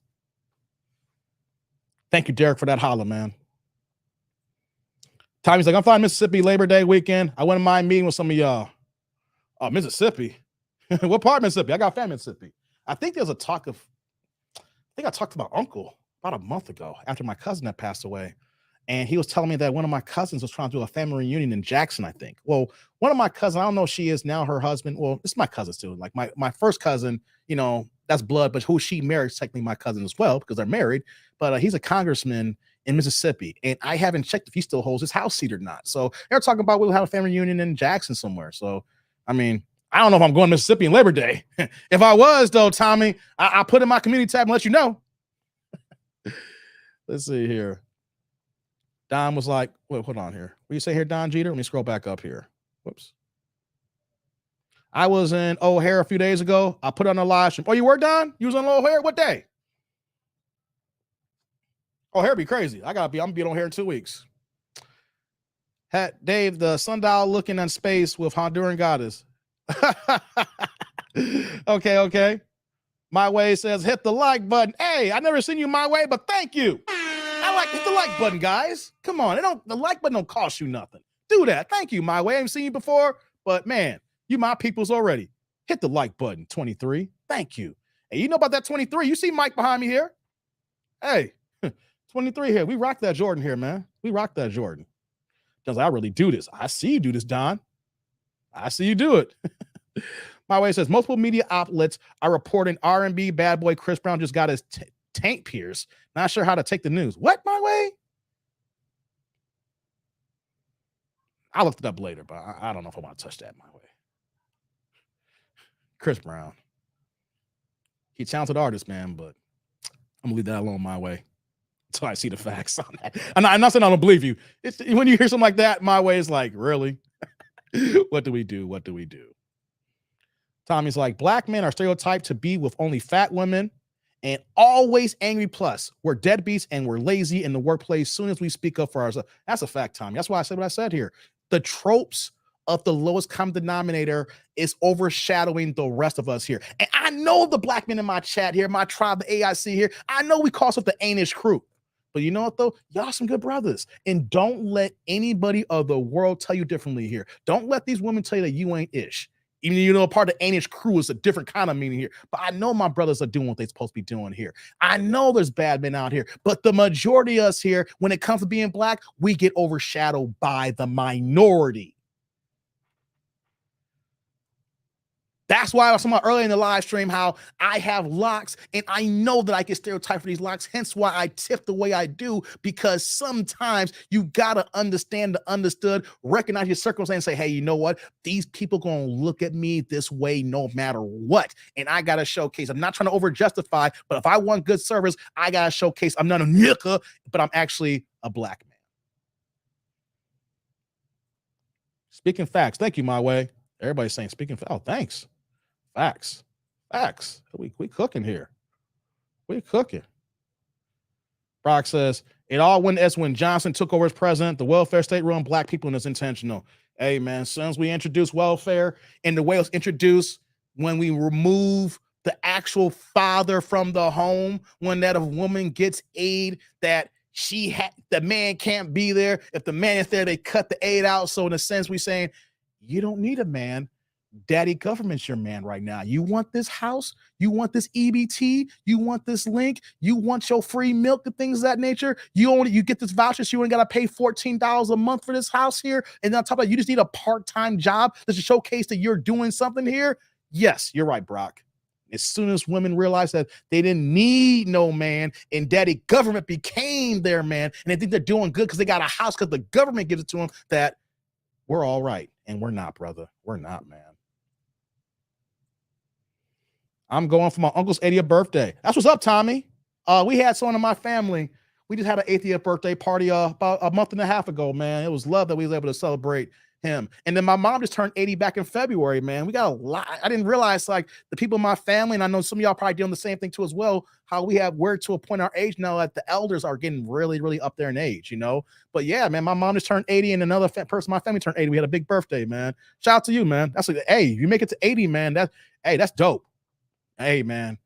B: Thank you, Derek, for that holla, man. Tommy's like, I'm flying Mississippi Labor Day weekend. I wouldn't mind meeting with some of y'all. Oh, Mississippi. What part of Mississippi? I got family in Mississippi. I think there's a talk of, I think I talked to my uncle about a month ago after my cousin had passed away. And he was telling me that one of my cousins was trying to do a family reunion in Jackson, I think. Well, one of my cousins, I don't know if she is now her husband. Well, it's my cousins too. Like my first cousin, you know, that's blood, but who she married is technically my cousin as well because they're married. But he's a congressman in Mississippi. And I haven't checked if he still holds his house seat or not. So they're talking about we'll have a family reunion in Jackson somewhere. So, I mean, I don't know if I'm going to Mississippi in Labor Day. If I was, though, Tommy, I put in my community tab and let you know. Let's see here. Don was like, wait, hold on here. What do you say here, Don Jeter? Let me scroll back up here. Whoops. I was in O'Hare a few days ago. I put on a live stream. Oh, you were, Don? You was on O'Hare? What day? O'Hare be crazy. I'm going to be on O'Hare in 2 weeks. Dave, the sundial looking in space with Honduran goddess. Okay. My Way says, hit the like button. Hey, I never seen you my way, but thank you. Hit the like button, guys. Come on. The like button don't cost you nothing. Do that. Thank you, My Way. I haven't seen you before, but man, you my peoples already. Hit the like button, 23. Thank you. Hey, you know about that 23. You see Mike behind me here? Hey, 23 here. We rock that Jordan here, man. We rock that Jordan. Because I really do this. I see you do this, Don. I see you do it. My Way says, multiple media outlets are reporting R&B bad boy Chris Brown just got his tank pierced. Not sure how to take the news. What, My Way? I'll look it up later, but I don't know if I want to touch that, My Way. Chris Brown. He's a talented artist, man, but I'm going to leave that alone, My Way, until I see the facts on that. I'm not saying I don't believe you. When you hear something like that, My Way is like, really? What do we do? What do we do? Tommy's like, black men are stereotyped to be with only fat women and always angry. Plus, we're deadbeats and we're lazy in the workplace. Soon as we speak up for ourselves. That's a fact, Tommy. That's why I said what I said here. The tropes of the lowest common denominator is overshadowing the rest of us here. And I know the black men in my chat here, my tribe, the AIC here, I know we call us the Anish crew. But you know what, though? Y'all some good brothers. And don't let anybody of the world tell you differently here. Don't let these women tell you that you ain't ish. Even you know, part of the Anish crew is a different kind of meaning here. But I know my brothers are doing what they're supposed to be doing here. I know there's bad men out here. But the majority of us here, when it comes to being black, we get overshadowed by the minority. That's why I was talking about earlier in the live stream how I have locks and I know that I get stereotyped for these locks. Hence why I tip the way I do, because sometimes you got to understand the understood, recognize your circumstance and say, hey, you know what? These people going to look at me this way no matter what. And I got to showcase. I'm not trying to over justify, but if I want good service, I got to showcase I'm not a nigga, but I'm actually a black man. Speaking facts. Thank you, my way. Everybody's saying speaking. Oh, thanks. Facts. We cooking here. We cooking. Brock says, it all went as when Johnson took over as president. The welfare state run black people, and it's intentional. Hey, man, as soon as we introduce welfare, and the way it was introduced when we remove the actual father from the home, when that a woman gets aid that the man can't be there. If the man is there, they cut the aid out. So in a sense, we're saying, you don't need a man. Daddy government's your man right now. You want this house? You want this EBT? You want this link? You want your free milk and things of that nature? You get this voucher, so you only got to pay $14 a month for this house here. And on top of that, you just need a part-time job to showcase that you're doing something here. Yes, you're right, Brock. As soon as women realized that they didn't need no man and daddy government became their man, and they think they're doing good because they got a house because the government gives it to them, that we're all right. And we're not, brother. We're not, man. I'm going for my uncle's 80th birthday. That's what's up, Tommy. We had someone in my family. We just had an 80th birthday party about a month and a half ago, man. It was love that we was able to celebrate him. And then my mom just turned 80 back in February, man. We got a lot. I didn't realize, like, the people in my family, and I know some of y'all probably doing the same thing too as well, how we're to a point in our age now that the elders are getting really, really up there in age, you know? But yeah, man, my mom just turned 80 and another person in my family turned 80. We had a big birthday, man. Shout out to you, man. That's like, hey, you make it to 80, man. That's dope. Hey, man,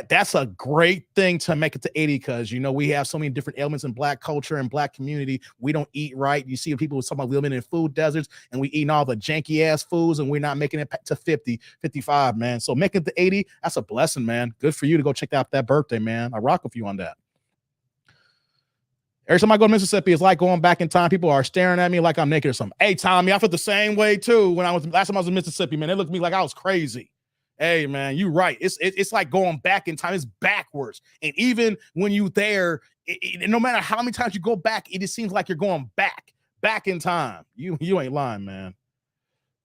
B: that's a great thing to make it to 80, because, you know, we have so many different elements in black culture and black community. We don't eat right. You see people talking about living in food deserts, and we eating all the janky ass foods, and we're not making it to 50, 55, man. So making it to 80, that's a blessing, man. Good for you to go check out that birthday, man. I rock with you on that. Every time I go to Mississippi, it's like going back in time. People are staring at me like I'm naked or something. Hey, Tommy, I felt the same way too when last time I was in Mississippi, man. They looked at me like I was crazy. Hey, man, you're right. It's like going back in time. It's backwards. And even when you're there, no matter how many times you go back, it just seems like you're going back in time. You ain't lying, man.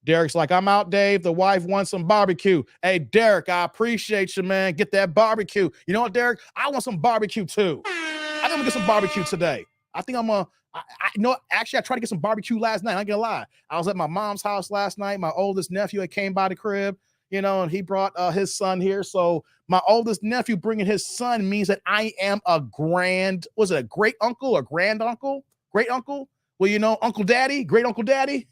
B: Derek's like, I'm out, Dave. The wife wants some barbecue. Hey, Derek, I appreciate you, man. Get that barbecue. You know what, Derek? I want some barbecue too. I'm gonna get some barbecue today. I think actually, I tried to get some barbecue last night. I ain't gonna lie. I was at my mom's house last night. My oldest nephew had came by the crib, you know, and he brought his son here. So my oldest nephew bringing his son means that I am a great uncle or grand uncle? Great uncle? Well, you know, Uncle Daddy, great Uncle Daddy.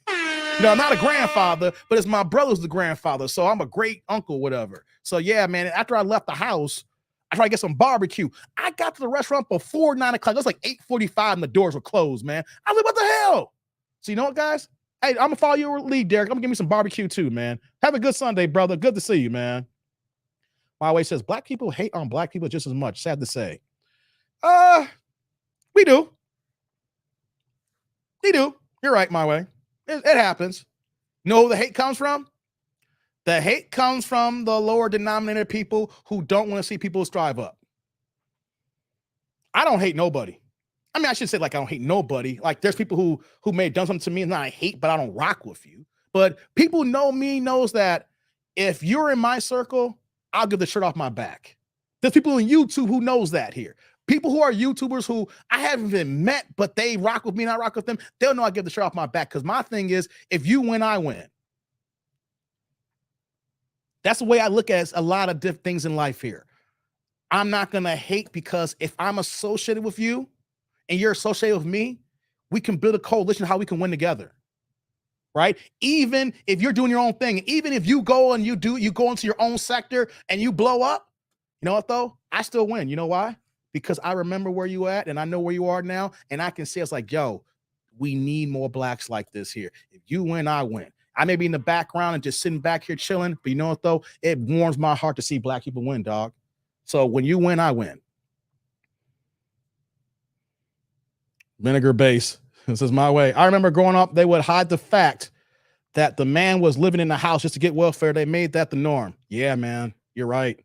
B: No, I'm not a grandfather, but it's my brother's the grandfather. So I'm a great uncle, whatever. So yeah, man, after I left the house, I tried to get some barbecue. I got to the restaurant before 9 o'clock. It was like 8:45 and the doors were closed, man. I was like, what the hell? So you know what, guys? Hey, I'm gonna follow your lead, Derek. I'm gonna give me some barbecue too, man. Have a good Sunday, brother. Good to see you, man. My way says black people hate on black people just as much. Sad to say. We do. You're right, my way. It happens. You know who the hate comes from? The hate comes from the lower denominator people who don't want to see people strive up. I don't hate nobody. I mean, I should say, like, I don't hate nobody. Like, there's people who may have done something to me and I hate, but I don't rock with you. But people know me, knows that if you're in my circle, I'll give the shirt off my back. There's people on YouTube who knows that here. People who are YouTubers who I haven't even met, but they rock with me and I rock with them. They'll know I give the shirt off my back, because my thing is, if you win, I win. That's the way I look at a lot of different things in life here. I'm not going to hate, because if I'm associated with you and you're associated with me, we can build a coalition how we can win together. right? Even if you're doing your own thing, even if you go into your own sector and you blow up, you know what though? I still win. You know why? Because I remember where you at and I know where you are now. And I can see it's like, yo, we need more blacks like this here. If you win, I win. I may be in the background and just sitting back here chilling, but you know what though? It warms my heart to see black people win, dog. So when you win, I win. Vinegar base. This is my way. I remember growing up, they would hide the fact that the man was living in the house just to get welfare. They made that the norm. Yeah, man, you're right.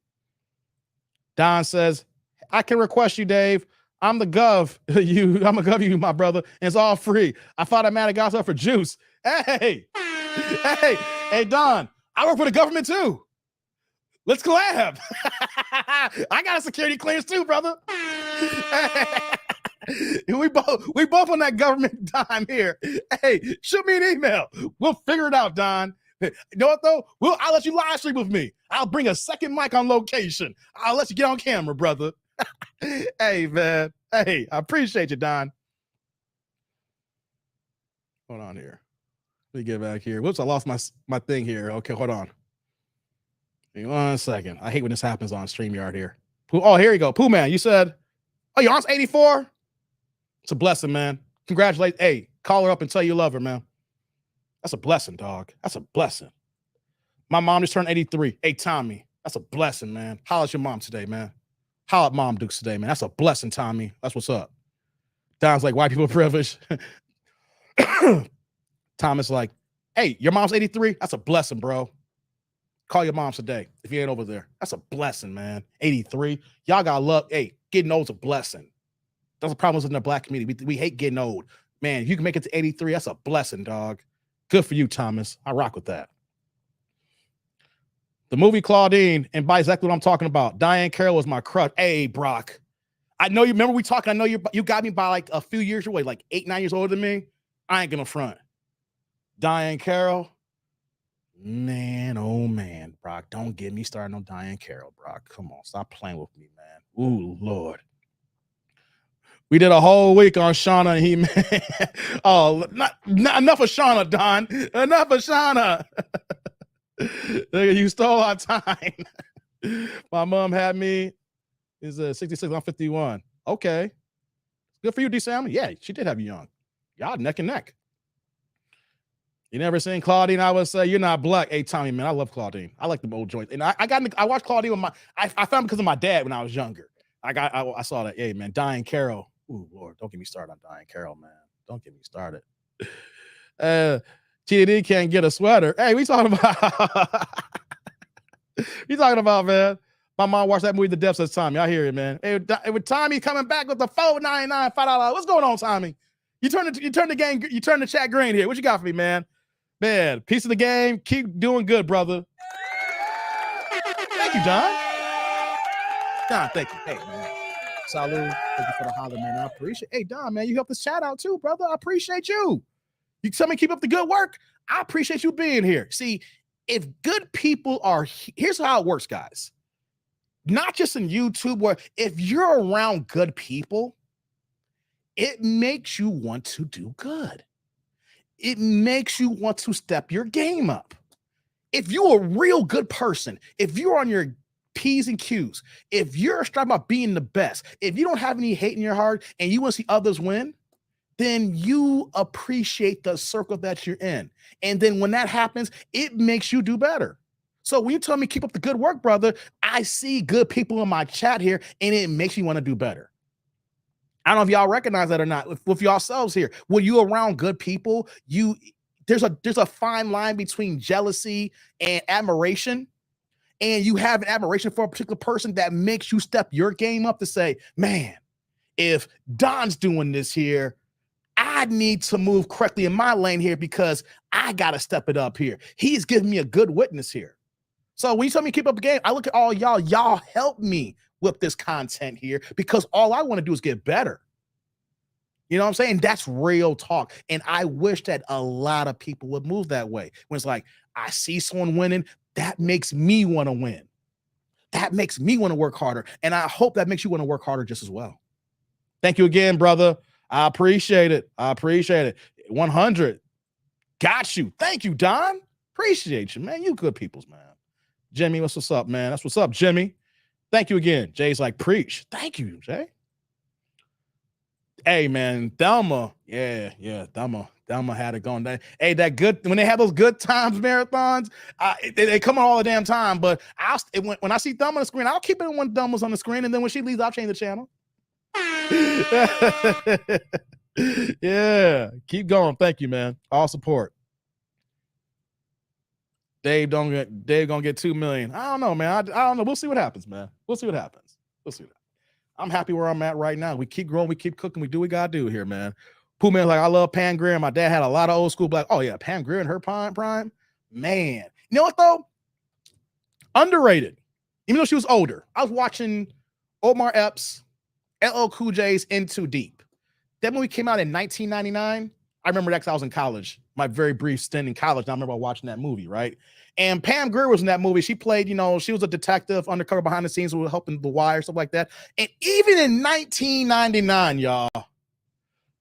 B: Don says, I can request you, Dave. I'm the gov. I'm a gov you, my brother. And it's all free. I fought a man that got stuff for juice. Hey, Don, I work for the government too. Let's collab. I got a security clearance too, brother. We both on that government dime here. Hey, shoot me an email. We'll figure it out, Don. You know what though? I'll let you live stream with me. I'll bring a second mic on location. I'll let you get on camera, brother. Hey, man. Hey, I appreciate you, Don. Hold on here. Let me get back here. Whoops, I lost my thing here. Okay, hold on. Give me 1 second. I hate when this happens on StreamYard here. Oh, here you go. Pooh Man, you said, oh, your aunt's 84? It's a blessing, man. Congratulations. Hey, call her up and tell you love her, man. That's a blessing, dog. That's a blessing. My mom just turned 83. Hey, Tommy, that's a blessing, man. How's your mom today, man? How at Mom Dukes today, man? That's a blessing, Tommy. That's what's up. Don's like, white people privilege. Thomas like, hey, your mom's 83? That's a blessing, bro. Call your mom today if you ain't over there. That's a blessing, man. 83. Y'all got love. Hey, getting old's a blessing. That's the problem in the black community. We hate getting old. Man, if you can make it to 83, that's a blessing, dog. Good for you, Thomas. I rock with that. The movie Claudine, and by exactly what I'm talking about. Diane Carroll was my crush. Hey, Brock. I know you remember we talking. I know you got me by like a few years away, like 8, 9 years older than me. I ain't gonna front. Diane Carroll. Man, oh man, Brock. Don't get me started on Diane Carroll, Brock. Come on, stop playing with me, man. Ooh, Lord. We did a whole week on Shauna and He-Man. Oh, not enough of Shauna, Don. Enough of Shauna. You stole our time. My mom had me. Is 66. I'm 51. Okay. Good for you, D. Sam. Yeah, she did have you young. Y'all neck and neck. You never seen Claudine? I would say you're not black. Hey, Tommy, man, I love Claudine. I like the old joints. And I watched Claudine with I found it because of my dad when I was younger. I saw that. Hey, man, Diane Carroll. Ooh, Lord, don't get me started on Diane Carroll, man. Don't get me started. TD can't get a sweater. Hey, we talking about, man. My mom watched that movie, The Depths of Tommy. I hear it, man. Hey, with Tommy coming back with the $4.99 $5. What's going on, Tommy? You turn the chat green here. What you got for me, man? Man, piece of the game. Keep doing good, brother. Thank you, John. John, thank you. Hey, man. Salud. Thank you for the holler, man. I appreciate it. Hey, Don, man, you helped this chat out too, brother. I appreciate you. You tell me keep up the good work. I appreciate you being here. See, if good people are here's how it works, guys. Not just in YouTube, where if you're around good people, it makes you want to do good. It makes you want to step your game up. If you're a real good person, if you're on your P's and Q's, if you're striving about being the best, if you don't have any hate in your heart and you want to see others win, then you appreciate the circle that you're in. And then when that happens, it makes you do better. So when you tell me keep up the good work, brother, I see good people in my chat here and it makes me want to do better. I don't know if y'all recognize that or not with yourselves here. When you're around good people, there's a fine line between jealousy and admiration. And you have an admiration for a particular person that makes you step your game up to say, man, if Don's doing this here, I need to move correctly in my lane here because I got to step it up here. He's giving me a good witness here. So when you tell me keep up the game, I look at all y'all help me with this content here because all I want to do is get better. You know what I'm saying? That's real talk. And I wish that a lot of people would move that way. When it's like, I see someone winning, that makes me want to win. That makes me want to work harder. And I hope that makes you want to work harder just as well. Thank you again, brother. I appreciate it. 100. Got you. Thank you, Don. Appreciate you, man. You good peoples, man. Jimmy, what's up, man? That's what's up, Jimmy. Thank you again. Jay's like, preach. Thank you, Jay. Hey, man, Thelma. Yeah, Thelma had it going down. Hey, that good, when they have those good times marathons, they come on all the damn time, but when I see Thelma on the screen, I'll keep it when Thelma's on the screen, and then when she leaves, I'll change the channel. Yeah, keep going. Thank you, man. All support. Dave gonna get 2 million. I don't know, man. I don't know. We'll see what happens, man. We'll see what happens. I'm happy where I'm at right now. We keep growing, we keep cooking, we do what we gotta do here, man. Pooh Man's like, I love Pam Grier. My dad had a lot of old school black. Oh yeah, Pam Grier in her prime. Man, you know what though? Underrated. Even though she was older. I was watching Omar Epps, LL Cool J's In Too Deep. That movie came out in 1999. I remember that because I was in college. My very brief stint in college. And I remember watching that movie, right? And Pam Grier was in that movie. She played, she was a detective undercover behind the scenes, was helping The Wire, stuff like that. And even in 1999, y'all,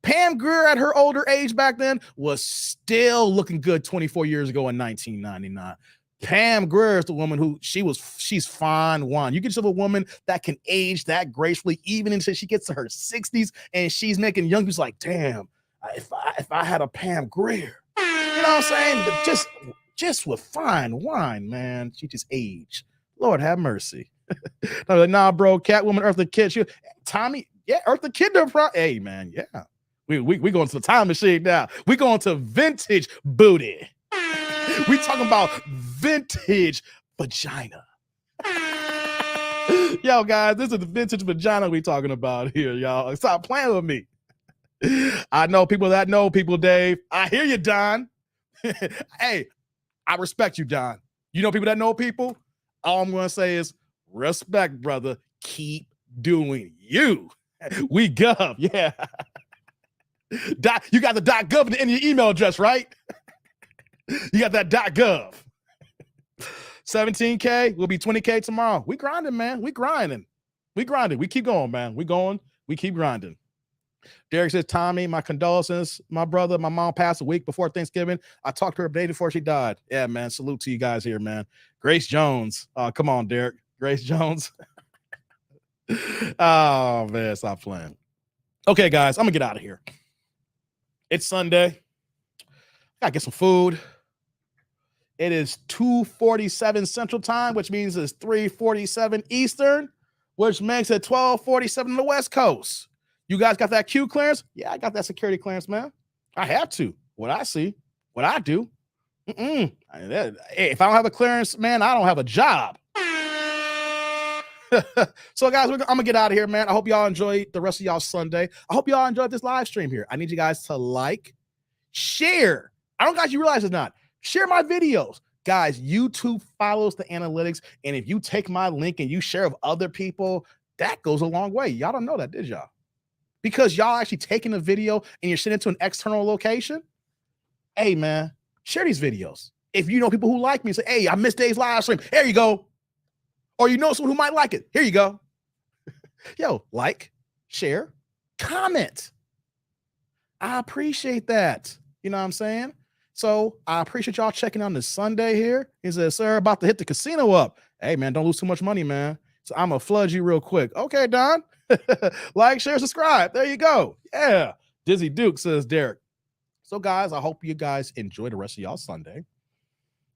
B: Pam Grier at her older age back then was still looking good 24 years ago in 1999. Pam Grier is the woman who she's fine wine. You get yourself a woman that can age that gracefully, even until she gets to her 60s and she's making young people like, damn, if I had a Pam Grier, you know what I'm saying? But just with fine wine, man. She just aged. Lord have mercy. I'm like, nah, bro, Catwoman, Eartha Kitt. Tommy, yeah, Eartha Kitt. Hey, man, yeah. We going to the time machine now. We going to vintage booty. We talking about vintage vagina. Yo, guys, this is the vintage vagina we talking about here, y'all. Stop playing with me. I know people that know people, Dave. I hear you, Don. Hey, I respect you, Don. You know people that know people? All I'm going to say is respect, brother. Keep doing you. We gov. Yeah. You got the .gov in your email address, right? You got that .gov. 17K will be 20K tomorrow. We grinding, man. We grinding. We keep going, man. We keep grinding. Derek says, Tommy, my condolences. My brother, my mom passed a week before Thanksgiving. I talked to her a day before she died. Yeah, man. Salute to you guys here, man. Grace Jones. Come on, Derek. Grace Jones. Oh, man. Stop playing. Okay, guys. I'm going to get out of here. It's Sunday. Gotta get some food. It is 2:47 Central Time, which means it's 3:47 Eastern, which makes it 12:47 on the West Coast. You guys got that Q clearance? Yeah, I got that security clearance, man. I have to. What I see, what I do. Hey, if I don't have a clearance, man, I don't have a job. So, guys, I'm going to get out of here, man. I hope y'all enjoy the rest of y'all Sunday. I hope y'all enjoyed this live stream here. I need you guys to like, share. I don't guys you realize it's not. Share my videos. Guys, YouTube follows the analytics, and if you take my link and you share with other people, that goes a long way. Y'all don't know that, did y'all? Because y'all actually taking a video and you're sending it to an external location. Hey, man, share these videos. If you know people who like me, say, hey, I missed Dave's live stream. Here you go. Or you know someone who might like it. Here you go. Yo, like, share, comment. I appreciate that. You know what I'm saying? So I appreciate y'all checking on this Sunday here. He says, sir, about to hit the casino up. Hey, man, don't lose too much money, man. So I'm going to flood you real quick. Okay, Don. Like, share, subscribe. There you go. Yeah. Dizzy Duke says, Derek. So, guys, I hope you guys enjoy the rest of y'all Sunday.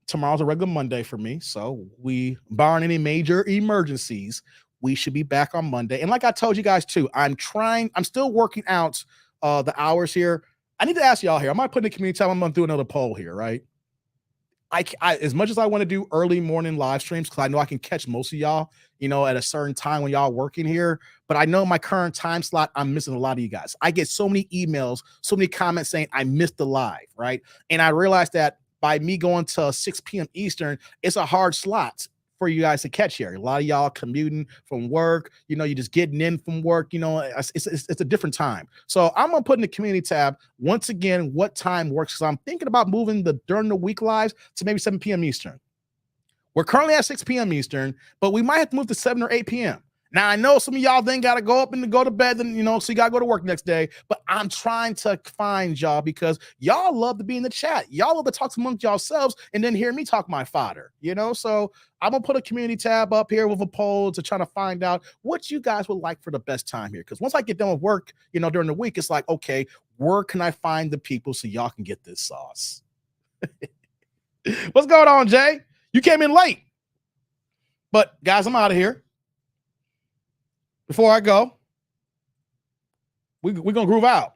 B: Tomorrow's a regular Monday for me. So barring any major emergencies, we should be back on Monday. And like I told you guys too, I'm still working out the hours here. I need to ask y'all here. I might put in the community tab. I'm going to do another poll here, right? I as much as I want to do early morning live streams, because I know I can catch most of y'all, at a certain time when y'all working here. But I know my current time slot, I'm missing a lot of you guys. I get so many emails, so many comments saying I missed the live, right? And I realized that by me going to 6 p.m. Eastern, it's a hard slot for you guys to catch here. A lot of y'all commuting from work, you're just getting in from work, it's a different time. So I'm going to put in the community tab, once again, what time works. So I'm thinking about moving the during the week lives to maybe 7 p.m. Eastern. We're currently at 6 p.m. Eastern, but we might have to move to 7 or 8 p.m. Now, I know some of y'all then got to go up and go to bed, and so you got to go to work next day. But I'm trying to find y'all because y'all love to be in the chat. Y'all love to talk amongst yourselves and then hear me talk my fodder, So I'm going to put a community tab up here with a poll to try to find out what you guys would like for the best time here. Because once I get done with work, during the week, it's like, okay, where can I find the people so y'all can get this sauce? What's going on, Jay? You came in late. But guys, I'm out of here. Before I go, we're going to groove out.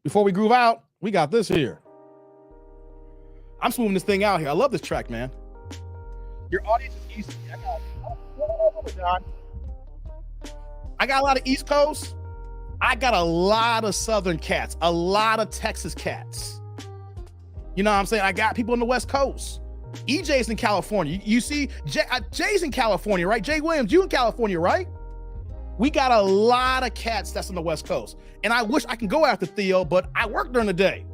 B: Before we groove out, we got this here. I'm smoothing this thing out here. I love this track, man. Your audience is East. I got a lot of East Coast. I got a lot of Southern cats, a lot of Texas cats. You know what I'm saying? I got people in the West Coast. EJ's in California. You see, Jay's in California, right? Jay Williams, you in California, right? We got a lot of cats that's on the West Coast. And I wish I can go after Theo, but I work during the day.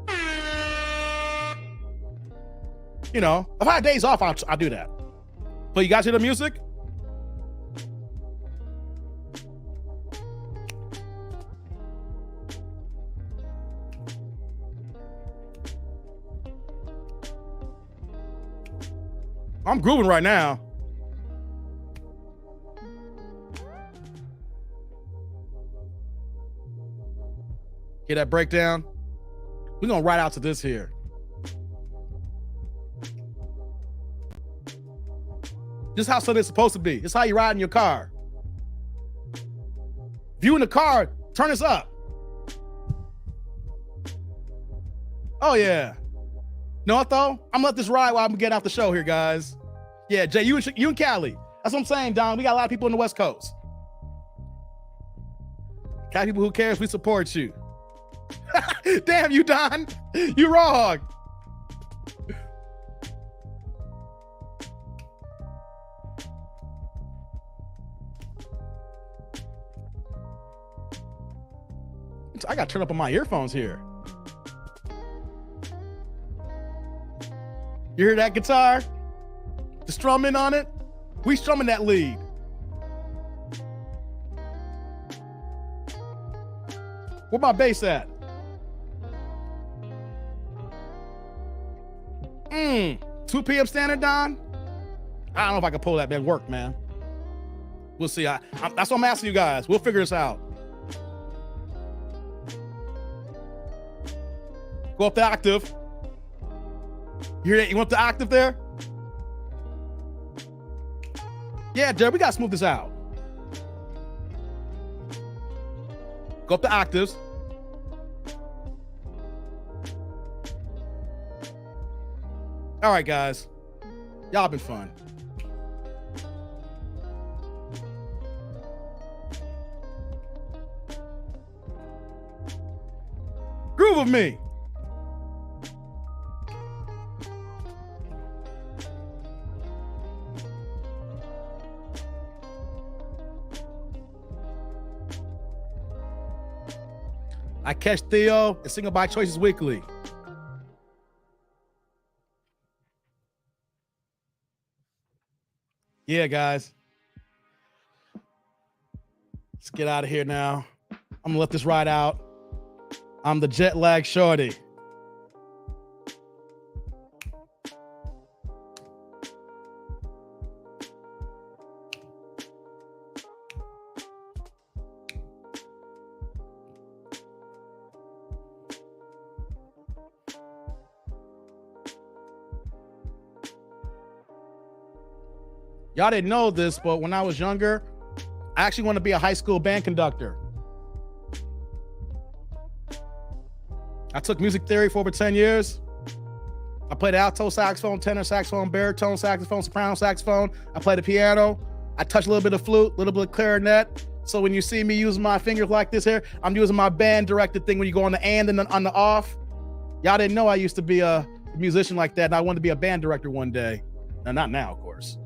B: If I have days off, I'll do that. But you guys hear the music? I'm grooving right now. Hear that breakdown? We're going to ride out to this here. This is how something's supposed to be. This is how you ride in your car. If you in the car, turn this up. Oh, yeah. No, though, I'm gonna let this ride while I'm getting off the show here, guys. Yeah, Jay, you and Cali. That's what I'm saying, Don. We got a lot of people in the West Coast. Cali people who cares, we support you. Damn you, Don. You wrong. I gotta turn up on my earphones here. You hear that guitar? The strumming on it? We strumming that lead. Where my bass at? 2 p.m. standard, Don? I don't know if I can pull that bad work, man. We'll see. That's what I'm asking you guys. We'll figure this out. Go up the octave. You hear that? You want the octave there? Yeah, Jared, we gotta smooth this out. Go up the octaves. All right, guys. Y'all been fun. Groove with me. I catch Theo and Single by Choices Weekly. Yeah, guys. Let's get out of here now. I'm gonna let this ride out. I'm the jet lag shorty. Y'all didn't know this, but when I was younger, I actually wanted to be a high school band conductor. I took music theory for over 10 years. I played alto saxophone, tenor saxophone, baritone saxophone, soprano saxophone. I played the piano. I touched a little bit of flute, a little bit of clarinet. So when you see me using my fingers like this here, I'm using my band directed thing when you go on the and then on the off. Y'all didn't know I used to be a musician like that, and I wanted to be a band director one day. Now, not now, of course.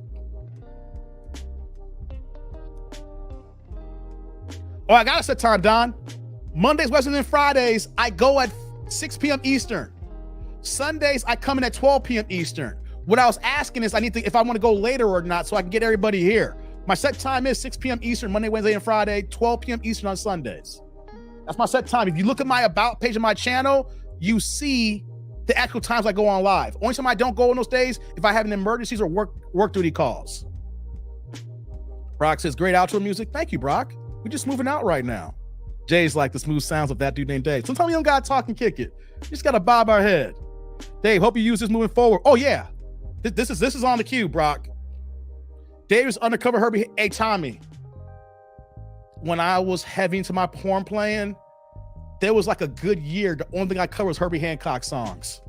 B: Oh, I got to set time, Don. Mondays, Wednesdays, and Fridays, I go at 6 p.m. Eastern. Sundays, I come in at 12 p.m. Eastern. What I was asking is if I want to go later or not so I can get everybody here. My set time is 6 p.m. Eastern, Monday, Wednesday, and Friday, 12 p.m. Eastern on Sundays. That's my set time. If you look at my about page of my channel, you see the actual times I go on live. Only time I don't go on those days if I have an emergencies or work duty calls. Brock says, great outro music. Thank you, Brock. We're just moving out right now. Jay's like the smooth sounds of that dude named Dave. Sometimes we don't gotta talk and kick it. You just gotta bob our head. Dave, hope you use this moving forward. Oh yeah, this is on the cue, Brock. Dave is undercover Herbie. Hey Tommy, when I was heavy into my porn playing, there was like a good year. The only thing I covered was Herbie Hancock songs.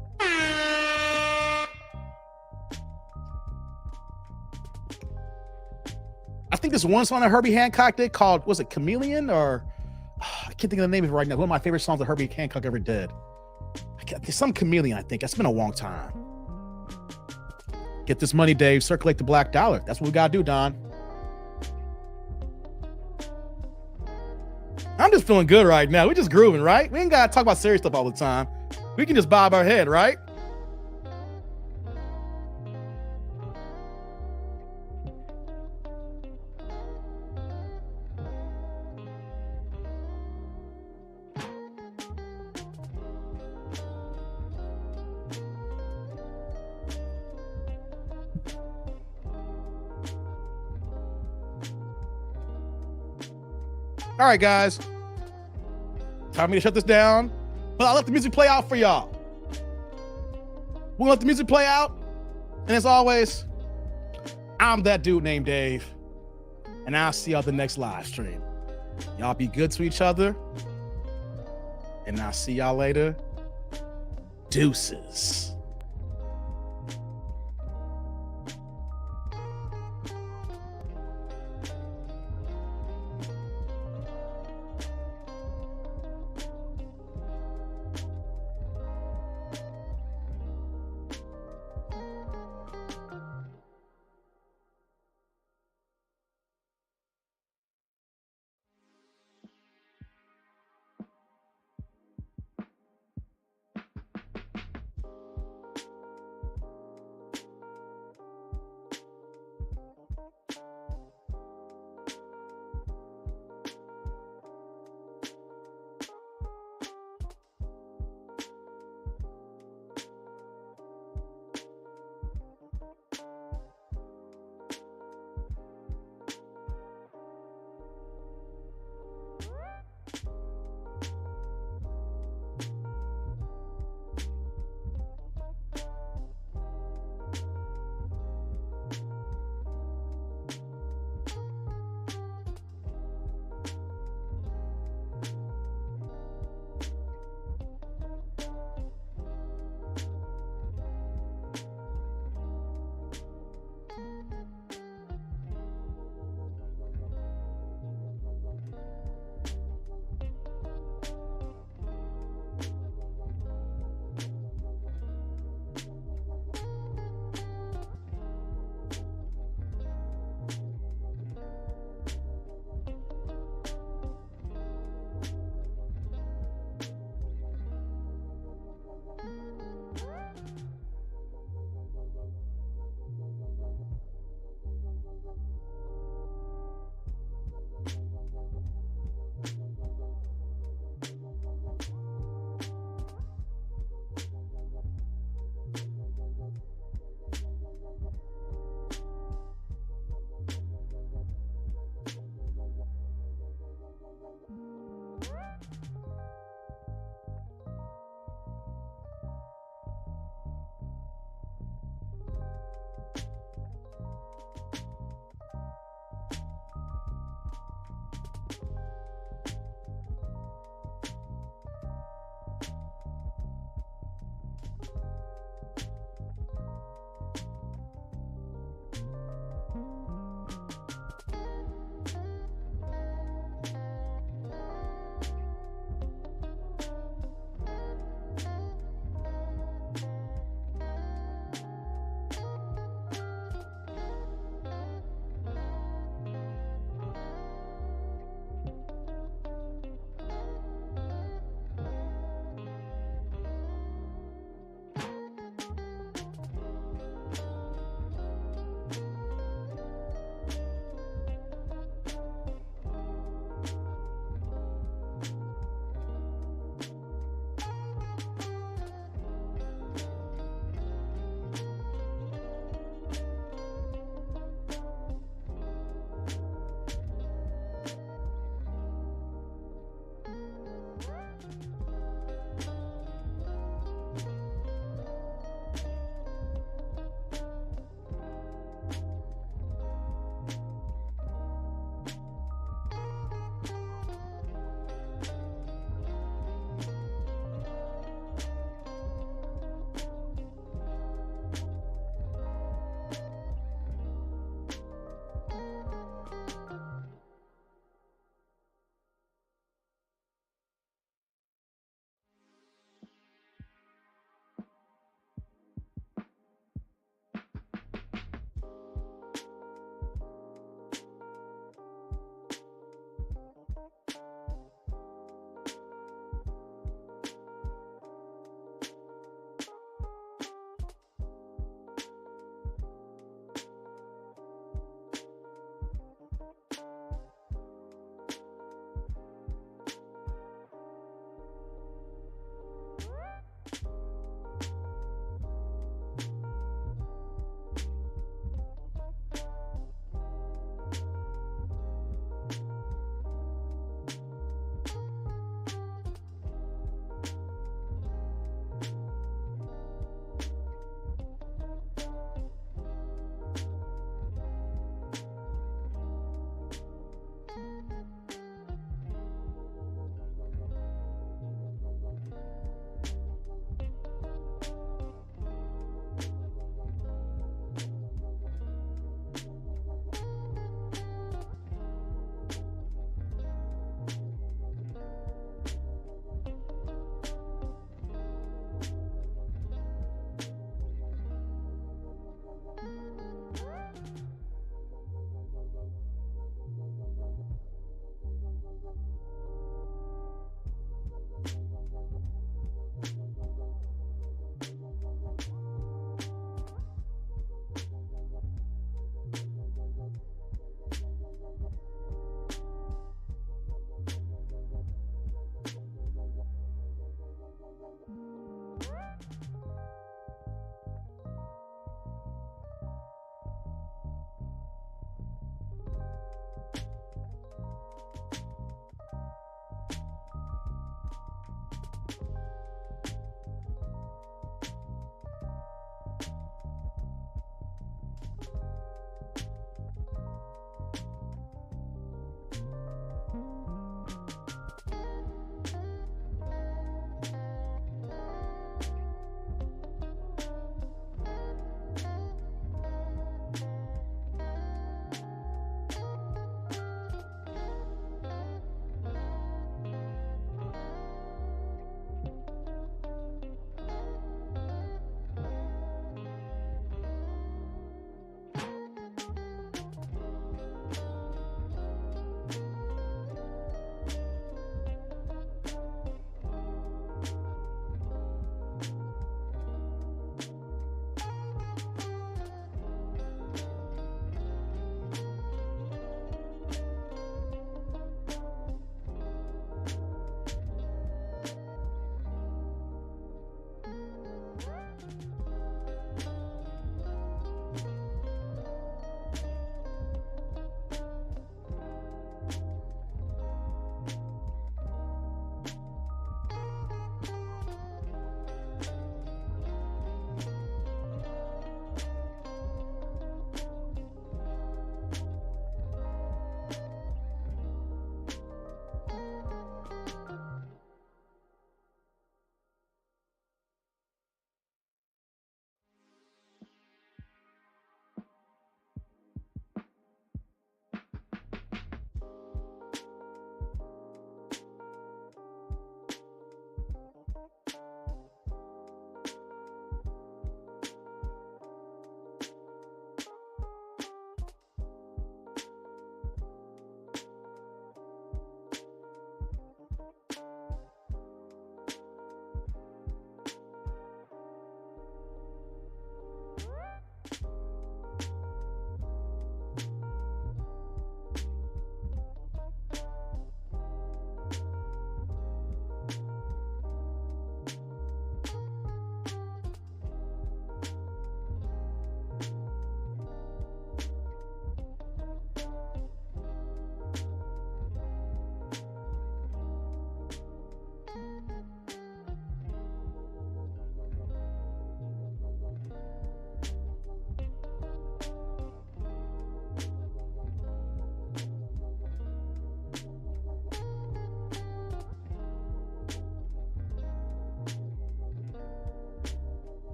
B: I think there's one song that Herbie Hancock did called, was it Chameleon or I can't think of the name of it right now. One of my favorite songs that Herbie Hancock ever did. Some Chameleon, I think. It's been a long time. Get this money, Dave. Circulate the black dollar. That's what we gotta do, Don. I'm just feeling good right now. We're just grooving, right? We ain't gotta talk about serious stuff all the time. We can just bob our head, right? All right, guys. Time for me to shut this down. But I'll let the music play out for y'all. We'll let the music play out. And as always, I'm that dude named Dave. And I'll see y'all the next live stream. Y'all be good to each other. And I'll see y'all later. Deuces.